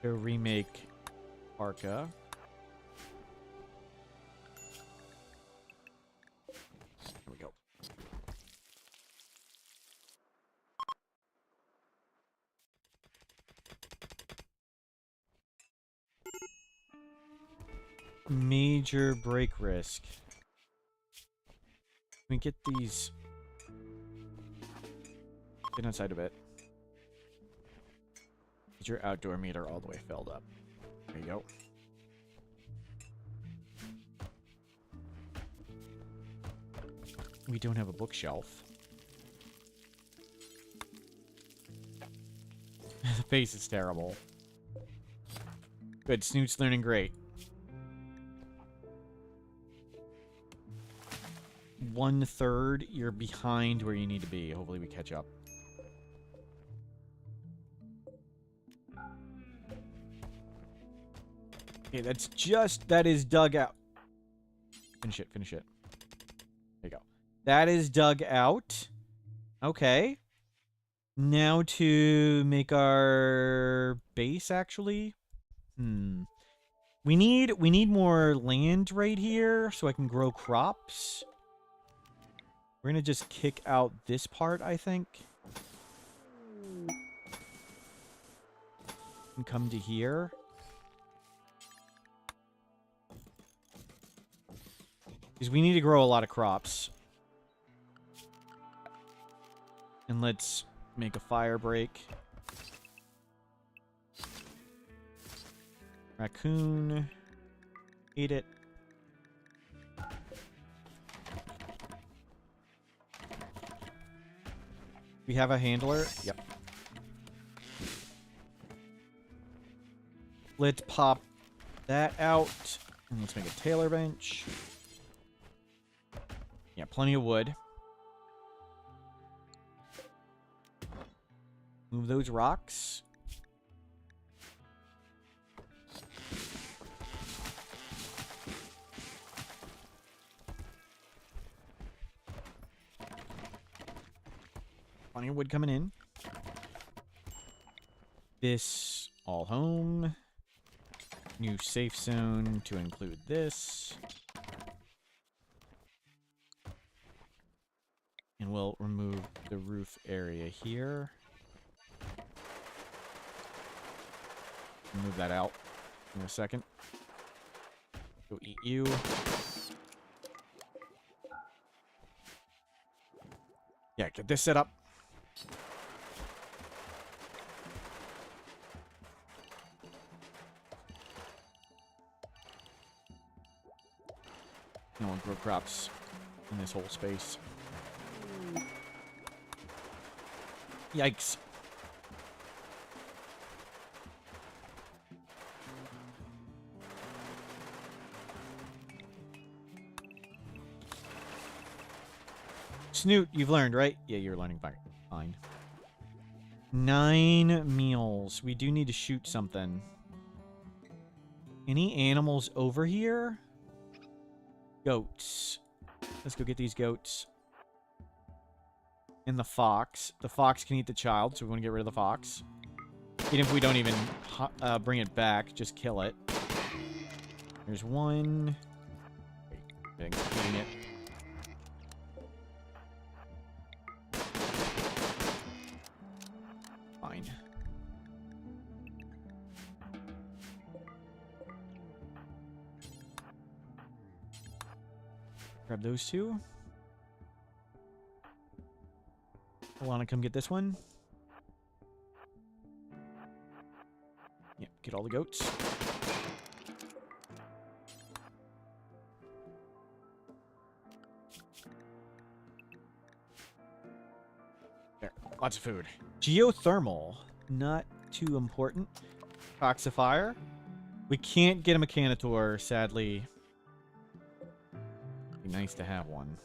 Go remake parka. Here we go. Major break risk. Can we get these? Get outside a bit. Get your outdoor meter all the way filled up. There you go. We don't have a bookshelf. The pace is terrible. Good, Snoot's learning great. 1/3, you're behind where you need to be. Hopefully we catch up. Okay, that is dug out. Finish it, finish it. There you go. That is dug out. Okay. Now to make our base, actually. We need more land right here so I can grow crops. We're gonna just kick out this part, I think. And come to here. Because we need to grow a lot of crops. And let's make a fire break. Raccoon. Eat it. We have a handler? Yep. Let's pop that out. And let's make a tailor bench. Yeah, plenty of wood. Move those rocks. Plenty of wood coming in. This all home. New safe zone to include this. And we'll remove the roof area here. Move that out in a second. Go eat you. Yeah, get this set up. No one grow crops in this whole space. Yikes. Snoot, you've learned, right? Yeah, you're learning fine. 9 meals. We do need to shoot something. Any animals over here? Goats. Let's go get these goats. And the fox. The fox can eat the child, so we want to get rid of the fox. Even if we don't even bring it back, just kill it. There's one. Wait, eating it. Fine. Grab those two. Alana, come get this one. Yep, get all the goats. Lots of food. Geothermal. Not too important. Toxifier. We can't get a Mechanitor, sadly. Be nice to have one.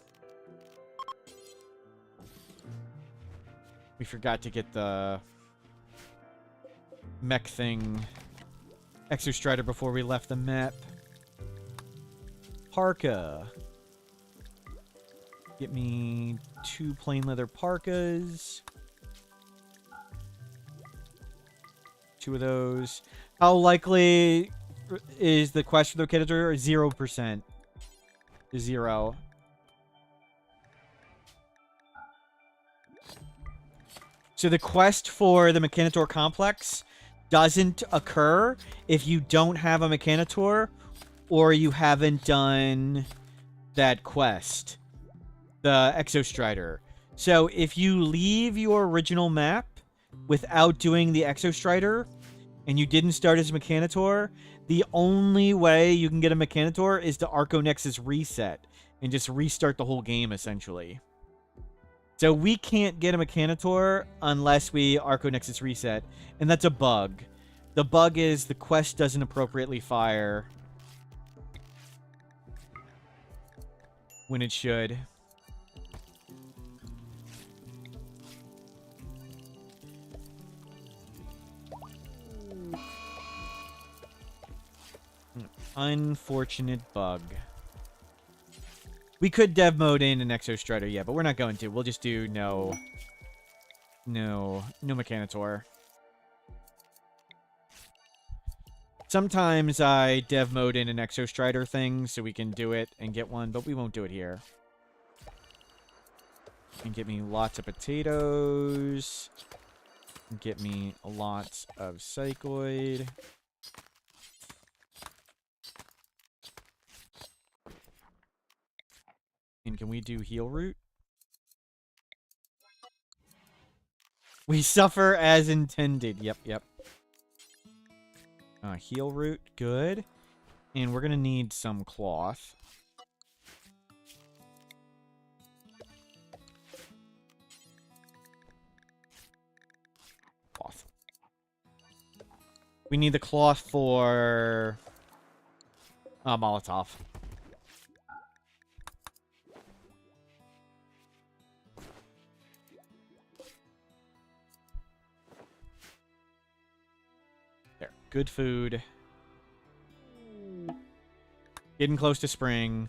We forgot to get the mech thing Exostrider before we left the map. Parka. Get me 2 plain leather parkas. 2 of those. How likely is the quest for the Mechanitor? 0%. 0. So the quest for the Mechanitor complex doesn't occur if you don't have a Mechanitor or you haven't done that quest, the Exostrider. So if you leave your original map without doing the Exostrider and you didn't start as a Mechanitor, the only way you can get a Mechanitor is to Arconexus reset and just restart the whole game, essentially. So we can't get a Mechanitor unless we Arconexus reset, and that's a bug. The bug is the quest doesn't appropriately fire when it should. Unfortunate bug. We could dev mode in an Exostrider, yeah, but we're not going to. We'll just do no Mechanitor. Sometimes I dev mode in an Exostrider thing so we can do it and get one, but we won't do it here. And get me lots of potatoes. Get me lots of Psychoid. And can we do heal root? We suffer as intended. Yep. Heal root, good. And we're gonna need some cloth. We need the cloth for Molotov. There. Good food. Getting close to spring.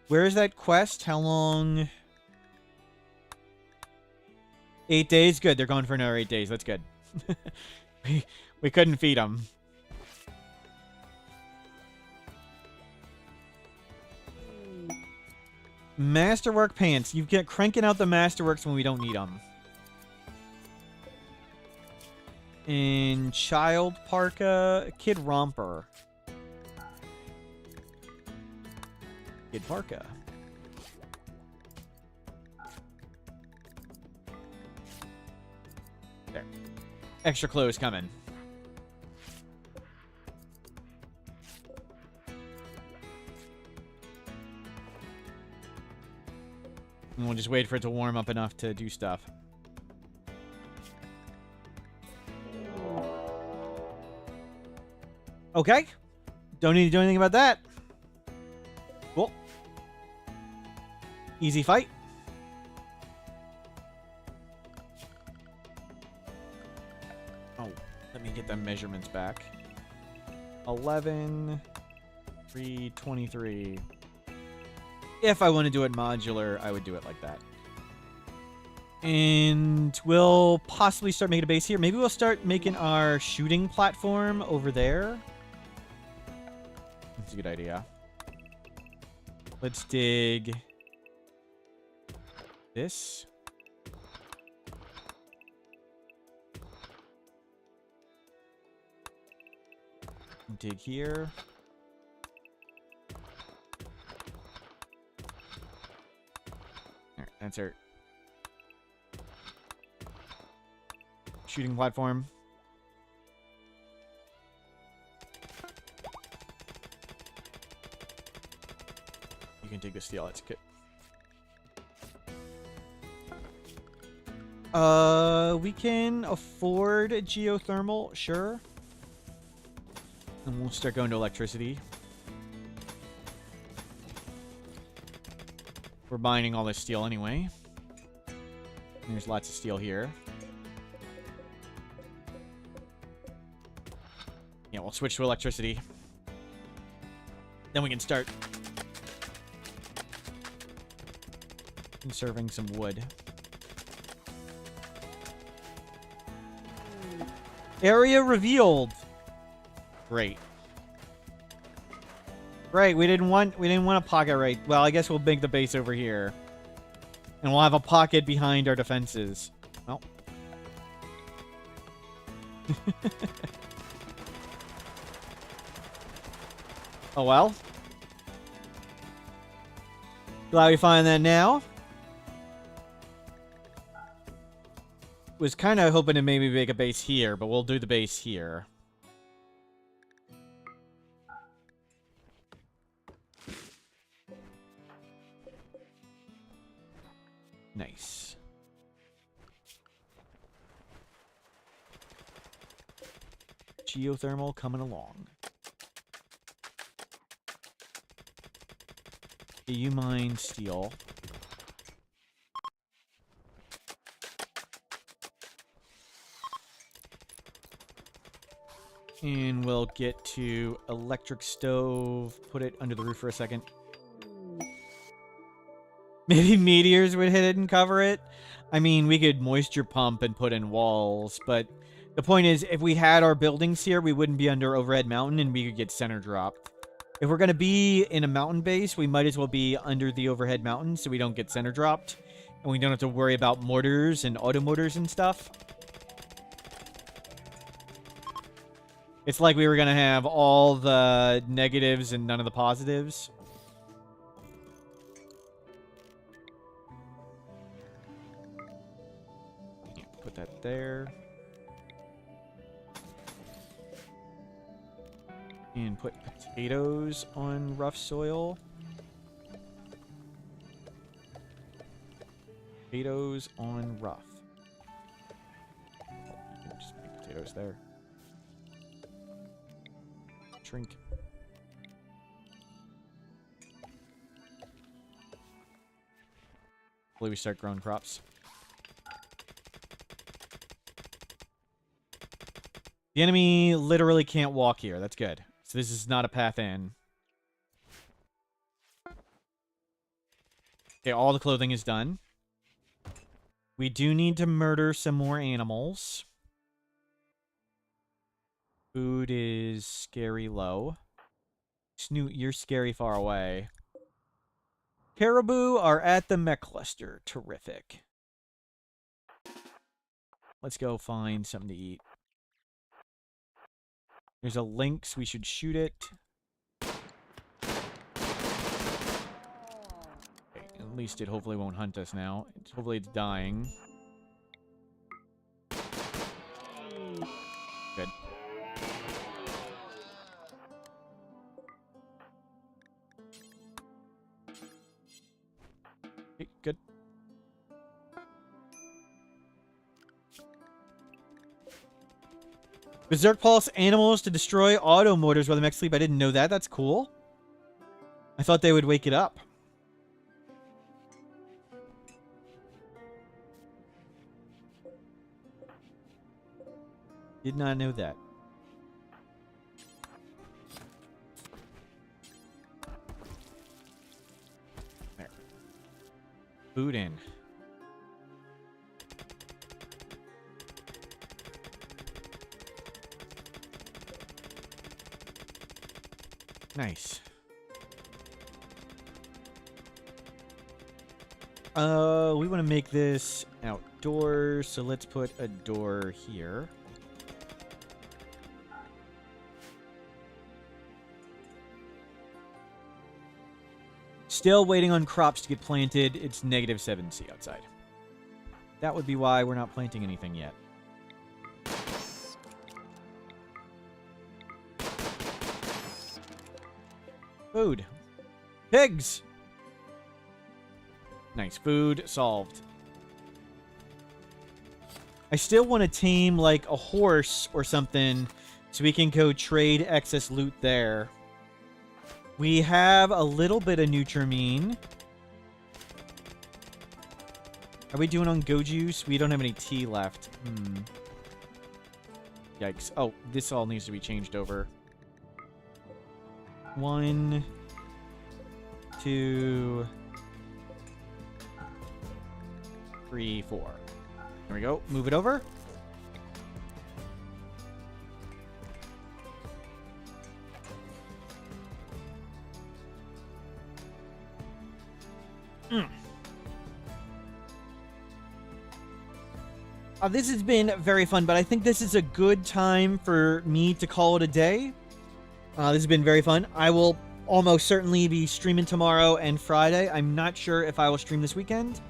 Where is that quest? How long? 8 days? Good. They're gone for another 8 days. That's good. we couldn't feed them. Masterwork pants. You get cranking out the Masterworks when we don't need them. And child parka, kid romper. Kid parka. There. Extra clothes coming. And we'll just wait for it to warm up enough to do stuff. Okay. Don't need to do anything about that. Cool. Easy fight. Oh, let me get the measurements back. 11, 323. If I want to do it modular, I would do it like that. And we'll possibly start making a base here. Maybe we'll start making our shooting platform over there. That's a good idea. Let's dig this. Dig here. Alright, that's our shooting platform. You can take the steel, that's good. We can afford a geothermal, sure. And we'll start going to electricity. We're mining all this steel anyway. There's lots of steel here. Yeah, we'll switch to electricity. Then we can start conserving some wood. Area revealed. Great. Great, we didn't want a pocket right. Well, I guess we'll make the base over here. And we'll have a pocket behind our defenses. Well. Oh well. Glad we find that now. Was kind of hoping to maybe make a base here, but we'll do the base here. Nice. Geothermal coming along. Do you mine steel? And we'll get to electric stove. Put it under the roof for a second. Maybe meteors would hit it and cover it. I mean, we could moisture pump and put in walls, but the point is, if we had our buildings here, we wouldn't be under overhead mountain and we could get center dropped. If we're going to be in a mountain base, we might as well be under the overhead mountain so we don't get center dropped. And we don't have to worry about mortars and auto motors and stuff. It's like we were going to have all the negatives and none of the positives. Yeah, put that there. And put potatoes on rough soil. Potatoes on rough. Oh, you can just make potatoes there. Shrink. Hopefully we start growing crops. The enemy literally can't walk here. That's good. So this is not a path in. Okay, all the clothing is done. We do need to murder some more animals. Food is scary low. Snoot, you're scary far away. Caribou are at the mech cluster. Terrific. Let's go find something to eat. There's a lynx. We should shoot it. Okay, at least it hopefully won't hunt us now. Hopefully it's dying. Good. Okay, good. Berserk Pulse animals to destroy auto motors while the mechs sleep. I didn't know that. That's cool. I thought they would wake it up. Did not know that. There. Food in. Nice. We want to make this outdoors, so let's put a door here. Still waiting on crops to get planted. It's -7°C outside. That would be why we're not planting anything yet. Food. Pigs! Nice. Food solved. I still want to tame, like, a horse or something so we can go trade excess loot there. We have a little bit of Nutramine. Are we doing on Go Juice? We don't have any tea left. Yikes. Oh, this all needs to be changed over. 1, 2, 3, 4. There we go. Move it over. This has been very fun, but I think this is a good time for me to call it a day. This has been very fun. I will almost certainly be streaming tomorrow and Friday. I'm not sure if I will stream this weekend.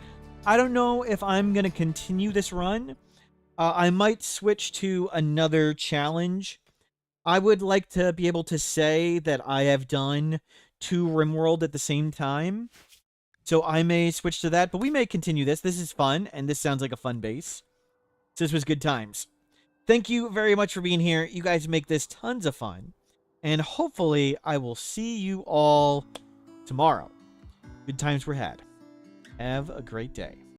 I don't know if I'm going to continue this run. I might switch to another challenge. I would like to be able to say that I have done 2 Rimworld at the same time. So I may switch to that, but we may continue this. This is fun, and this sounds like a fun base. So this was good times. Thank you very much for being here. You guys make this tons of fun. And hopefully I will see you all tomorrow. Good times were had. Have a great day.